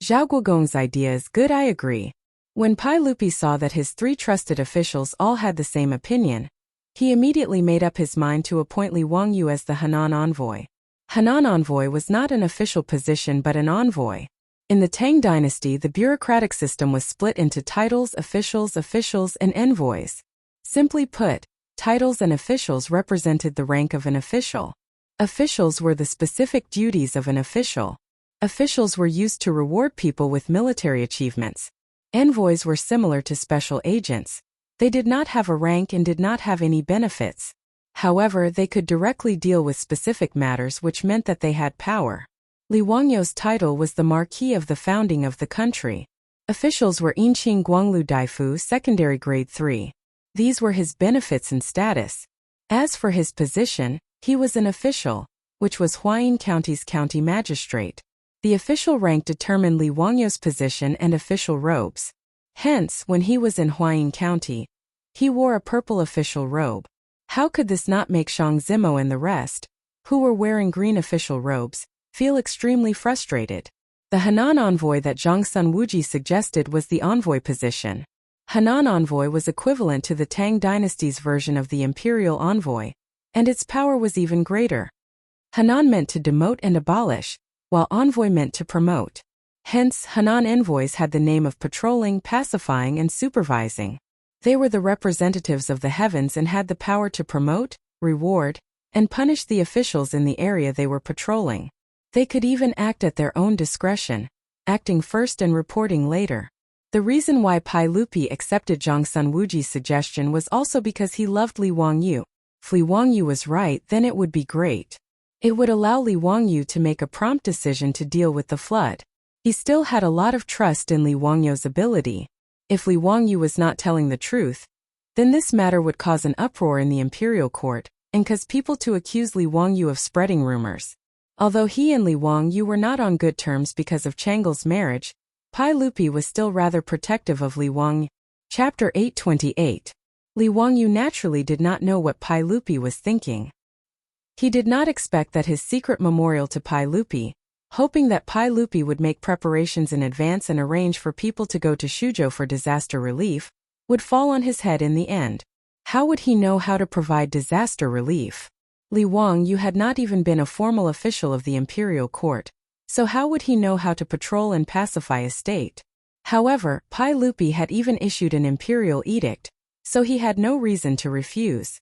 Zhao Guogong's idea is good, I agree. When Pai Lupi saw that his 3 trusted officials all had the same opinion, he immediately made up his mind to appoint Li Wangyu as the Henan envoy. Henan envoy was not an official position but an envoy. In the Tang dynasty, the bureaucratic system was split into titles, officials, and envoys. Simply put, titles and officials represented the rank of an official. Officials were the specific duties of an official. Officials were used to reward people with military achievements. Envoys were similar to special agents. They did not have a rank and did not have any benefits. However, they could directly deal with specific matters, which meant that they had power. Li Wangyu's title was the Marquis of the founding of the country. Officials were Yinqing Guanglu Daifu, secondary grade 3. These were his benefits and status. As for his position, he was an official, which was Huayin County's county magistrate. The official rank determined Li Wangyu's position and official robes. Hence, when he was in Huayin County, he wore a purple official robe. How could this not make Shang Zimo and the rest, who were wearing green official robes, feel extremely frustrated? The Henan envoy that Zhongsun Wuji suggested was the envoy position. Henan envoy was equivalent to the Tang dynasty's version of the imperial envoy, and its power was even greater. Henan meant to demote and abolish, while envoy meant to promote. Hence, Henan envoys had the name of patrolling, pacifying, and supervising. They were the representatives of the heavens and had the power to promote, reward, and punish the officials in the area they were patrolling. They could even act at their own discretion, acting first and reporting later. The reason why Pai Lupi accepted Zhongsun Wuji's suggestion was also because he loved Li Wangyu. If Li Wangyu was right, then it would be great. It would allow Li Wangyu to make a prompt decision to deal with the flood. He still had a lot of trust in Li Wangyu's ability. If Li Wangyu was not telling the truth, then this matter would cause an uproar in the imperial court, and cause people to accuse Li Wangyu of spreading rumors. Although he and Li Wangyu were not on good terms because of Chang'an's marriage, Pai Lupi was still rather protective of Li Wangyu. Chapter 828. Li Wangyu naturally did not know what Pai Lupi was thinking. He did not expect that his secret memorial to Pai Lupi, hoping that Pai Lupi would make preparations in advance and arrange for people to go to Shuzhou for disaster relief, would fall on his head in the end. How would he know how to provide disaster relief? Li Wangyu had not even been a formal official of the imperial court, so how would he know how to patrol and pacify a state? However, Pai Lupi had even issued an imperial edict, so he had no reason to refuse.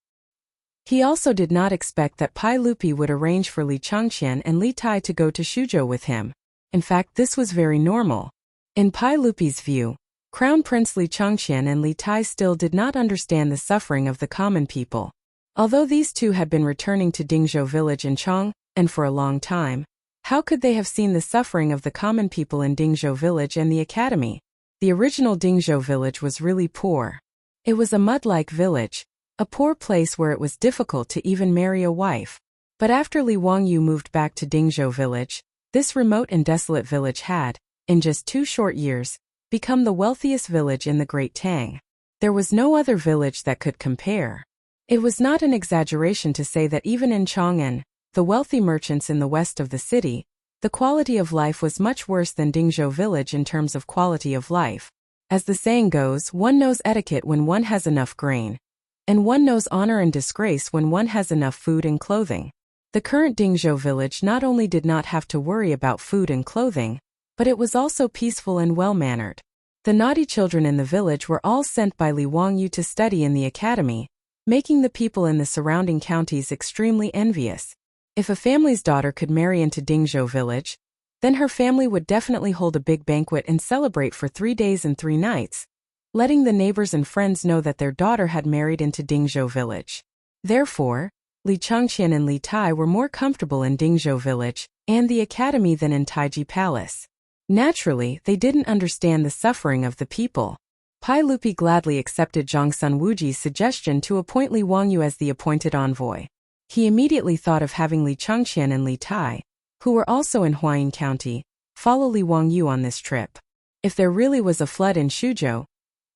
He also did not expect that Pai Lupi would arrange for Li Changqian and Li Tai to go to Shuzhou with him. In fact, this was very normal. In Pai Lupi's view, Crown Prince Li Changqian and Li Tai still did not understand the suffering of the common people. Although these two had been returning to Dingzhou village in Chang'an for a long time, how could they have seen the suffering of the common people in Dingzhou village and the academy? The original Dingzhou village was really poor. It was a mud-like village, a poor place where it was difficult to even marry a wife. But after Li Wangyu moved back to Dingzhou village, this remote and desolate village had, in just 2 short years, become the wealthiest village in the Great Tang. There was no other village that could compare. It was not an exaggeration to say that even in Chang'an, the wealthy merchants in the west of the city, the quality of life was much worse than Dingzhou village in terms of quality of life. As the saying goes, one knows etiquette when one has enough grain, and one knows honor and disgrace when one has enough food and clothing. The current Dingzhou village not only did not have to worry about food and clothing, but it was also peaceful and well-mannered. The naughty children in the village were all sent by Li Wangyu to study in the academy, making the people in the surrounding counties extremely envious. If a family's daughter could marry into Dingzhou village, then her family would definitely hold a big banquet and celebrate for 3 days and 3 nights, letting the neighbors and friends know that their daughter had married into Dingzhou village. Therefore, Li Changqian and Li Tai were more comfortable in Dingzhou village and the academy than in Taiji Palace. Naturally, they didn't understand the suffering of the people. Pai Lupi gladly accepted Zhang Sun Wuji's suggestion to appoint Li Wangyu as the appointed envoy. He immediately thought of having Li Changqian and Li Tai, who were also in Huayin County, follow Li Wangyu on this trip. If there really was a flood in Shuzhou,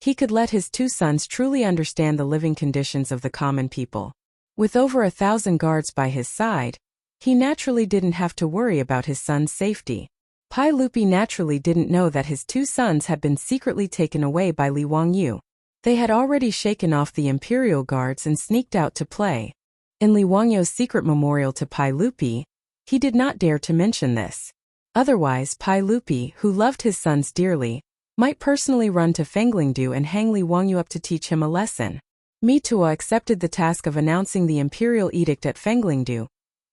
he could let his 2 sons truly understand the living conditions of the common people. With over 1,000 guards by his side, he naturally didn't have to worry about his son's safety. Pai Lupi naturally didn't know that his 2 sons had been secretly taken away by Li Wangyu. They had already shaken off the imperial guards and sneaked out to play. In Li Wangyu's secret memorial to Pai Lupi, he did not dare to mention this. Otherwise, Pai Lupi, who loved his sons dearly, might personally run to Fenglingdu and hang Li Wangyu up to teach him a lesson. Mitua accepted the task of announcing the imperial edict at Fenglingdu,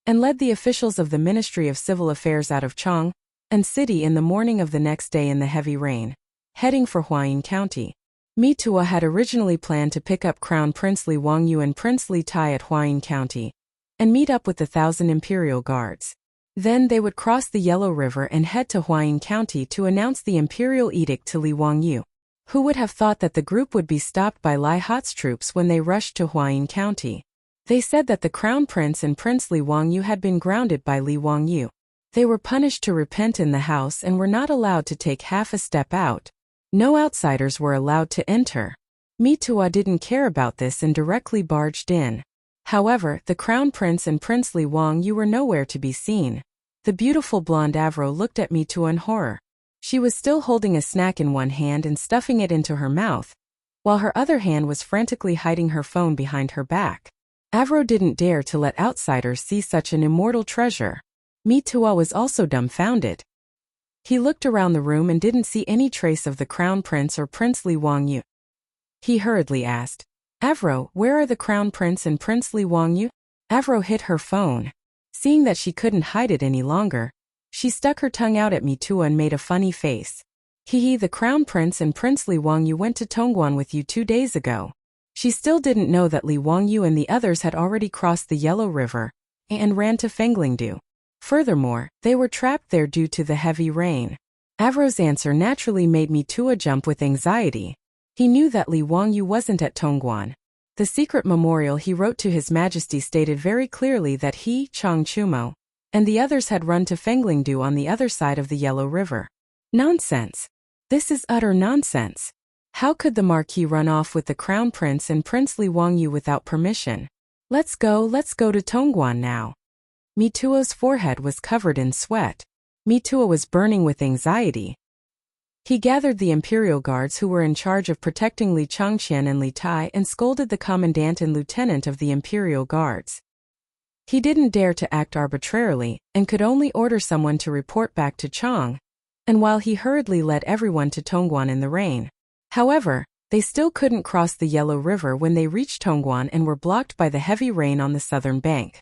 and led the officials of the Ministry of Civil Affairs out of Chang'an city in the morning of the next day in the heavy rain, heading for Huayin County. Mitua had originally planned to pick up Crown Prince Li Wangyu and Prince Li Tai at Huayin County, and meet up with the 1,000 imperial guards. Then they would cross the Yellow River and head to Huayin County to announce the imperial edict to Li Wangyu. Who would have thought that the group would be stopped by Lai Hot's troops when they rushed to Huayin County? They said that the Crown Prince and Prince Li Wangyu had been grounded by Li Wangyu. They were punished to repent in the house and were not allowed to take half a step out. No outsiders were allowed to enter. Mitua didn't care about this and directly barged in. However, the Crown Prince and Prince Li Wangyu were nowhere to be seen. The beautiful blonde Avro looked at Mitua in horror. She was still holding a snack in one hand and stuffing it into her mouth, while her other hand was frantically hiding her phone behind her back. Avro didn't dare to let outsiders see such an immortal treasure. Mitua was also dumbfounded. He looked around the room and didn't see any trace of the Crown Prince or Prince Li Wangyu. He hurriedly asked, "Avro, where are the Crown Prince and Prince Li Wangyu?" Avro hid her phone. Seeing that she couldn't hide it any longer, she stuck her tongue out at Mitua and made a funny face. "Hehe, the Crown Prince and Prince Li Wangyu went to Tongguan with you 2 days ago." She still didn't know that Li Wangyu and the others had already crossed the Yellow River and ran to Fenglingdu. Furthermore, they were trapped there due to the heavy rain. Avro's answer naturally made Mitua jump with anxiety. He knew that Li Wangyu wasn't at Tongguan. The secret memorial he wrote to His Majesty stated very clearly that he, Chang Chumo, and the others had run to Fenglingdu on the other side of the Yellow River. Nonsense. This is utter nonsense. How could the Marquis run off with the Crown Prince and Prince Li Wangyu without permission? Let's go to Tongguan now." Mitua's forehead was covered in sweat. Mitua was burning with anxiety. He gathered the imperial guards who were in charge of protecting Li Changqian and Li Tai and scolded the commandant and lieutenant of the imperial guards. He didn't dare to act arbitrarily and could only order someone to report back to Chang'an, and while he hurriedly led everyone to Tongguan in the rain. However, they still couldn't cross the Yellow River when they reached Tongguan and were blocked by the heavy rain on the southern bank.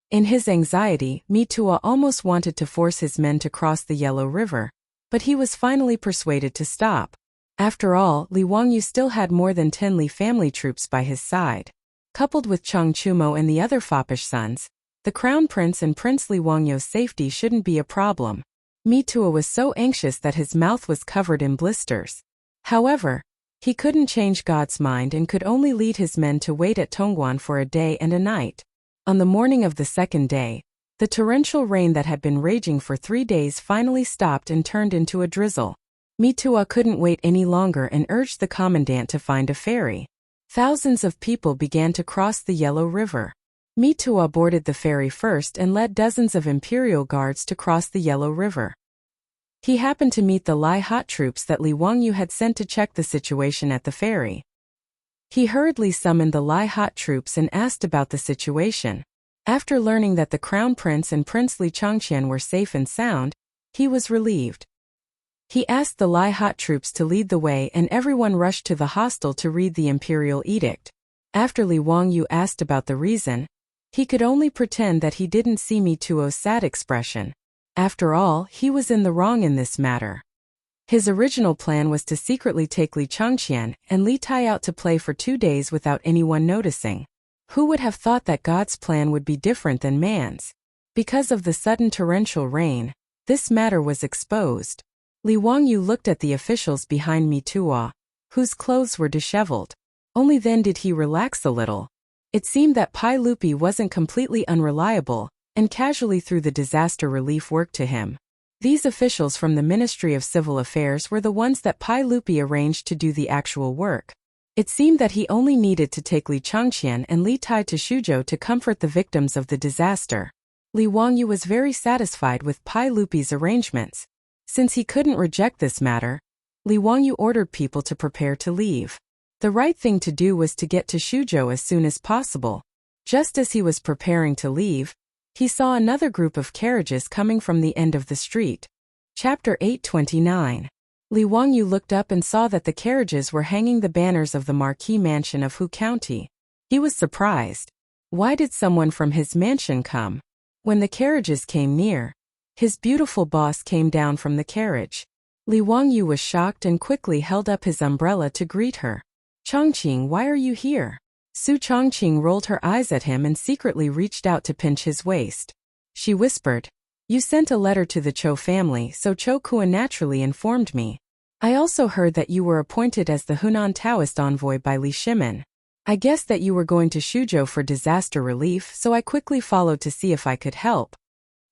In his anxiety, Mitua almost wanted to force his men to cross the Yellow River, but he was finally persuaded to stop. After all, Li Wangyu still had more than 10 Li family troops by his side. Coupled with Chang Chumo and the other foppish sons, the Crown Prince and Prince Li Wangyu's safety shouldn't be a problem. Mitua was so anxious that his mouth was covered in blisters. However, He couldn't change God's mind and could only lead his men to wait at Chang'an for a day and a night. On the morning of the second day, the torrential rain that had been raging for 3 days finally stopped and turned into a drizzle. Mitua couldn't wait any longer and urged the commandant to find a ferry. Thousands of people began to cross the Yellow River. Mitua boarded the ferry first and led dozens of imperial guards to cross the Yellow River. He happened to meet the Lai hot troops that Li Wangyu had sent to check the situation at the ferry. He hurriedly summoned the Lai hot troops and asked about the situation. After learning that the Crown Prince and Prince Li Changqian were safe and sound, he was relieved. He asked the Lai hot troops to lead the way and everyone rushed to the hostel to read the imperial edict. After Li Wangyu asked about the reason, he could only pretend that he didn't see Mituo's sad expression. After all, he was in the wrong in this matter. His original plan was to secretly take Li Changqian and Li Tai out to play for 2 days without anyone noticing. Who would have thought that God's plan would be different than man's? Because of the sudden torrential rain, this matter was exposed. Li Wangyu looked at the officials behind Mitua, whose clothes were disheveled. Only then did he relax a little. It seemed that Pai Lupi wasn't completely unreliable, and casually threw the disaster relief work to him. These officials from the Ministry of Civil Affairs were the ones that Pai Lupi arranged to do the actual work. It seemed that he only needed to take Li Changqian and Li Tai to Shuzhou to comfort the victims of the disaster. Li Wangyu was very satisfied with Pai Lupi's arrangements. Since he couldn't reject this matter, Li Wangyu ordered people to prepare to leave. The right thing to do was to get to Shuzhou as soon as possible. Just as he was preparing to leave, he saw another group of carriages coming from the end of the street. Chapter 829. Li Wangyu looked up and saw that the carriages were hanging the banners of the Marquis Mansion of Hu County. He was surprised. Why did someone from his mansion come? When the carriages came near, his beautiful boss came down from the carriage. Li Wangyu was shocked and quickly held up his umbrella to greet her. "Chongqing, why are you here?" Su Chongqing rolled her eyes at him and secretly reached out to pinch his waist. She whispered, "You sent a letter to the Cho family, so Cho Kuan naturally informed me. I also heard that you were appointed as the Hunan Taoist envoy by Li Shimin. I guessed that you were going to Shuzhou for disaster relief, so I quickly followed to see if I could help."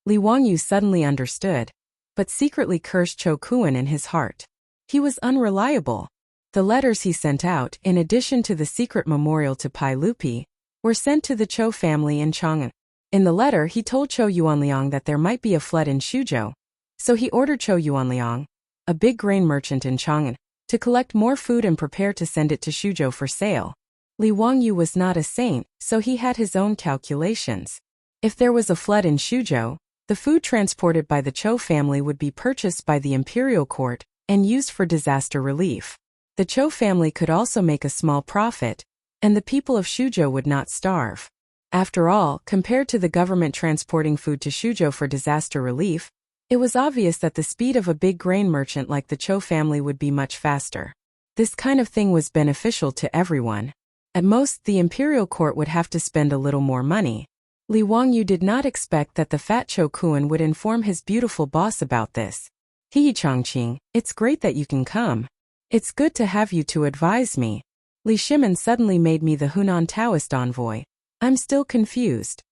Li Wangyu suddenly understood, but secretly cursed Cho Kuan in his heart. He was unreliable. The letters he sent out, in addition to the secret memorial to Pai Lupi, were sent to the Cho family in Chang'an. In the letter he told Cho Yuanliang that there might be a flood in Shuzhou, so he ordered Cho Yuanliang, a big grain merchant in Chang'an, to collect more food and prepare to send it to Shuzhou for sale. Li Wangyu was not a saint, so he had his own calculations. If there was a flood in Shuzhou, the food transported by the Cho family would be purchased by the imperial court and used for disaster relief. The Cho family could also make a small profit, and the people of Shuzhou would not starve. After all, compared to the government transporting food to Shuzhou for disaster relief, it was obvious that the speed of a big grain merchant like the Cho family would be much faster. This kind of thing was beneficial to everyone. At most, the imperial court would have to spend a little more money. Li Wangyu did not expect that the fat Cho Kuan would inform his beautiful boss about this. "He Chongqing, it's great that you can come. It's good to have you to advise me. Li Shimin suddenly made me the Hunan Taoist envoy. I'm still confused."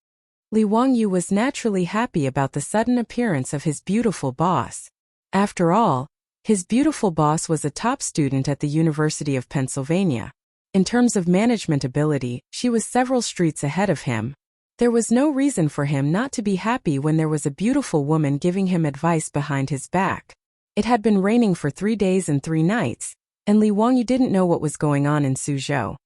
Li Wangyu was naturally happy about the sudden appearance of his beautiful boss. After all, his beautiful boss was a top student at the University of Pennsylvania. In terms of management ability, she was several streets ahead of him. There was no reason for him not to be happy when there was a beautiful woman giving him advice behind his back. It had been raining for 3 days and 3 nights, and Li Wangyu didn't know what was going on in Suzhou.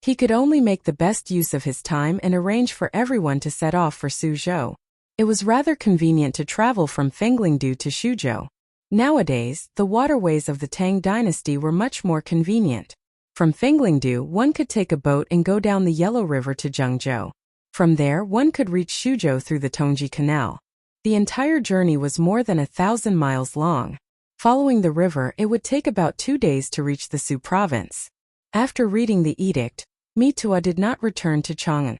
He could only make the best use of his time and arrange for everyone to set off for Suzhou. It was rather convenient to travel from Fenglingdu to Shuzhou. Nowadays, the waterways of the Tang dynasty were much more convenient. From Fenglingdu, one could take a boat and go down the Yellow River to Zhengzhou. From there, one could reach Shuzhou through the Tongji Canal. The entire journey was more than 1,000 miles long. Following the river, it would take about 2 days to reach the Su province. After reading the edict, Mitua did not return to Chang'an.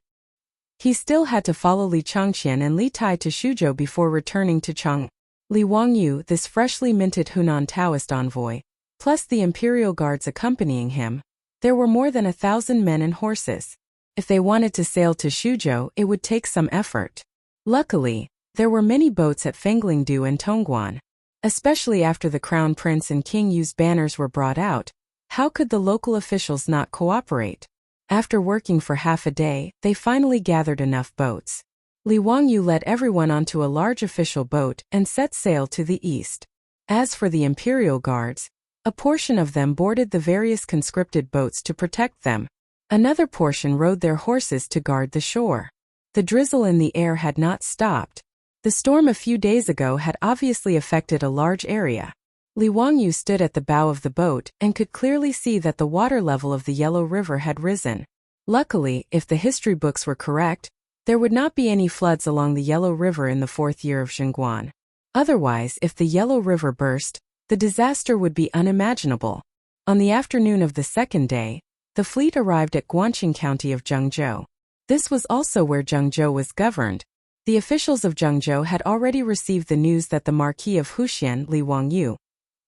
He still had to follow Li Changqian and Li Tai to Shuzhou before returning to Chang'an. Li Wangyu, this freshly minted Hunan Taoist envoy, plus the imperial guards accompanying him. There were more than 1,000 men and horses. If they wanted to sail to Shuzhou, it would take some effort. Luckily, there were many boats at Fenglingdu and Tongguan. Especially after the Crown Prince and King Yu's banners were brought out, how could the local officials not cooperate? After working for half a day, they finally gathered enough boats. Li Wangyu led everyone onto a large official boat and set sail to the east. As for the imperial guards, a portion of them boarded the various conscripted boats to protect them. Another portion rode their horses to guard the shore. The drizzle in the air had not stopped. The storm a few days ago had obviously affected a large area. Li Wangyu stood at the bow of the boat and could clearly see that the water level of the Yellow River had risen. Luckily, if the history books were correct, there would not be any floods along the Yellow River in the 4th year of Chang'an. Otherwise, if the Yellow River burst, the disaster would be unimaginable. On the afternoon of the second day, the fleet arrived at Guanqing County of Zhengzhou. This was also where Zhengzhou was governed. The officials of Zhengzhou had already received the news that the Marquis of Wuxia, Li Wangyu,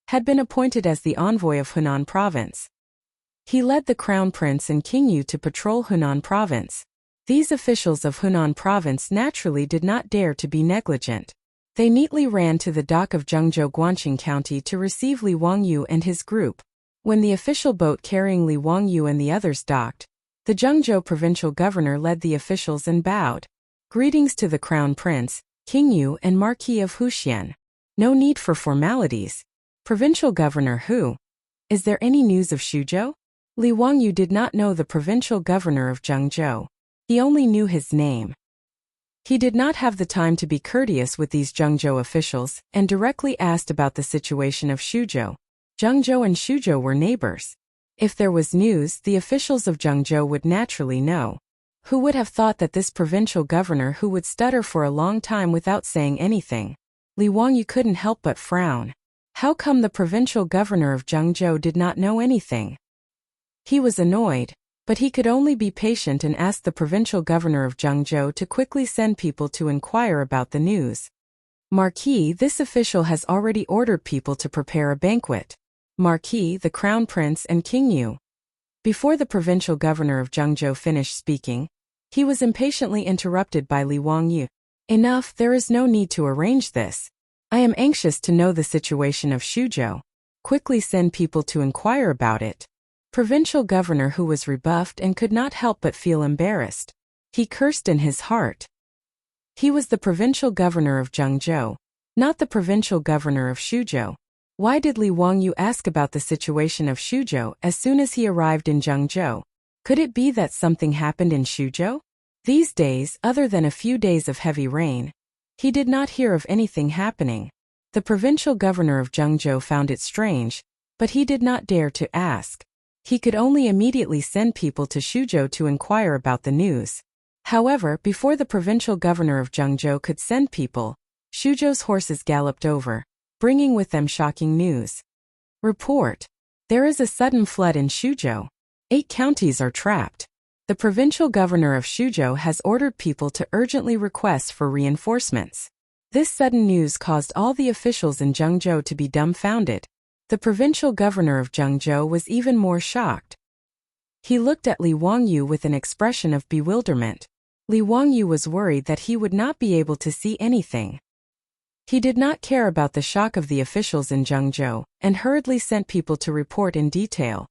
had been appointed as the envoy of Hunan Province. He led the Crown Prince and King Yu to patrol Hunan Province. These officials of Hunan Province naturally did not dare to be negligent. They neatly ran to the dock of Zhengzhou Guanqing County to receive Li Wangyu and his group. When the official boat carrying Li Wangyu and the others docked, the Zhengzhou provincial governor led the officials and bowed. Greetings to the Crown Prince, King Yu and Marquis of Wuxia. No need for formalities. Provincial Governor Hu. Is there any news of Shuzhou? Li Wangyu did not know the provincial governor of Zhengzhou. He only knew his name. He did not have the time to be courteous with these Zhengzhou officials and directly asked about the situation of Shuzhou. Zhengzhou and Shuzhou were neighbors. If there was news, the officials of Zhengzhou would naturally know. Who would have thought that this provincial governor who would stutter for a long time without saying anything? Li Wangyu couldn't help but frown. How come the provincial governor of Zhengzhou did not know anything? He was annoyed, but he could only be patient and ask the provincial governor of Zhengzhou to quickly send people to inquire about the news. Marquis, this official has already ordered people to prepare a banquet. Marquis, the Crown Prince and King Yu. Before the provincial governor of Zhengzhou finished speaking, he was impatiently interrupted by Li Wangyu. Enough, there is no need to arrange this. I am anxious to know the situation of Shuzhou. Quickly send people to inquire about it. Provincial governor who was rebuffed and could not help but feel embarrassed. He cursed in his heart. He was the provincial governor of Zhengzhou, not the provincial governor of Shuzhou. Why did Li Wangyu ask about the situation of Shuzhou as soon as he arrived in Zhengzhou? Could it be that something happened in Shuzhou? These days, other than a few days of heavy rain, he did not hear of anything happening. The provincial governor of Zhengzhou found it strange, but he did not dare to ask. He could only immediately send people to Shuzhou to inquire about the news. However, before the provincial governor of Zhengzhou could send people, Shuzhou's horses galloped over, bringing with them shocking news. Report. There is a sudden flood in Shuzhou. 8 counties are trapped. The provincial governor of Shuzhou has ordered people to urgently request for reinforcements. This sudden news caused all the officials in Zhengzhou to be dumbfounded. The provincial governor of Zhengzhou was even more shocked. He looked at Li Wangyu with an expression of bewilderment. Li Wangyu was worried that he would not be able to see anything. He did not care about the shock of the officials in Zhengzhou, and hurriedly sent people to report in detail.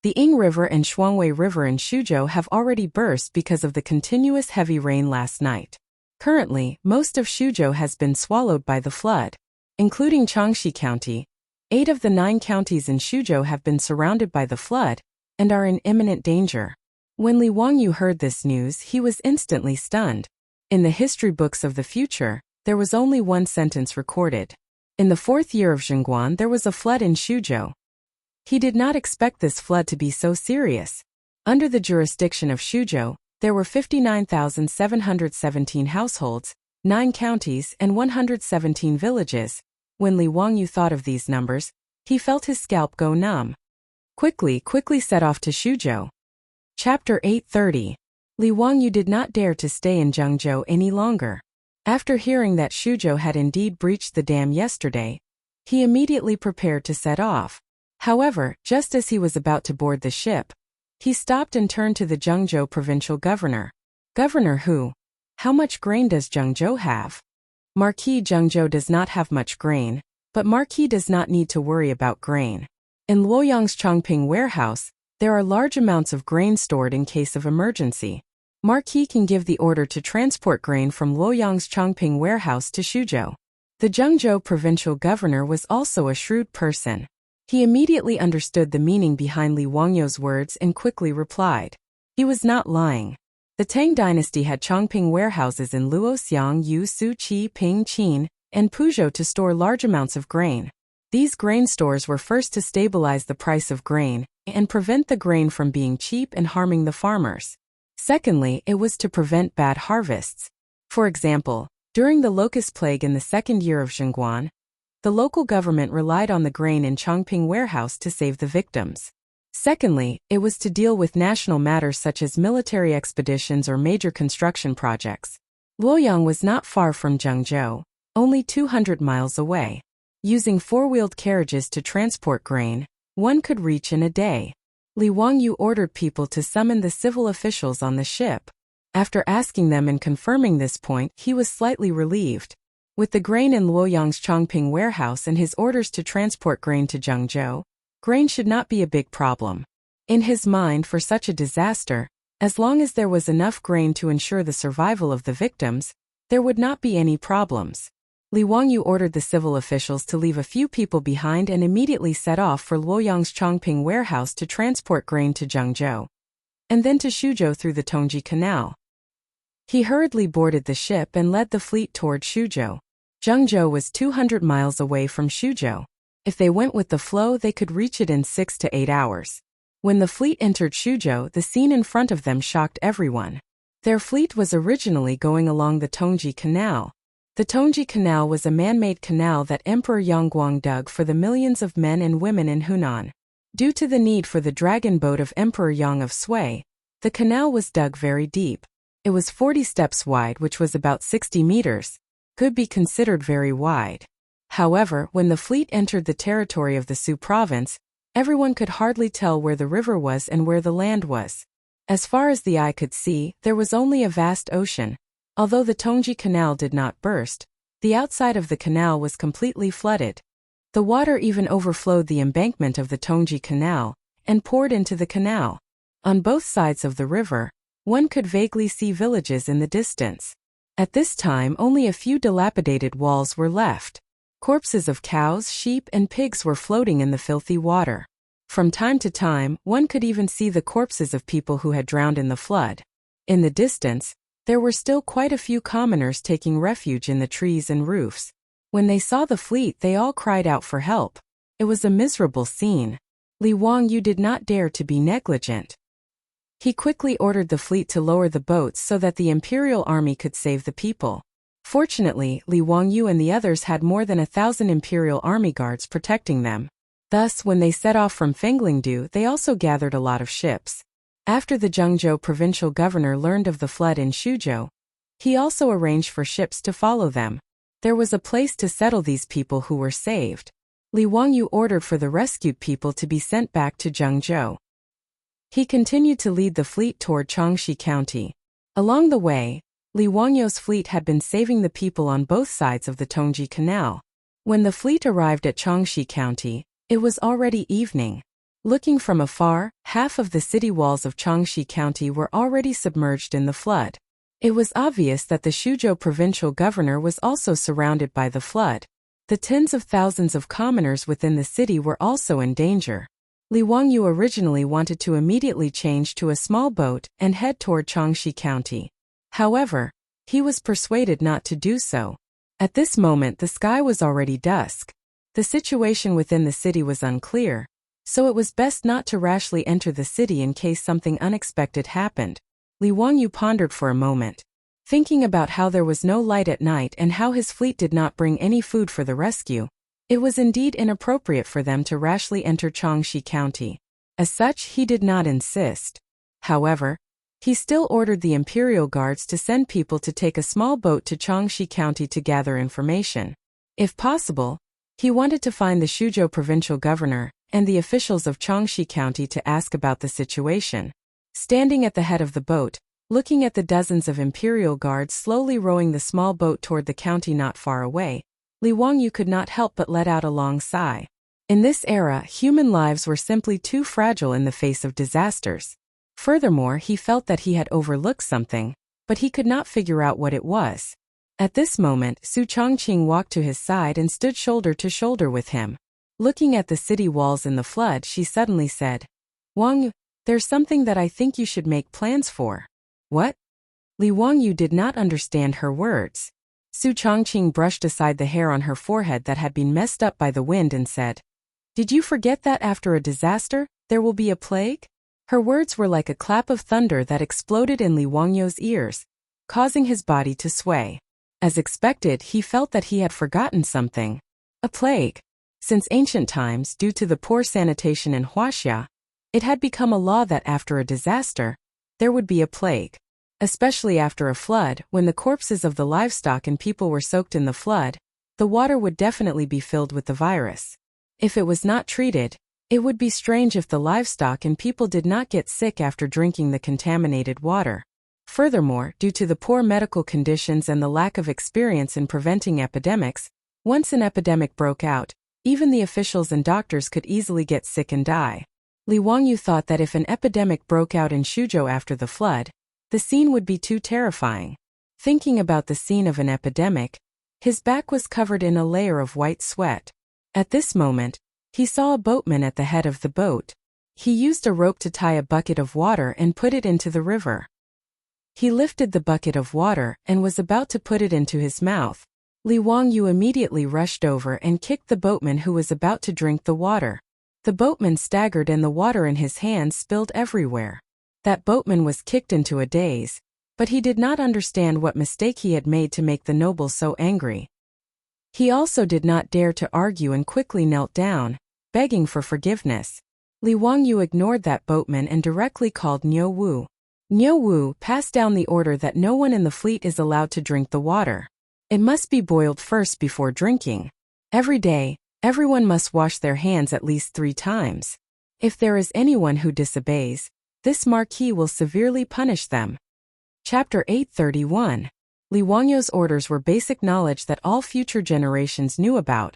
The Ying River and Shuangwei River in Shuzhou have already burst because of the continuous heavy rain last night. Currently, most of Shuzhou has been swallowed by the flood. Including Chang'an County, 8 of the 9 counties in Shuzhou have been surrounded by the flood and are in imminent danger. When Li Wangyu heard this news, he was instantly stunned. In the history books of the future, there was only one sentence recorded. In the 4th year of Chang'an, there was a flood in Shuzhou. He did not expect this flood to be so serious. Under the jurisdiction of Shuzhou, there were 59,717 households, 9 counties, and 117 villages. When Li Wangyu thought of these numbers, he felt his scalp go numb. Quickly set off to Shuzhou. Chapter 830. Li Wangyu did not dare to stay in Zhengzhou any longer. After hearing that Shuzhou had indeed breached the dam yesterday, he immediately prepared to set off. However, just as he was about to board the ship, he stopped and turned to the Zhengzhou provincial governor. Governor who? How much grain does Zhengzhou have? Marquis Zhengzhou does not have much grain, but Marquis does not need to worry about grain. In Luoyang's Chongping warehouse, there are large amounts of grain stored in case of emergency. Marquis can give the order to transport grain from Luoyang's Chongping warehouse to Suzhou. The Zhengzhou provincial governor was also a shrewd person. He immediately understood the meaning behind Li Wangyou's words and quickly replied. He was not lying. The Tang dynasty had Chongping warehouses in Luoxiang, Yusu, Qi, Ping, Qin, and Puzhou to store large amounts of grain. These grain stores were first to stabilize the price of grain and prevent the grain from being cheap and harming the farmers. Secondly, it was to prevent bad harvests. For example, during the locust plague in the second year of Chang'an, the local government relied on the grain in Chongping warehouse to save the victims. Secondly, it was to deal with national matters such as military expeditions or major construction projects. Luoyang was not far from Zhengzhou, only 200 miles away. Using four-wheeled carriages to transport grain, one could reach in a day. Li Wangyu ordered people to summon the civil officials on the ship. After asking them and confirming this point, he was slightly relieved. With the grain in Luoyang's Chongping warehouse and his orders to transport grain to Zhengzhou, grain should not be a big problem. In his mind, for such a disaster, as long as there was enough grain to ensure the survival of the victims, there would not be any problems. Li Wangyu ordered the civil officials to leave a few people behind and immediately set off for Luoyang's Chongping warehouse to transport grain to Zhengzhou, and then to Suzhou through the Tongji Canal. He hurriedly boarded the ship and led the fleet toward Suzhou. Zhengzhou was 200 miles away from Suzhou. If they went with the flow, they could reach it in 6 to 8 hours. When the fleet entered Suzhou, the scene in front of them shocked everyone. Their fleet was originally going along the Tongji Canal. The Tongji Canal was a man-made canal that Emperor Yongguang dug for the millions of men and women in Hunan. Due to the need for the dragon boat of Emperor Yang of Sui, the canal was dug very deep. It was 40 steps wide, which was about 60 meters. Could be considered very wide. However, when the fleet entered the territory of the Su province, everyone could hardly tell where the river was and where the land was. As far as the eye could see, there was only a vast ocean. Although the Tongji Canal did not burst, the outside of the canal was completely flooded. The water even overflowed the embankment of the Tongji Canal and poured into the canal. On both sides of the river, one could vaguely see villages in the distance. At this time, only a few dilapidated walls were left. Corpses of cows, sheep, and pigs were floating in the filthy water. From time to time, one could even see the corpses of people who had drowned in the flood. In the distance, there were still quite a few commoners taking refuge in the trees and roofs. When they saw the fleet, they all cried out for help. It was a miserable scene. Li Wangyu did not dare to be negligent. He quickly ordered the fleet to lower the boats so that the imperial army could save the people. Fortunately, Li Wangyu and the others had more than 1,000 imperial army guards protecting them. Thus, when they set off from Fenglingdu, they also gathered a lot of ships. After the Zhengzhou provincial governor learned of the flood in Suzhou, he also arranged for ships to follow them. There was a place to settle these people who were saved. Li Wangyu ordered for the rescued people to be sent back to Zhengzhou. He continued to lead the fleet toward Changxi County. Along the way, Li Wangyou's fleet had been saving the people on both sides of the Tongji Canal. When the fleet arrived at Changxi County, it was already evening. Looking from afar, half of the city walls of Changxi County were already submerged in the flood. It was obvious that the Suzhou provincial governor was also surrounded by the flood. The tens of thousands of commoners within the city were also in danger. Li Wangyu originally wanted to immediately change to a small boat and head toward Changxi County. However, he was persuaded not to do so. At this moment, the sky was already dusk. The situation within the city was unclear, so it was best not to rashly enter the city in case something unexpected happened. Li Wangyu pondered for a moment, thinking about how there was no light at night and how his fleet did not bring any food for the rescue. It was indeed inappropriate for them to rashly enter Changxi County. As such, he did not insist. However, he still ordered the imperial guards to send people to take a small boat to Changxi County to gather information. If possible, he wanted to find the Suzhou provincial governor and the officials of Chang'an County to ask about the situation. Standing at the head of the boat, looking at the dozens of imperial guards slowly rowing the small boat toward the county not far away, Li Wangyu could not help but let out a long sigh. In this era, human lives were simply too fragile in the face of disasters. Furthermore, he felt that he had overlooked something, but he could not figure out what it was. At this moment, Su Chongqing walked to his side and stood shoulder to shoulder with him. Looking at the city walls in the flood, she suddenly said, "Wangyu, there's something that I think you should make plans for." "What?" Li Wangyu did not understand her words. Su Chongqing brushed aside the hair on her forehead that had been messed up by the wind and said, "Did you forget that after a disaster, there will be a plague?" Her words were like a clap of thunder that exploded in Li Wangyu's ears, causing his body to sway. As expected, he felt that he had forgotten something. A plague. Since ancient times, due to the poor sanitation in Wuxia, it had become a law that after a disaster, there would be a plague. Especially after a flood, when the corpses of the livestock and people were soaked in the flood, the water would definitely be filled with the virus. If it was not treated, it would be strange if the livestock and people did not get sick after drinking the contaminated water. Furthermore, due to the poor medical conditions and the lack of experience in preventing epidemics, once an epidemic broke out, even the officials and doctors could easily get sick and die. Li Wangyu thought that if an epidemic broke out in Shuzhou after the flood, the scene would be too terrifying. Thinking about the scene of an epidemic, his back was covered in a layer of white sweat. At this moment, he saw a boatman at the head of the boat. He used a rope to tie a bucket of water and put it into the river. He lifted the bucket of water and was about to put it into his mouth. Li Wangyu immediately rushed over and kicked the boatman who was about to drink the water. The boatman staggered and the water in his hands spilled everywhere. That boatman was kicked into a daze, but he did not understand what mistake he had made to make the noble so angry. He also did not dare to argue and quickly knelt down, begging for forgiveness. Li Wangyu ignored that boatman and directly called Niu Wu. Niu Wu passed down the order that no one in the fleet is allowed to drink the water. It must be boiled first before drinking. Every day, everyone must wash their hands at least 3 times. If there is anyone who disobeys, this marquis will severely punish them. Chapter 831. Li Wangyu's orders were basic knowledge that all future generations knew about,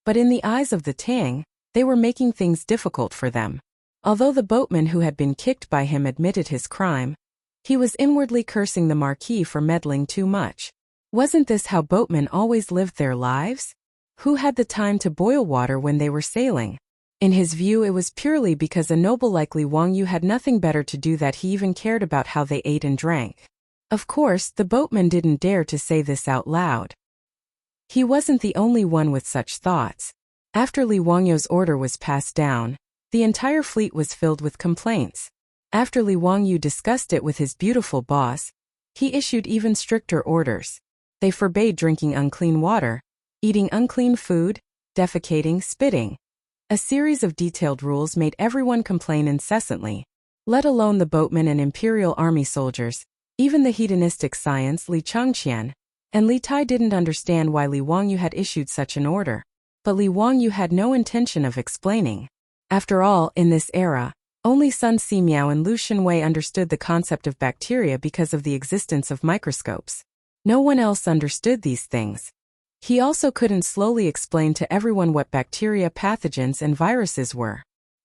but in the eyes of the Tang, they were making things difficult for them. Although the boatman who had been kicked by him admitted his crime, he was inwardly cursing the marquis for meddling too much. Wasn't this how boatmen always lived their lives? Who had the time to boil water when they were sailing? In his view, it was purely because a noble like Li Wangyu had nothing better to do that he even cared about how they ate and drank. Of course, the boatman didn't dare to say this out loud. He wasn't the only one with such thoughts. After Li Wangyu's order was passed down, the entire fleet was filled with complaints. After Li Wangyu discussed it with his beautiful boss, he issued even stricter orders. They forbade drinking unclean water, eating unclean food, defecating, spitting. A series of detailed rules made everyone complain incessantly. Let alone the boatmen and imperial army soldiers, even the hedonistic science Li Changqian and Li Tai didn't understand why Li Wangyu had issued such an order. But Li Wangyu had no intention of explaining. After all, in this era, only Sun Simiao and Lu Shenwei understood the concept of bacteria because of the existence of microscopes. No one else understood these things. He also couldn't slowly explain to everyone what bacteria, pathogens, and viruses were.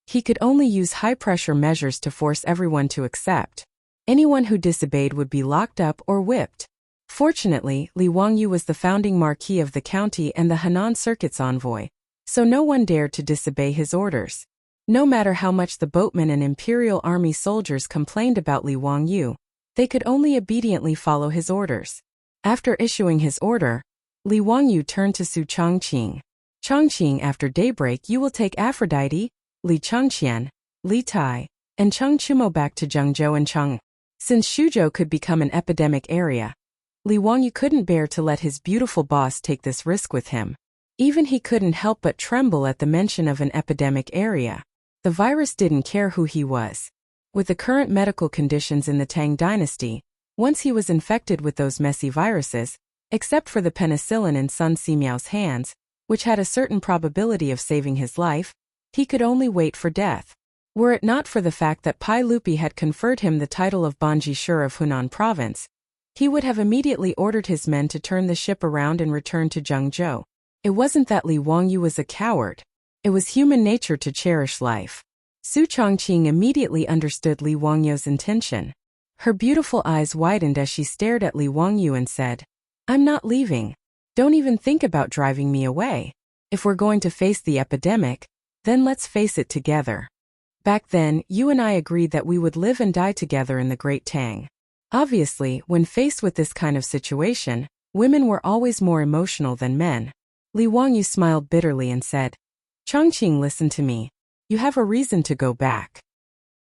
He could only use high-pressure measures to force everyone to accept. Anyone who disobeyed would be locked up or whipped. Fortunately, Li Wangyu was the founding marquis of the county and the Henan Circuit's envoy, so no one dared to disobey his orders. No matter how much the boatmen and imperial army soldiers complained about Li Wangyu, they could only obediently follow his orders. After issuing his order, Li Wangyu turned to Su Chongqing. "Chongqing, after daybreak you will take Aphrodite, Li Changqian, Li Tai, and Cheng Chumo back to Zhengzhou and Chang." Since Shuzhou could become an epidemic area, Li Wangyu couldn't bear to let his beautiful boss take this risk with him. Even he couldn't help but tremble at the mention of an epidemic area. The virus didn't care who he was. With the current medical conditions in the Tang dynasty, once he was infected with those messy viruses, except for the penicillin in Sun Simiao's hands, which had a certain probability of saving his life, He could only wait for death. Were it not for the fact that Pai Lupi had conferred him the title of Banji Shur of Hunan Province, he would have immediately ordered his men to turn the ship around and return to Zhengzhou. It wasn't that Li Wangyu was a coward. It was human nature to cherish life. Su Chongqing immediately understood Li Wangyu's intention. Her beautiful eyes widened as she stared at Li Wangyu and said, "I'm not leaving. Don't even think about driving me away. If we're going to face the epidemic, then let's face it together. Back then, you and I agreed that we would live and die together in the Great Tang." Obviously, when faced with this kind of situation, women were always more emotional than men. Li Wangyu smiled bitterly and said, "Chongqing, listen to me. You have a reason to go back."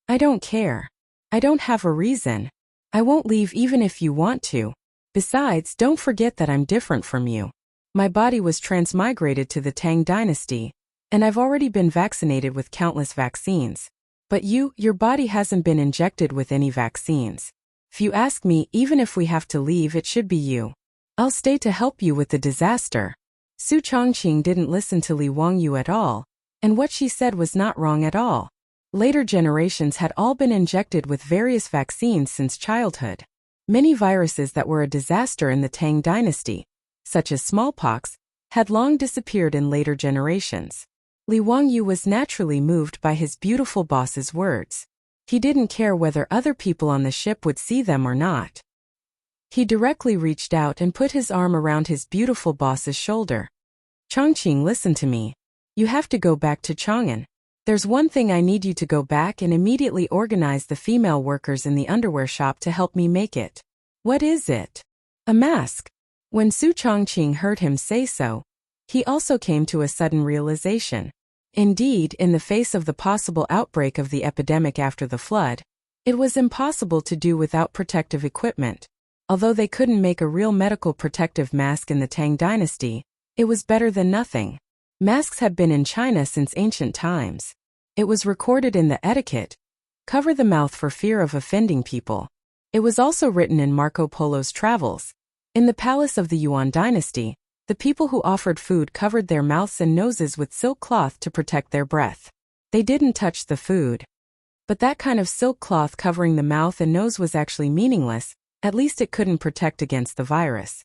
"I don't care. I don't have a reason. I won't leave even if you want to. Besides, don't forget that I'm different from you. My body was transmigrated to the Tang dynasty, and I've already been vaccinated with countless vaccines. But your body hasn't been injected with any vaccines. If you ask me, even if we have to leave, it should be you. I'll stay to help you with the disaster." Su Chongqing didn't listen to Li Wangyu at all, and what she said was not wrong at all. Later generations had all been injected with various vaccines since childhood. Many viruses that were a disaster in the Tang dynasty, such as smallpox, had long disappeared in later generations. Li Wangyu was naturally moved by his beautiful boss's words. He didn't care whether other people on the ship would see them or not. He directly reached out and put his arm around his beautiful boss's shoulder. "Chongqing, listen to me. You have to go back to Chang'an. There's one thing I need you to go back and immediately organize the female workers in the underwear shop to help me make it." "What is it?" "A mask." When Su Chongqing heard him say so, he also came to a sudden realization. Indeed, in the face of the possible outbreak of the epidemic after the flood, it was impossible to do without protective equipment. Although they couldn't make a real medical protective mask in the Tang dynasty, it was better than nothing. Masks had been in China since ancient times. It was recorded in the etiquette, cover the mouth for fear of offending people. It was also written in Marco Polo's travels. In the palace of the Yuan dynasty, the people who offered food covered their mouths and noses with silk cloth to protect their breath. They didn't touch the food. But that kind of silk cloth covering the mouth and nose was actually meaningless. At least it couldn't protect against the virus.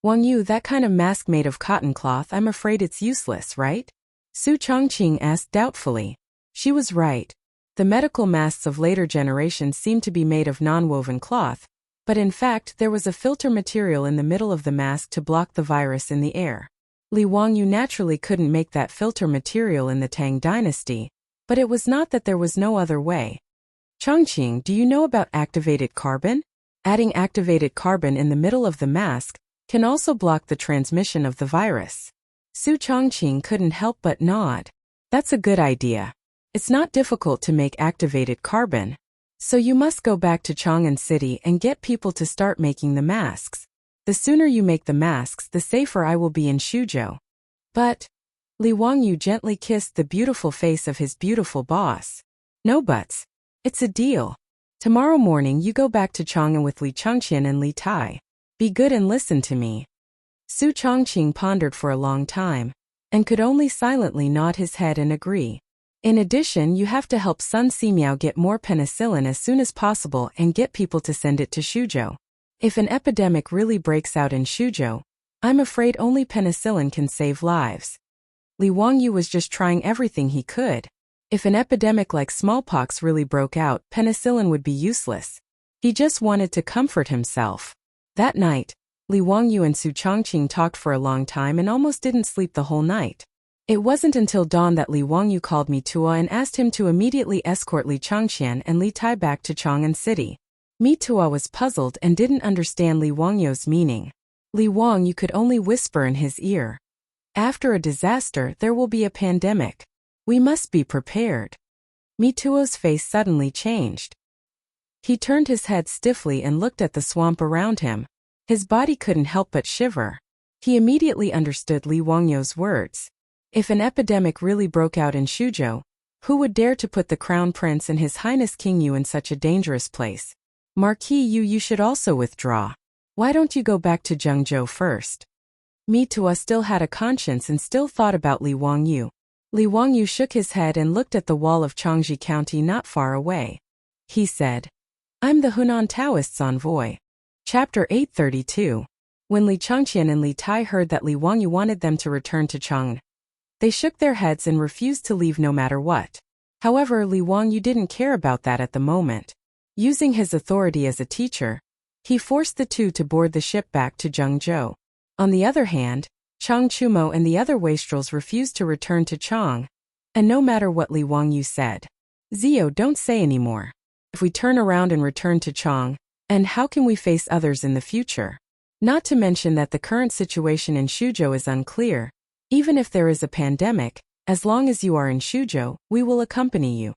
"Wangyu, that kind of mask made of cotton cloth, I'm afraid it's useless, right?" Su Chongqing asked doubtfully. She was right. The medical masks of later generations seemed to be made of non-woven cloth, but in fact there was a filter material in the middle of the mask to block the virus in the air. Li Wangyu naturally couldn't make that filter material in the Tang dynasty, but it was not that there was no other way. "Chongqing, do you know about activated carbon? Adding activated carbon in the middle of the mask can also block the transmission of the virus." Su Chongqing couldn't help but nod. "That's a good idea. It's not difficult to make activated carbon. So you must go back to Chang'an City and get people to start making the masks. The sooner you make the masks, the safer I will be in Shuzhou." "But..." Li Wangyu gently kissed the beautiful face of his beautiful boss. "No buts. It's a deal. Tomorrow morning you go back to Chang'an with Li Chengqian and Li Tai. Be good and listen to me." Su Chongqing pondered for a long time, and could only silently nod his head and agree. "In addition, you have to help Sun Simiao get more penicillin as soon as possible and get people to send it to Shuzhou. If an epidemic really breaks out in Shuzhou, I'm afraid only penicillin can save lives." Li Wangyu was just trying everything he could. If an epidemic like smallpox really broke out, penicillin would be useless. He just wanted to comfort himself. That night, Li Wangyu and Su Chongqing talked for a long time and almost didn't sleep the whole night. It wasn't until dawn that Li Wangyu called Mitua and asked him to immediately escort Li Chengqian and Li Tai back to Chang'an City. Mitua was puzzled and didn't understand Li Wangyu's meaning. Li Wangyu could only whisper in his ear, "After a disaster, there will be a pandemic. We must be prepared." Mituo's face suddenly changed. He turned his head stiffly and looked at the swamp around him. His body couldn't help but shiver. He immediately understood Li Wangyu's words. If an epidemic really broke out in Shuzhou, who would dare to put the Crown Prince and His Highness King Yu in such a dangerous place? "Marquis Yu, you should also withdraw. Why don't you go back to Zhengzhou first?" Mitua still had a conscience and still thought about Li Wangyu. Li Wangyu shook his head and looked at the wall of Changji County not far away. He said, I'm the Hunan Taoists' envoy. Chapter 832. When Li Changqian and Li Tai heard that Li Wangyu wanted them to return to Chang'an, they shook their heads and refused to leave no matter what. However, Li Wangyu didn't care about that at the moment. Using his authority as a teacher, he forced the two to board the ship back to Zhengzhou. On the other hand, Chang Chumo and the other wastrels refused to return to Chang, and no matter what Li Wangyu said, Zio, don't say anymore. If we turn around and return to Chang, and how can we face others in the future? Not to mention that the current situation in Shuzhou is unclear. Even if there is a pandemic, as long as you are in Shuzhou, we will accompany you.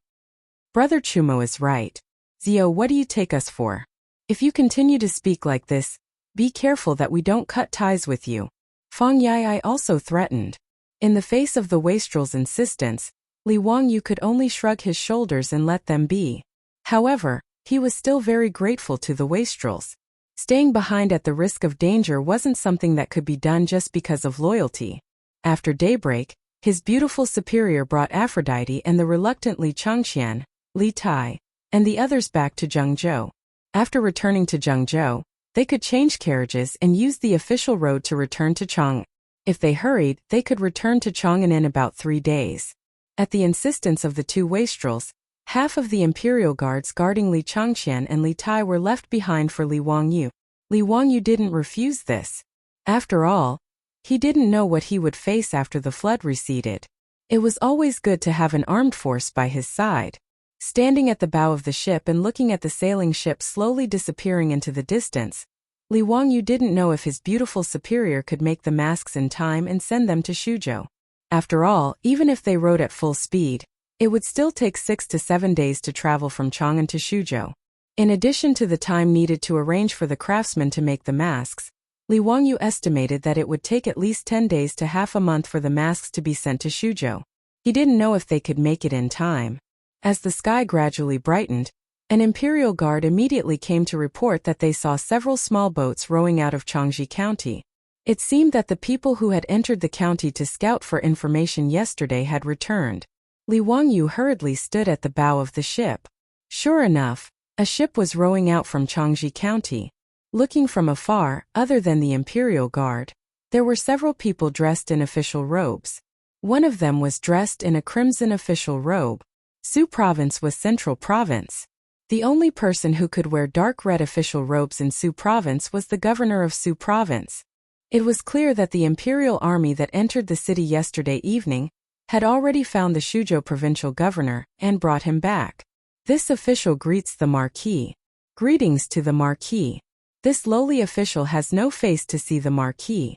Brother Chumo is right. Zio, what do you take us for? If you continue to speak like this, be careful that we don't cut ties with you. Fang Yai also threatened. In the face of the wastrel's insistence, Li Wangyu could only shrug his shoulders and let them be. However, he was still very grateful to the wastrels. Staying behind at the risk of danger wasn't something that could be done just because of loyalty. After daybreak, his beautiful superior brought Aphrodite and the reluctant Li Changqian, Li Tai, and the others back to Zhengzhou. After returning to Zhengzhou, they could change carriages and use the official road to return to Chang'an. If they hurried, they could return to Chang'an in about 3 days. At the insistence of the two wastrels, half of the imperial guards guarding Li Changqian and Li Tai were left behind for Li Wangyu. Li Wangyu didn't refuse this. After all, he didn't know what he would face after the flood receded. It was always good to have an armed force by his side. Standing at the bow of the ship and looking at the sailing ship slowly disappearing into the distance, Li Wangyu didn't know if his beautiful superior could make the masks in time and send them to Shuzhou. After all, even if they rode at full speed, it would still take 6 to 7 days to travel from Chang'an to Shuzhou. In addition to the time needed to arrange for the craftsmen to make the masks, Li Wangyu estimated that it would take at least 10 days to half a month for the masks to be sent to Shuzhou. He didn't know if they could make it in time. As the sky gradually brightened, an imperial guard immediately came to report that they saw several small boats rowing out of Changji County. It seemed that the people who had entered the county to scout for information yesterday had returned. Li Wangyu hurriedly stood at the bow of the ship. Sure enough, a ship was rowing out from Changji County. Looking from afar, other than the imperial guard, there were several people dressed in official robes. One of them was dressed in a crimson official robe. Su Province was Central Province. The only person who could wear dark red official robes in Su Province was the governor of Su Province. It was clear that the imperial army that entered the city yesterday evening had already found the Shuzhou provincial governor and brought him back. This official greets the marquis. Greetings to the marquis. This lowly official has no face to see the marquis.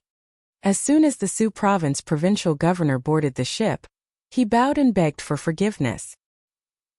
As soon as the Su Province provincial governor boarded the ship, he bowed and begged for forgiveness.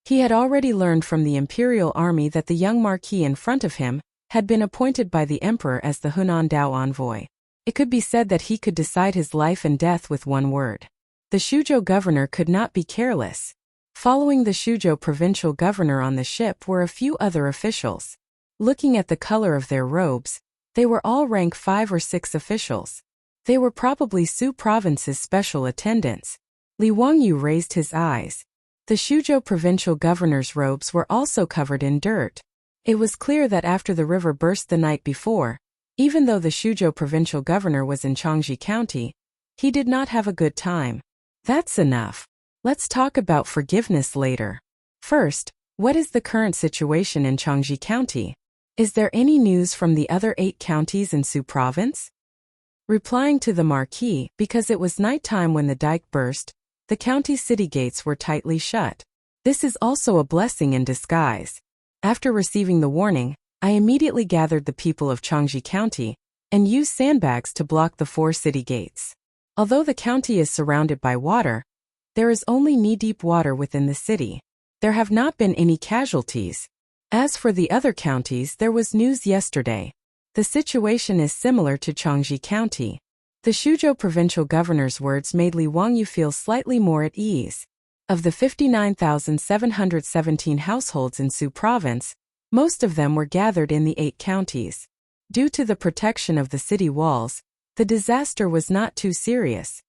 He had already learned from the imperial army that the young marquis in front of him had been appointed by the emperor as the Hunan Dao envoy. It could be said that he could decide his life and death with one word. The Shuzhou governor could not be careless. Following the Shuzhou provincial governor on the ship were a few other officials. Looking at the color of their robes, they were all rank 5 or 6 officials. They were probably Su Province's special attendants. Li Wangyu raised his eyes. The Shuzhou provincial governor's robes were also covered in dirt. It was clear that after the river burst the night before, even though the Shuzhou provincial governor was in Changji County, he did not have a good time. That's enough. Let's talk about forgiveness later. First, what is the current situation in Changji County? Is there any news from the other 8 counties in Su Province? Replying to the marquis, because it was nighttime when the dike burst, the county's city gates were tightly shut. This is also a blessing in disguise. After receiving the warning, I immediately gathered the people of Changji County and used sandbags to block the 4 city gates. Although the county is surrounded by water, there is only knee-deep water within the city. There have not been any casualties. As for the other counties, there was news yesterday. The situation is similar to Changji County. The Shuzhou provincial governor's words made Li Wangyu feel slightly more at ease. Of the 59,717 households in Su Province, most of them were gathered in the 8 counties. Due to the protection of the city walls, the disaster was not too serious.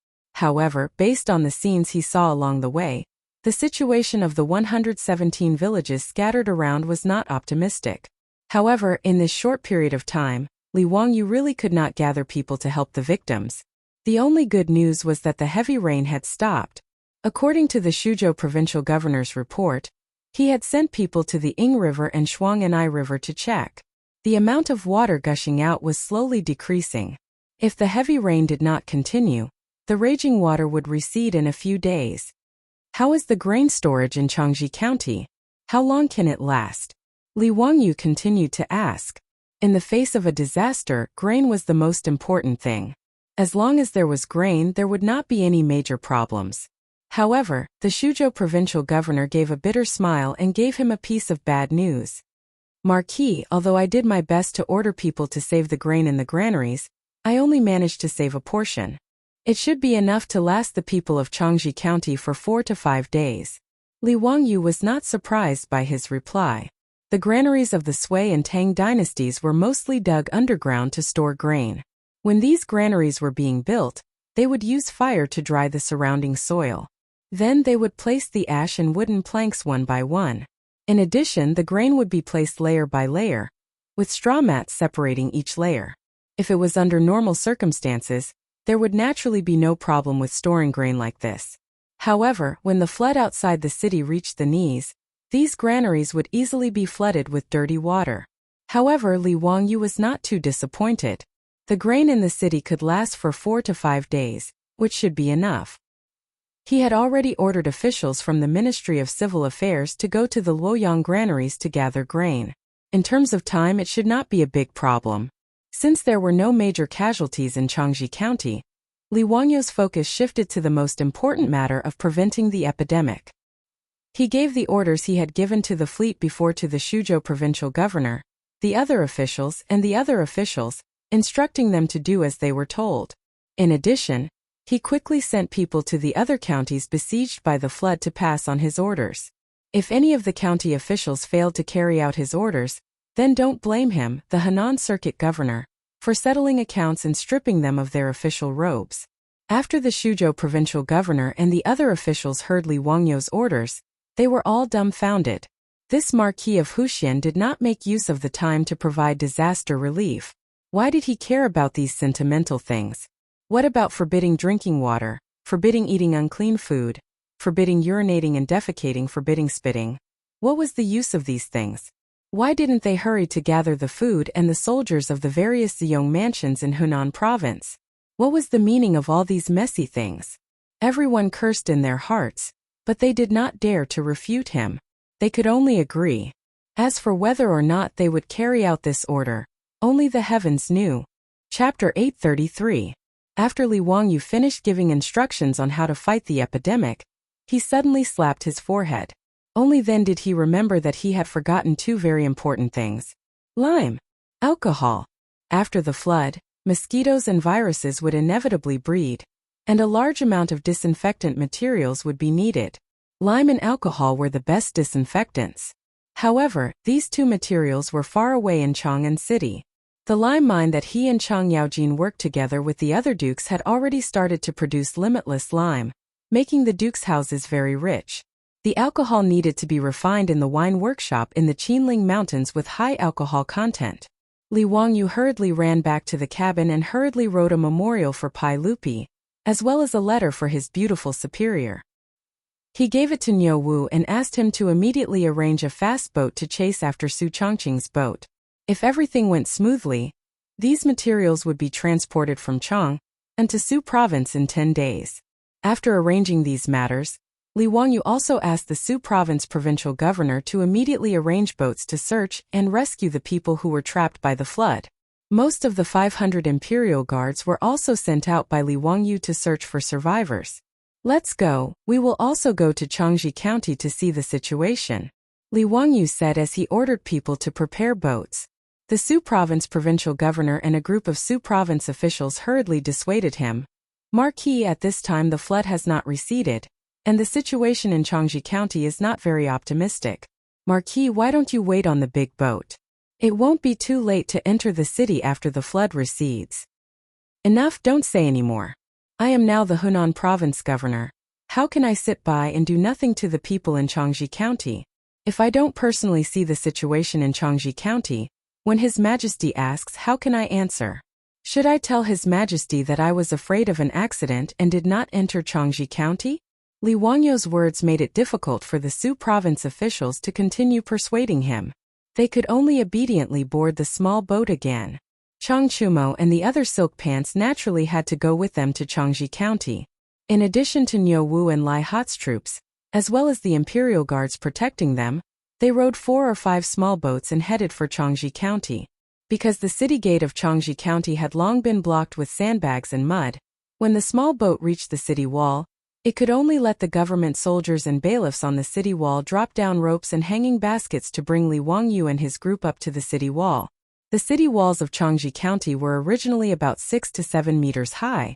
However, based on the scenes he saw along the way, the situation of the 117 villages scattered around was not optimistic. However, in this short period of time, Li Wangyu really could not gather people to help the victims. The only good news was that the heavy rain had stopped. According to the Suzhou provincial governor's report, he had sent people to the Ing River and Shuang'an'ai River to check. The amount of water gushing out was slowly decreasing. If the heavy rain did not continue, the raging water would recede in a few days. How is the grain storage in Chang'an County? How long can it last? Li Wangyu continued to ask. In the face of a disaster, grain was the most important thing. As long as there was grain, there would not be any major problems. However, the Suzhou provincial governor gave a bitter smile and gave him a piece of bad news. Marquis, although I did my best to order people to save the grain in the granaries, I only managed to save a portion. It should be enough to last the people of Chang'an County for 4 to 5 days. Li Wangyu was not surprised by his reply. The granaries of the Sui and Tang dynasties were mostly dug underground to store grain. When these granaries were being built, they would use fire to dry the surrounding soil. Then they would place the ash and wooden planks one by one. In addition, the grain would be placed layer by layer, with straw mats separating each layer. If it was under normal circumstances, there would naturally be no problem with storing grain like this. However, when the flood outside the city reached the knees, these granaries would easily be flooded with dirty water. However, Li Wangyu was not too disappointed. The grain in the city could last for 4 to 5 days, which should be enough. He had already ordered officials from the Ministry of Civil Affairs to go to the Luoyang granaries to gather grain. In terms of time, it should not be a big problem. Since there were no major casualties in Chang'an County, Li Wangyu's focus shifted to the most important matter of preventing the epidemic. He gave the orders he had given to the fleet before to the Suzhou provincial governor, the other officials, instructing them to do as they were told. In addition, he quickly sent people to the other counties besieged by the flood to pass on his orders. If any of the county officials failed to carry out his orders, then don't blame him, the Henan circuit governor, for settling accounts and stripping them of their official robes. After the Suzhou provincial governor and the other officials heard Li Wangyu's orders, they were all dumbfounded. This Marquis of Wuxia did not make use of the time to provide disaster relief. Why did he care about these sentimental things? What about forbidding drinking water, forbidding eating unclean food, forbidding urinating and defecating, forbidding spitting? What was the use of these things? Why didn't they hurry to gather the food and the soldiers of the various Ziyong mansions in Hunan province? What was the meaning of all these messy things? Everyone cursed in their hearts, but they did not dare to refute him. They could only agree. As for whether or not they would carry out this order, only the heavens knew. Chapter 833. After Li Wangyu finished giving instructions on how to fight the epidemic, he suddenly slapped his forehead. Only then did he remember that he had forgotten 2 very important things. Lime. Alcohol. After the flood, mosquitoes and viruses would inevitably breed, and a large amount of disinfectant materials would be needed. Lime and alcohol were the best disinfectants. However, these 2 materials were far away in Chang'an City. The lime mine that he and Chang Yaojin worked together with the other dukes had already started to produce limitless lime, making the dukes' houses very rich. The alcohol needed to be refined in the wine workshop in the Qinling Mountains with high alcohol content. Li Wangyu hurriedly ran back to the cabin and hurriedly wrote a memorial for Pai Lupi, as well as a letter for his beautiful superior. He gave it to Niu Wu and asked him to immediately arrange a fast boat to chase after Su Chongqing's boat. If everything went smoothly, these materials would be transported from Chang and to Su province in 10 days. After arranging these matters, Li Wangyu also asked the Su province provincial governor to immediately arrange boats to search and rescue the people who were trapped by the flood. Most of the 500 imperial guards were also sent out by Li Wangyu to search for survivors. Let's go, we will also go to Chang'an County to see the situation, Li Wangyu said as he ordered people to prepare boats. The Su province provincial governor and a group of Su province officials hurriedly dissuaded him. Marquis, at this time the flood has not receded, and the situation in Chang'an County is not very optimistic. Marquis, why don't you wait on the big boat? It won't be too late to enter the city after the flood recedes. Enough, don't say any more. I am now the Hunan province governor. How can I sit by and do nothing to the people in Changji County? If I don't personally see the situation in Changji County, when His Majesty asks, how can I answer? Should I tell His Majesty that I was afraid of an accident and did not enter Changji County? Li Wangyu's words made it difficult for the Su province officials to continue persuading him. They could only obediently board the small boat again. Chang Chumo and the other silk pants naturally had to go with them to Changji County. In addition to Niu Wu and Lai Hat's troops, as well as the imperial guards protecting them, they rowed 4 or 5 small boats and headed for Changji County. Because the city gate of Changji County had long been blocked with sandbags and mud, when the small boat reached the city wall, it could only let the government soldiers and bailiffs on the city wall drop down ropes and hanging baskets to bring Li Wangyu and his group up to the city wall. The city walls of Changji County were originally about 6 to 7 meters high,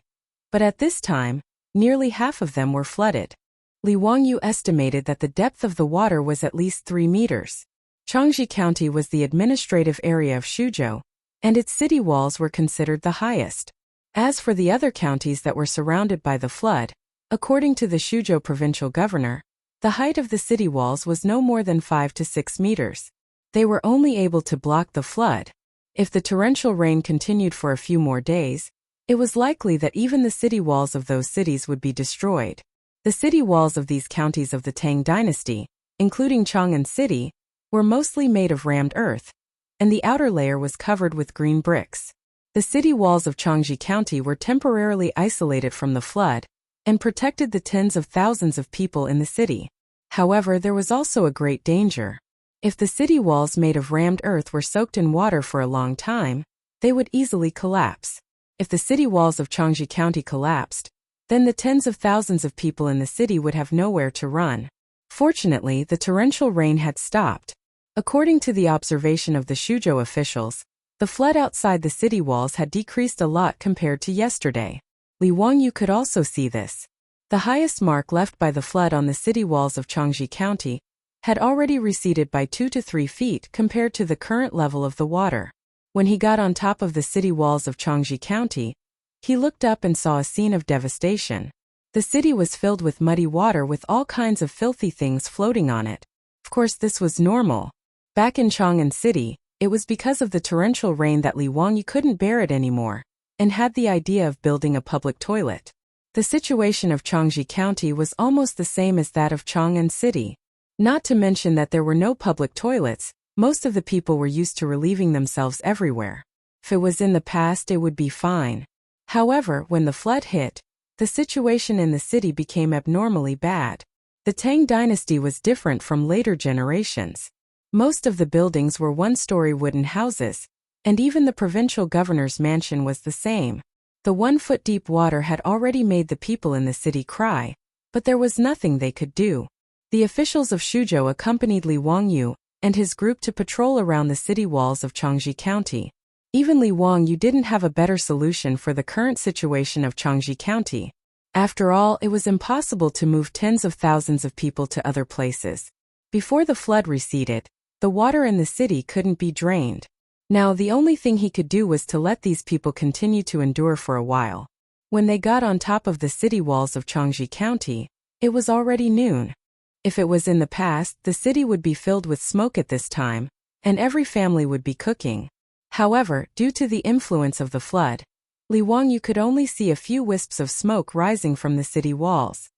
but at this time, nearly half of them were flooded. Li Wangyu estimated that the depth of the water was at least 3 meters. Changji County was the administrative area of Shuzhou, and its city walls were considered the highest. As for the other counties that were surrounded by the flood, according to the Shuzhou provincial governor, the height of the city walls was no more than 5 to 6 meters. They were only able to block the flood. If the torrential rain continued for a few more days, it was likely that even the city walls of those cities would be destroyed. The city walls of these counties of the Tang dynasty, including Chang'an City, were mostly made of rammed earth, and the outer layer was covered with green bricks. The city walls of Changji County were temporarily isolated from the flood and protected the tens of thousands of people in the city. However, there was also a great danger. If the city walls made of rammed earth were soaked in water for a long time, they would easily collapse. If the city walls of Changji County collapsed, then the tens of thousands of people in the city would have nowhere to run. Fortunately, the torrential rain had stopped. According to the observation of the Shuzhou officials, the flood outside the city walls had decreased a lot compared to yesterday. Li Wangyu could also see this. The highest mark left by the flood on the city walls of Changji County had already receded by 2 to 3 feet compared to the current level of the water. When he got on top of the city walls of Changji County, he looked up and saw a scene of devastation. The city was filled with muddy water with all kinds of filthy things floating on it. Of course, this was normal. Back in Chang'an City, it was because of the torrential rain that Li Wangyu couldn't bear it anymore, and had the idea of building a public toilet. The situation of Changji County was almost the same as that of Chang'an City. Not to mention that there were no public toilets, most of the people were used to relieving themselves everywhere. If it was in the past, it would be fine. However, when the flood hit, the situation in the city became abnormally bad. The Tang dynasty was different from later generations. Most of the buildings were one-story wooden houses, and even the provincial governor's mansion was the same. The 1-foot-deep water had already made the people in the city cry, but there was nothing they could do. The officials of Shuzhou accompanied Li Wangyu and his group to patrol around the city walls of Changji County. Even Li Wangyu didn't have a better solution for the current situation of Changji County. After all, it was impossible to move tens of thousands of people to other places. Before the flood receded, the water in the city couldn't be drained. Now the only thing he could do was to let these people continue to endure for a while. When they got on top of the city walls of Changji County, it was already noon. If it was in the past, the city would be filled with smoke at this time, and every family would be cooking. However, due to the influence of the flood, Li Wangyu could only see a few wisps of smoke rising from the city walls.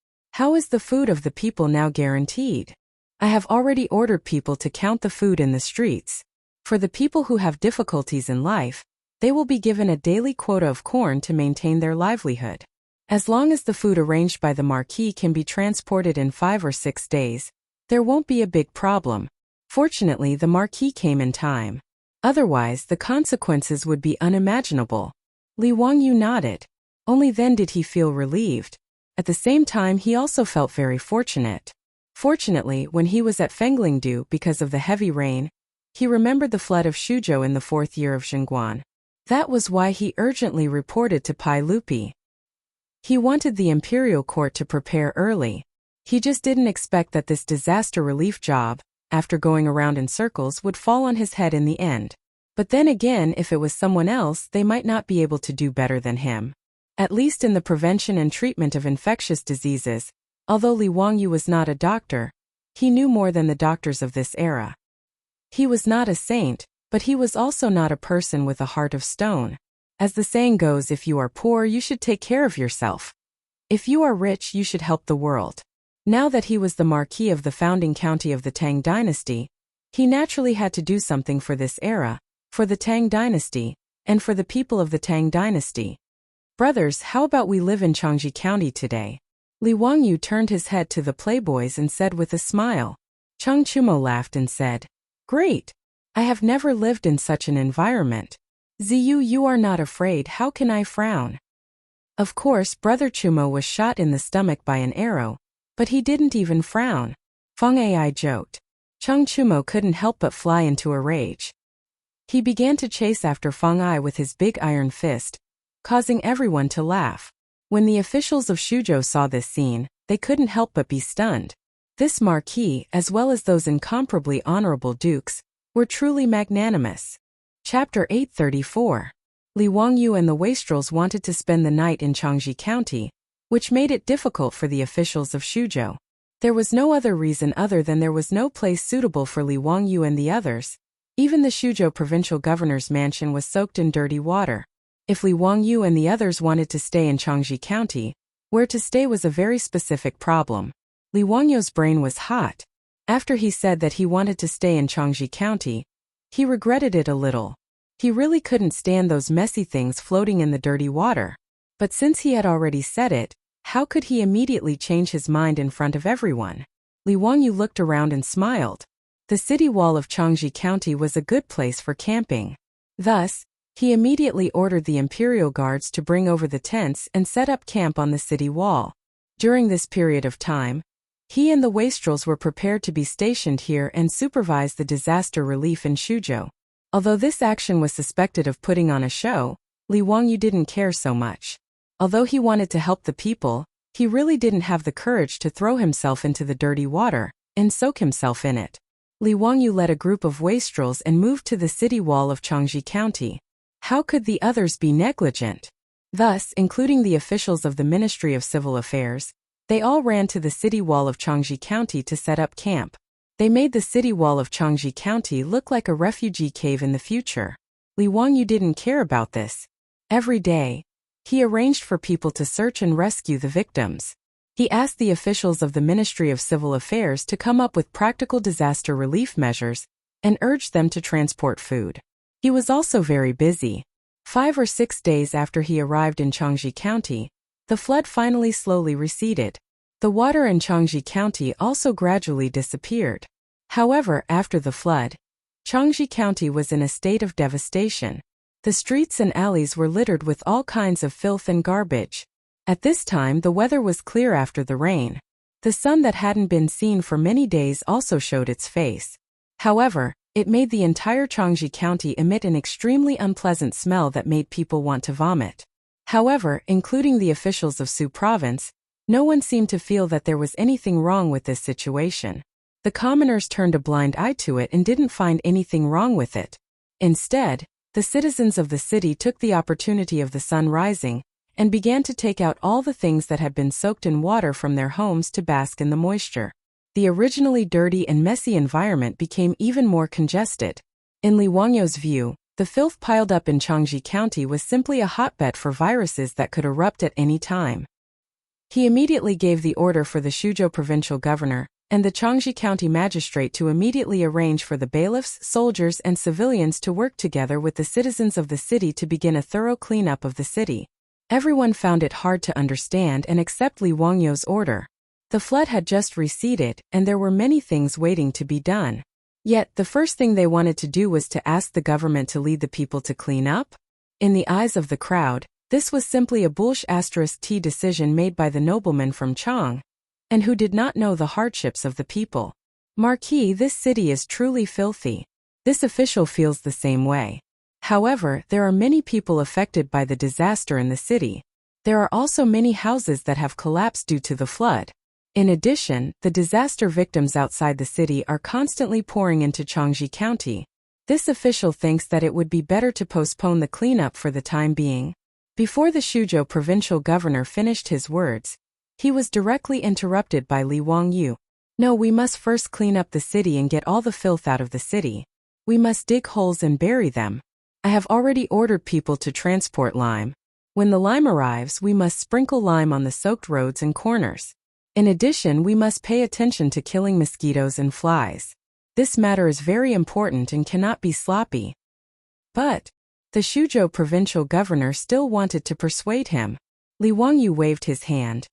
How is the food of the people now guaranteed? I have already ordered people to count the food in the streets. For the people who have difficulties in life, they will be given a daily quota of corn to maintain their livelihood. As long as the food arranged by the marquis can be transported in 5 or 6 days, there won't be a big problem. Fortunately, the marquis came in time. Otherwise, the consequences would be unimaginable. Li Wangyu nodded. Only then did he feel relieved. At the same time, he also felt very fortunate. Fortunately, when he was at Fenglingdu because of the heavy rain, he remembered the flood of Shuzhou in the 4th year of Chang'an. That was why he urgently reported to Pai Lupi. He wanted the imperial court to prepare early. He just didn't expect that this disaster relief job, after going around in circles, would fall on his head in the end. But then again, if it was someone else, they might not be able to do better than him. at least in the prevention and treatment of infectious diseases. Although Li Wangyu was not a doctor, he knew more than the doctors of this era. He was not a saint, but he was also not a person with a heart of stone. As the saying goes, if you are poor, you should take care of yourself. If you are rich, you should help the world. Now that he was the marquis of the founding county of the Tang dynasty, he naturally had to do something for this era, for the Tang dynasty, and for the people of the Tang dynasty. Brothers, how about we live in Chang'an County today? Li Wangyu turned his head to the playboys and said with a smile. Chang Chumo laughed and said, "Great! I have never lived in such an environment. Ziyu, you are not afraid, how can I frown?" Of course, Brother Chumo was shot in the stomach by an arrow, but he didn't even frown. Feng Ai joked. Chang Chumo couldn't help but fly into a rage. He began to chase after Feng Ai with his big iron fist, causing everyone to laugh. When the officials of Shuzhou saw this scene, they couldn't help but be stunned. This marquis, as well as those incomparably honorable dukes, were truly magnanimous. Chapter 834. Li Wangyu and the wastrels wanted to spend the night in Chang'an County, which made it difficult for the officials of Shuzhou. There was no other reason other than there was no place suitable for Li Wangyu and the others. Even the Shuzhou provincial governor's mansion was soaked in dirty water. If Li Wangyu and the others wanted to stay in Chang'an County, where to stay was a very specific problem. Li Wangyu's brain was hot. After he said that he wanted to stay in Chang'an County, he regretted it a little. He really couldn't stand those messy things floating in the dirty water. But since he had already said it, how could he immediately change his mind in front of everyone? Li Wangyu looked around and smiled. The city wall of Chang'an County was a good place for camping. Thus, he immediately ordered the imperial guards to bring over the tents and set up camp on the city wall. During this period of time, he and the wastrels were prepared to be stationed here and supervise the disaster relief in Shuzhou. Although this action was suspected of putting on a show, Li Wangyu didn't care so much. Although he wanted to help the people, he really didn't have the courage to throw himself into the dirty water and soak himself in it. Li Wangyu led a group of wastrels and moved to the city wall of Chang'an County. How could the others be negligent? Thus, including the officials of the Ministry of Civil Affairs, they all ran to the city wall of Chang'an County to set up camp. They made the city wall of Chang'an County look like a refugee cave in the future. Li Wangyu didn't care about this. Every day, he arranged for people to search and rescue the victims. He asked the officials of the Ministry of Civil Affairs to come up with practical disaster relief measures and urged them to transport food. He was also very busy. 5 or 6 days after he arrived in Chang'an County, the flood finally slowly receded. The water in Chang'an County also gradually disappeared. However, after the flood, Chang'an County was in a state of devastation. The streets and alleys were littered with all kinds of filth and garbage. At this time, the weather was clear after the rain. The sun that hadn't been seen for many days also showed its face. However, it made the entire Chang'an County emit an extremely unpleasant smell that made people want to vomit. However, including the officials of Su Province, no one seemed to feel that there was anything wrong with this situation. The commoners turned a blind eye to it and didn't find anything wrong with it. Instead, the citizens of the city took the opportunity of the sun rising and began to take out all the things that had been soaked in water from their homes to bask in the moisture. The originally dirty and messy environment became even more congested. In Li Wangyu's view, the filth piled up in Chang'an County was simply a hotbed for viruses that could erupt at any time. He immediately gave the order for the Shuzhou provincial governor and the Chang'an County magistrate to immediately arrange for the bailiffs, soldiers, and civilians to work together with the citizens of the city to begin a thorough cleanup of the city. Everyone found it hard to understand and accept Li Wangyu's order. The flood had just receded, and there were many things waiting to be done. Yet, the first thing they wanted to do was to ask the government to lead the people to clean up. In the eyes of the crowd, this was simply a bullsh*t decision made by the nobleman from Chang, and who did not know the hardships of the people. Marquis, this city is truly filthy. This official feels the same way. However, there are many people affected by the disaster in the city. There are also many houses that have collapsed due to the flood. In addition, the disaster victims outside the city are constantly pouring into Chang'an County. This official thinks that it would be better to postpone the cleanup for the time being. Before the Suzhou provincial governor finished his words, he was directly interrupted by Li Wangyu. No, we must first clean up the city and get all the filth out of the city. We must dig holes and bury them. I have already ordered people to transport lime. When the lime arrives, we must sprinkle lime on the soaked roads and corners. In addition, we must pay attention to killing mosquitoes and flies. This matter is very important and cannot be sloppy. But the Suzhou provincial governor still wanted to persuade him. Li Wangyu waved his hand.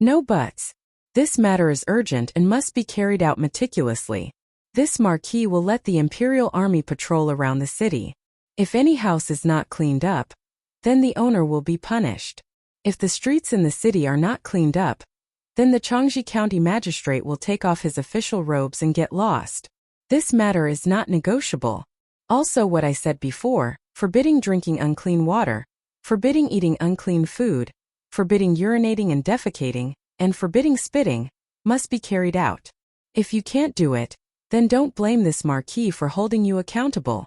No buts. This matter is urgent and must be carried out meticulously. This marquis will let the imperial army patrol around the city. If any house is not cleaned up, then the owner will be punished. If the streets in the city are not cleaned up, then the Chang'an County magistrate will take off his official robes and get lost. This matter is not negotiable. Also, what I said before, forbidding drinking unclean water, forbidding eating unclean food, forbidding urinating and defecating, and forbidding spitting, must be carried out. If you can't do it, then don't blame this marquis for holding you accountable.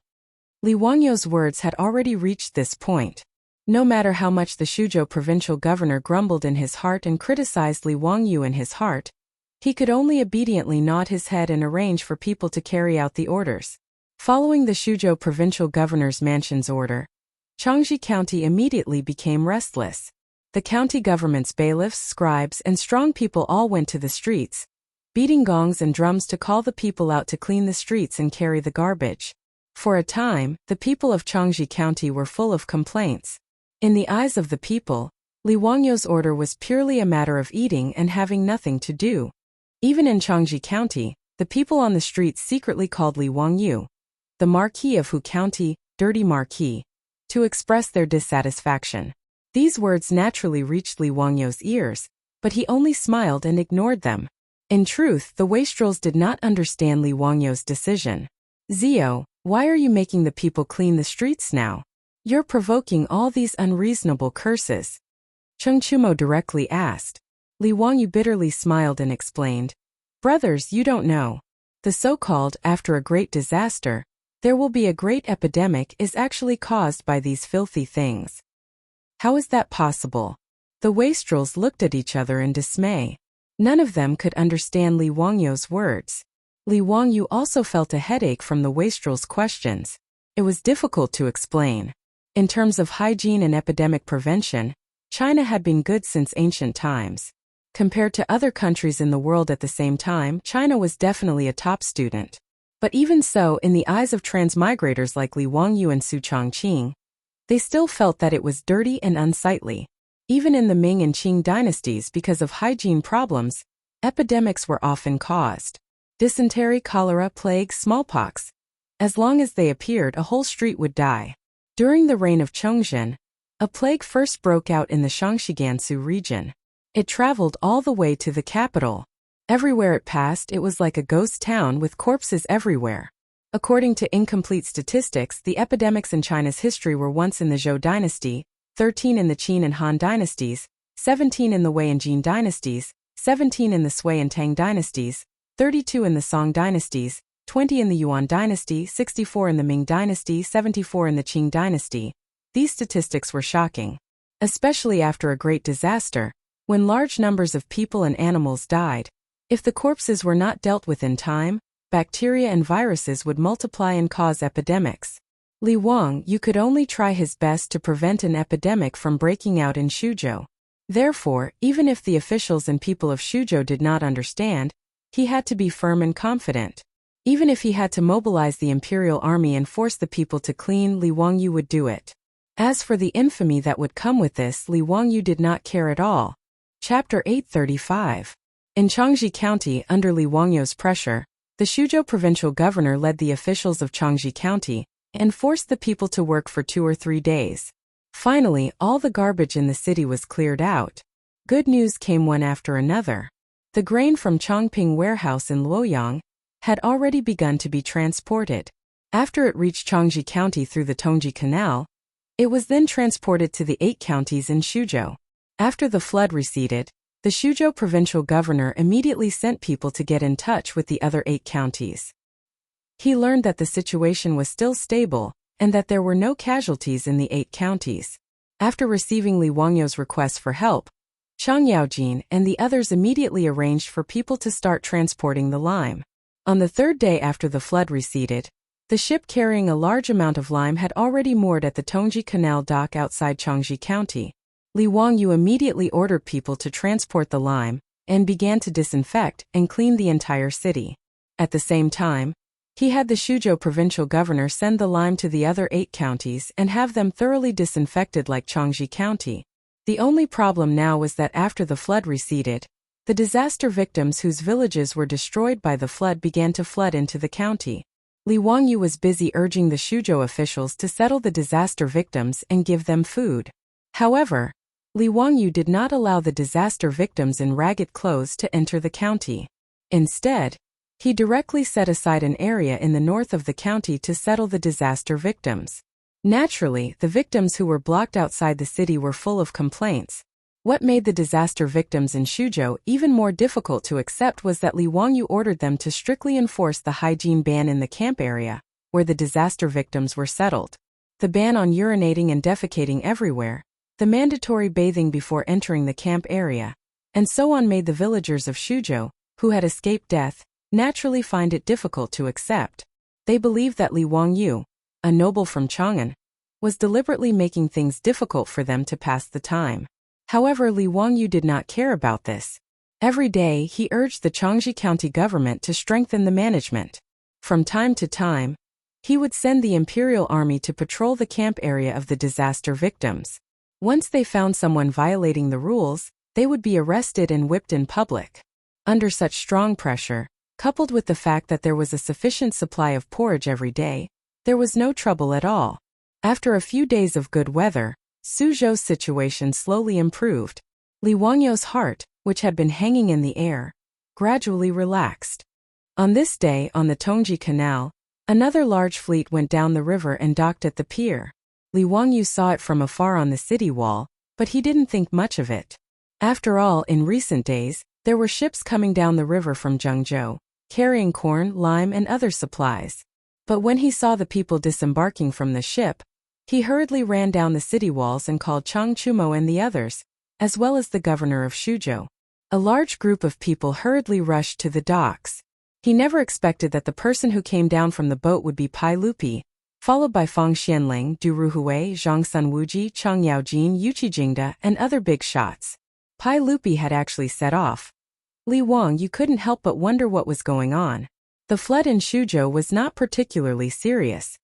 Li Wangyu's words had already reached this point. No matter how much the Suzhou provincial governor grumbled in his heart and criticized Li Wangyu in his heart, he could only obediently nod his head and arrange for people to carry out the orders. Following the Suzhou provincial governor's mansion's order, Chang'an County immediately became restless. The county government's bailiffs, scribes, and strong people all went to the streets, beating gongs and drums to call the people out to clean the streets and carry the garbage. For a time, the people of Chang'an County were full of complaints. In the eyes of the people, Li Wangyu's order was purely a matter of eating and having nothing to do. Even in Chang'an County, the people on the streets secretly called Li Wangyu, the Marquis of Hu County, Dirty Marquis, to express their dissatisfaction. These words naturally reached Li Wangyu's ears, but he only smiled and ignored them. In truth, the wastrels did not understand Li Wangyu's decision. Zio, why are you making the people clean the streets now? You're provoking all these unreasonable curses. Cheng Chumo directly asked. Li Wangyu bitterly smiled and explained, brothers, you don't know. The so-called, after a great disaster, there will be a great epidemic is actually caused by these filthy things. How is that possible? The wastrels looked at each other in dismay. None of them could understand Li Wangyu's words. Li Wangyu also felt a headache from the wastrels' questions. It was difficult to explain. In terms of hygiene and epidemic prevention, China had been good since ancient times. Compared to other countries in the world at the same time, China was definitely a top student. But even so, in the eyes of transmigrators like Li Wangyu and Su Chongqing, they still felt that it was dirty and unsightly. Even in the Ming and Qing dynasties, because of hygiene problems, epidemics were often caused. Dysentery, cholera, plague, smallpox. As long as they appeared, a whole street would die. During the reign of Chongzhen, a plague first broke out in the Shaanxi Gansu region. It traveled all the way to the capital. Everywhere it passed, it was like a ghost town with corpses everywhere. According to incomplete statistics, the epidemics in China's history were once in the Zhou dynasty, 13 in the Qin and Han dynasties, 17 in the Wei and Jin dynasties, 17 in the Sui and Tang dynasties, 32 in the Song dynasties, 20 in the Yuan dynasty, 64 in the Ming dynasty, 74 in the Qing dynasty. These statistics were shocking. Especially after a great disaster, when large numbers of people and animals died. If the corpses were not dealt with in time, bacteria and viruses would multiply and cause epidemics. Li Wangyu could only try his best to prevent an epidemic from breaking out in Suzhou. Therefore, even if the officials and people of Suzhou did not understand, he had to be firm and confident. Even if he had to mobilize the imperial army and force the people to clean, Li Wangyu would do it. As for the infamy that would come with this, Li Wangyu did not care at all. Chapter 835. In Chang'an County, under Li Wangyu's pressure, the Suzhou provincial governor led the officials of Chang'an County and forced the people to work for 2 or 3 days. Finally, all the garbage in the city was cleared out. Good news came one after another. The grain from Chongping warehouse in Luoyang had already begun to be transported. After it reached Chang'an County through the Tongji Canal, it was then transported to the 8 counties in Suzhou. After the flood receded, the Suzhou provincial governor immediately sent people to get in touch with the other 8 counties. He learned that the situation was still stable and that there were no casualties in the 8 counties. After receiving Li Wangyu's request for help, Chang Yaojin and the others immediately arranged for people to start transporting the lime. On the third day after the flood receded, the ship carrying a large amount of lime had already moored at the Tongji Canal dock outside Changji County. Li Wangyu immediately ordered people to transport the lime and began to disinfect and clean the entire city. At the same time, he had the Shuzhou provincial governor send the lime to the other 8 counties and have them thoroughly disinfected like Changji County. The only problem now was that after the flood receded, the disaster victims whose villages were destroyed by the flood began to flood into the county. Li Wangyu was busy urging the Shuzhou officials to settle the disaster victims and give them food. However, Li Wangyu did not allow the disaster victims in ragged clothes to enter the county. Instead, he directly set aside an area in the north of the county to settle the disaster victims. Naturally, the victims who were blocked outside the city were full of complaints. What made the disaster victims in Shuzhou even more difficult to accept was that Li Wangyu ordered them to strictly enforce the hygiene ban in the camp area, where the disaster victims were settled. The ban on urinating and defecating everywhere, the mandatory bathing before entering the camp area, and so on made the villagers of Shuzhou, who had escaped death, naturally find it difficult to accept. They believed that Li Wangyu, a noble from Chang'an, was deliberately making things difficult for them to pass the time. However, Li Wangyu did not care about this. Every day he urged the Changji County government to strengthen the management. From time to time, he would send the imperial army to patrol the camp area of the disaster victims. Once they found someone violating the rules, they would be arrested and whipped in public. Under such strong pressure, coupled with the fact that there was a sufficient supply of porridge every day, there was no trouble at all. After a few days of good weather, Suzhou's situation slowly improved. Li Wangyu's heart, which had been hanging in the air, gradually relaxed. On this day on the Tongji Canal, another large fleet went down the river and docked at the pier. Li Wangyu saw it from afar on the city wall, but he didn't think much of it. After all, in recent days, there were ships coming down the river from Zhengzhou, carrying corn, lime, and other supplies. But when he saw the people disembarking from the ship, he hurriedly ran down the city walls and called Chang Chumo and the others, as well as the governor of Shuzhou. A large group of people hurriedly rushed to the docks. He never expected that the person who came down from the boat would be Pai Lupi, followed by Fang Xianling, Du Ruhui, Zhang Sunwuji, Chang Yaojin, Yuqi Jingda, and other big shots. Pai Lupi had actually set off. Li Wangyu couldn't help but wonder what was going on. The flood in Shuzhou was not particularly serious.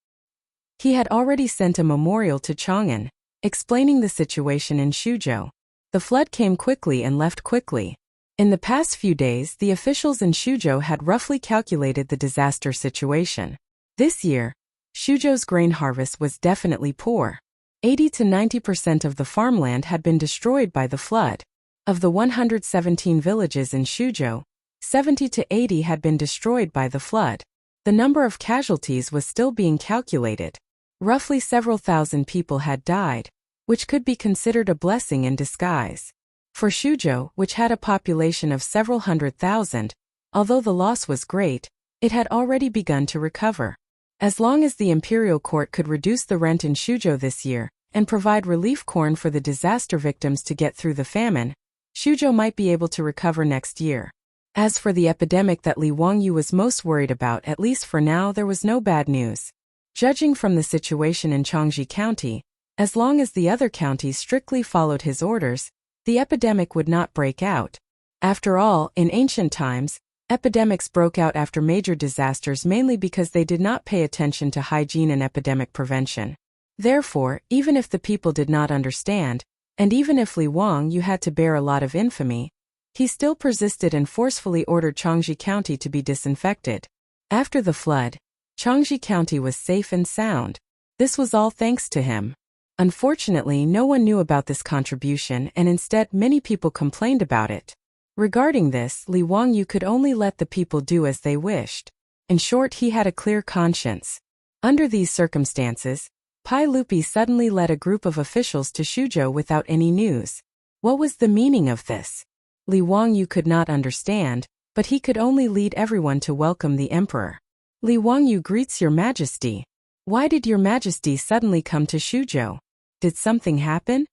He had already sent a memorial to Chang'an, explaining the situation in Shuzhou. The flood came quickly and left quickly. In the past few days, the officials in Shuzhou had roughly calculated the disaster situation. This year, Shuzhou's grain harvest was definitely poor. 80 to 90% of the farmland had been destroyed by the flood. Of the 117 villages in Shuzhou, 70 to 80 had been destroyed by the flood. The number of casualties was still being calculated. Roughly several thousand people had died, which could be considered a blessing in disguise. For Shuzhou, which had a population of several 100,000, although the loss was great, it had already begun to recover. As long as the imperial court could reduce the rent in Shuzhou this year and provide relief corn for the disaster victims to get through the famine, Shuzhou might be able to recover next year. As for the epidemic that Li Wangyu was most worried about, at least for now, there was no bad news. Judging from the situation in Changji County, as long as the other counties strictly followed his orders, the epidemic would not break out. After all, in ancient times, epidemics broke out after major disasters mainly because they did not pay attention to hygiene and epidemic prevention. Therefore, even if the people did not understand, and even if Li Wangyu had to bear a lot of infamy, he still persisted and forcefully ordered Changji County to be disinfected. After the flood, Changji County was safe and sound. This was all thanks to him. Unfortunately, no one knew about this contribution, and instead many people complained about it. Regarding this, Li Wangyu could only let the people do as they wished. In short, he had a clear conscience. Under these circumstances, Pai Lupi suddenly led a group of officials to Shuzhou without any news. What was the meaning of this? Li Wangyu could not understand, but he could only lead everyone to welcome the emperor. Li Wangyu greets your majesty. Why did your majesty suddenly come to Shuzhou? Did something happen?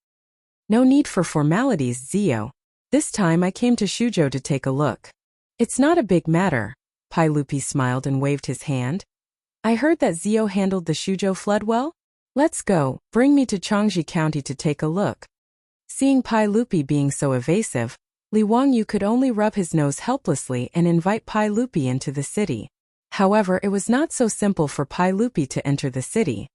No need for formalities, Zio. This time I came to Shuzhou to take a look. It's not a big matter. Pai Lupi smiled and waved his hand. I heard that Zio handled the Shuzhou flood well? Let's go, bring me to Changji County to take a look. Seeing Pai Lupi being so evasive, Li Wangyu could only rub his nose helplessly and invite Pai Lupi into the city. However, it was not so simple for Pai Lupi to enter the city.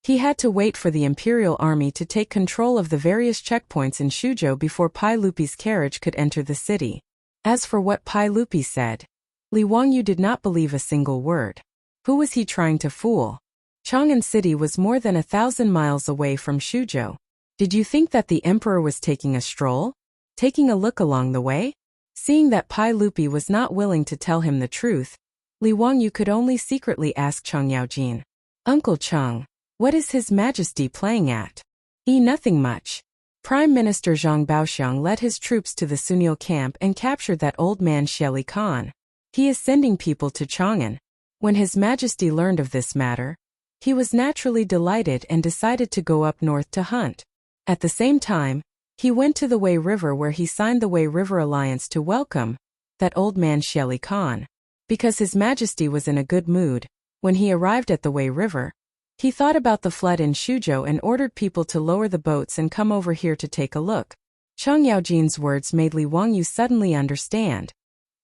He had to wait for the Imperial Army to take control of the various checkpoints in Shuzhou before Pai Lupi's carriage could enter the city. As for what Pai Lupi said, Li Wangyu did not believe a single word. Who was he trying to fool? Chang'an City was more than 1,000 miles away from Shuzhou. Did you think that the emperor was taking a stroll? Taking a look along the way? Seeing that Pai Lupi was not willing to tell him the truth, Li Wangyu could only secretly ask Chang Yaojin, Uncle Chang, what is His Majesty playing at? Nothing much. Prime Minister Zhang Baoxiang led his troops to the Sunil camp and captured that old man Sheli Khan. He is sending people to Chang'an. When His Majesty learned of this matter, he was naturally delighted and decided to go up north to hunt. At the same time, he went to the Wei River where he signed the Wei River Alliance to welcome that old man Sheli Khan. Because His Majesty was in a good mood, when he arrived at the Wei River, he thought about the flood in Shuzhou and ordered people to lower the boats and come over here to take a look. Chang Yaojin's words made Li Wangyu suddenly understand.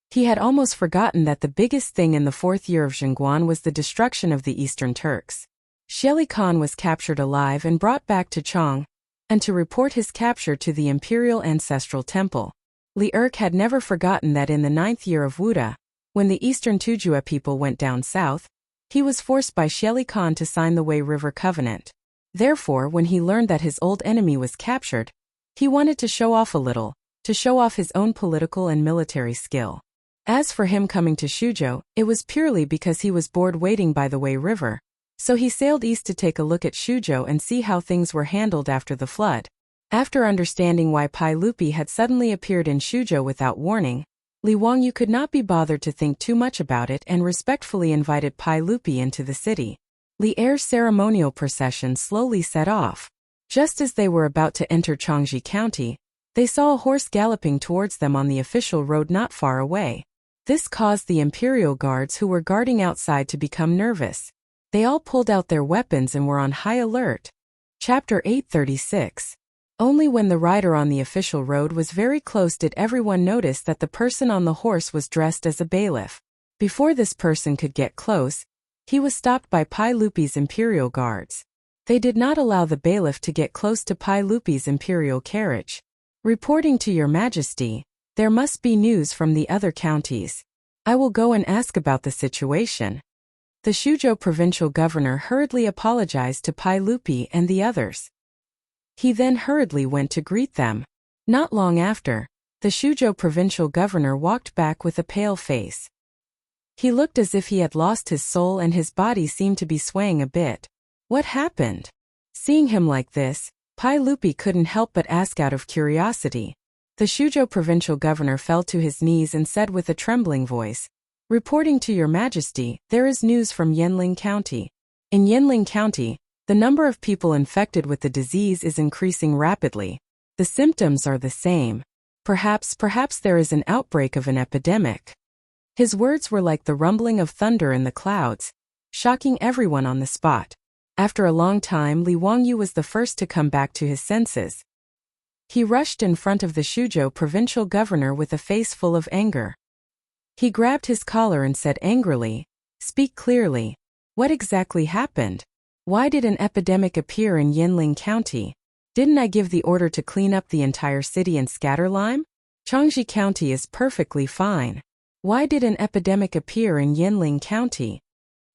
He had almost forgotten that the biggest thing in the 4th year of Zhengguan was the destruction of the Eastern Turks. Sheli Khan was captured alive and brought back to Chang, and to report his capture to the Imperial Ancestral Temple. Li Erk had never forgotten that in the 9th year of Wuda, when the Eastern Tujue people went down south, he was forced by Sheli Khan to sign the Wei River Covenant. Therefore, when he learned that his old enemy was captured, he wanted to show off a little, to show off his own political and military skill. As for him coming to Shuzhou, it was purely because he was bored waiting by the Wei River, so he sailed east to take a look at Shuzhou and see how things were handled after the flood. After understanding why Pai Lupi had suddenly appeared in Shuzhou without warning, Li Wangyu could not be bothered to think too much about it and respectfully invited Pai Lupi into the city. Li Er's ceremonial procession slowly set off. Just as they were about to enter Changji County, they saw a horse galloping towards them on the official road not far away. This caused the Imperial Guards who were guarding outside to become nervous. They all pulled out their weapons and were on high alert. Chapter 836. Only when the rider on the official road was very close did everyone notice that the person on the horse was dressed as a bailiff. Before this person could get close, he was stopped by Pai Lupi's Imperial Guards. They did not allow the bailiff to get close to Pai Lupi's Imperial carriage. Reporting to Your Majesty, there must be news from the other counties. I will go and ask about the situation. The Shuzhou provincial governor hurriedly apologized to Pai Lupi and the others. He then hurriedly went to greet them. Not long after, the Shuzhou provincial governor walked back with a pale face. He looked as if he had lost his soul and his body seemed to be swaying a bit. What happened? Seeing him like this, Pai Lupi couldn't help but ask out of curiosity. The Shuzhou provincial governor fell to his knees and said with a trembling voice, Reporting to Your Majesty, there is news from Yanling County. In Yanling County, the number of people infected with the disease is increasing rapidly. The symptoms are the same. Perhaps there is an outbreak of an epidemic. His words were like the rumbling of thunder in the clouds, shocking everyone on the spot. After a long time, Li Wangyu was the first to come back to his senses. He rushed in front of the Shuzhou provincial governor with a face full of anger. He grabbed his collar and said angrily, Speak clearly. What exactly happened? Why did an epidemic appear in Yanling County? Didn't I give the order to clean up the entire city and scatter lime? Changji County is perfectly fine. Why did an epidemic appear in Yanling County?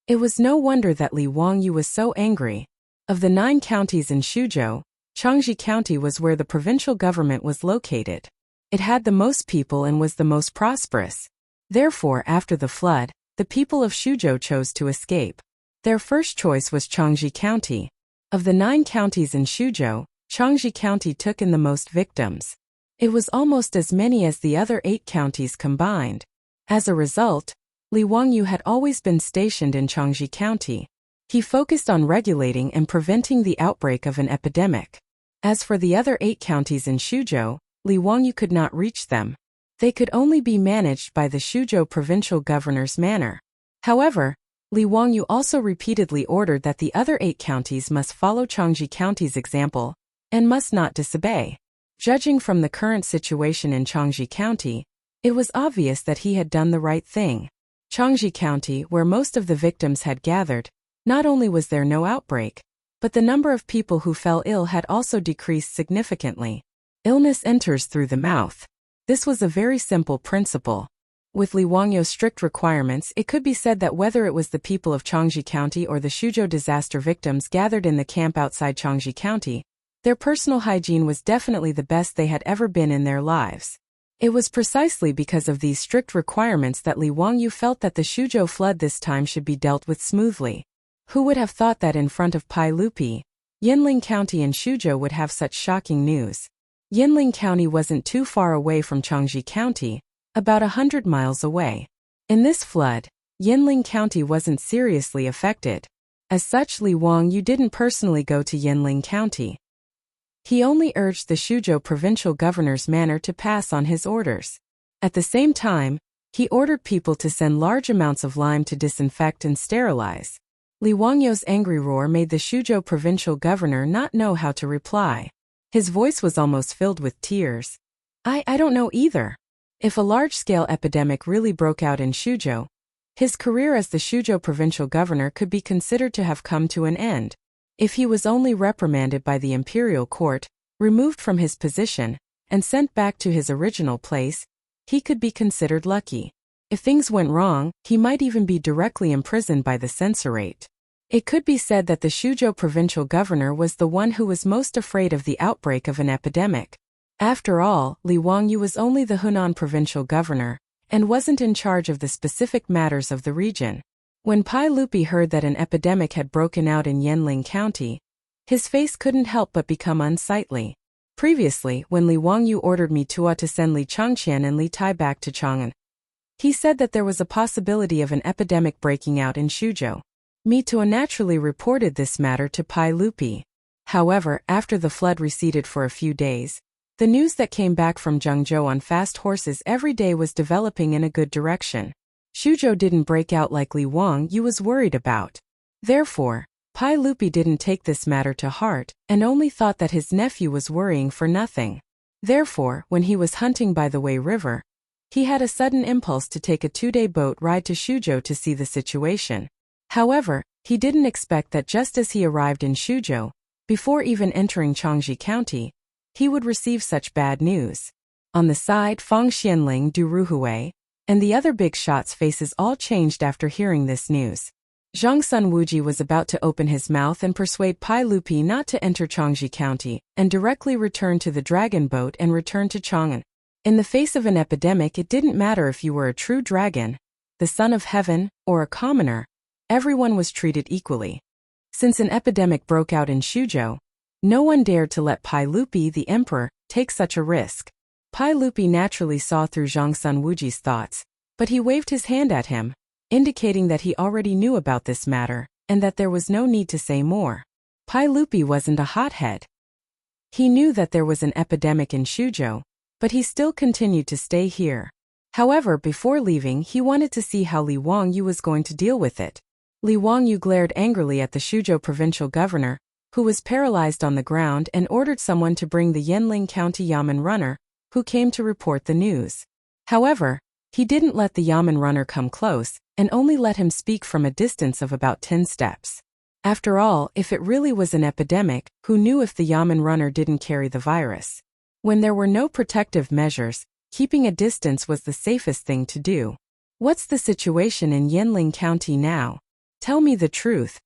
It was no wonder that Li Wangyu was so angry. Of the 9 counties in Shuzhou, Changji County was where the provincial government was located. It had the most people and was the most prosperous. Therefore, after the flood, the people of Shuzhou chose to escape. Their first choice was Changji County. Of the 9 counties in Shuzhou, Changji County took in the most victims. It was almost as many as the other 8 counties combined. As a result, Li Wangyu had always been stationed in Changji County. He focused on regulating and preventing the outbreak of an epidemic. As for the other 8 counties in Shuzhou, Li Wangyu could not reach them. They could only be managed by the Shuzhou provincial governor's manor. However, Li Wangyu also repeatedly ordered that the other 8 counties must follow Changji County's example and must not disobey. Judging from the current situation in Changji County, it was obvious that he had done the right thing. Changji County, where most of the victims had gathered, not only was there no outbreak, but the number of people who fell ill had also decreased significantly. Illness enters through the mouth. This was a very simple principle. With Li Wangyu's strict requirements, it could be said that whether it was the people of Changji County or the Shuzhou disaster victims gathered in the camp outside Changji County, their personal hygiene was definitely the best they had ever been in their lives. It was precisely because of these strict requirements that Li Wangyu felt that the Shuzhou flood this time should be dealt with smoothly. Who would have thought that in front of Pai Lupi, Yinling County and Shuzhou would have such shocking news? Yinling County wasn't too far away from Changji County, about 100 miles away. In this flood, Yinling County wasn't seriously affected. As such, Li Wangyu didn't personally go to Yinling County. He only urged the Shuzhou provincial governor's manor to pass on his orders. At the same time, he ordered people to send large amounts of lime to disinfect and sterilize. Li Wangyu's angry roar made the Shuzhou provincial governor not know how to reply. His voice was almost filled with tears. I don't know either. If a large-scale epidemic really broke out in Shuzhou, his career as the Shuzhou provincial governor could be considered to have come to an end. If he was only reprimanded by the imperial court, removed from his position, and sent back to his original place, he could be considered lucky. If things went wrong, he might even be directly imprisoned by the censorate. It could be said that the Shuzhou provincial governor was the one who was most afraid of the outbreak of an epidemic. After all, Li Wangyu was only the Hunan provincial governor, and wasn't in charge of the specific matters of the region. When Pai Lupi heard that an epidemic had broken out in Yinling County, his face couldn't help but become unsightly. Previously, when Li Wangyu ordered Mitua to send Li Changqian and Li Tai back to Chang'an, he said that there was a possibility of an epidemic breaking out in Shuzhou. Mitua naturally reported this matter to Pai Lupi. However, after the flood receded for a few days, the news that came back from Zhengzhou on fast horses every day was developing in a good direction. Shuzhou didn't break out like Li Wangyu was worried about. Therefore, Pai Lupi didn't take this matter to heart, and only thought that his nephew was worrying for nothing. Therefore, when he was hunting by the Wei River, he had a sudden impulse to take a 2-day boat ride to Shuzhou to see the situation. However, he didn't expect that just as he arrived in Shuzhou, before even entering Changji County, he would receive such bad news. On the side, Fang Xianling, Du Ruhui, and the other big shots' faces all changed after hearing this news. Zhang Sun Wuji was about to open his mouth and persuade Pai Lupi not to enter Changji County, and directly return to the dragon boat and return to Chang'an. In the face of an epidemic, it didn't matter if you were a true dragon, the son of heaven, or a commoner. Everyone was treated equally. Since an epidemic broke out in Shuzhou, no one dared to let Pai Lupi, the emperor, take such a risk. Pai Lupi naturally saw through Zhang Sun Wuji's thoughts, but he waved his hand at him, indicating that he already knew about this matter, and that there was no need to say more. Pai Lupi wasn't a hothead. He knew that there was an epidemic in Shuzhou, but he still continued to stay here. However, before leaving, he wanted to see how Li Wangyu was going to deal with it. Li Wangyu glared angrily at the Shuzhou provincial governor, who was paralyzed on the ground, and ordered someone to bring the Yinling County Yamen runner, who came to report the news. However, he didn't let the Yamen runner come close, and only let him speak from a distance of about 10 steps. After all, if it really was an epidemic, who knew if the Yamen runner didn't carry the virus? When there were no protective measures, keeping a distance was the safest thing to do. What's the situation in Yinling County now? Tell me the truth.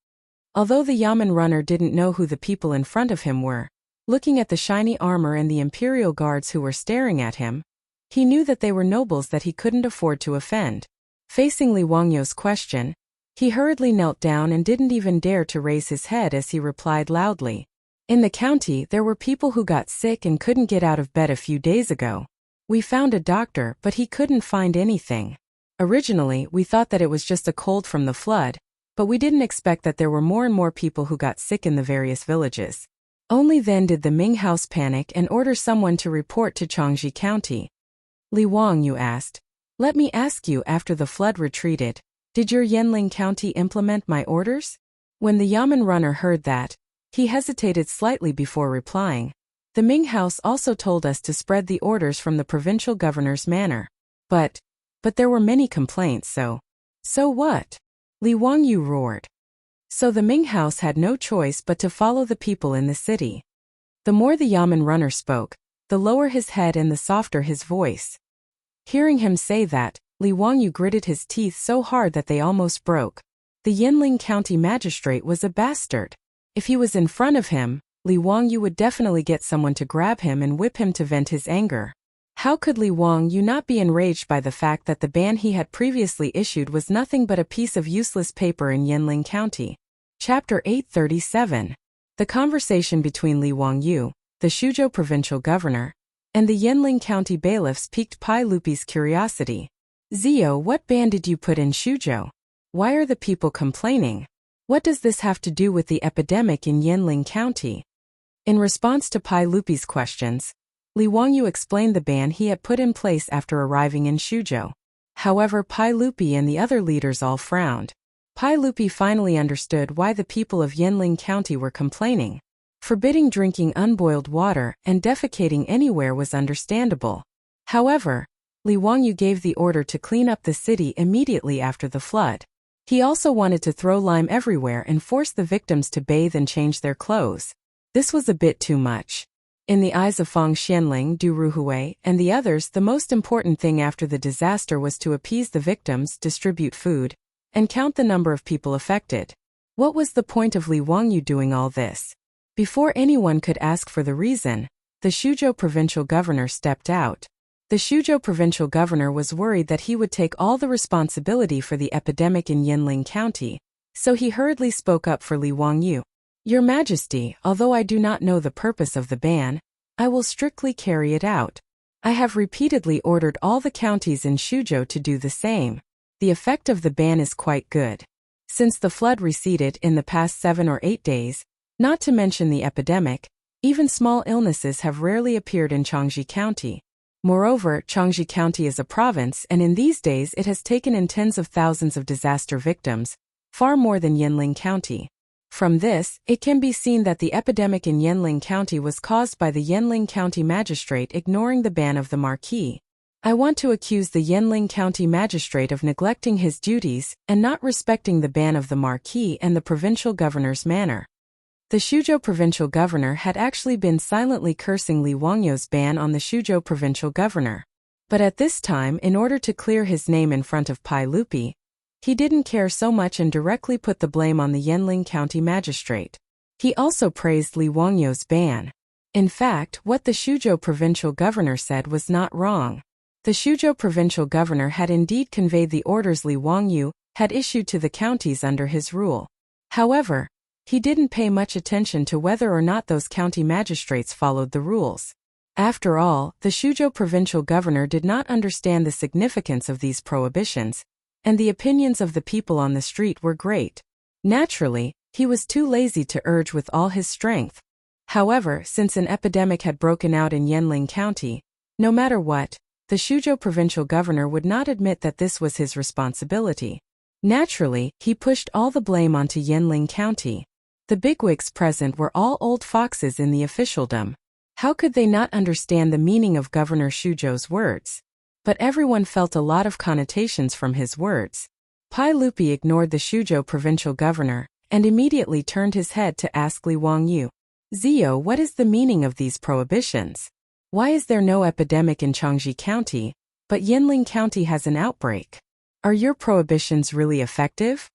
Although the Yamen runner didn't know who the people in front of him were, looking at the shiny armor and the imperial guards who were staring at him, he knew that they were nobles that he couldn't afford to offend. Facing Li Wangyu's question, he hurriedly knelt down and didn't even dare to raise his head as he replied loudly. In the county, there were people who got sick and couldn't get out of bed a few days ago. We found a doctor, but he couldn't find anything. Originally, we thought that it was just a cold from the flood, but we didn't expect that there were more and more people who got sick in the various villages. Only then did the Ming house panic and order someone to report to Changji County. Li Wangyu asked, "Let me ask you, after the flood retreated, did your Yanling County implement my orders?" When the Yamen runner heard that, he hesitated slightly before replying. The Ming house also told us to spread the orders from the provincial governor's manor. But there were many complaints, So what? Li Wangyu roared. So the Ming house had no choice but to follow the people in the city. The more the Yamen runner spoke, the lower his head and the softer his voice. Hearing him say that, Li Wangyu gritted his teeth so hard that they almost broke. The Yanling County magistrate was a bastard. If he was in front of him, Li Wangyu would definitely get someone to grab him and whip him to vent his anger. How could Li Wangyu not be enraged by the fact that the ban he had previously issued was nothing but a piece of useless paper in Yanling County? Chapter 837. The conversation between Li Wangyu, the Shuzhou provincial governor, and the Yanling County bailiffs piqued Pai Lupi's curiosity. "Zio, what ban did you put in Shuzhou? Why are the people complaining? What does this have to do with the epidemic in Yanling County?" In response to Pai Lupi's questions, Li Wangyu explained the ban he had put in place after arriving in Shuzhou. However, Pai Lupi and the other leaders all frowned. Pai Lupi finally understood why the people of Yanling County were complaining. Forbidding drinking unboiled water and defecating anywhere was understandable. However, Li Wangyu gave the order to clean up the city immediately after the flood. He also wanted to throw lime everywhere and force the victims to bathe and change their clothes. This was a bit too much. In the eyes of Fang Xianling, Du Ruhui, and the others, the most important thing after the disaster was to appease the victims, distribute food, and count the number of people affected. What was the point of Li Wangyu doing all this? Before anyone could ask for the reason, the Shuzhou provincial governor stepped out. The Shuzhou provincial governor was worried that he would take all the responsibility for the epidemic in Yanling County, so he hurriedly spoke up for Li Wangyu. "Your Majesty, although I do not know the purpose of the ban, I will strictly carry it out. I have repeatedly ordered all the counties in Shuzhou to do the same. The effect of the ban is quite good. Since the flood receded in the past 7 or 8 days, not to mention the epidemic, even small illnesses have rarely appeared in Changji County. Moreover, Changji County is a province, and in these days it has taken in tens of thousands of disaster victims, far more than Yanling County. From this, it can be seen that the epidemic in Yanling County was caused by the Yanling County magistrate ignoring the ban of the marquis. I want to accuse the Yanling County magistrate of neglecting his duties and not respecting the ban of the marquis and the provincial governor's manor." The Shuzhou provincial governor had actually been silently cursing Li Wangyu's ban on the Shuzhou provincial governor. But at this time, in order to clear his name in front of Pai Lupi, he didn't care so much and directly put the blame on the Yanling County magistrate. He also praised Li Wangyu's ban. In fact, what the Shuzhou provincial governor said was not wrong. The Shuzhou provincial governor had indeed conveyed the orders Li Wangyu had issued to the counties under his rule. However, he didn't pay much attention to whether or not those county magistrates followed the rules. After all, the Shuzhou provincial governor did not understand the significance of these prohibitions, and the opinions of the people on the street were great. Naturally, he was too lazy to urge with all his strength. However, since an epidemic had broken out in Yanling County, no matter what, the Shuzhou provincial governor would not admit that this was his responsibility. Naturally, he pushed all the blame onto Yanling County. The bigwigs present were all old foxes in the officialdom. How could they not understand the meaning of Governor Shuzhou's words? But everyone felt a lot of connotations from his words. Pai Lupi ignored the Shuzhou provincial governor and immediately turned his head to ask Li Wangyu, "Zio, what is the meaning of these prohibitions? Why is there no epidemic in Changji County, but Yanling County has an outbreak? Are your prohibitions really effective?"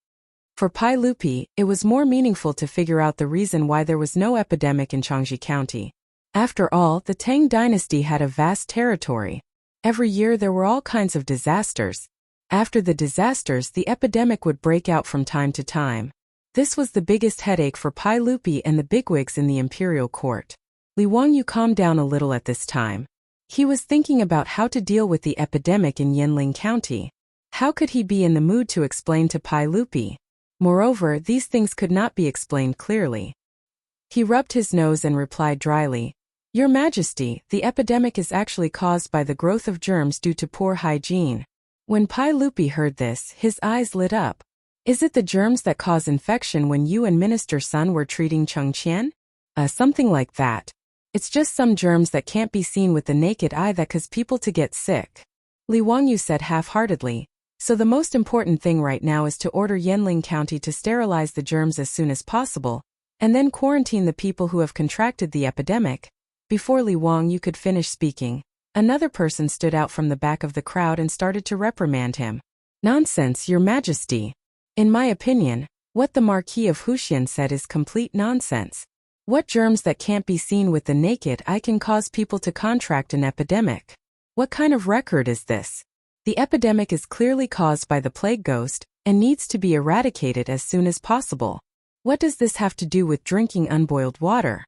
For Pai Lupi, it was more meaningful to figure out the reason why there was no epidemic in Changji County. After all, the Tang dynasty had a vast territory. Every year there were all kinds of disasters. After the disasters, the epidemic would break out from time to time. This was the biggest headache for Pai Lupi and the bigwigs in the imperial court. Li Wangyu calmed down a little at this time. He was thinking about how to deal with the epidemic in Yanling County. How could he be in the mood to explain to Pai Lupi? Moreover, these things could not be explained clearly. He rubbed his nose and replied dryly, "Your Majesty, the epidemic is actually caused by the growth of germs due to poor hygiene." When Pai Lupi heard this, his eyes lit up. "Is it the germs that cause infection when you and Minister Sun were treating Chang'an? Something like that. It's just some germs that can't be seen with the naked eye that cause people to get sick." Li Wangyu said half-heartedly, "So the most important thing right now is to order Yanling County to sterilize the germs as soon as possible, and then quarantine the people who have contracted the epidemic." Before Li Wangyu could finish speaking, another person stood out from the back of the crowd and started to reprimand him. "Nonsense, Your Majesty. In my opinion, what the Marquis of Wuxia said is complete nonsense. What germs that can't be seen with the naked eye can cause people to contract an epidemic? What kind of record is this? The epidemic is clearly caused by the plague ghost and needs to be eradicated as soon as possible. What does this have to do with drinking unboiled water?"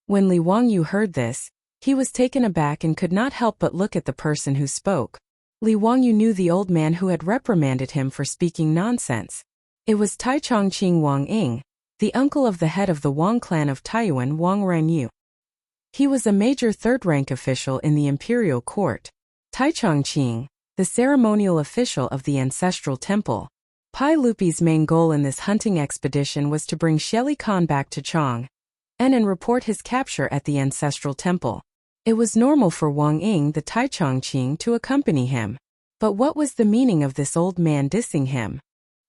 When Li Wangyu heard this, he was taken aback and could not help but look at the person who spoke. Li Wangyu knew the old man who had reprimanded him for speaking nonsense. It was Taichongqing Wang Ying, the uncle of the head of the Wang clan of Taiyuan, Wang Ranyu. He was a major third-rank official in the imperial court. Taichongqing, the ceremonial official of the ancestral temple. Pai Lupi's main goal in this hunting expedition was to bring Shelly Khan back to Chang'an and report his capture at the ancestral temple. It was normal for Wang Ying the Taichongqing to accompany him. But what was the meaning of this old man dissing him?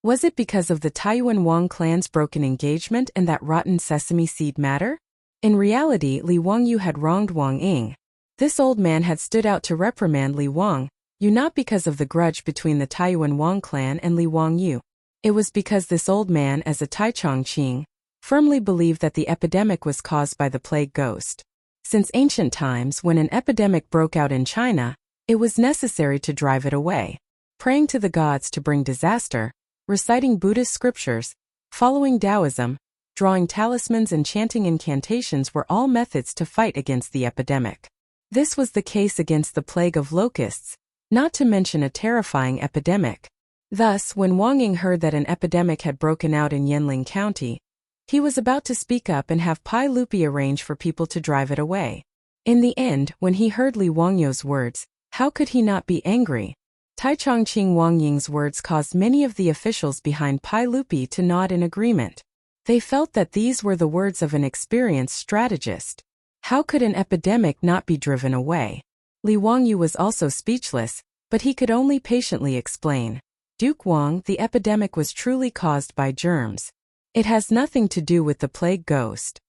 Was it because of the Taiyuan Wang clan's broken engagement and that rotten sesame seed matter? In reality, Li Wangyu had wronged Wang Ying. This old man had stood out to reprimand Li Wangyu not because of the grudge between the Taiyuan Wang clan and Li Wangyu. It was because this old man, as a Taichongqing, firmly believed that the epidemic was caused by the plague ghost. Since ancient times, when an epidemic broke out in China, it was necessary to drive it away. Praying to the gods to bring disaster, reciting Buddhist scriptures, following Taoism, drawing talismans and chanting incantations were all methods to fight against the epidemic. This was the case against the plague of locusts, not to mention a terrifying epidemic. Thus, when Wang Ying heard that an epidemic had broken out in Yanling County, he was about to speak up and have Pai Lupi arrange for people to drive it away. In the end, when he heard Li Wangyu's words, how could he not be angry? Taichongqing Wang Ying's words caused many of the officials behind Pai Lupi to nod in agreement. They felt that these were the words of an experienced strategist. How could an epidemic not be driven away? Li Wangyu was also speechless, but he could only patiently explain. "Duke Wang, the epidemic was truly caused by germs. It has nothing to do with the plague ghost."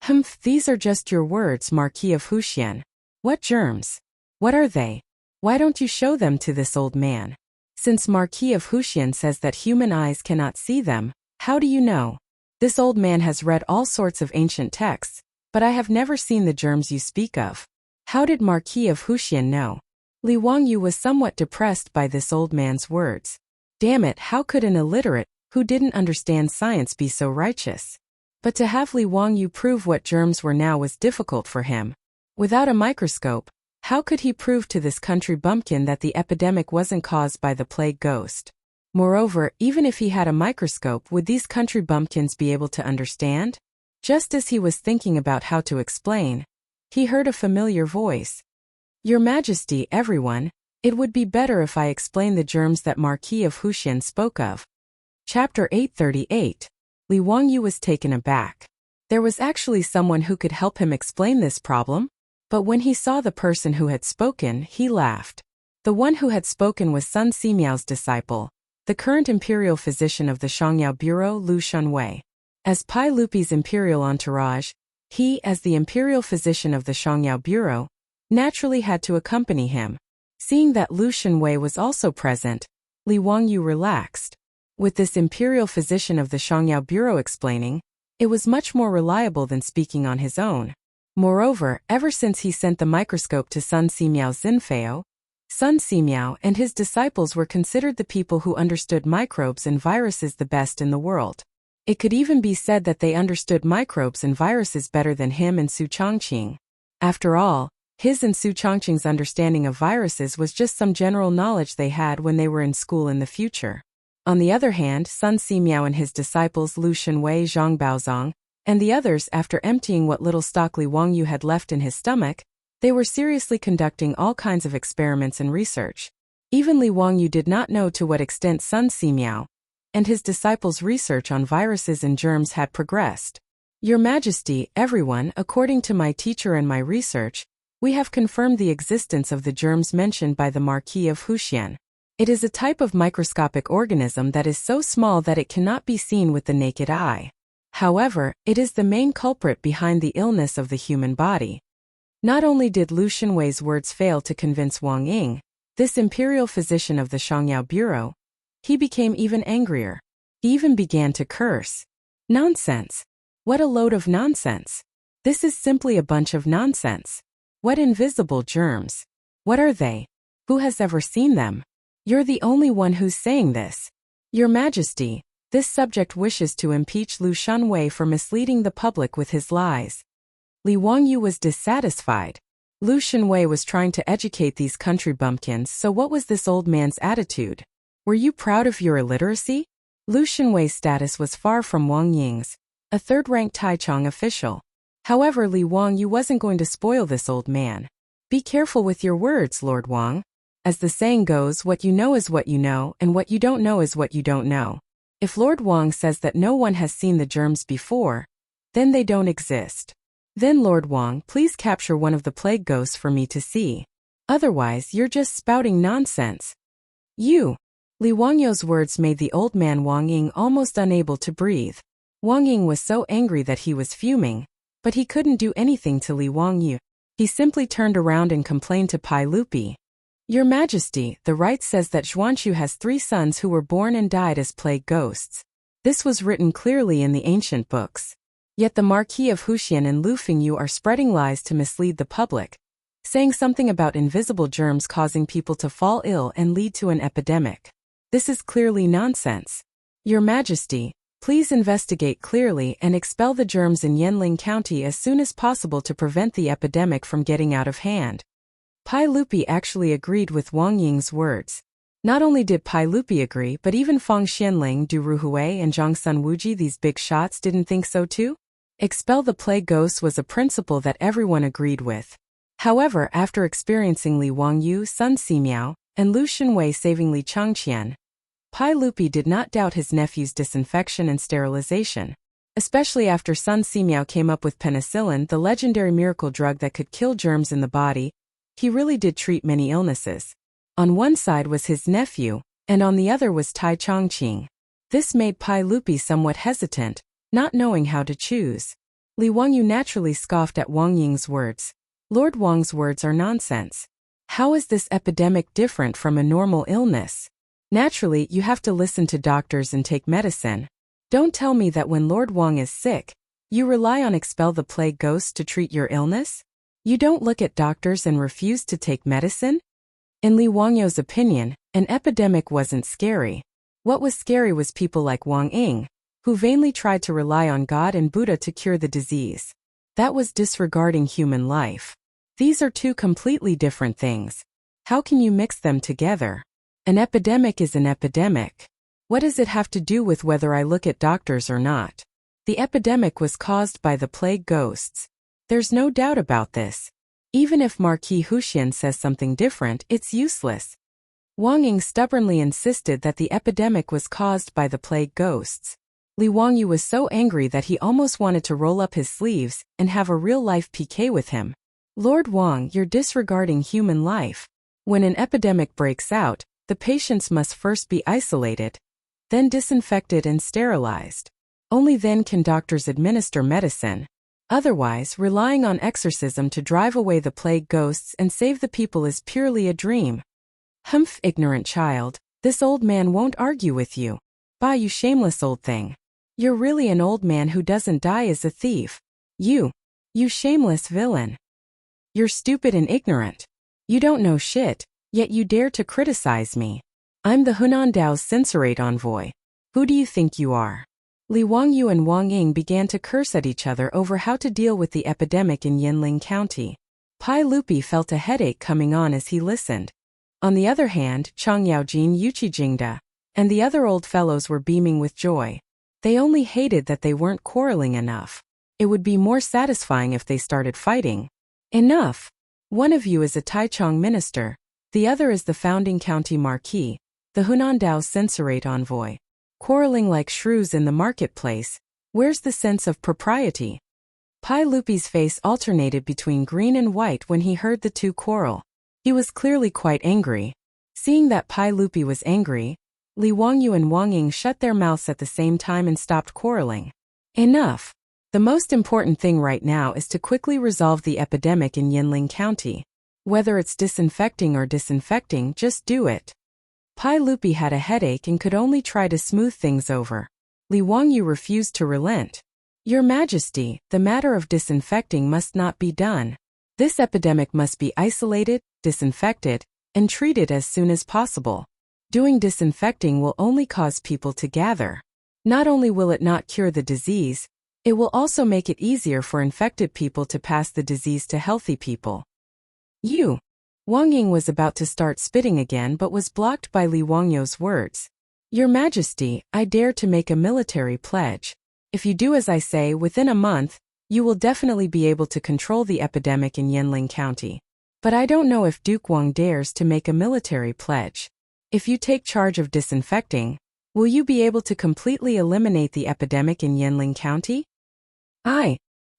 "Humph, these are just your words, Marquis of Wuxia. What germs? What are they? Why don't you show them to this old man? Since Marquis of Wuxia says that human eyes cannot see them, how do you know? This old man has read all sorts of ancient texts, but I have never seen the germs you speak of. How did Marquis of Wuxia know?" Li Wangyu was somewhat depressed by this old man's words. Damn it, how could an illiterate, who didn't understand science, be so righteous? But to have Li Wangyu prove what germs were now was difficult for him. Without a microscope, how could he prove to this country bumpkin that the epidemic wasn't caused by the plague ghost? Moreover, even if he had a microscope, would these country bumpkins be able to understand? Just as he was thinking about how to explain, he heard a familiar voice. "Your Majesty, everyone, it would be better if I explain the germs that Marquis of Wuxia spoke of." Chapter 838. Li Wangyu was taken aback. There was actually someone who could help him explain this problem? But when he saw the person who had spoken, he laughed. The one who had spoken was Sun Simiao's disciple, the current imperial physician of the Shangyao Bureau, Lu Shunwei. As Pai Lupi's imperial entourage, he, as the imperial physician of the Shangyao Bureau, naturally had to accompany him. Seeing that Lu Shunwei was also present, Li Wangyu relaxed. With this imperial physician of the Shangyao Bureau explaining, it was much more reliable than speaking on his own. Moreover, ever since he sent the microscope to Sun Simiao Zinfeo, Sun Simiao and his disciples were considered the people who understood microbes and viruses the best in the world. It could even be said that they understood microbes and viruses better than him and Su Chongqing. After all, his and Su Chongqing's understanding of viruses was just some general knowledge they had when they were in school in the future. On the other hand, Sun Simiao and his disciples Lu Shenwei, Zhang Baozong, and the others, after emptying what little stock Li Wangyu had left in his stomach, they were seriously conducting all kinds of experiments and research. Even Li Wangyu did not know to what extent Sun Simiao and his disciples' research on viruses and germs had progressed. Your Majesty, everyone, according to my teacher and my research, we have confirmed the existence of the germs mentioned by the Marquis of Wuxia. It is a type of microscopic organism that is so small that it cannot be seen with the naked eye. However, it is the main culprit behind the illness of the human body. Not only did Lu Shenwei's words fail to convince Wang Ying, this imperial physician of the Shangyao Bureau, he became even angrier. He even began to curse. Nonsense! What a load of nonsense! This is simply a bunch of nonsense. What invisible germs? What are they? Who has ever seen them? You're the only one who's saying this. Your Majesty, this subject wishes to impeach Lu Shenwei for misleading the public with his lies. Li Wangyu was dissatisfied. Lu Shenwei was trying to educate these country bumpkins, so what was this old man's attitude? Were you proud of your illiteracy? Lu Shenwei's status was far from Wang Ying's, a third-ranked Taichung official. However, Li Wangyu wasn't going to spoil this old man. Be careful with your words, Lord Wang. As the saying goes, what you know is what you know, and what you don't know is what you don't know. If Lord Wang says that no one has seen the germs before, then they don't exist. Then Lord Wang, please capture one of the plague ghosts for me to see. Otherwise, you're just spouting nonsense. You! Li Wangyu's words made the old man Wang Ying almost unable to breathe. Wang Ying was so angry that he was fuming, but he couldn't do anything to Li Wangyu. He simply turned around and complained to Pai Lupi. Your Majesty, the right says that Xuanchu has 3 sons who were born and died as plague ghosts. This was written clearly in the ancient books. Yet the Marquis of Wuxia and Lu Fengyu are spreading lies to mislead the public, saying something about invisible germs causing people to fall ill and lead to an epidemic. This is clearly nonsense. Your Majesty, please investigate clearly and expel the germs in Yanling County as soon as possible to prevent the epidemic from getting out of hand. Pai Lupi actually agreed with Wang Ying's words. Not only did Pai Lupi agree, but even Feng Xianling, Du Ruhui, and Zhang Sun Wuji, these big shots, didn't think so too. Expel the plague ghosts was a principle that everyone agreed with. However, after experiencing Li Wangyu, Sun Simiao, and Lu Shenwei saving Li Chang'an, Pai Lupi did not doubt his nephew's disinfection and sterilization. Especially after Sun Simiao came up with penicillin, the legendary miracle drug that could kill germs in the body, he really did treat many illnesses. On one side was his nephew, and on the other was Tai Chongqing. This made Pai Lupi somewhat hesitant, not knowing how to choose. Li Wangyu naturally scoffed at Wang Ying's words. Lord Wang's words are nonsense. How is this epidemic different from a normal illness? Naturally, you have to listen to doctors and take medicine. Don't tell me that when Lord Wang is sick, you rely on expel the plague ghosts to treat your illness? You don't look at doctors and refuse to take medicine? In Li Wangyu's opinion, an epidemic wasn't scary. What was scary was people like Wang Ying, who vainly tried to rely on God and Buddha to cure the disease. That was disregarding human life. These are 2 completely different things. How can you mix them together? An epidemic is an epidemic. What does it have to do with whether I look at doctors or not? The epidemic was caused by the plague ghosts. There's no doubt about this. Even if Marquis Wuxia says something different, it's useless. Wang Ying stubbornly insisted that the epidemic was caused by the plague ghosts. Li Wangyu was so angry that he almost wanted to roll up his sleeves and have a real-life PK with him. Lord Wang, you're disregarding human life. When an epidemic breaks out, the patients must first be isolated, then disinfected and sterilized. Only then can doctors administer medicine. Otherwise, relying on exorcism to drive away the plague ghosts and save the people is purely a dream. Humph, ignorant child, this old man won't argue with you. Bah, you shameless old thing. You're really an old man who doesn't die as a thief. You shameless villain. You're stupid and ignorant. You don't know shit, yet you dare to criticize me. I'm the Hunan Dao's censorate envoy. Who do you think you are? Li Wangyu and Wang Ying began to curse at each other over how to deal with the epidemic in Yanling County. Pai Lupi felt a headache coming on as he listened. On the other hand, Chang Yaojin Yuqi Jingda, and the other old fellows were beaming with joy. They only hated that they weren't quarreling enough. It would be more satisfying if they started fighting. Enough! One of you is a Taichung minister, the other is the founding county marquis, the Hunandao censorate envoy. Quarreling like shrews in the marketplace, where's the sense of propriety? Pai Lupi's face alternated between green and white when he heard the two quarrel. He was clearly quite angry. Seeing that Pai Lupi was angry, Li Wangyu and Wang Ying shut their mouths at the same time and stopped quarreling. Enough! The most important thing right now is to quickly resolve the epidemic in Yinling County. Whether it's disinfecting or disinfecting, just do it. Pai Lupi had a headache and could only try to smooth things over. Li Wangyu refused to relent. Your Majesty, the matter of disinfecting must not be done. This epidemic must be isolated, disinfected, and treated as soon as possible. Doing disinfecting will only cause people to gather. Not only will it not cure the disease, it will also make it easier for infected people to pass the disease to healthy people. Wang Ying was about to start spitting again but was blocked by Li Wangyu's words. Your Majesty, I dare to make a military pledge. If you do as I say, within a month, you will definitely be able to control the epidemic in Yinling County. But I don't know if Duke Wang dares to make a military pledge. If you take charge of disinfecting, will you be able to completely eliminate the epidemic in Yinling County?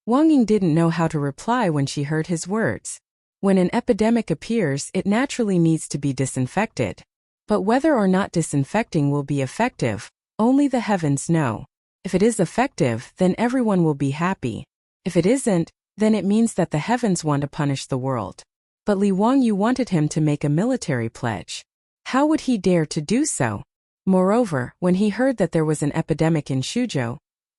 Wang Ying didn't know how to reply when she heard his words. When an epidemic appears, it naturally needs to be disinfected. But whether or not disinfecting will be effective, only the heavens know. If it is effective, then everyone will be happy. If it isn't, then it means that the heavens want to punish the world. But Li Wangyu wanted him to make a military pledge. How would he dare to do so? Moreover, when he heard that there was an epidemic in Shuzhou,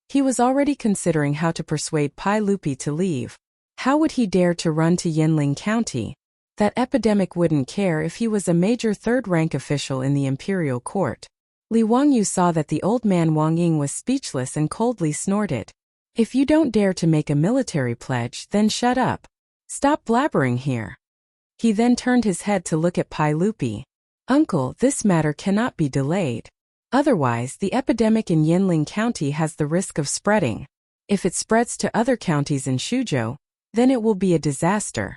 he was already considering how to persuade Pai Lupi to leave. How would he dare to run to Yinling County? That epidemic wouldn't care if he was a major third-rank official in the imperial court. Li Wangyu saw that the old man Wang Ying was speechless and coldly snorted. If you don't dare to make a military pledge, then shut up. Stop blabbering here. He then turned his head to look at Pai Lupi. Uncle, this matter cannot be delayed. Otherwise, the epidemic in Yinling County has the risk of spreading. If it spreads to other counties in Shuzhou, then it will be a disaster.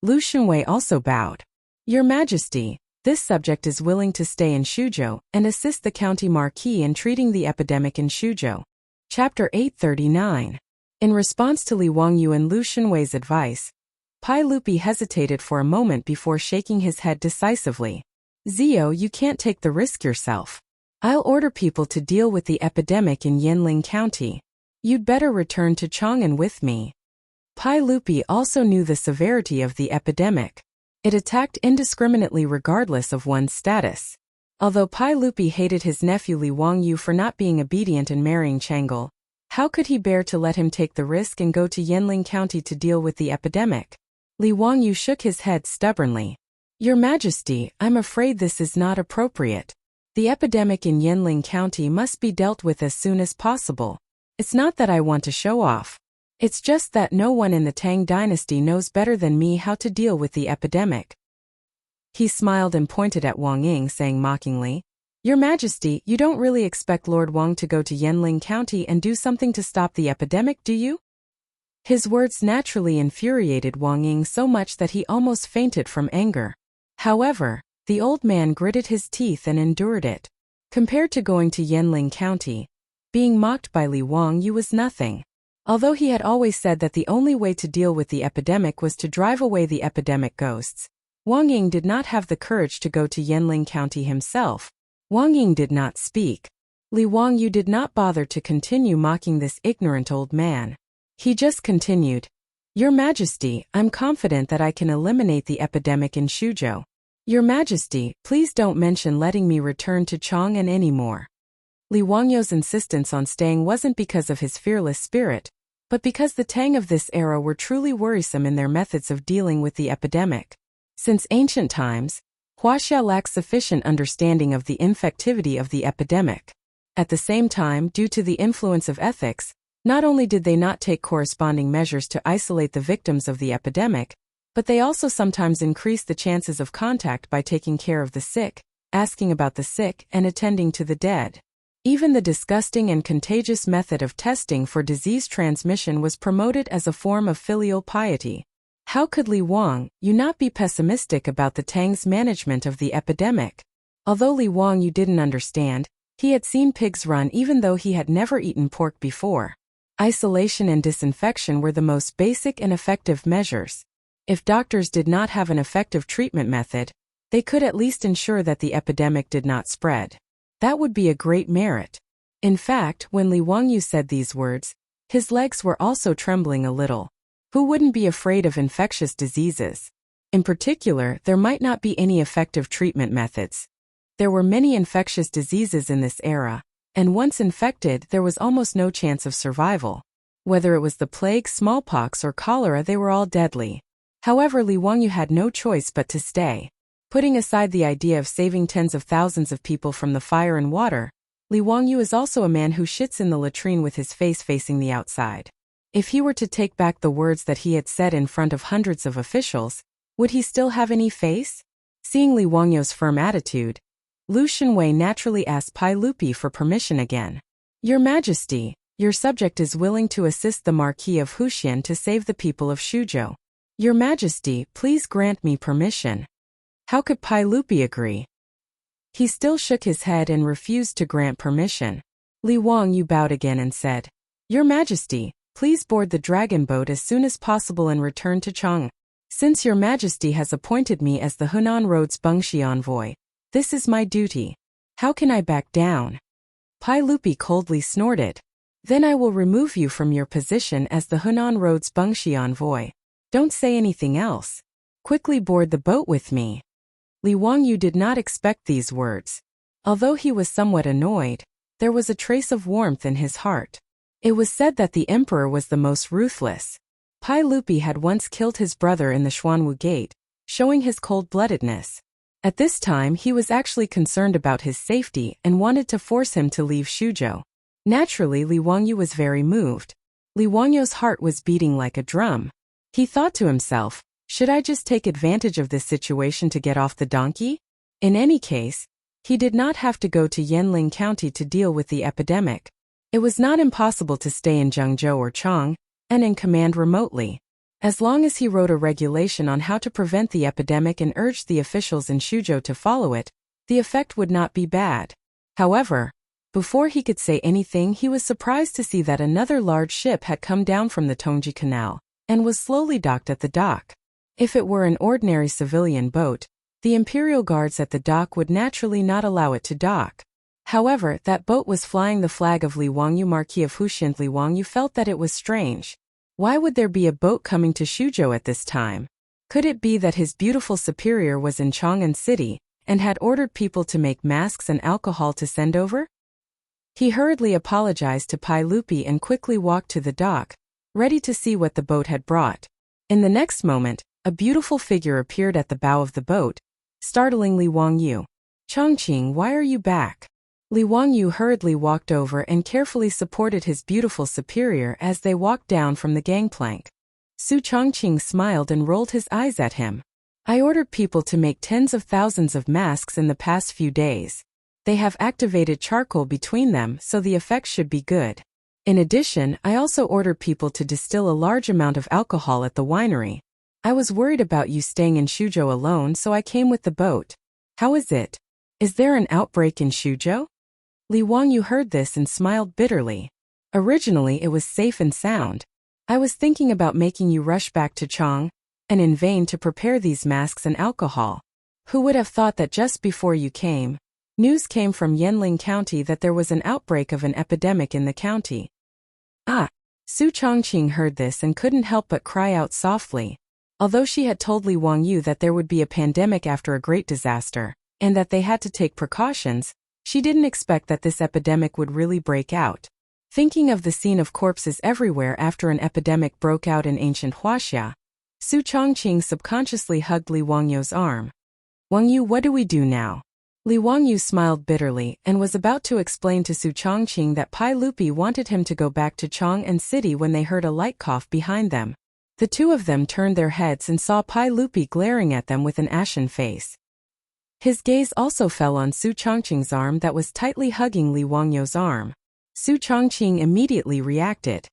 Lu Xunwei also bowed. Your Majesty, this subject is willing to stay in Shuzhou and assist the county marquis in treating the epidemic in Shuzhou. Chapter 839. In response to Li Wangyu and Lu Xunwei's advice, Pai Lupi hesitated for a moment before shaking his head decisively. Zio, you can't take the risk yourself. I'll order people to deal with the epidemic in Yinling County. You'd better return to Chang'an with me. Pai Lupi also knew the severity of the epidemic. It attacked indiscriminately regardless of one's status. Although Pai Lupi hated his nephew Li Wangyu for not being obedient and marrying Chang'an, how could he bear to let him take the risk and go to Yinling County to deal with the epidemic? Li Wangyu shook his head stubbornly. Your Majesty, I'm afraid this is not appropriate. The epidemic in Yinling County must be dealt with as soon as possible. It's not that I want to show off. It's just that no one in the Tang dynasty knows better than me how to deal with the epidemic. He smiled and pointed at Wang Ying, saying mockingly, Your Majesty, you don't really expect Lord Wang to go to Yinling County and do something to stop the epidemic, do you? His words naturally infuriated Wang Ying so much that he almost fainted from anger. However, the old man gritted his teeth and endured it. Compared to going to Yinling County, being mocked by Li Wangyu was nothing. Although he had always said that the only way to deal with the epidemic was to drive away the epidemic ghosts, Wang Ying did not have the courage to go to Yinling County himself. Wang Ying did not speak. Li Wangyu did not bother to continue mocking this ignorant old man. He just continued, Your Majesty, I'm confident that I can eliminate the epidemic in Shuzhou. Your Majesty, please don't mention letting me return to Chang'an anymore. Li Wangyu's insistence on staying wasn't because of his fearless spirit, but because the Tang of this era were truly worrisome in their methods of dealing with the epidemic. Since ancient times, Wuxia lacked sufficient understanding of the infectivity of the epidemic. At the same time, due to the influence of ethics, not only did they not take corresponding measures to isolate the victims of the epidemic, but they also sometimes increased the chances of contact by taking care of the sick, asking about the sick and attending to the dead. Even the disgusting and contagious method of testing for disease transmission was promoted as a form of filial piety. How could Li Wangyu not be pessimistic about the Tang's management of the epidemic? Although Li Wangyu didn't understand, he had seen pigs run even though he had never eaten pork before. Isolation and disinfection were the most basic and effective measures. If doctors did not have an effective treatment method, they could at least ensure that the epidemic did not spread. That would be a great merit. In fact, when Li Wangyu said these words, his legs were also trembling a little. Who wouldn't be afraid of infectious diseases? In particular, there might not be any effective treatment methods. There were many infectious diseases in this era, and once infected, there was almost no chance of survival. Whether it was the plague, smallpox, or cholera, they were all deadly. However, Li Wangyu had no choice but to stay. Putting aside the idea of saving tens of thousands of people from the fire and water, Li Wangyu is also a man who shits in the latrine with his face facing the outside. If he were to take back the words that he had said in front of hundreds of officials, would he still have any face? Seeing Li Wangyu's firm attitude, Lu Shenwei naturally asked Pai Lupi for permission again. Your Majesty, your subject is willing to assist the Marquis of Huxian to save the people of Shuzhou. Your Majesty, please grant me permission. How could Pai Lupi agree? He still shook his head and refused to grant permission. Li Wangyu bowed again and said, Your Majesty, please board the dragon boat as soon as possible and return to Chang'an. Since Your Majesty has appointed me as the Hunan Road's Bengshi envoy, this is my duty. How can I back down? Pai Lupi coldly snorted. Then I will remove you from your position as the Hunan Road's Bengshi envoy. Don't say anything else. Quickly board the boat with me. Li Wangyu did not expect these words. Although he was somewhat annoyed, there was a trace of warmth in his heart. It was said that the emperor was the most ruthless. Pai Lupi had once killed his brother in the Xuanwu Gate, showing his cold-bloodedness. At this time he was actually concerned about his safety and wanted to force him to leave Shuzhou. Naturally, Li Wangyu was very moved. Li Wangyu's heart was beating like a drum. He thought to himself, should I just take advantage of this situation to get off the donkey? In any case, he did not have to go to Yanling County to deal with the epidemic. It was not impossible to stay in Zhengzhou or Chang'an and command remotely. As long as he wrote a regulation on how to prevent the epidemic and urged the officials in Shuzhou to follow it, the effect would not be bad. However, before he could say anything, he was surprised to see that another large ship had come down from the Tongji Canal and was slowly docked at the dock. If it were an ordinary civilian boat, the imperial guards at the dock would naturally not allow it to dock. However, that boat was flying the flag of Li Wangyu, Marquis of Huxian. Li Wangyu felt that it was strange. Why would there be a boat coming to Shuzhou at this time? Could it be that his beautiful superior was in Chang'an City and had ordered people to make masks and alcohol to send over? He hurriedly apologized to Pai Lupi and quickly walked to the dock, ready to see what the boat had brought. In the next moment, a beautiful figure appeared at the bow of the boat, startling Li Wangyu. Chongqing, why are you back? Li Wangyu hurriedly walked over and carefully supported his beautiful superior as they walked down from the gangplank. Su Chongqing smiled and rolled his eyes at him. I ordered people to make tens of thousands of masks in the past few days. They have activated charcoal between them, so the effect should be good. In addition, I also ordered people to distill a large amount of alcohol at the winery. I was worried about you staying in Shuzhou alone, so I came with the boat. How is it? Is there an outbreak in Shuzhou? Li Wangyu heard this and smiled bitterly. Originally it was safe and sound. I was thinking about making you rush back to Chang'an, and in vain to prepare these masks and alcohol. Who would have thought that just before you came, news came from Yanling County that there was an outbreak of an epidemic in the county. Ah! Su Chongqing heard this and couldn't help but cry out softly. Although she had told Li Wangyu that there would be a pandemic after a great disaster, and that they had to take precautions, she didn't expect that this epidemic would really break out. Thinking of the scene of corpses everywhere after an epidemic broke out in ancient Wuxia, Su Chongqing subconsciously hugged Li Wangyu's arm. Wangyu, what do we do now? Li Wangyu smiled bitterly and was about to explain to Su Chongqing that Pai Lupi wanted him to go back to Chang'an City when they heard a light cough behind them. The two of them turned their heads and saw Pai Lupi glaring at them with an ashen face. His gaze also fell on Su Chongqing's arm that was tightly hugging Li Wangyu's arm. Su Chongqing immediately reacted.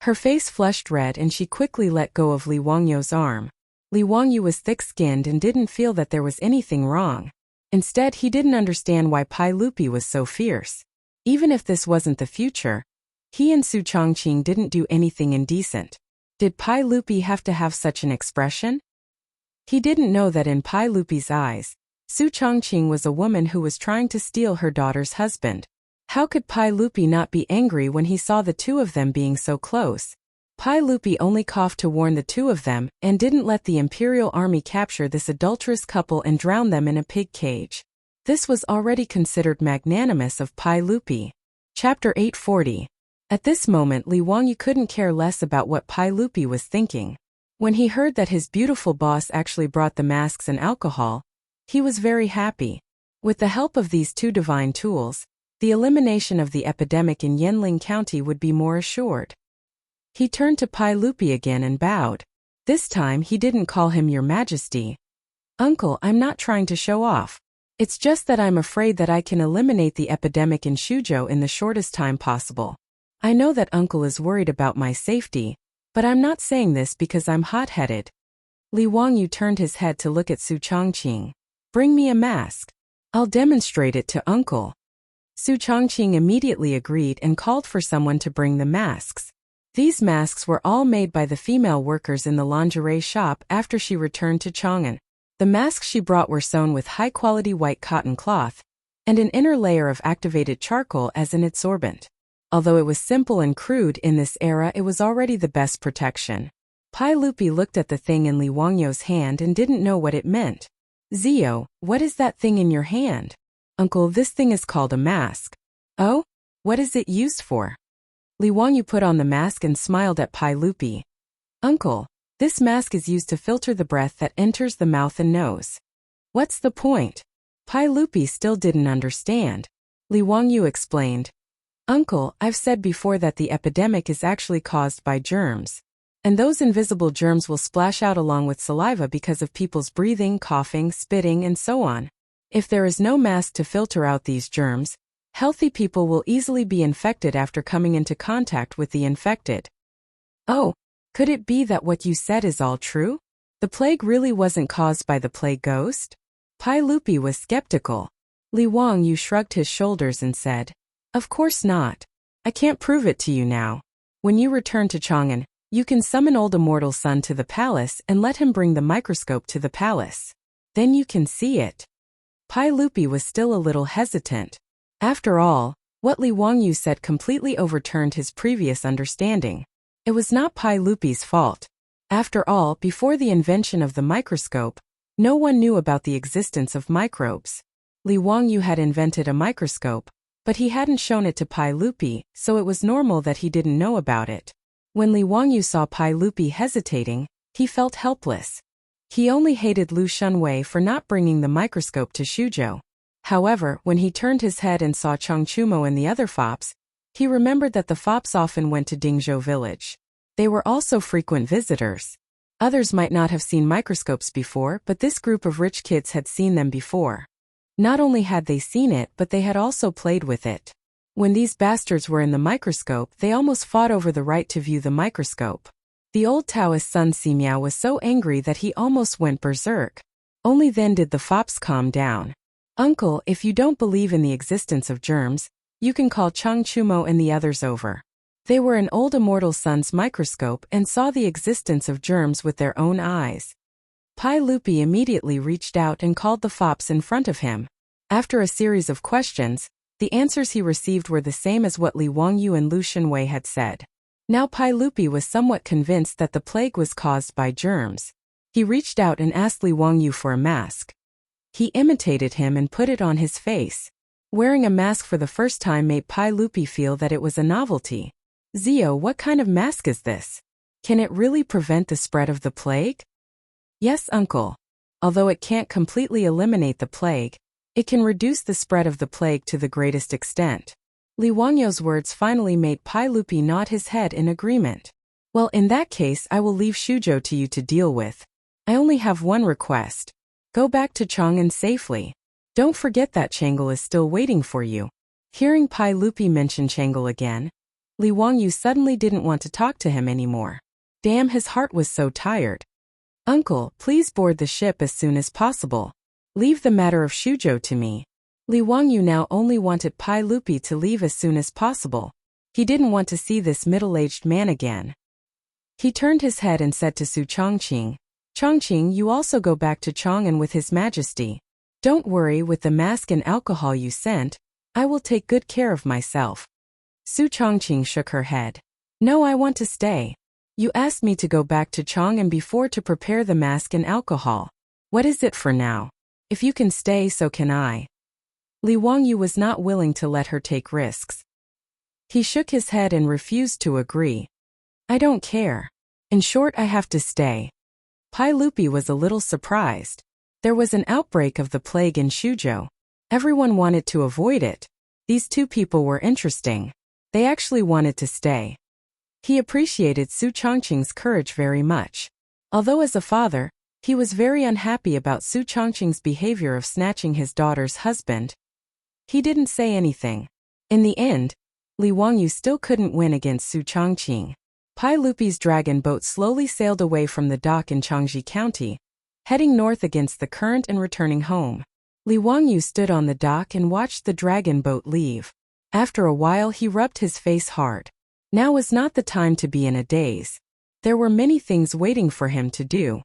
Her face flushed red and she quickly let go of Li Wangyu's arm. Li Wangyu was thick-skinned and didn't feel that there was anything wrong. Instead, he didn't understand why Pai Lupi was so fierce. Even if this wasn't the future, he and Su Chongqing didn't do anything indecent. Did Pai Lupi have to have such an expression? He didn't know that in Pai Lupi's eyes, Su Chongqing was a woman who was trying to steal her daughter's husband. How could Pai Lupi not be angry when he saw the two of them being so close? Pai Lupi only coughed to warn the two of them and didn't let the imperial army capture this adulterous couple and drown them in a pig cage. This was already considered magnanimous of Pai Lupi. Chapter 840. At this moment Li Wangyu couldn't care less about what Pai Lupi was thinking. When he heard that his beautiful boss actually brought the masks and alcohol, he was very happy. With the help of these two divine tools, the elimination of the epidemic in Yanling County would be more assured. He turned to Pai Lupi again and bowed. This time he didn't call him Your Majesty. Uncle, I'm not trying to show off. It's just that I'm afraid that I can eliminate the epidemic in Shuzhou in the shortest time possible. I know that Uncle is worried about my safety, but I'm not saying this because I'm hot-headed. Li Wangyu turned his head to look at Su Chongqing. Bring me a mask. I'll demonstrate it to Uncle. Su Chongqing immediately agreed and called for someone to bring the masks. These masks were all made by the female workers in the lingerie shop after she returned to Chang'an. The masks she brought were sewn with high-quality white cotton cloth, and an inner layer of activated charcoal as an absorbent. Although it was simple and crude in this era, it was already the best protection. Pai Lupi looked at the thing in Li Wangyu's hand and didn't know what it meant. Zio, what is that thing in your hand? Uncle, this thing is called a mask. Oh? What is it used for? Li Wangyu put on the mask and smiled at Pai Lupi. Uncle, this mask is used to filter the breath that enters the mouth and nose. What's the point? Pai Lupi still didn't understand. Li Wangyu explained. Uncle, I've said before that the epidemic is actually caused by germs. And those invisible germs will splash out along with saliva because of people's breathing, coughing, spitting, and so on. If there is no mask to filter out these germs, healthy people will easily be infected after coming into contact with the infected. Oh, could it be that what you said is all true? The plague really wasn't caused by the plague ghost? Pai Lupi was skeptical. Li Wangyu shrugged his shoulders and said, Of course not. I can't prove it to you now. When you return to Chang'an, you can summon Old Immortal Sun to the palace and let him bring the microscope to the palace. Then you can see it. Pai Lupi was still a little hesitant. After all, what Li Wangyu said completely overturned his previous understanding. It was not Pai Lupi's fault. After all, before the invention of the microscope, no one knew about the existence of microbes. Li Wangyu had invented a microscope, but he hadn't shown it to Pai Lupi, so it was normal that he didn't know about it. When Li Wangyu saw Pai Lupi hesitating, he felt helpless. He only hated Lu Shunwei for not bringing the microscope to Shuzhou. However, when he turned his head and saw Cheng Chumo and the other fops, he remembered that the fops often went to Dingzhou village. They were also frequent visitors. Others might not have seen microscopes before, but this group of rich kids had seen them before. Not only had they seen it, but they had also played with it. When these bastards were in the microscope, they almost fought over the right to view the microscope. The old Taoist son Simiao was so angry that he almost went berserk. Only then did the fops calm down. Uncle, if you don't believe in the existence of germs, you can call Cheng Chumo and the others over. They were in Old Immortal Sun's microscope and saw the existence of germs with their own eyes. Pai Lupi immediately reached out and called the fops in front of him. After a series of questions, the answers he received were the same as what Li Wangyu and Lu Shunwei had said. Now Pai Lupi was somewhat convinced that the plague was caused by germs. He reached out and asked Li Wangyu for a mask. He imitated him and put it on his face. Wearing a mask for the first time made Pai Lupi feel that it was a novelty. Zio, what kind of mask is this? Can it really prevent the spread of the plague? Yes, uncle. Although it can't completely eliminate the plague, it can reduce the spread of the plague to the greatest extent. Li Wangyu's words finally made Pai Lupi nod his head in agreement. Well, in that case, I will leave Shuzhou to you to deal with. I only have one request. Go back to Chang'an safely. Don't forget that Chang'an is still waiting for you. Hearing Pai Lupi mention Chang'an again, Li Wangyu suddenly didn't want to talk to him anymore. Damn, his heart was so tired. Uncle, please board the ship as soon as possible. Leave the matter of Shuzhou to me. Li Wangyu now only wanted Pai Lupi to leave as soon as possible. He didn't want to see this middle-aged man again. He turned his head and said to Su Chongqing, Chongqing, you also go back to Chang'an with His Majesty. Don't worry, with the mask and alcohol you sent, I will take good care of myself. Su Chongqing shook her head. No, I want to stay. You asked me to go back to Chang'an before to prepare the mask and alcohol. What is it for now? If you can stay, so can I. Li Wangyu was not willing to let her take risks. He shook his head and refused to agree. I don't care. In short, I have to stay. Pai Lupi was a little surprised. There was an outbreak of the plague in Shuzhou. Everyone wanted to avoid it. These two people were interesting. They actually wanted to stay. He appreciated Su Chongqing's courage very much. Although as a father, he was very unhappy about Su Chongqing's behavior of snatching his daughter's husband. He didn't say anything. In the end, Li Wangyu still couldn't win against Su Chongqing. Pai Lupi's dragon boat slowly sailed away from the dock in Changji County, heading north against the current and returning home. Li Wangyu stood on the dock and watched the dragon boat leave. After a while he rubbed his face hard. Now was not the time to be in a daze. There were many things waiting for him to do.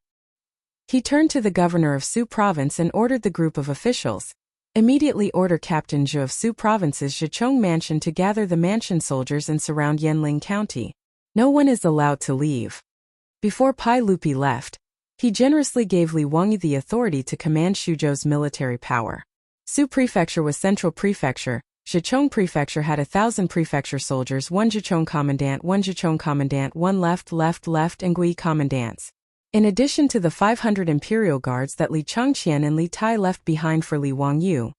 He turned to the governor of Su Province and ordered the group of officials. Immediately order Captain Zhu of Su Province's Zhichong Mansion to gather the mansion soldiers and surround Yanling County. No one is allowed to leave. Before Pai Lupi left, he generously gave Li Wangyu the authority to command Shuzhou's military power. Su Prefecture was central prefecture. Zhichong Prefecture had 1,000 prefecture soldiers, 1 Zhichong commandant, 1 left, and Gui commandants. In addition to the 500 imperial guards that Li Changqian and Li Tai left behind for Li Wangyu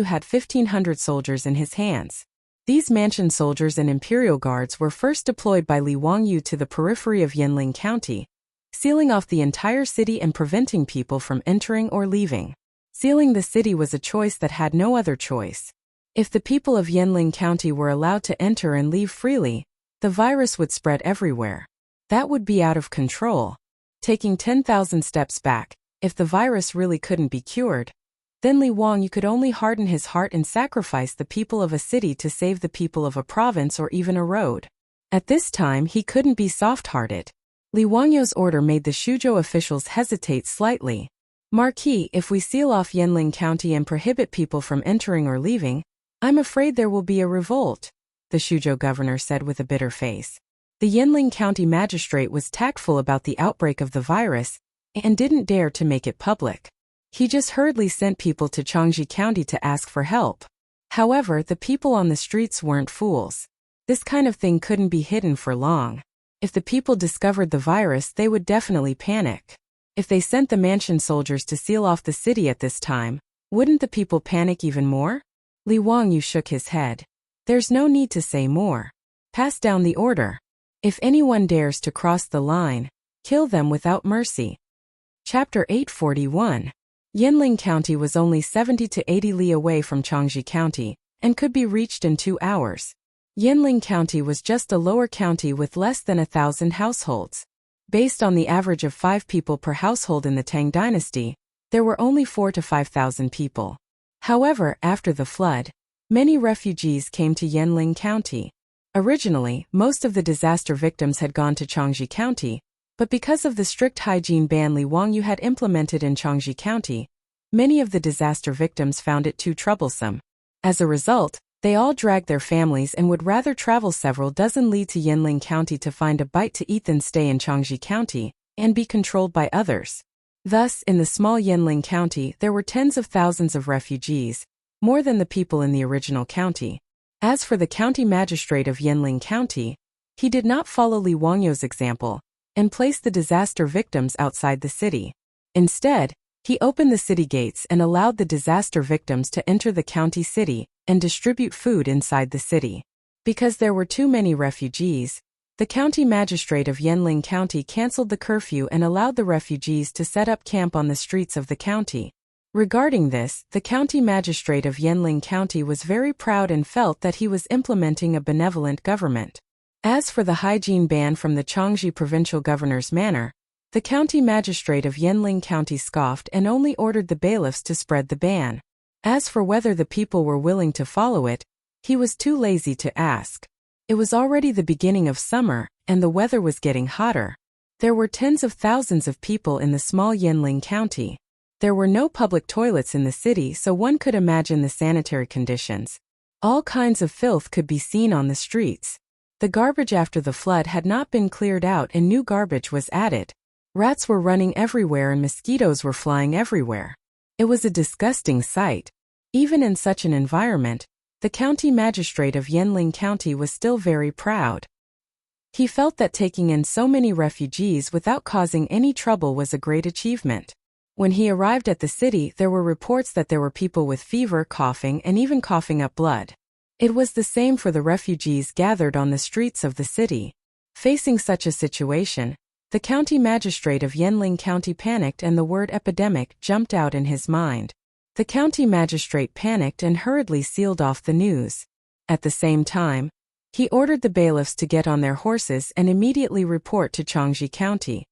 had 1,500 soldiers in his hands. These mansion soldiers and imperial guards were first deployed by Li Wangyu to the periphery of Yanling County, sealing off the entire city and preventing people from entering or leaving. Sealing the city was a choice that had no other choice. If the people of Yanling County were allowed to enter and leave freely, the virus would spread everywhere. That would be out of control. Taking 10,000 steps back, if the virus really couldn't be cured, then Li Wangyu could only harden his heart and sacrifice the people of a city to save the people of a province or even a road. At this time he couldn't be soft-hearted. Li Wangyu's order made the Shuzhou officials hesitate slightly. Marquis, if we seal off Yanling County and prohibit people from entering or leaving, I'm afraid there will be a revolt, the Shuzhou governor said with a bitter face. The Yanling County magistrate was tactful about the outbreak of the virus and didn't dare to make it public. He just hurriedly sent people to Changji County to ask for help. However, the people on the streets weren't fools. This kind of thing couldn't be hidden for long. If the people discovered the virus, they would definitely panic. If they sent the mansion soldiers to seal off the city at this time, wouldn't the people panic even more? Li Wangyu shook his head. There's no need to say more. Pass down the order. If anyone dares to cross the line, kill them without mercy. Chapter 841. Yanling County was only 70 to 80 li away from Changji County, and could be reached in 2 hours. Yanling County was just a lower county with less than 1,000 households. Based on the average of 5 people per household in the Tang dynasty, there were only 4,000 to 5,000 people. However, after the flood, many refugees came to Yanling County. Originally, most of the disaster victims had gone to Changji County, but because of the strict hygiene ban Li Wangyu had implemented in Changji County, many of the disaster victims found it too troublesome. As a result, they all dragged their families and would rather travel several dozen li to Yanling County to find a bite to eat than stay in Changji County and be controlled by others. Thus, in the small Yanling County, there were tens of thousands of refugees, more than the people in the original county. As for the county magistrate of Yanling County, he did not follow Li Wangyu's example and placed the disaster victims outside the city. Instead, he opened the city gates and allowed the disaster victims to enter the county city and distribute food inside the city. Because there were too many refugees, the county magistrate of Yanling County canceled the curfew and allowed the refugees to set up camp on the streets of the county. Regarding this, the county magistrate of Yanling County was very proud and felt that he was implementing a benevolent government. As for the hygiene ban from the Chang'an provincial governor's manor, the county magistrate of Yanling County scoffed and only ordered the bailiffs to spread the ban. As for whether the people were willing to follow it, he was too lazy to ask. It was already the beginning of summer, and the weather was getting hotter. There were tens of thousands of people in the small Yanling County. There were no public toilets in the city, so one could imagine the sanitary conditions. All kinds of filth could be seen on the streets. The garbage after the flood had not been cleared out and new garbage was added. Rats were running everywhere and mosquitoes were flying everywhere. It was a disgusting sight. Even in such an environment, the county magistrate of Yanling County was still very proud. He felt that taking in so many refugees without causing any trouble was a great achievement. When he arrived at the city, there were reports that there were people with fever, coughing, and even coughing up blood. It was the same for the refugees gathered on the streets of the city. Facing such a situation, the county magistrate of Yanling County panicked and the word epidemic jumped out in his mind. The county magistrate panicked and hurriedly sealed off the news. At the same time, he ordered the bailiffs to get on their horses and immediately report to Chang'an County.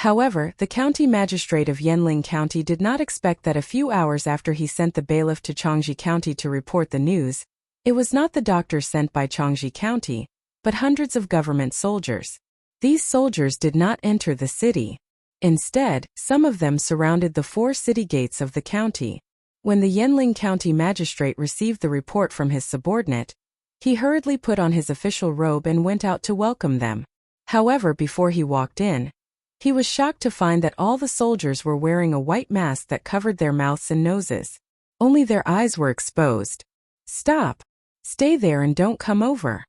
However, the county magistrate of Yanling County did not expect that a few hours after he sent the bailiff to Chang'an County to report the news, it was not the doctors sent by Chang'an County, but hundreds of government soldiers. These soldiers did not enter the city. Instead, some of them surrounded the 4 city gates of the county. When the Yanling County magistrate received the report from his subordinate, he hurriedly put on his official robe and went out to welcome them. However, before he walked in, he was shocked to find that all the soldiers were wearing a white mask that covered their mouths and noses. Only their eyes were exposed. "Stop! Stay there and don't come over."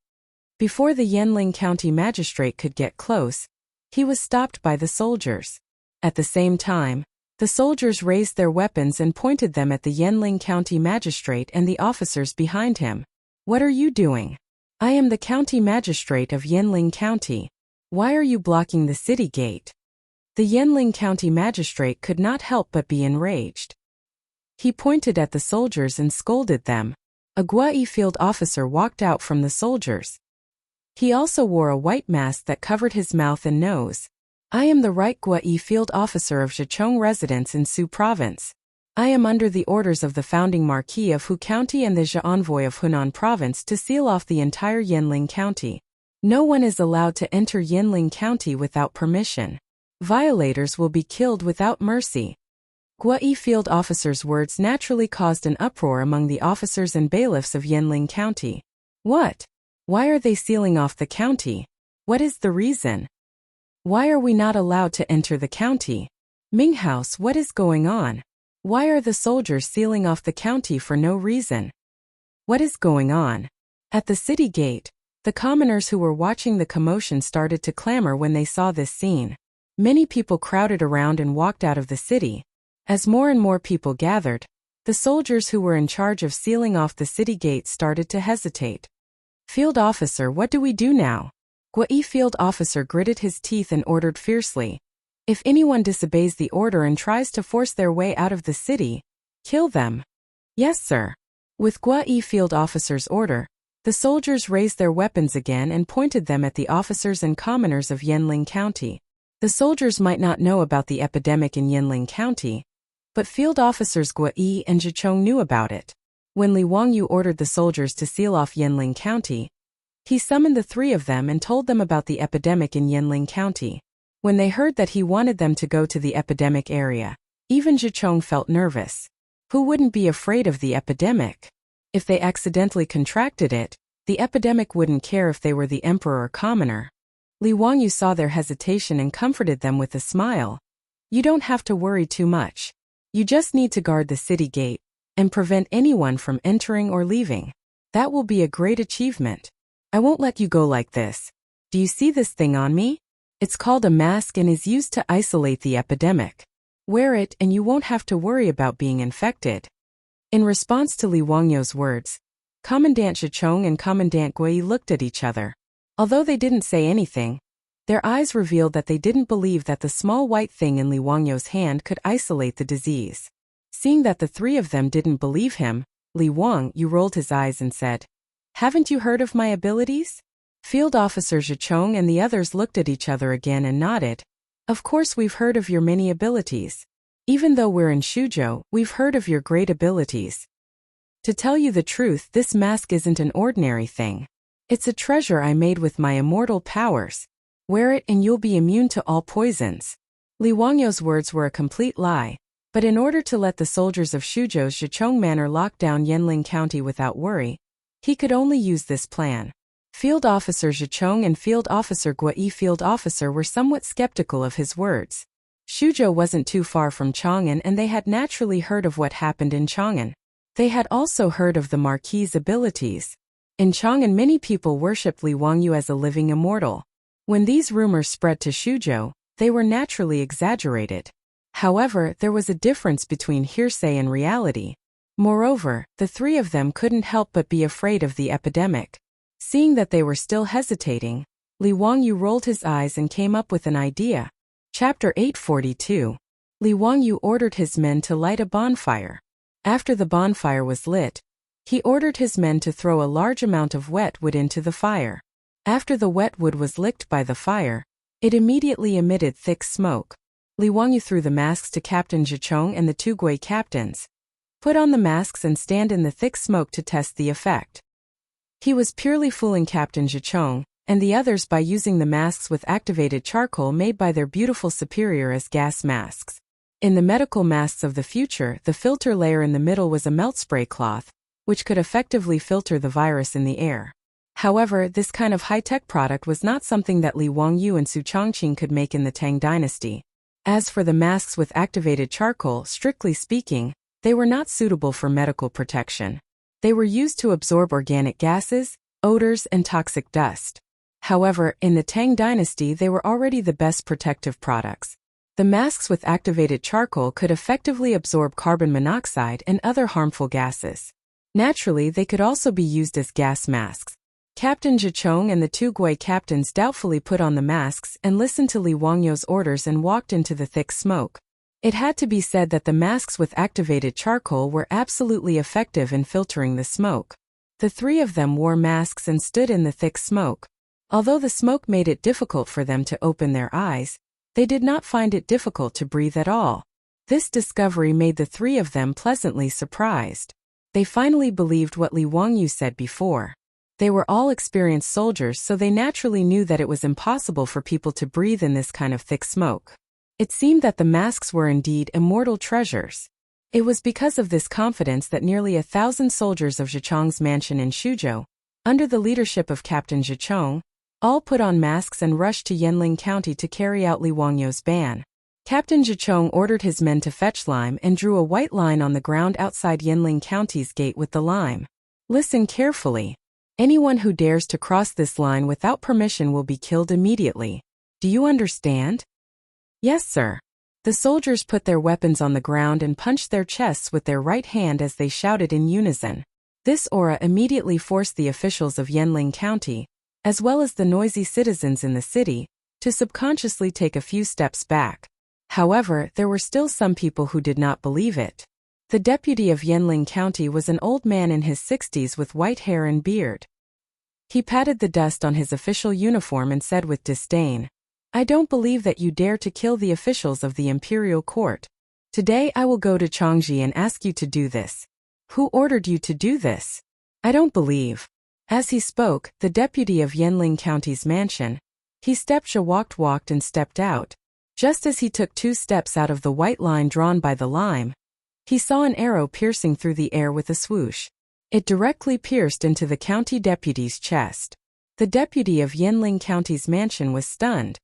Before the Yanling County magistrate could get close, he was stopped by the soldiers. At the same time, the soldiers raised their weapons and pointed them at the Yanling County magistrate and the officers behind him. "What are you doing? I am the county magistrate of Yanling County. Why are you blocking the city gate?" The Yanling County magistrate could not help but be enraged. He pointed at the soldiers and scolded them. A Gua field officer walked out from the soldiers. He also wore a white mask that covered his mouth and nose. "I am the right Gua field officer of Zhejiang residence in Su province. I am under the orders of the founding Marquis of Hu County and the Zhe envoy of Hunan province to seal off the entire Yanling County. No one is allowed to enter Yanling County without permission. Violators will be killed without mercy." Gua field officer's words naturally caused an uproar among the officers and bailiffs of Yanling County. "What? Why are they sealing off the county? What is the reason? Why are we not allowed to enter the county? Minghouse, what is going on? Why are the soldiers sealing off the county for no reason? What is going on?" At the city gate, the commoners who were watching the commotion started to clamor when they saw this scene. Many people crowded around and walked out of the city. As more and more people gathered, the soldiers who were in charge of sealing off the city gate started to hesitate. "Field officer, what do we do now?" Gua field officer gritted his teeth and ordered fiercely. "If anyone disobeys the order and tries to force their way out of the city, kill them." "Yes, sir." With Gua field officer's order, the soldiers raised their weapons again and pointed them at the officers and commoners of Yanling County. The soldiers might not know about the epidemic in Yanling County, but field officers Gua and Zhejiang knew about it. When Li Wangyu ordered the soldiers to seal off Yanling County, he summoned the 3 of them and told them about the epidemic in Yanling County. When they heard that he wanted them to go to the epidemic area, even Zhejiang felt nervous. Who wouldn't be afraid of the epidemic? If they accidentally contracted it, the epidemic wouldn't care if they were the emperor or commoner. Li Wangyu saw their hesitation and comforted them with a smile. "You don't have to worry too much. You just need to guard the city gate and prevent anyone from entering or leaving. That will be a great achievement. I won't let you go like this. Do you see this thing on me? It's called a mask and is used to isolate the epidemic. Wear it and you won't have to worry about being infected." In response to Li Wangyu's words, Commandant Zhejiang and Commandant Gui looked at each other. Although they didn't say anything, their eyes revealed that they didn't believe that the small white thing in Li Wangyu's hand could isolate the disease. Seeing that the three of them didn't believe him, Li Wangyu rolled his eyes and said, "Haven't you heard of my abilities?" Field Officer Zhichong and the others looked at each other again and nodded. "Of course we've heard of your many abilities. Even though we're in Shuzhou, we've heard of your great abilities. To tell you the truth, this mask isn't an ordinary thing. It's a treasure I made with my immortal powers. Wear it and you'll be immune to all poisons." Li Wangyu's words were a complete lie, but in order to let the soldiers of Shuzhou's Zhichong Manor lock down Yanling County without worry, he could only use this plan. Field Officer Zhichong and Field Officer Guai Field Officer were somewhat skeptical of his words. Shuzhou wasn't too far from Chang'an and they had naturally heard of what happened in Chang'an. They had also heard of the Marquis's abilities. In Chang'an many people worshipped Li Wangyu as a living immortal. When these rumors spread to Shuzhou, they were naturally exaggerated. However, there was a difference between hearsay and reality. Moreover, the three of them couldn't help but be afraid of the epidemic. Seeing that they were still hesitating, Li Wangyu rolled his eyes and came up with an idea. Chapter 842. Li Wangyu ordered his men to light a bonfire. After the bonfire was lit, he ordered his men to throw a large amount of wet wood into the fire. After the wet wood was licked by the fire, it immediately emitted thick smoke. Li Wangyu threw the masks to Captain Zhichong and the two Gui captains. Put on the masks and stand in the thick smoke to test the effect. He was purely fooling Captain Zhichong and the others by using the masks with activated charcoal made by their beautiful superior as gas masks. In the medical masks of the future, the filter layer in the middle was a melt spray cloth, which could effectively filter the virus in the air. However, this kind of high-tech product was not something that Li Wangyu and Su Chongqing could make in the Tang dynasty. As for the masks with activated charcoal, strictly speaking, they were not suitable for medical protection. They were used to absorb organic gases, odors, and toxic dust. However, in the Tang dynasty they were already the best protective products. The masks with activated charcoal could effectively absorb carbon monoxide and other harmful gases. Naturally, they could also be used as gas masks. Captain Zhichong and the two Gui captains doubtfully put on the masks and listened to Li Wangyu's orders and walked into the thick smoke. It had to be said that the masks with activated charcoal were absolutely effective in filtering the smoke. The three of them wore masks and stood in the thick smoke. Although the smoke made it difficult for them to open their eyes, they did not find it difficult to breathe at all. This discovery made the three of them pleasantly surprised. They finally believed what Li Wangyu said before. They were all experienced soldiers, so they naturally knew that it was impossible for people to breathe in this kind of thick smoke. It seemed that the masks were indeed immortal treasures. It was because of this confidence that nearly 1,000 soldiers of Zhichong's mansion in Shuzhou, under the leadership of Captain Zhichong, all put on masks and rushed to Yanling County to carry out Li Wangyu's ban. Captain Zhichong ordered his men to fetch lime and drew a white line on the ground outside Yanling County's gate with the lime. Listen carefully. Anyone who dares to cross this line without permission will be killed immediately. Do you understand? Yes, sir. The soldiers put their weapons on the ground and punched their chests with their right hand as they shouted in unison. This aura immediately forced the officials of Yanling County, as well as the noisy citizens in the city, to subconsciously take a few steps back. However, there were still some people who did not believe it. The deputy of Yanling County was an old man in his 60s with white hair and beard. He patted the dust on his official uniform and said with disdain, "I don't believe that you dare to kill the officials of the imperial court. Today I will go to Changji and ask you to do this." "Who ordered you to do this?" "I don't believe." As he spoke, the deputy of Yanling County's mansion, he walked and stepped out. Just as he took 2 steps out of the white line drawn by the lime, he saw an arrow piercing through the air with a swoosh. It directly pierced into the county deputy's chest. The deputy of Yanling County's mansion was stunned.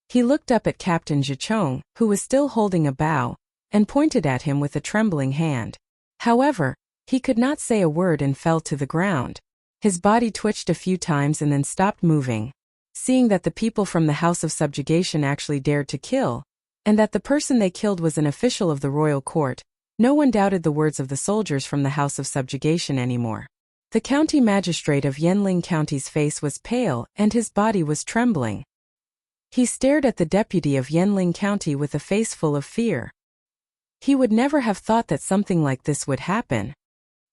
He looked up at Captain Zhichong, who was still holding a bow, and pointed at him with a trembling hand. However, he could not say a word and fell to the ground. His body twitched a few times and then stopped moving. Seeing that the people from the House of Subjugation actually dared to kill, and that the person they killed was an official of the royal court, no one doubted the words of the soldiers from the House of Subjugation anymore. The county magistrate of Yanling County's face was pale and his body was trembling. He stared at the deputy of Yanling County with a face full of fear. He would never have thought that something like this would happen.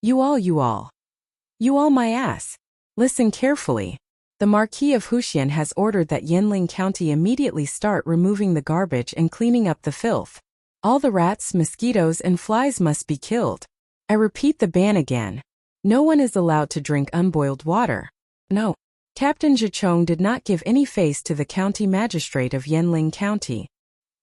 You all my ass. Listen carefully. The Marquis of Wuxia has ordered that Yanling County immediately start removing the garbage and cleaning up the filth. All the rats, mosquitoes, and flies must be killed. I repeat the ban again. No one is allowed to drink unboiled water. No. Captain Zhichong did not give any face to the county magistrate of Yanling County.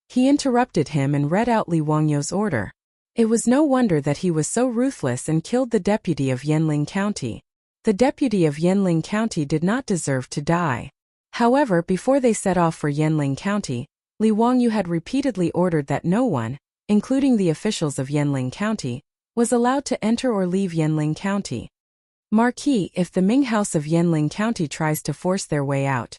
He interrupted him and read out Li Wangyu's order. It was no wonder that he was so ruthless and killed the deputy of Yanling County. The deputy of Yanling County did not deserve to die. However, before they set off for Yanling County, Li Wangyu had repeatedly ordered that no one, including the officials of Yanling County, was allowed to enter or leave Yanling County. Marquis, if the Ming House of Yanling County tries to force their way out,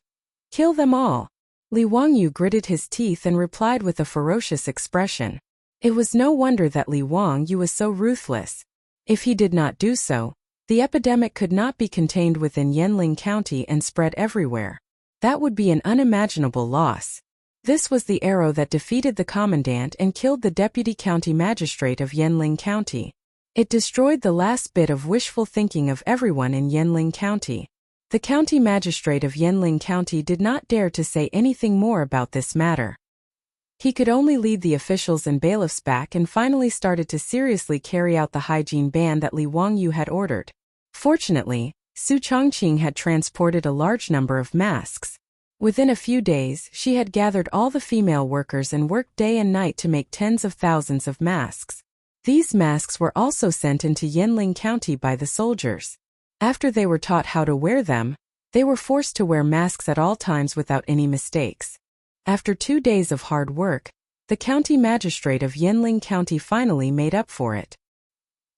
kill them all. Li Wangyu gritted his teeth and replied with a ferocious expression. It was no wonder that Li Wangyu was so ruthless. If he did not do so, the epidemic could not be contained within Yanling County and spread everywhere. That would be an unimaginable loss. This was the arrow that defeated the commandant and killed the deputy county magistrate of Yanling County. It destroyed the last bit of wishful thinking of everyone in Yanling County. The county magistrate of Yanling County did not dare to say anything more about this matter. He could only lead the officials and bailiffs back and finally started to seriously carry out the hygiene ban that Li Wangyu had ordered. Fortunately, Su Chongqing had transported a large number of masks. Within a few days, she had gathered all the female workers and worked day and night to make tens of thousands of masks. These masks were also sent into Yanling County by the soldiers. After they were taught how to wear them, they were forced to wear masks at all times without any mistakes. After 2 days of hard work, the county magistrate of Yanling County finally made up for it.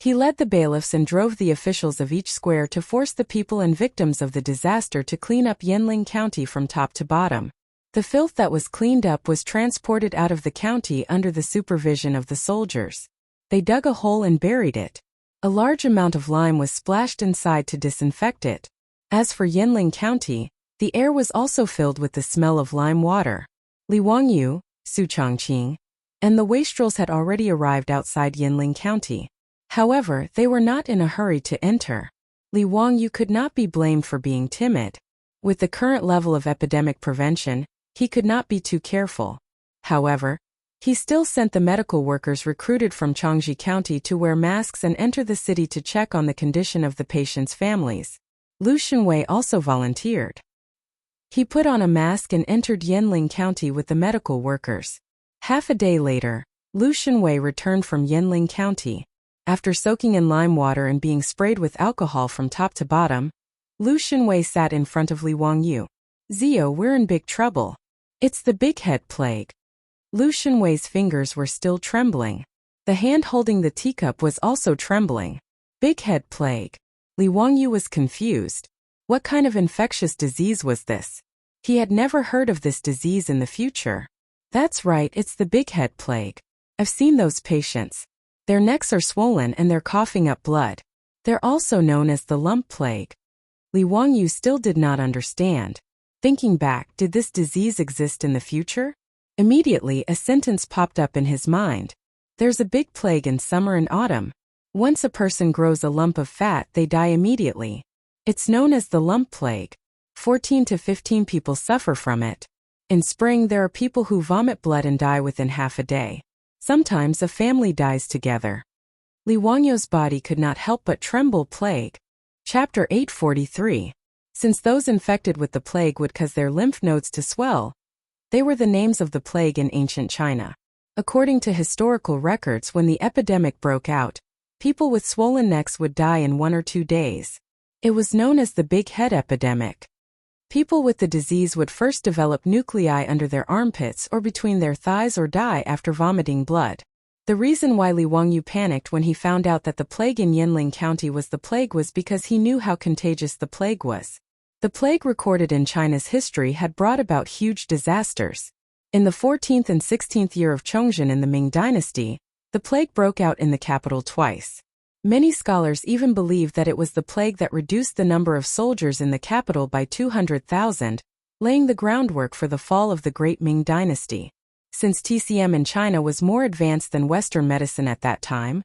He led the bailiffs and drove the officials of each square to force the people and victims of the disaster to clean up Yanling County from top to bottom. The filth that was cleaned up was transported out of the county under the supervision of the soldiers. They dug a hole and buried it. A large amount of lime was splashed inside to disinfect it. As for Yanling County, the air was also filled with the smell of lime water. Li Wangyu, Su Chongqing, and the wastrels had already arrived outside Yanling County. However, they were not in a hurry to enter. Li Wangyu could not be blamed for being timid. With the current level of epidemic prevention, he could not be too careful. However, he still sent the medical workers recruited from Changji County to wear masks and enter the city to check on the condition of the patients' families. Lu Shenwei also volunteered. He put on a mask and entered Yanling County with the medical workers. Half a day later, Lu Shenwei returned from Yanling County. After soaking in lime water and being sprayed with alcohol from top to bottom, Lu Shenwei sat in front of Li Wangyu. Zio, we're in big trouble. It's the big head plague. Lu Shenwei's fingers were still trembling. The hand holding the teacup was also trembling. Big head plague. Li Wangyu was confused. What kind of infectious disease was this? He had never heard of this disease in the future. That's right, it's the big head plague. I've seen those patients. Their necks are swollen and they're coughing up blood. They're also known as the lump plague. Li Wangyu still did not understand. Thinking back, did this disease exist in the future? Immediately, a sentence popped up in his mind. There's a big plague in summer and autumn. Once a person grows a lump of fat, they die immediately. It's known as the lump plague. 14 to 15 people suffer from it. In spring, there are people who vomit blood and die within half a day. Sometimes a family dies together. Li Wangyu's body could not help but tremble. Plague. Chapter 843. Since those infected with the plague would cause their lymph nodes to swell, they were the names of the plague in ancient China. According to historical records, when the epidemic broke out, people with swollen necks would die in 1 or 2 days. It was known as the big head epidemic. People with the disease would first develop nuclei under their armpits or between their thighs or die after vomiting blood. The reason why Li Wangyu panicked when he found out that the plague in Yanling County was the plague was because he knew how contagious the plague was. The plague recorded in China's history had brought about huge disasters. In the 14th and 16th year of Chongzhen in the Ming dynasty, the plague broke out in the capital twice. Many scholars even believe that it was the plague that reduced the number of soldiers in the capital by 200,000, laying the groundwork for the fall of the great Ming dynasty. Since TCM in China was more advanced than Western medicine at that time,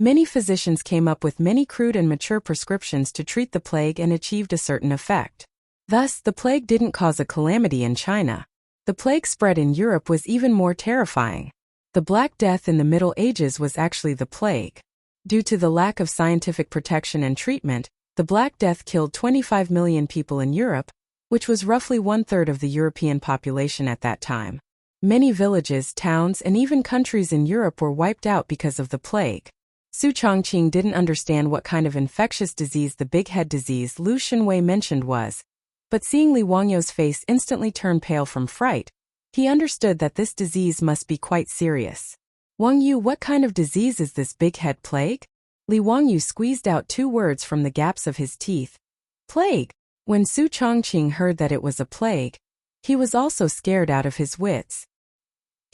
many physicians came up with many crude and mature prescriptions to treat the plague and achieved a certain effect. Thus, the plague didn't cause a calamity in China. The plague spread in Europe was even more terrifying. The Black Death in the Middle Ages was actually the plague. Due to the lack of scientific protection and treatment, the Black Death killed 25 million people in Europe, which was roughly one-third of the European population at that time. Many villages, towns, and even countries in Europe were wiped out because of the plague. Su Chongqing didn't understand what kind of infectious disease the big head disease Lu Xinwei mentioned was, but seeing Li Wangyou's face instantly turn pale from fright, he understood that this disease must be quite serious. Wangyou, what kind of disease is this big head plague? Li Wangyou squeezed out 2 words from the gaps of his teeth. Plague. When Su Chongqing heard that it was a plague, he was also scared out of his wits.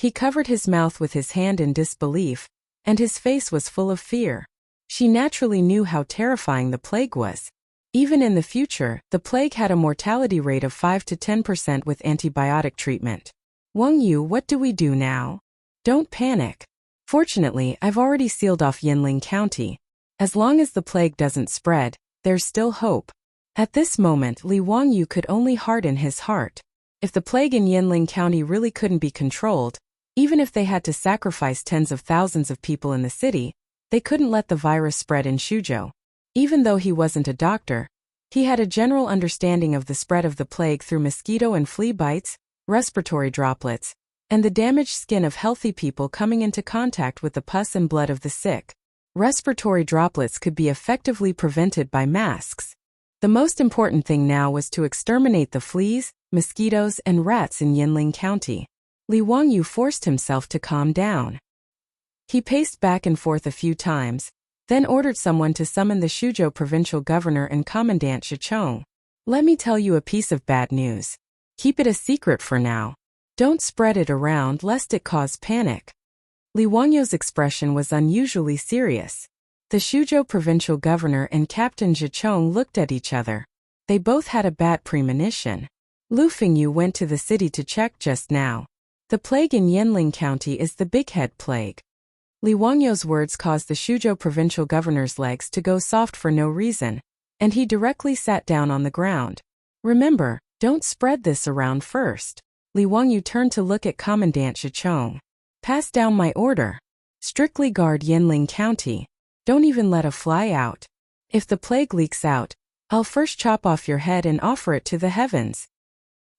He covered his mouth with his hand in disbelief, and his face was full of fear. She naturally knew how terrifying the plague was. Even in the future, the plague had a mortality rate of 5 to 10% with antibiotic treatment. Wangyou, what do we do now? Don't panic. Fortunately, I've already sealed off Yinling County. As long as the plague doesn't spread, there's still hope. At this moment, Li Wangyou could only harden his heart. If the plague in Yinling County really couldn't be controlled, even if they had to sacrifice tens of thousands of people in the city, they couldn't let the virus spread in Shuzhou. Even though he wasn't a doctor, he had a general understanding of the spread of the plague through mosquito and flea bites, respiratory droplets, and the damaged skin of healthy people coming into contact with the pus and blood of the sick. Respiratory droplets could be effectively prevented by masks. The most important thing now was to exterminate the fleas, mosquitoes, and rats in Yinling County. Li Wangyou forced himself to calm down. He paced back and forth a few times, then ordered someone to summon the Shuzhou provincial governor and commandant Zhichong. Let me tell you a piece of bad news. Keep it a secret for now. Don't spread it around lest it cause panic. Li Wangyou's expression was unusually serious. The Shuzhou provincial governor and Captain Zhichong looked at each other. They both had a bad premonition. Lu Fengyu went to the city to check just now. The plague in Yinling County is the big head plague. Li Wangyou's words caused the Shuzhou provincial governor's legs to go soft for no reason, and he directly sat down on the ground. Remember, don't spread this around first. Li Wangyou turned to look at Commandant Zhichong. Pass down my order. Strictly guard Yinling County. Don't even let a fly out. If the plague leaks out, I'll first chop off your head and offer it to the heavens.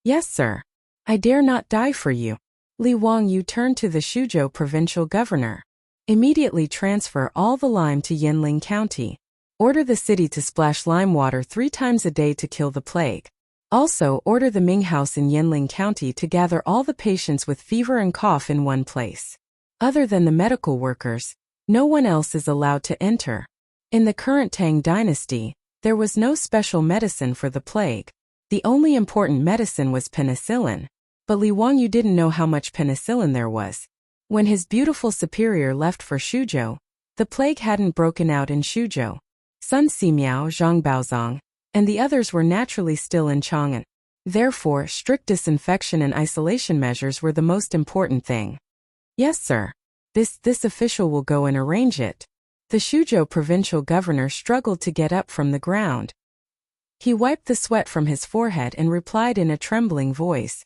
Yes, sir. I dare not die for you. Li Wangyou turned to the Shuzhou provincial governor. Immediately transfer all the lime to Yinling County. Order the city to splash lime water 3 times a day to kill the plague. Also, order the Ming House in Yinling County to gather all the patients with fever and cough in one place. Other than the medical workers, no one else is allowed to enter. In the current Tang dynasty, there was no special medicine for the plague. The only important medicine was penicillin. But Li Wangyou didn't know how much penicillin there was. When his beautiful superior left for Shuzhou, the plague hadn't broken out in Shuzhou. Sun Simiao, Zhang Baozong, and the others were naturally still in Chang'an. Therefore, strict disinfection and isolation measures were the most important thing. Yes, sir. This official will go and arrange it. The Shuzhou provincial governor struggled to get up from the ground. He wiped the sweat from his forehead and replied in a trembling voice.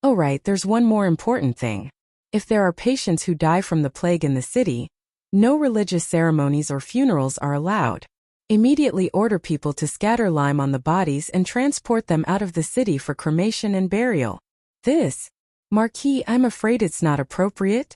Oh right, there's one more important thing. If there are patients who die from the plague in the city, no religious ceremonies or funerals are allowed. Immediately order people to scatter lime on the bodies and transport them out of the city for cremation and burial. This, Marquis, I'm afraid it's not appropriate.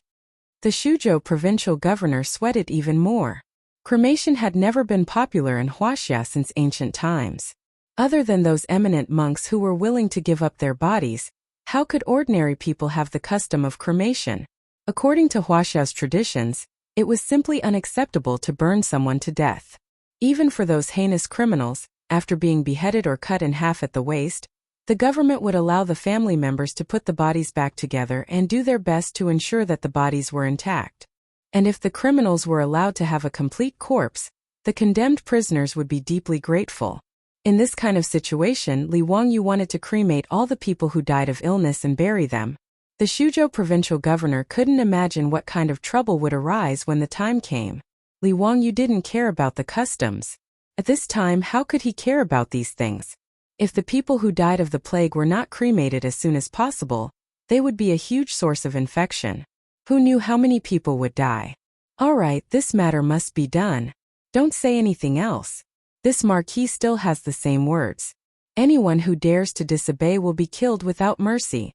The Shuzhou provincial governor sweated even more. Cremation had never been popular in Wuxia since ancient times. Other than those eminent monks who were willing to give up their bodies, how could ordinary people have the custom of cremation? According to Wuxia's traditions, it was simply unacceptable to burn someone to death. Even for those heinous criminals, after being beheaded or cut in half at the waist, the government would allow the family members to put the bodies back together and do their best to ensure that the bodies were intact. And if the criminals were allowed to have a complete corpse, the condemned prisoners would be deeply grateful. In this kind of situation, Li Wangyou wanted to cremate all the people who died of illness and bury them. The Suzhou provincial governor couldn't imagine what kind of trouble would arise when the time came. Li Wangyu didn't care about the customs. At this time, how could he care about these things? If the people who died of the plague were not cremated as soon as possible, they would be a huge source of infection. Who knew how many people would die? All right, this matter must be done. Don't say anything else. This marquis still has the same words. Anyone who dares to disobey will be killed without mercy.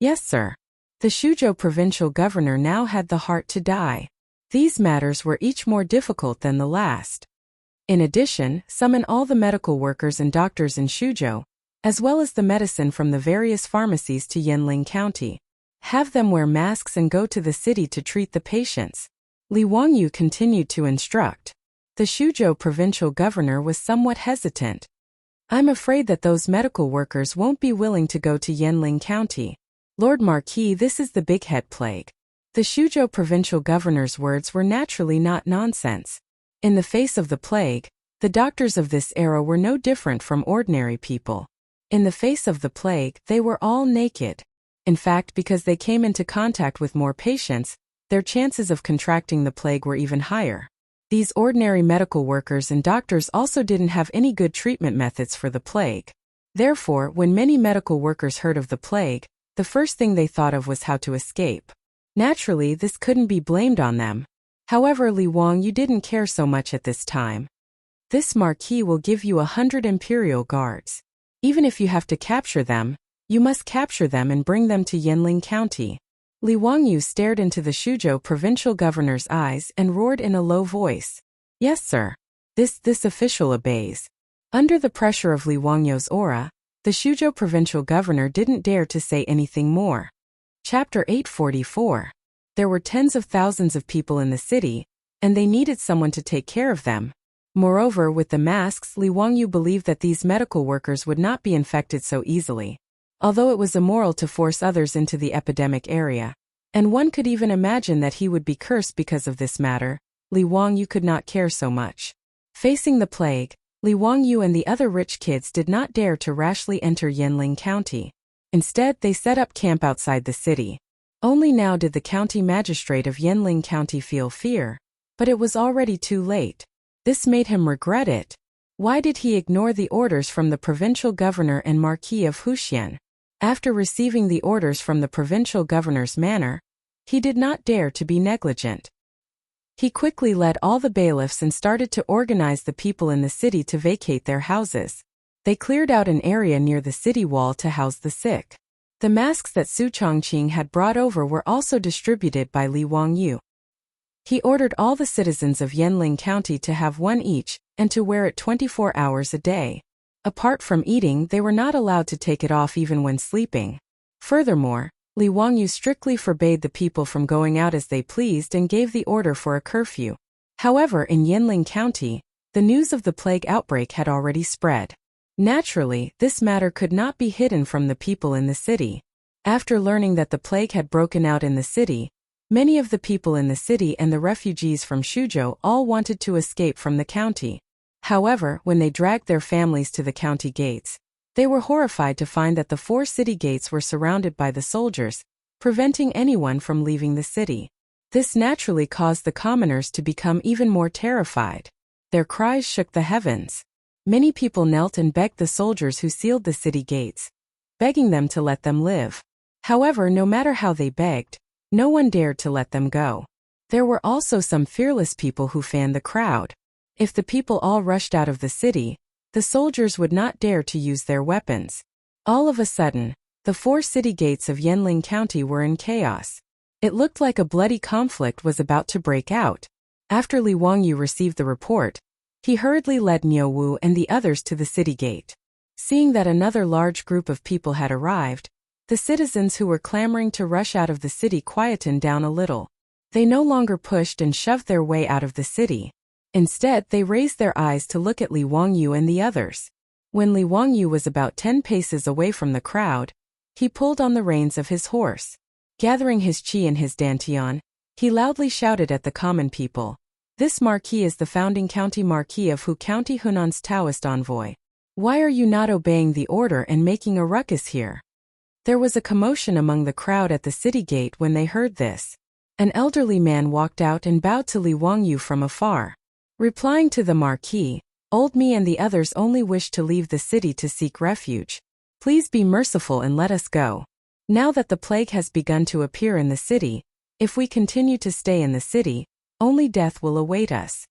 Yes, sir. The Suzhou provincial governor now had the heart to die. These matters were each more difficult than the last. In addition, summon all the medical workers and doctors in Suzhou, as well as the medicine from the various pharmacies to Yanling County. Have them wear masks and go to the city to treat the patients. Li Wangyu continued to instruct. The Suzhou provincial governor was somewhat hesitant. I'm afraid that those medical workers won't be willing to go to Yanling County. Lord Marquis, this is the big head plague. The Suzhou provincial governor's words were naturally not nonsense. In the face of the plague, the doctors of this era were no different from ordinary people. In the face of the plague, they were all naked. In fact, because they came into contact with more patients, their chances of contracting the plague were even higher. These ordinary medical workers and doctors also didn't have any good treatment methods for the plague. Therefore, when many medical workers heard of the plague, the first thing they thought of was how to escape. Naturally, this couldn't be blamed on them. However, Li Wangyu didn't care so much at this time. This marquis will give you 100 imperial guards. Even if you have to capture them, you must capture them and bring them to Yanling County. Li Wangyu stared into the Suzhou provincial governor's eyes and roared in a low voice. Yes, sir. This official obeys. Under the pressure of Li Wangyu's aura, the Suzhou provincial governor didn't dare to say anything more. Chapter 844. There were tens of thousands of people in the city, and they needed someone to take care of them. Moreover, with the masks, Li Wangyu believed that these medical workers would not be infected so easily. Although it was immoral to force others into the epidemic area, and one could even imagine that he would be cursed because of this matter, Li Wangyu could not care so much. Facing the plague, Li Wangyu and the other rich kids did not dare to rashly enter Yanling County. Instead, they set up camp outside the city. Only now did the county magistrate of Yanling County feel fear, but it was already too late. This made him regret it. Why did he ignore the orders from the provincial governor and Marquis of Wuxia? After receiving the orders from the provincial governor's manor, he did not dare to be negligent. He quickly led all the bailiffs and started to organize the people in the city to vacate their houses. They cleared out an area near the city wall to house the sick. The masks that Su Chongqing had brought over were also distributed by Li Wangyu. He ordered all the citizens of Yanling County to have one each, and to wear it 24 hours a day. Apart from eating, they were not allowed to take it off even when sleeping. Furthermore, Li Wangyu strictly forbade the people from going out as they pleased and gave the order for a curfew. However, in Yanling County, the news of the plague outbreak had already spread. Naturally, this matter could not be hidden from the people in the city. After learning that the plague had broken out in the city, many of the people in the city and the refugees from Suzhou all wanted to escape from the county. However, when they dragged their families to the county gates, they were horrified to find that the 4 city gates were surrounded by the soldiers, preventing anyone from leaving the city. This naturally caused the commoners to become even more terrified. Their cries shook the heavens. Many people knelt and begged the soldiers who sealed the city gates, begging them to let them live. However, no matter how they begged, no one dared to let them go. There were also some fearless people who fanned the crowd. If the people all rushed out of the city, the soldiers would not dare to use their weapons. All of a sudden, the 4 city gates of Yanling County were in chaos. It looked like a bloody conflict was about to break out. After Li Wangyu received the report, he hurriedly led Niu Wu and the others to the city gate. Seeing that another large group of people had arrived, the citizens who were clamoring to rush out of the city quietened down a little. They no longer pushed and shoved their way out of the city. Instead, they raised their eyes to look at Li Wangyu and the others. When Li Wangyu was about 10 paces away from the crowd, he pulled on the reins of his horse. Gathering his qi and his dantian, he loudly shouted at the common people. This marquis is the founding county marquis of Hu County, Hunan's Taoist envoy. Why are you not obeying the order and making a ruckus here? There was a commotion among the crowd at the city gate when they heard this. An elderly man walked out and bowed to Li Wangyu from afar. Replying to the Marquis, "Old me and the others only wish to leave the city to seek refuge. Please be merciful and let us go. Now that the plague has begun to appear in the city, if we continue to stay in the city, only death will await us."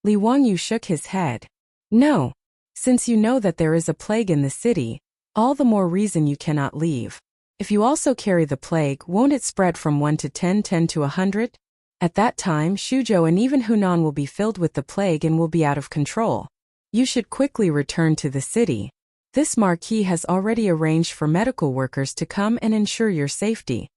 Li Wangyu shook his head. "No. Since you know that there is a plague in the city, all the more reason you cannot leave. If you also carry the plague, won't it spread from 1 to 10, 10 to 100? At that time, Shuzhou and even Hunan will be filled with the plague and will be out of control. You should quickly return to the city. This Marquis has already arranged for medical workers to come and ensure your safety."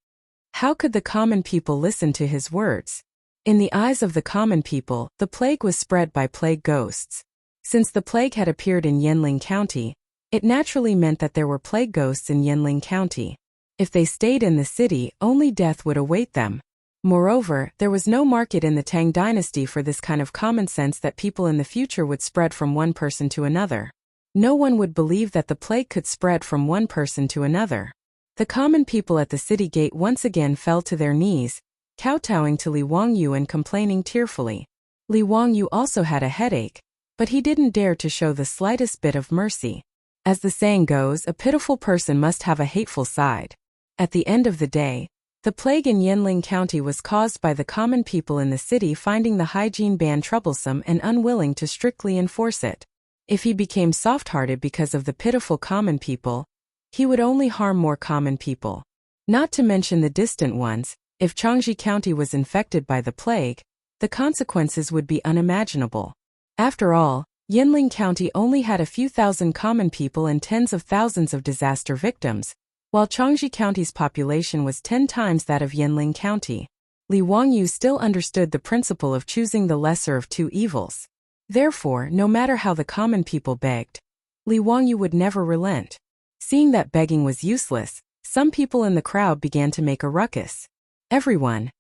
How could the common people listen to his words? In the eyes of the common people, the plague was spread by plague ghosts. Since the plague had appeared in Yanling County, it naturally meant that there were plague ghosts in Yanling County. If they stayed in the city, only death would await them. Moreover, there was no market in the Tang dynasty for this kind of common sense that people in the future would spread from one person to another. No one would believe that the plague could spread from one person to another. The common people at the city gate once again fell to their knees, kowtowing to Li Wangyu and complaining tearfully. Li Wangyu also had a headache, but he didn't dare to show the slightest bit of mercy. As the saying goes, a pitiful person must have a hateful side. At the end of the day, the plague in Yanling County was caused by the common people in the city finding the hygiene ban troublesome and unwilling to strictly enforce it. If he became soft-hearted because of the pitiful common people, he would only harm more common people. Not to mention the distant ones, if Chang'an County was infected by the plague, the consequences would be unimaginable. After all, Yanling County only had a few thousand common people and tens of thousands of disaster victims, while Chang'an County's population was 10 times that of Yanling County. Li Wangyu still understood the principle of choosing the lesser of two evils. Therefore, no matter how the common people begged, Li Wangyu would never relent. Seeing that begging was useless, some people in the crowd began to make a ruckus. "Everyone,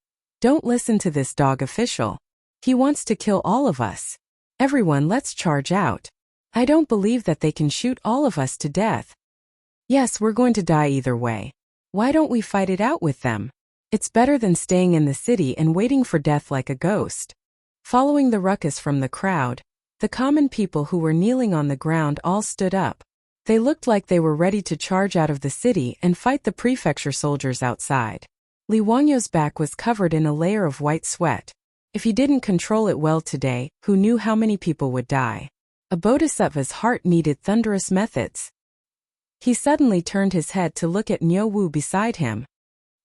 don't listen to this dog official. He wants to kill all of us. Everyone, let's charge out. I don't believe that they can shoot all of us to death. Yes, we're going to die either way. Why don't we fight it out with them? It's better than staying in the city and waiting for death like a ghost." Following the ruckus from the crowd, the common people who were kneeling on the ground all stood up. They looked like they were ready to charge out of the city and fight the prefecture soldiers outside. Li Wangyu's back was covered in a layer of white sweat. If he didn't control it well today, who knew how many people would die? A bodhisattva's heart needed thunderous methods. He suddenly turned his head to look at Niu Wu beside him.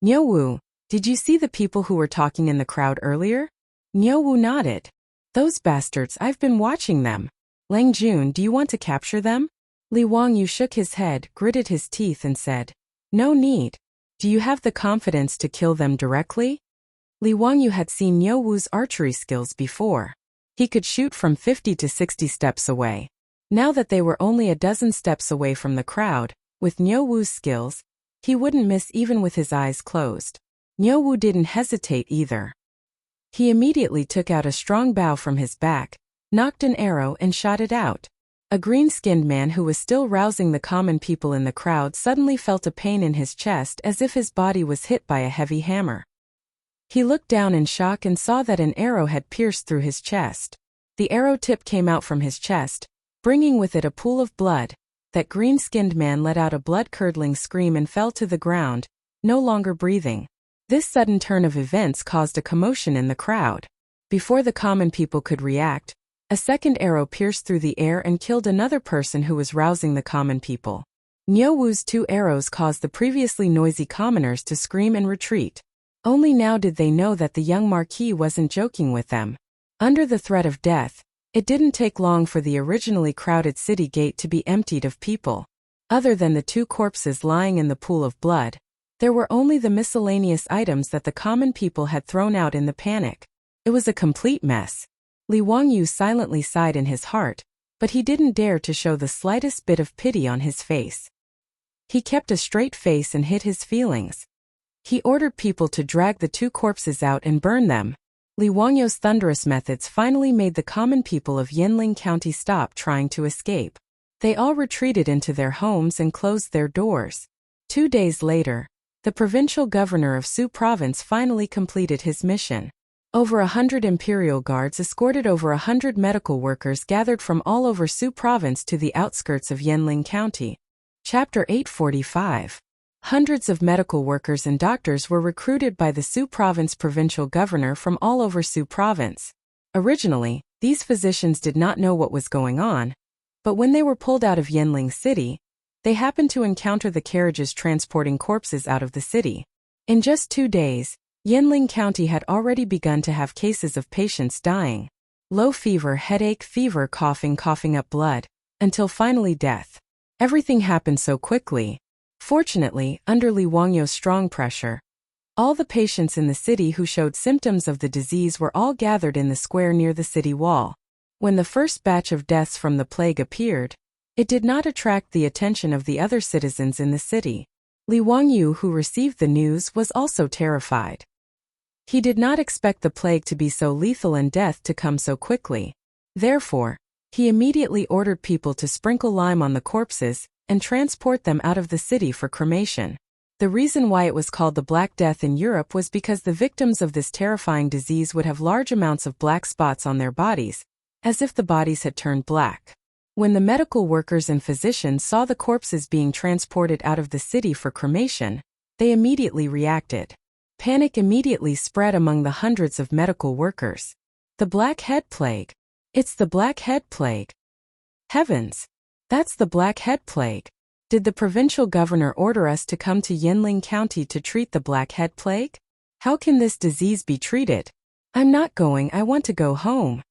"Niu Wu, did you see the people who were talking in the crowd earlier?" Niu Wu nodded. "Those bastards, I've been watching them. Lang Jun, do you want to capture them?" Li Wangyu shook his head, gritted his teeth and said, "No need. Do you have the confidence to kill them directly?" Li Wangyu had seen Niu Wu's archery skills before. He could shoot from 50 to 60 steps away. Now that they were only a dozen steps away from the crowd, with Niu Wu's skills, he wouldn't miss even with his eyes closed. Niu Wu didn't hesitate either. He immediately took out a strong bow from his back, knocked an arrow and shot it out. A green-skinned man who was still rousing the common people in the crowd suddenly felt a pain in his chest as if his body was hit by a heavy hammer. He looked down in shock and saw that an arrow had pierced through his chest. The arrow tip came out from his chest, bringing with it a pool of blood. That green-skinned man let out a blood-curdling scream and fell to the ground, no longer breathing. This sudden turn of events caused a commotion in the crowd. Before the common people could react, a second arrow pierced through the air and killed another person who was rousing the common people. Niu Wu's 2 arrows caused the previously noisy commoners to scream and retreat. Only now did they know that the young Marquis wasn't joking with them. Under the threat of death, it didn't take long for the originally crowded city gate to be emptied of people. Other than the 2 corpses lying in the pool of blood, there were only the miscellaneous items that the common people had thrown out in the panic. It was a complete mess. Li Wangyu silently sighed in his heart, but he didn't dare to show the slightest bit of pity on his face. He kept a straight face and hid his feelings. He ordered people to drag the 2 corpses out and burn them. Li Wangyu's thunderous methods finally made the common people of Yanling County stop trying to escape. They all retreated into their homes and closed their doors. 2 days later, the provincial governor of Su province finally completed his mission. Over 100 imperial guards escorted over 100 medical workers gathered from all over Su province to the outskirts of Yanling County. Chapter 845. Hundreds of medical workers and doctors were recruited by the Su province provincial governor from all over Su province. Originally, these physicians did not know what was going on, but when they were pulled out of Yanling City, they happened to encounter the carriages transporting corpses out of the city. In just 2 days, Yanling County had already begun to have cases of patients dying. Low fever, headache, fever, coughing up blood, until finally death. Everything happened so quickly. Fortunately, under Li Wangyo's strong pressure, all the patients in the city who showed symptoms of the disease were all gathered in the square near the city wall. When the first batch of deaths from the plague appeared, it did not attract the attention of the other citizens in the city. Li Wangyu, who received the news, was also terrified. He did not expect the plague to be so lethal and death to come so quickly. Therefore, he immediately ordered people to sprinkle lime on the corpses and transport them out of the city for cremation. The reason why it was called the Black Death in Europe was because the victims of this terrifying disease would have large amounts of black spots on their bodies, as if the bodies had turned black. When the medical workers and physicians saw the corpses being transported out of the city for cremation, they immediately reacted. Panic immediately spread among the hundreds of medical workers. The Black Head Plague. It's the Black Head Plague. Heavens! That's the Black Head Plague. Did the provincial governor order us to come to Yanling County to treat the Black Head Plague? How can this disease be treated? I'm not going, I want to go home.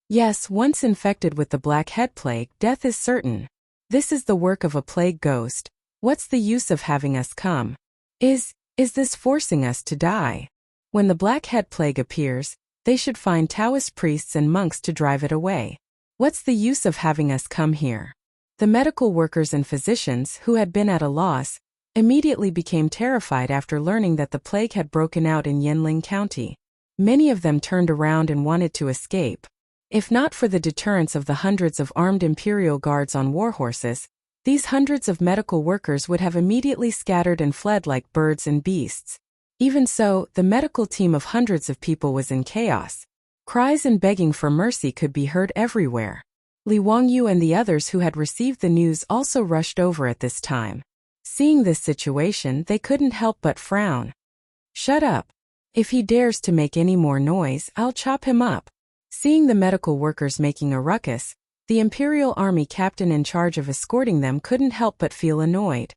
Yes, once infected with the Black Head Plague, death is certain. This is the work of a plague ghost. What's the use of having us come? Is this forcing us to die? When the Black Head Plague appears, they should find Taoist priests and monks to drive it away. What's the use of having us come here? The medical workers and physicians, who had been at a loss, immediately became terrified after learning that the plague had broken out in Yanling County. Many of them turned around and wanted to escape. If not for the deterrence of the hundreds of armed imperial guards on war horses, these hundreds of medical workers would have immediately scattered and fled like birds and beasts. Even so, the medical team of hundreds of people was in chaos. Cries and begging for mercy could be heard everywhere. Li Wangyu and the others who had received the news also rushed over at this time. Seeing this situation, they couldn't help but frown. Shut up. If he dares to make any more noise, I'll chop him up. Seeing the medical workers making a ruckus, the Imperial Army captain in charge of escorting them couldn't help but feel annoyed.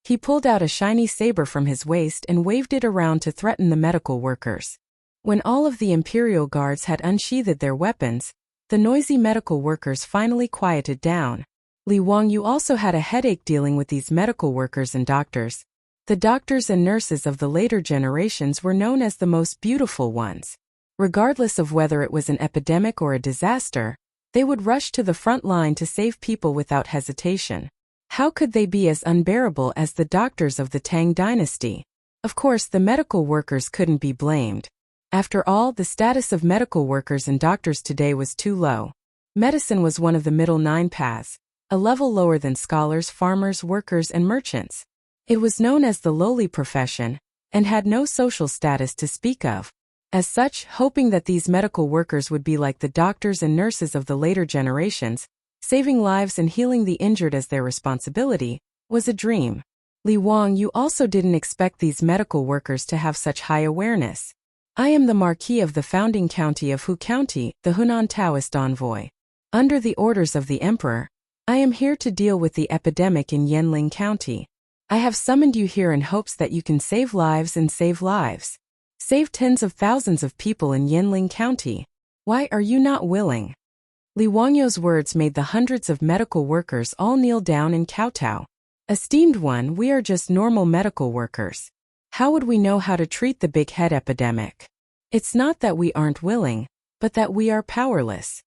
He pulled out a shiny saber from his waist and waved it around to threaten the medical workers. When all of the Imperial guards had unsheathed their weapons, the noisy medical workers finally quieted down. Li Wangyu also had a headache dealing with these medical workers and doctors. The doctors and nurses of the later generations were known as the most beautiful ones. Regardless of whether it was an epidemic or a disaster, they would rush to the front line to save people without hesitation. How could they be as unbearable as the doctors of the Tang dynasty? Of course, the medical workers couldn't be blamed. After all, the status of medical workers and doctors today was too low. Medicine was one of the middle 9 paths, a level lower than scholars, farmers, workers, and merchants. It was known as the lowly profession, and had no social status to speak of. As such, hoping that these medical workers would be like the doctors and nurses of the later generations, saving lives and healing the injured as their responsibility, was a dream. Li Wangyu also didn't expect these medical workers to have such high awareness. I am the Marquis of the founding county of Hu County, the Hunan Taoist envoy. Under the orders of the Emperor, I am here to deal with the epidemic in Yanling County. I have summoned you here in hopes that you can save lives and save lives. Save tens of thousands of people in Yanling County. Why are you not willing? Li Wangyo's words made the hundreds of medical workers all kneel down and kowtow. Esteemed one, we are just normal medical workers. How would we know how to treat the big head epidemic? It's not that we aren't willing, but that we are powerless.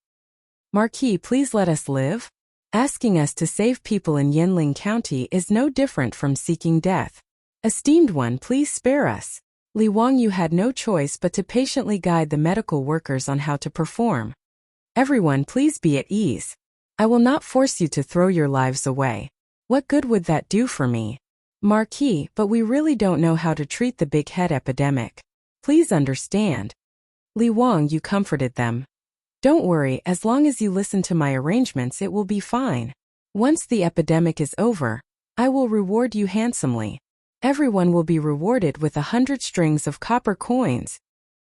Marquis, please let us live. Asking us to save people in Yanling County is no different from seeking death. Esteemed one, please spare us. Li Wangyu had no choice but to patiently guide the medical workers on how to perform. Everyone, please be at ease. I will not force you to throw your lives away. What good would that do for me? Marquis, but we really don't know how to treat the big head epidemic. Please understand. Li Wangyu comforted them. Don't worry, as long as you listen to my arrangements it will be fine. Once the epidemic is over, I will reward you handsomely. Everyone will be rewarded with 100 strings of copper coins.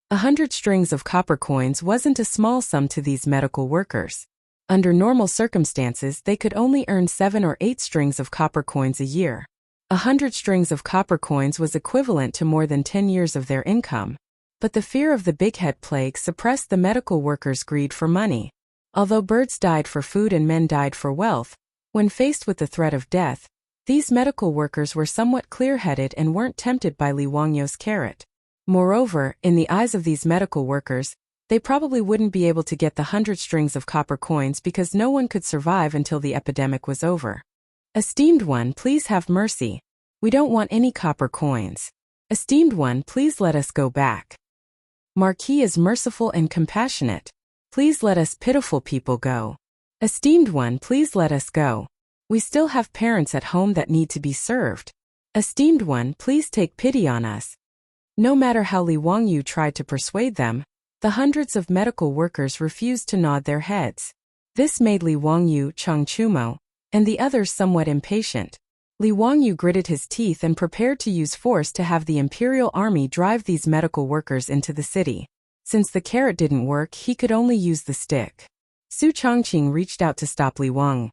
100 strings of copper coins wasn't a small sum to these medical workers. Under normal circumstances they could only earn 7 or 8 strings of copper coins a year. 100 strings of copper coins was equivalent to more than 10 years of their income. But the fear of the big head plague suppressed the medical workers' greed for money. Although birds died for food and men died for wealth, when faced with the threat of death, these medical workers were somewhat clear-headed and weren't tempted by Li Wangyu's carrot. Moreover, in the eyes of these medical workers, they probably wouldn't be able to get the 100 strings of copper coins because no one could survive until the epidemic was over. Esteemed one, please have mercy. We don't want any copper coins. Esteemed one, please let us go back. Marquis is merciful and compassionate. Please let us pitiful people go. Esteemed one, please let us go. We still have parents at home that need to be served. Esteemed one, please take pity on us. No matter how Li Wangyu tried to persuade them, the hundreds of medical workers refused to nod their heads. This made Li Wangyu, Chang Chumo, and the others somewhat impatient. Li Wangyu gritted his teeth and prepared to use force to have the imperial army drive these medical workers into the city. Since the carrot didn't work, he could only use the stick. Su Chongqing reached out to stop Li Wang.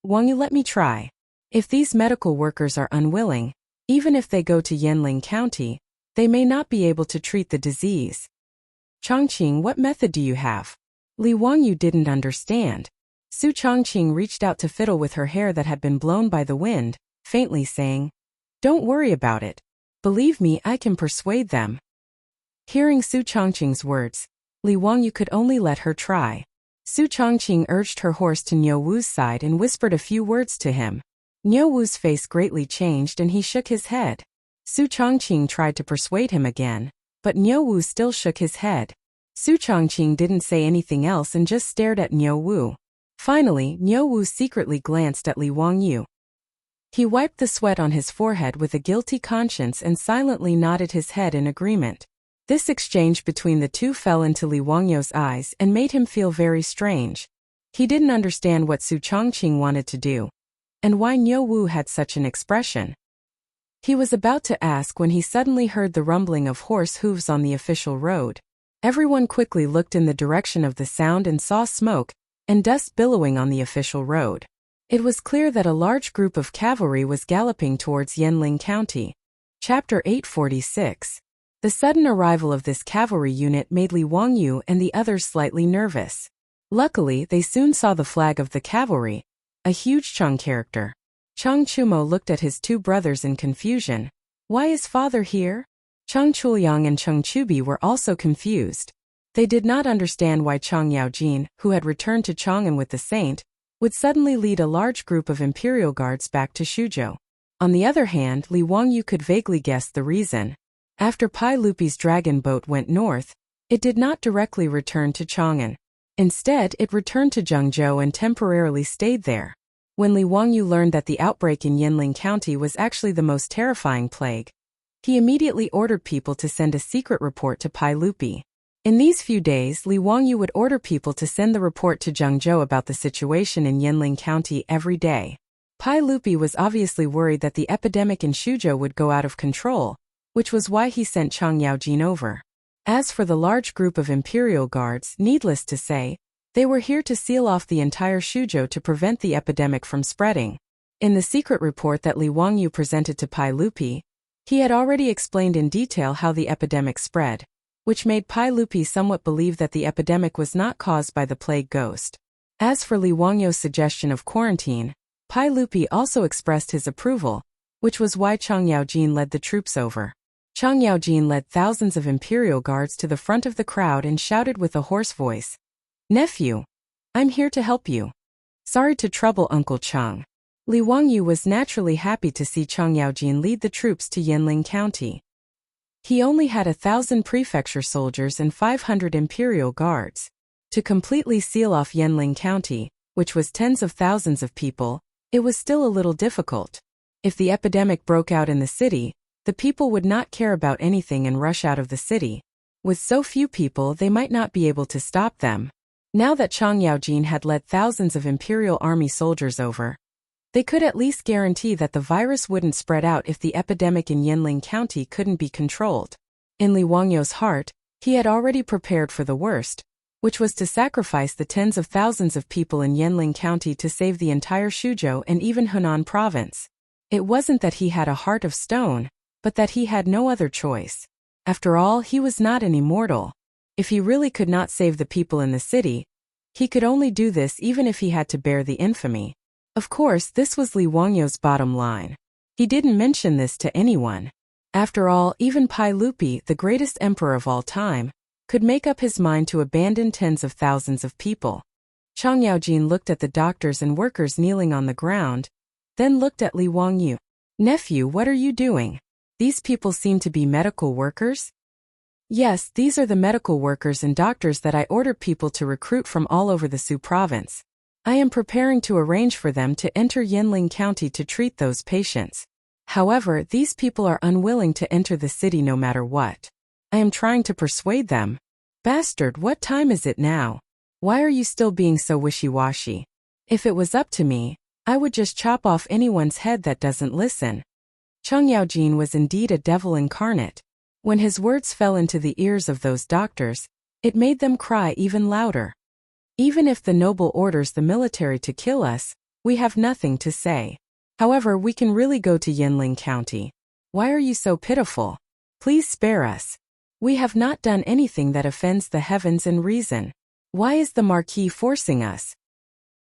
Wangyu, let me try. If these medical workers are unwilling, even if they go to Yanling County, they may not be able to treat the disease. Chongqing, what method do you have? Li Wangyu didn't understand. Su Chongqing reached out to fiddle with her hair that had been blown by the wind, faintly saying, "Don't worry about it. Believe me, I can persuade them." Hearing Su Chongqing's words, Li Wangyu could only let her try. Su Chongqing urged her horse to Niu Wu's side and whispered a few words to him. Niu Wu's face greatly changed and he shook his head. Su Chongqing tried to persuade him again, but Niu Wu still shook his head. Su Chongqing didn't say anything else and just stared at Niu Wu. Finally, Niu Wu secretly glanced at Li Wangyu. He wiped the sweat on his forehead with a guilty conscience and silently nodded his head in agreement. This exchange between the two fell into Li Wangyu's eyes and made him feel very strange. He didn't understand what Su Chongqing wanted to do, and why Niu Wu had such an expression. He was about to ask when he suddenly heard the rumbling of horse hooves on the official road. Everyone quickly looked in the direction of the sound and saw smoke and dust billowing on the official road. It was clear that a large group of cavalry was galloping towards Yanling County. Chapter 846. The sudden arrival of this cavalry unit made Li Wangyu and the others slightly nervous. Luckily, they soon saw the flag of the cavalry, a huge Chang character. Chang Chumo looked at his two brothers in confusion. Why is father here? Chang Chuliang and Chang Chubi were also confused. They did not understand why Chang Yaojin, who had returned to Chang'an with the saint, would suddenly lead a large group of imperial guards back to Shuzhou. On the other hand, Li Wangyu could vaguely guess the reason. After Pai Lupi's dragon boat went north, it did not directly return to Chang'an. Instead, it returned to Zhengzhou and temporarily stayed there. When Li Wangyu learned that the outbreak in Yanling County was actually the most terrifying plague, he immediately ordered people to send a secret report to Pai Lupi. In these few days, Li Wangyu would order people to send the report to Zhengzhou about the situation in Yanling County every day. Pai Lupi was obviously worried that the epidemic in Shuzhou would go out of control, which was why he sent Chang Yaojin over. As for the large group of imperial guards, needless to say, they were here to seal off the entire Shuzhou to prevent the epidemic from spreading. In the secret report that Li Wangyu presented to Pai Lupi, he had already explained in detail how the epidemic spread, which made Pai Lupi somewhat believe that the epidemic was not caused by the plague ghost. As for Li Wangyu's suggestion of quarantine, Pai Lupi also expressed his approval, which was why Chang Yaojin led the troops over. Chang Yaojin led thousands of imperial guards to the front of the crowd and shouted with a hoarse voice, "Nephew, I'm here to help you. Sorry to trouble Uncle Chang." Li Wangyu was naturally happy to see Chang Yaojin lead the troops to Yanling County. He only had 1,000 prefecture soldiers and 500 imperial guards. To completely seal off Yanling County, which was tens of thousands of people, it was still a little difficult. If the epidemic broke out in the city, the people would not care about anything and rush out of the city. With so few people, they might not be able to stop them. Now that Chang Yaojin had led thousands of Imperial Army soldiers over, they could at least guarantee that the virus wouldn't spread out if the epidemic in Yinling County couldn't be controlled. In Li Wangyu's heart, he had already prepared for the worst, which was to sacrifice the tens of thousands of people in Yinling County to save the entire Suzhou and even Hunan province. It wasn't that he had a heart of stone, but that he had no other choice. After all, he was not an immortal. If he really could not save the people in the city, he could only do this even if he had to bear the infamy. Of course, this was Li Wangyu's bottom line. He didn't mention this to anyone. After all, even Pai Lupi, the greatest emperor of all time, could make up his mind to abandon tens of thousands of people. Chang Yaojin looked at the doctors and workers kneeling on the ground, then looked at Li Wangyu. "Nephew, what are you doing? These people seem to be medical workers?" "Yes, these are the medical workers and doctors that I ordered people to recruit from all over the Su province. I am preparing to arrange for them to enter Yinling County to treat those patients. However, these people are unwilling to enter the city no matter what. I am trying to persuade them." "Bastard, what time is it now? Why are you still being so wishy-washy? If it was up to me, I would just chop off anyone's head that doesn't listen." Chang Yaojin was indeed a devil incarnate. When his words fell into the ears of those doctors, it made them cry even louder. "Even if the noble orders the military to kill us, we have nothing to say. However, we can really go to Yinling County. Why are you so pitiful? Please spare us. We have not done anything that offends the heavens and reason. Why is the Marquis forcing us?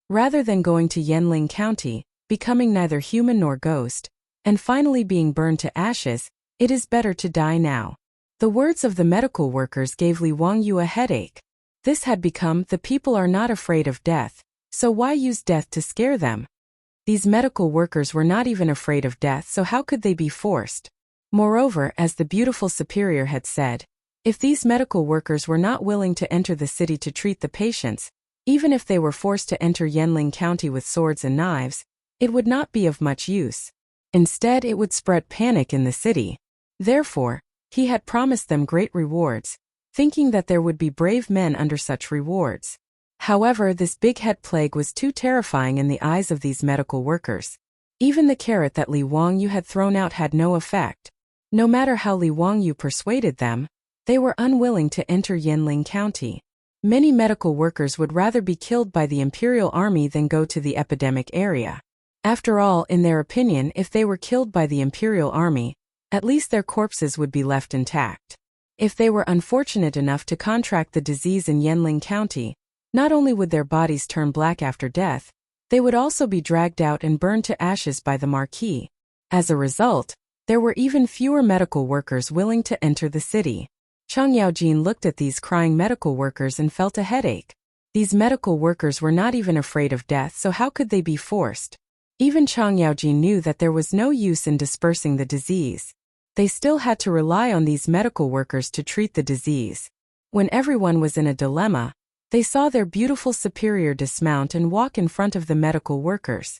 Rather than going to Yinling County, becoming neither human nor ghost, and finally being burned to ashes, it is better to die now." The words of the medical workers gave Li Wangyu a headache. This had become, the people are not afraid of death, so why use death to scare them? These medical workers were not even afraid of death, so how could they be forced? Moreover, as the beautiful superior had said, if these medical workers were not willing to enter the city to treat the patients, even if they were forced to enter Yinling County with swords and knives, it would not be of much use. Instead, it would spread panic in the city. Therefore, he had promised them great rewards, thinking that there would be brave men under such rewards. However, this big head plague was too terrifying in the eyes of these medical workers. Even the carrot that Li Wangyu had thrown out had no effect. No matter how Li Wangyu persuaded them, they were unwilling to enter Yinling County. Many medical workers would rather be killed by the Imperial Army than go to the epidemic area. After all, in their opinion, if they were killed by the Imperial Army, at least their corpses would be left intact. If they were unfortunate enough to contract the disease in Yinling County, not only would their bodies turn black after death, they would also be dragged out and burned to ashes by the Marquis. As a result, there were even fewer medical workers willing to enter the city. Chang Yaojin looked at these crying medical workers and felt a headache. These medical workers were not even afraid of death, so how could they be forced? Even Chang Yaojin knew that there was no use in dispersing the disease. They still had to rely on these medical workers to treat the disease. When everyone was in a dilemma, they saw their beautiful superior dismount and walk in front of the medical workers.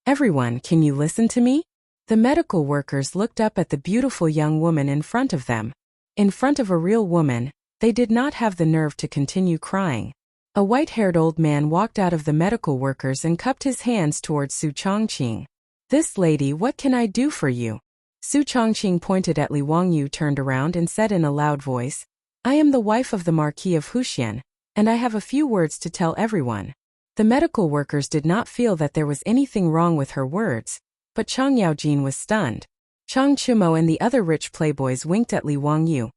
"Everyone, can you listen to me?" The medical workers looked up at the beautiful young woman in front of them. In front of a real woman, they did not have the nerve to continue crying. A white-haired old man walked out of the medical workers and cupped his hands towards Su Chongqing. "This lady, what can I do for you?" Su Chongqing pointed at Li Wangyu, turned around and said in a loud voice, "I am the wife of the Marquis of Huxian, and I have a few words to tell everyone." The medical workers did not feel that there was anything wrong with her words, but Chang Yaojin was stunned. Chang Chumo and the other rich playboys winked at Li Wangyu,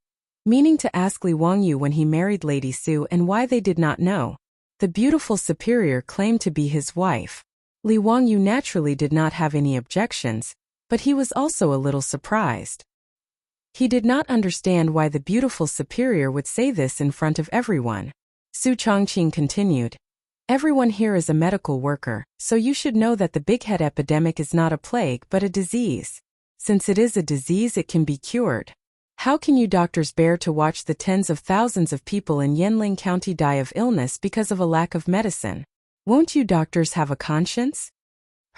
meaning to ask Li Wangyu when he married Lady Su and why they did not know. The beautiful superior claimed to be his wife. Li Wangyu naturally did not have any objections, but he was also a little surprised. He did not understand why the beautiful superior would say this in front of everyone. Su Chongqing continued, "Everyone here is a medical worker, so you should know that the big head epidemic is not a plague but a disease. Since it is a disease, it can be cured. How can you doctors bear to watch the tens of thousands of people in Yinling County die of illness because of a lack of medicine? Won't you doctors have a conscience?"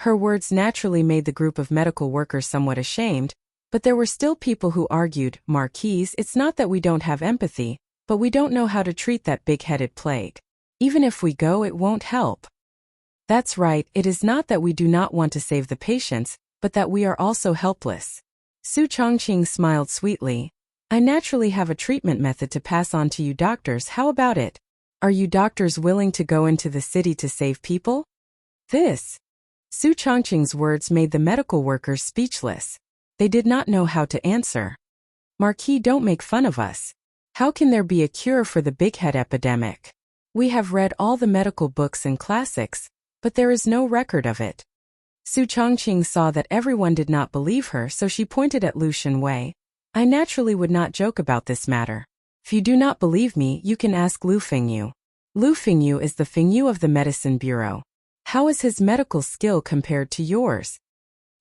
Her words naturally made the group of medical workers somewhat ashamed, but there were still people who argued, Marquise, it's not that we don't have empathy, but we don't know how to treat that big-headed plague. Even if we go, it won't help. That's right, it is not that we do not want to save the patients, but that we are also helpless. Su Changqing smiled sweetly. I naturally have a treatment method to pass on to you doctors, how about it? Are you doctors willing to go into the city to save people? Su Changqing's words made the medical workers speechless. They did not know how to answer. Marquis, don't make fun of us. How can there be a cure for the big head epidemic? We have read all the medical books and classics, but there is no record of it. Su Changqing saw that everyone did not believe her, so she pointed at Lu Shenwei. I naturally would not joke about this matter. If you do not believe me, you can ask Lu Fengyu. Lu Fengyu is the Fengyu of the Medicine Bureau. How is his medical skill compared to yours?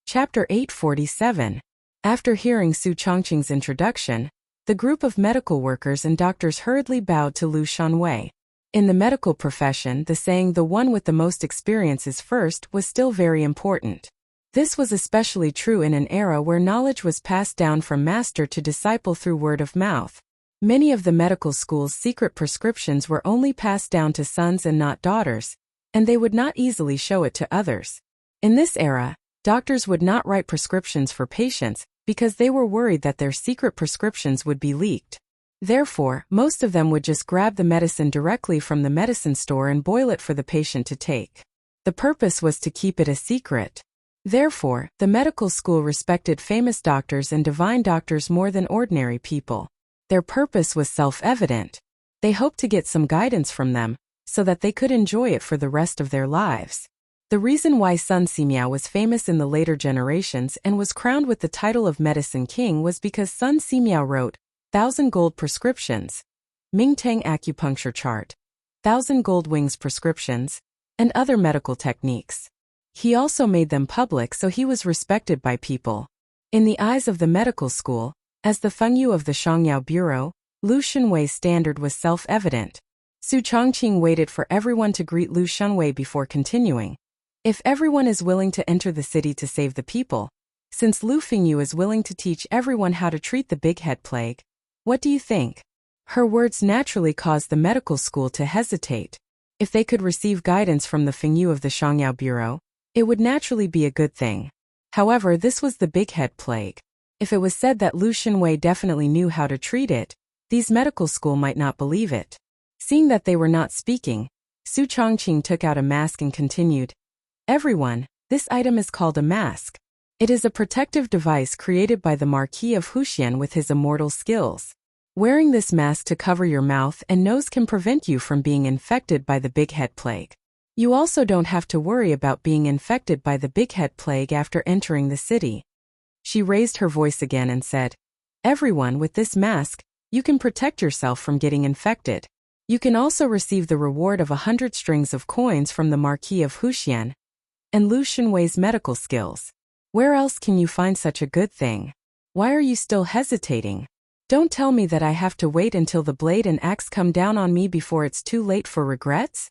Chapter 847. After hearing Su Changqing's introduction, the group of medical workers and doctors hurriedly bowed to Lu Shenwei. In the medical profession, the saying "the one with the most experience is first" was still very important. This was especially true in an era where knowledge was passed down from master to disciple through word of mouth. Many of the medical school's secret prescriptions were only passed down to sons and not daughters, and they would not easily show it to others. In this era, doctors would not write prescriptions for patients because they were worried that their secret prescriptions would be leaked. Therefore, most of them would just grab the medicine directly from the medicine store and boil it for the patient to take. The purpose was to keep it a secret. Therefore, the medical school respected famous doctors and divine doctors more than ordinary people. Their purpose was self-evident. They hoped to get some guidance from them, so that they could enjoy it for the rest of their lives. The reason why Sun Simiao was famous in the later generations and was crowned with the title of Medicine King was because Sun Simiao wrote 1,000 gold prescriptions, Mingtang acupuncture chart, 1,000 gold wings prescriptions, and other medical techniques. He also made them public, so he was respected by people. In the eyes of the medical school, as the Fengyu of the Shangyao Bureau, Lu Shenwei's standard was self-evident. Su Changqing waited for everyone to greet Lu Shenwei before continuing. If everyone is willing to enter the city to save the people, since Lu Fengyu is willing to teach everyone how to treat the big head plague, what do you think? Her words naturally caused the medical school to hesitate. If they could receive guidance from the Fengyu of the Shangyao Bureau, it would naturally be a good thing. However, this was the big head plague. If it was said that Lu Shenwei definitely knew how to treat it, these medical school might not believe it. Seeing that they were not speaking, Su Changqing took out a mask and continued. Everyone, this item is called a mask. It is a protective device created by the Marquis of Wuxia with his immortal skills. Wearing this mask to cover your mouth and nose can prevent you from being infected by the big head plague. You also don't have to worry about being infected by the big head plague after entering the city. She raised her voice again and said, Everyone, with this mask, you can protect yourself from getting infected. You can also receive the reward of 100 strings of coins from the Marquis of Wuxia and Lu Shenwei's medical skills. Where else can you find such a good thing? Why are you still hesitating? Don't tell me that I have to wait until the blade and axe come down on me before it's too late for regrets?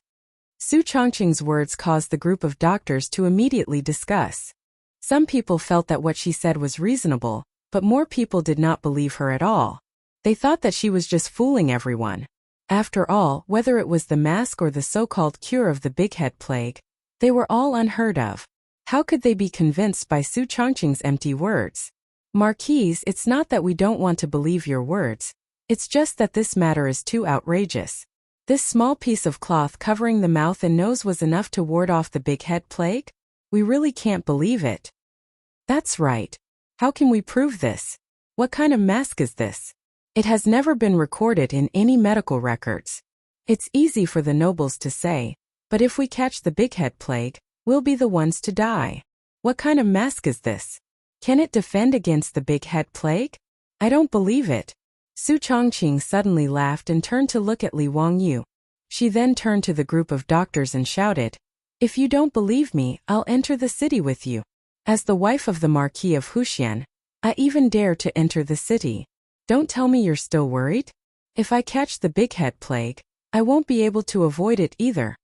Su Changqing's words caused the group of doctors to immediately discuss. Some people felt that what she said was reasonable, but more people did not believe her at all. They thought that she was just fooling everyone. After all, whether it was the mask or the so-called cure of the big head plague, they were all unheard of. How could they be convinced by Su Changqing's empty words? Marquise, it's not that we don't want to believe your words. It's just that this matter is too outrageous. This small piece of cloth covering the mouth and nose was enough to ward off the big head plague? We really can't believe it. That's right. How can we prove this? What kind of mask is this? It has never been recorded in any medical records. It's easy for the nobles to say, but if we catch the big head plague, we'll be the ones to die. What kind of mask is this? Can it defend against the big head plague? I don't believe it. Su Changqing suddenly laughed and turned to look at Li Wangyu. She then turned to the group of doctors and shouted, If you don't believe me, I'll enter the city with you. As the wife of the Marquis of Wuxia, I even dare to enter the city. Don't tell me you're still worried? If I catch the big head plague, I won't be able to avoid it either.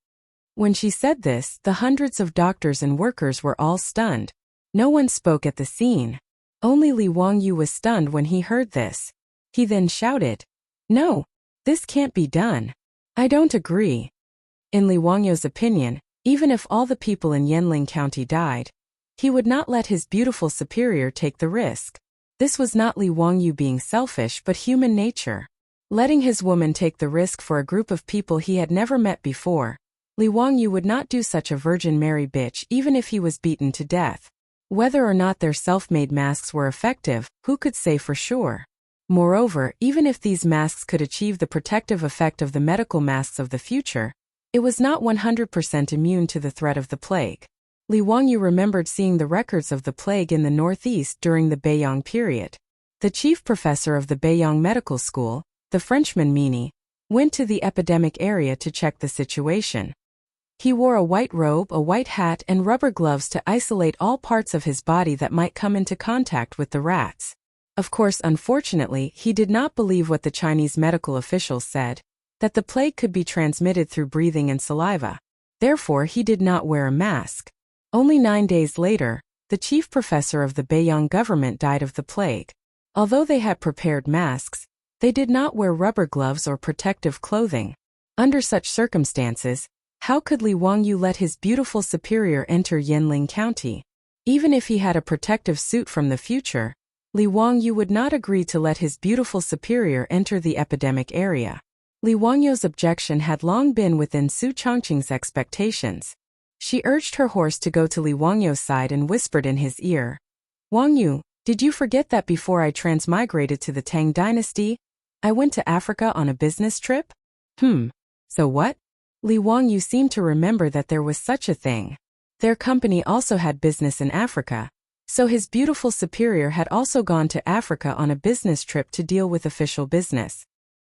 When she said this, the hundreds of doctors and workers were all stunned. No one spoke at the scene. Only Li Wangyu was stunned when he heard this. He then shouted, "No, this can't be done. I don't agree." In Li Wangyu's opinion, even if all the people in Yanling County died, he would not let his beautiful superior take the risk. This was not Li Wangyu being selfish but human nature. Letting his woman take the risk for a group of people he had never met before, Li Wangyu would not do such a Virgin Mary bitch even if he was beaten to death. Whether or not their self-made masks were effective, who could say for sure? Moreover, even if these masks could achieve the protective effect of the medical masks of the future, it was not 100% immune to the threat of the plague. Li Wangyu remembered seeing the records of the plague in the northeast during the Beiyang period. The chief professor of the Beiyang Medical School, the Frenchman Mini, went to the epidemic area to check the situation. He wore a white robe, a white hat, and rubber gloves to isolate all parts of his body that might come into contact with the rats. Of course, unfortunately, he did not believe what the Chinese medical officials said, that the plague could be transmitted through breathing and saliva. Therefore, he did not wear a mask. Only 9 days later, the chief professor of the Beiyang government died of the plague. Although they had prepared masks, they did not wear rubber gloves or protective clothing. Under such circumstances, how could Li Wangyu let his beautiful superior enter Yanling County? Even if he had a protective suit from the future, Li Wangyu would not agree to let his beautiful superior enter the epidemic area. Li Wangyu's objection had long been within Su Changqing's expectations. She urged her horse to go to Li Wangyu's side and whispered in his ear, "Wangyu, did you forget that before I transmigrated to the Tang dynasty, I went to Africa on a business trip?" So what? Li Wangyu seemed to remember that there was such a thing. Their company also had business in Africa, so his beautiful superior had also gone to Africa on a business trip to deal with official business.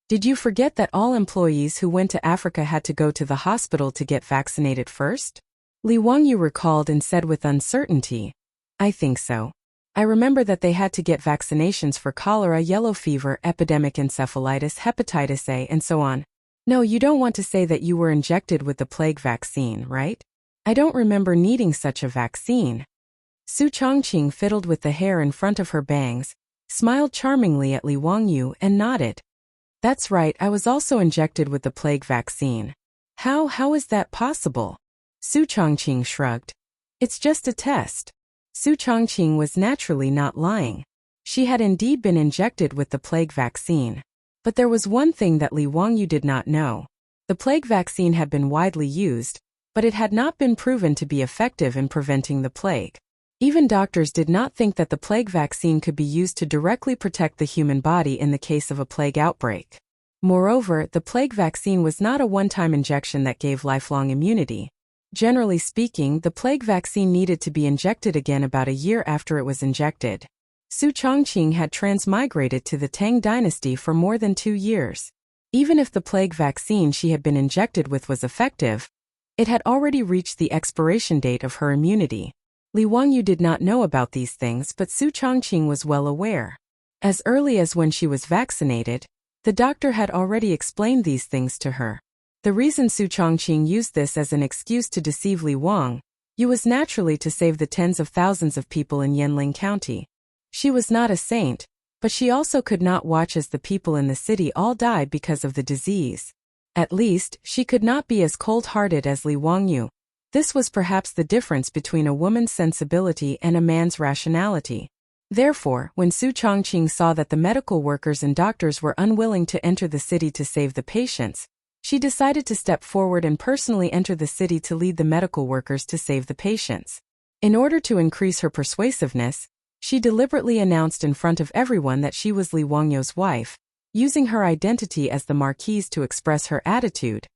Did you forget that all employees who went to Africa had to go to the hospital to get vaccinated first? Li Wangyu recalled and said with uncertainty, "I think so. I remember that they had to get vaccinations for cholera, yellow fever, epidemic encephalitis, hepatitis A, and so on." "No, you don't want to say that you were injected with the plague vaccine, right? I don't remember needing such a vaccine." Su Changqing fiddled with the hair in front of her bangs, smiled charmingly at Li Wangyu, and nodded. "That's right, I was also injected with the plague vaccine." How is that possible?" Su Changqing shrugged. "It's just a test." Su Changqing was naturally not lying. She had indeed been injected with the plague vaccine. But there was one thing that Li Wangyu did not know. The plague vaccine had been widely used, but it had not been proven to be effective in preventing the plague. Even doctors did not think that the plague vaccine could be used to directly protect the human body in the case of a plague outbreak. Moreover, the plague vaccine was not a one-time injection that gave lifelong immunity. Generally speaking, the plague vaccine needed to be injected again about a year after it was injected. Su Changqing had transmigrated to the Tang dynasty for more than 2 years. Even if the plague vaccine she had been injected with was effective, it had already reached the expiration date of her immunity. Li Wangyu did not know about these things, but Su Changqing was well aware. As early as when she was vaccinated, the doctor had already explained these things to her. The reason Su Changqing used this as an excuse to deceive Li Wangyu was naturally to save the tens of thousands of people in Yanling County. She was not a saint, but she also could not watch as the people in the city all died because of the disease. At least, she could not be as cold-hearted as Li Wangyu. This was perhaps the difference between a woman's sensibility and a man's rationality. Therefore, when Su Changqing saw that the medical workers and doctors were unwilling to enter the city to save the patients, she decided to step forward and personally enter the city to lead the medical workers to save the patients. In order to increase her persuasiveness, she deliberately announced in front of everyone that she was Li Wangyu's wife, using her identity as the Marquise to express her attitude.